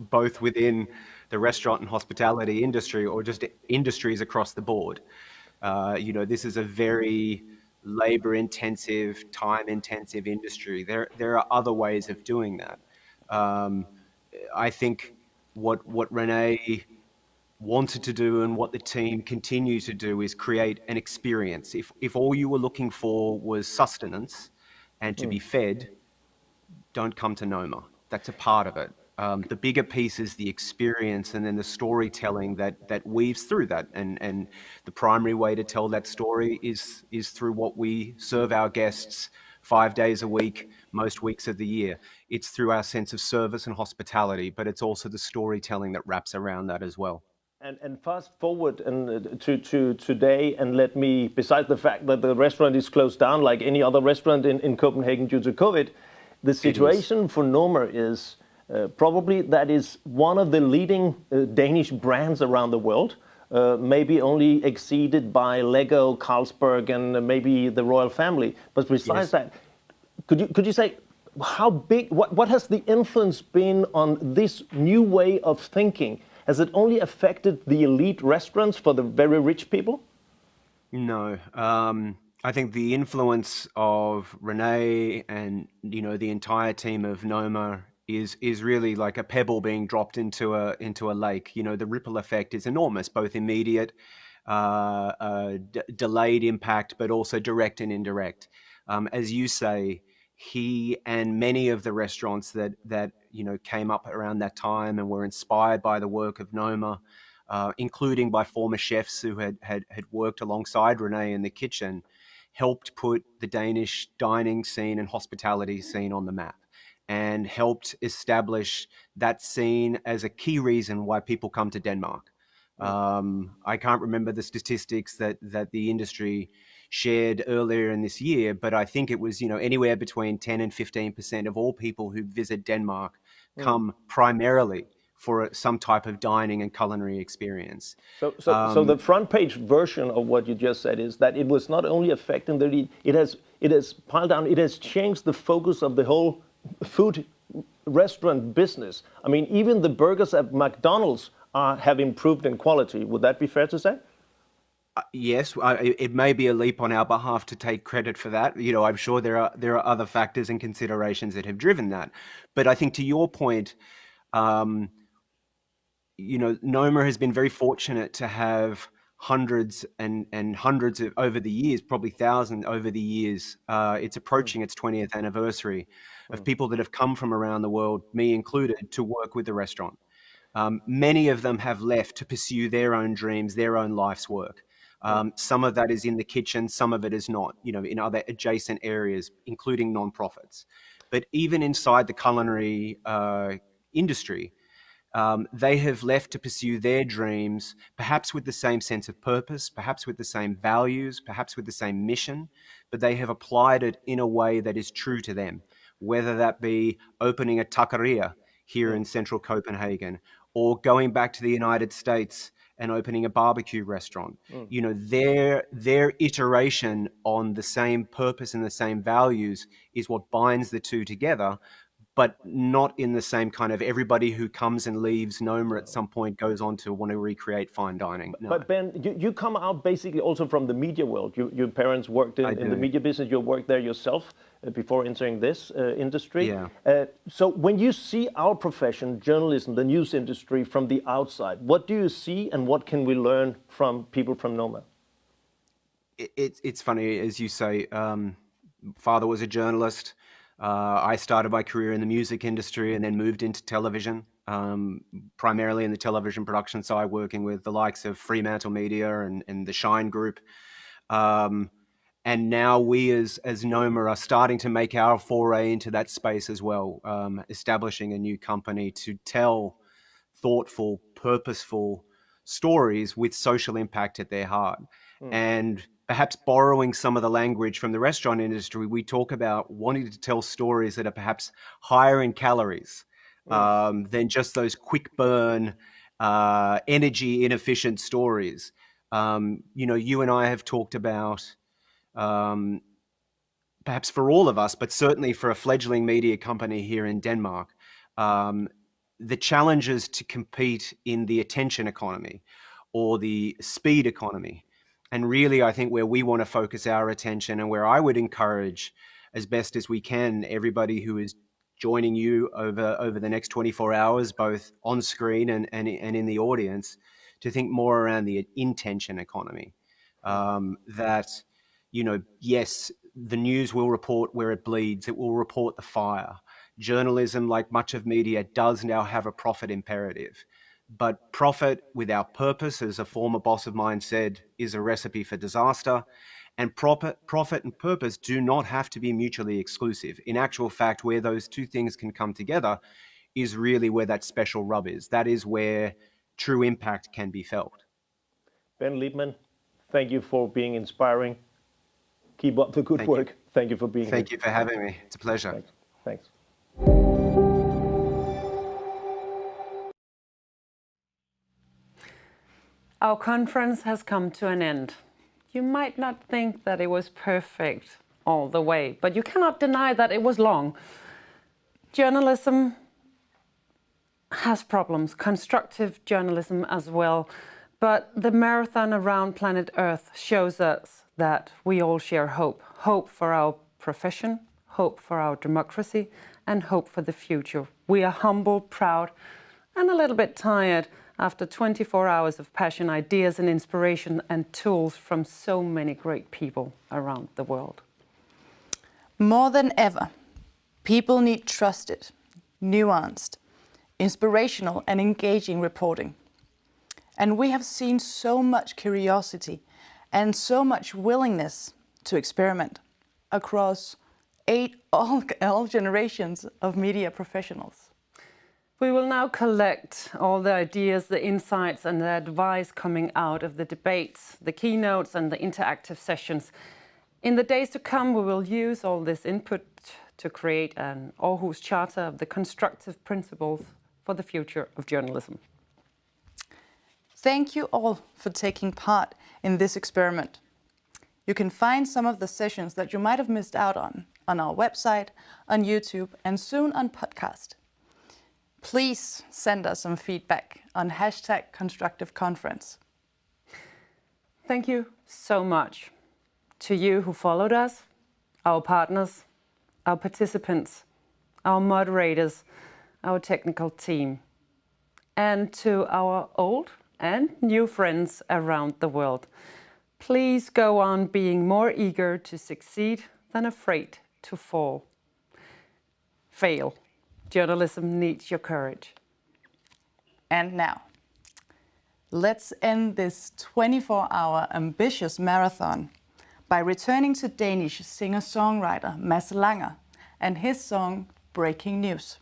both within the restaurant and hospitality industry or just industries across the board. This is a very labor-intensive, time-intensive industry. There are other ways of doing that. I think what Renee wanted to do and what the team continue to do is create an experience. If all you were looking for was sustenance and to be fed, don't come to Noma. That's a part of it. The bigger piece is the experience and then the storytelling that weaves through that. And the primary way to tell that story is through what we serve our guests 5 days a week, most weeks of the year. It's through our sense of service and hospitality, but it's also the storytelling that wraps around that as well. And fast forward to today, and let me, besides the fact that the restaurant is closed down like any other restaurant in Copenhagen due to COVID, the situation for Noma is probably that is one of the leading Danish brands around the world, maybe only exceeded by Lego, Carlsberg, and maybe the royal family. But besides that, could you say how big, what has the influence been on this new way of thinking? Has it only affected the elite restaurants for the very rich people? No. I think the influence of Renee and the entire team of Noma is really like a pebble being dropped into a lake. The ripple effect is enormous, both immediate, delayed impact, but also direct and indirect. As you say, he and many of the restaurants that came up around that time and were inspired by the work of Noma, including by former chefs who had worked alongside Renee in the kitchen, helped put the Danish dining scene and hospitality scene on the map, and helped establish that scene as a key reason why people come to Denmark. I can't remember the statistics that the industry shared earlier in this year, but I think it was anywhere between 10 and 15% of all people who visit Denmark come primarily for some type of dining and culinary experience. So the front page version of what you just said is that it was not only affecting the lead, it has piled down, it has changed the focus of the whole food restaurant business. I mean, even the burgers at McDonald's have improved in quality. Would that be fair to say? Yes, it may be a leap on our behalf to take credit for that. You know, I'm sure there are other factors and considerations that have driven that. But I think to your point, you know, Noma has been very fortunate to have hundreds and hundreds of, over the years, probably thousands over the years. It's approaching its 20th anniversary of people that have come from around the world, me included, to work with the restaurant. Many of them have left to pursue their own dreams, their own life's work. Some of that is in the kitchen, some of it is not, you know, in other adjacent areas, including non-profits. But even inside the culinary industry, they have left to pursue their dreams, perhaps with the same sense of purpose, perhaps with the same values, perhaps with the same mission, but they have applied it in a way that is true to them, whether that be opening a taqueria here in central Copenhagen, or going back to the United States and opening a barbecue restaurant. You know, their iteration on the same purpose and the same values is what binds the two together, but not in the same kind of everybody who comes and leaves Noma at some point goes on to want to recreate fine dining. No. But Ben, you come out basically also from the media world. Your parents worked in the media business. You worked there yourself before entering this industry. Yeah. So when you see our profession, journalism, the news industry from the outside, what do you see and what can we learn from people from Noma? It's funny, as you say, father was a journalist. I started my career in the music industry and then moved into television, primarily in the television production side, working with the likes of Fremantle Media and the Shine Group. And now we as Noma are starting to make our foray into that space as well, establishing a new company to tell thoughtful, purposeful stories with social impact at their heart. And perhaps borrowing some of the language from the restaurant industry, we talk about wanting to tell stories that are perhaps higher in calories than just those quick burn, energy inefficient stories. You know, you and I have talked about, perhaps for all of us, but certainly for a fledgling media company here in Denmark, the challenges to compete in the attention economy or the speed economy. And really, I think where we want to focus our attention and where I would encourage as best as we can, everybody who is joining you over the next 24 hours, both on screen and in the audience, to think more around the intention economy. That, you know, yes, the news will report where it bleeds. It will report the fire. Journalism, like much of media, does now have a profit imperative. But profit without purpose, as a former boss of mine said, is a recipe for disaster. And profit and purpose do not have to be mutually exclusive. In actual fact, where those two things can come together is really where that special rub is. That is where true impact can be felt. Ben Liebman, thank you for being inspiring. Keep up the good work. Thank you for being here. Thank you for having me. It's a pleasure. Thanks. Our conference has come to an end. You might not think that it was perfect all the way, but you cannot deny that it was long. Journalism has problems, constructive journalism as well, but the marathon around planet Earth shows us that we all share hope. Hope for our profession, hope for our democracy, and hope for the future. We are humble, proud, and a little bit tired after 24 hours of passion, ideas and inspiration and tools from so many great people around the world. More than ever, people need trusted, nuanced, inspirational and engaging reporting. And we have seen so much curiosity and so much willingness to experiment across all generations of media professionals. We will now collect all the ideas, the insights and the advice coming out of the debates, the keynotes and the interactive sessions. In the days to come, we will use all this input to create an Aarhus Charter of the constructive principles for the future of journalism. Thank you all for taking part in this experiment. You can find some of the sessions that you might have missed out on our website, on YouTube, and soon on podcast. Please send us some feedback on #ConstructiveConference. Thank you so much to you who followed us, our partners, our participants, our moderators, our technical team, and to our old and new friends around the world. Please go on being more eager to succeed than afraid to fail. Journalism needs your courage. And now, let's end this 24-hour ambitious marathon by returning to Danish singer-songwriter Mads Langer and his song Breaking News.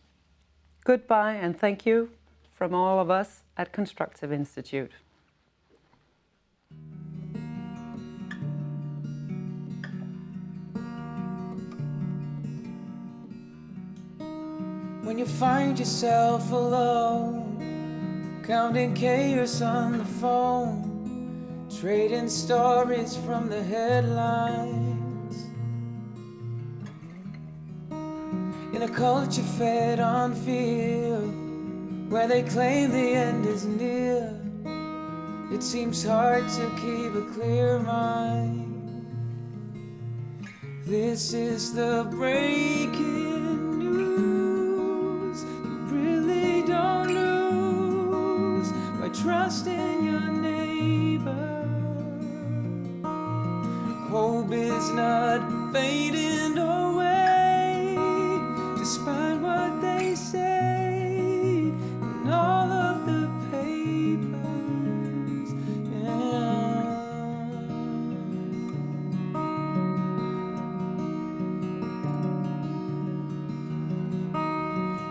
Goodbye and thank you from all of us at Constructive Institute. When you find yourself alone, counting chaos on the phone, trading stories from the headlines, in a culture fed on fear, where they claim the end is near, it seems hard to keep a clear mind. This is the breaking news. You really don't lose by trusting your neighbor. Hope is not fading away, despite what they say in all of the papers. Yeah.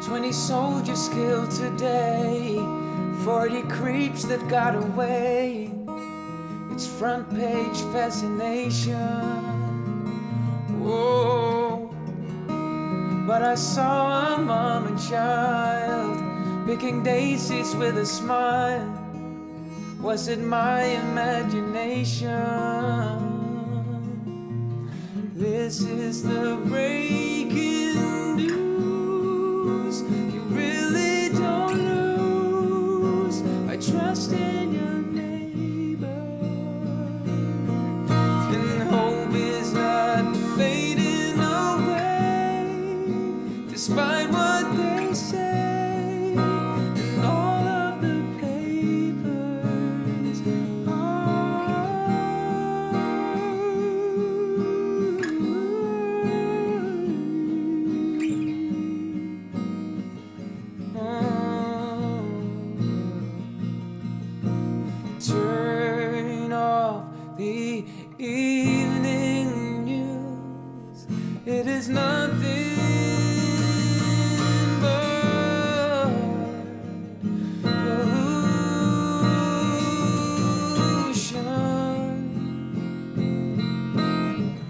20 soldiers killed today, 40 creeps that got away. It's front page fascination. Whoa. But I saw a mom and child picking daisies with a smile. Was it my imagination? This is the breaking news. You really don't lose by trusting your neighbor. And hope is not fading away, despite what they say in all of the papers. Turn off the evening news. It is nothing but pollution.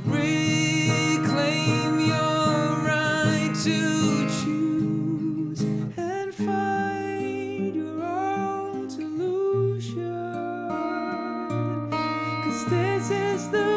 Reclaim your right to choose and find your own solution. 'Cause this is the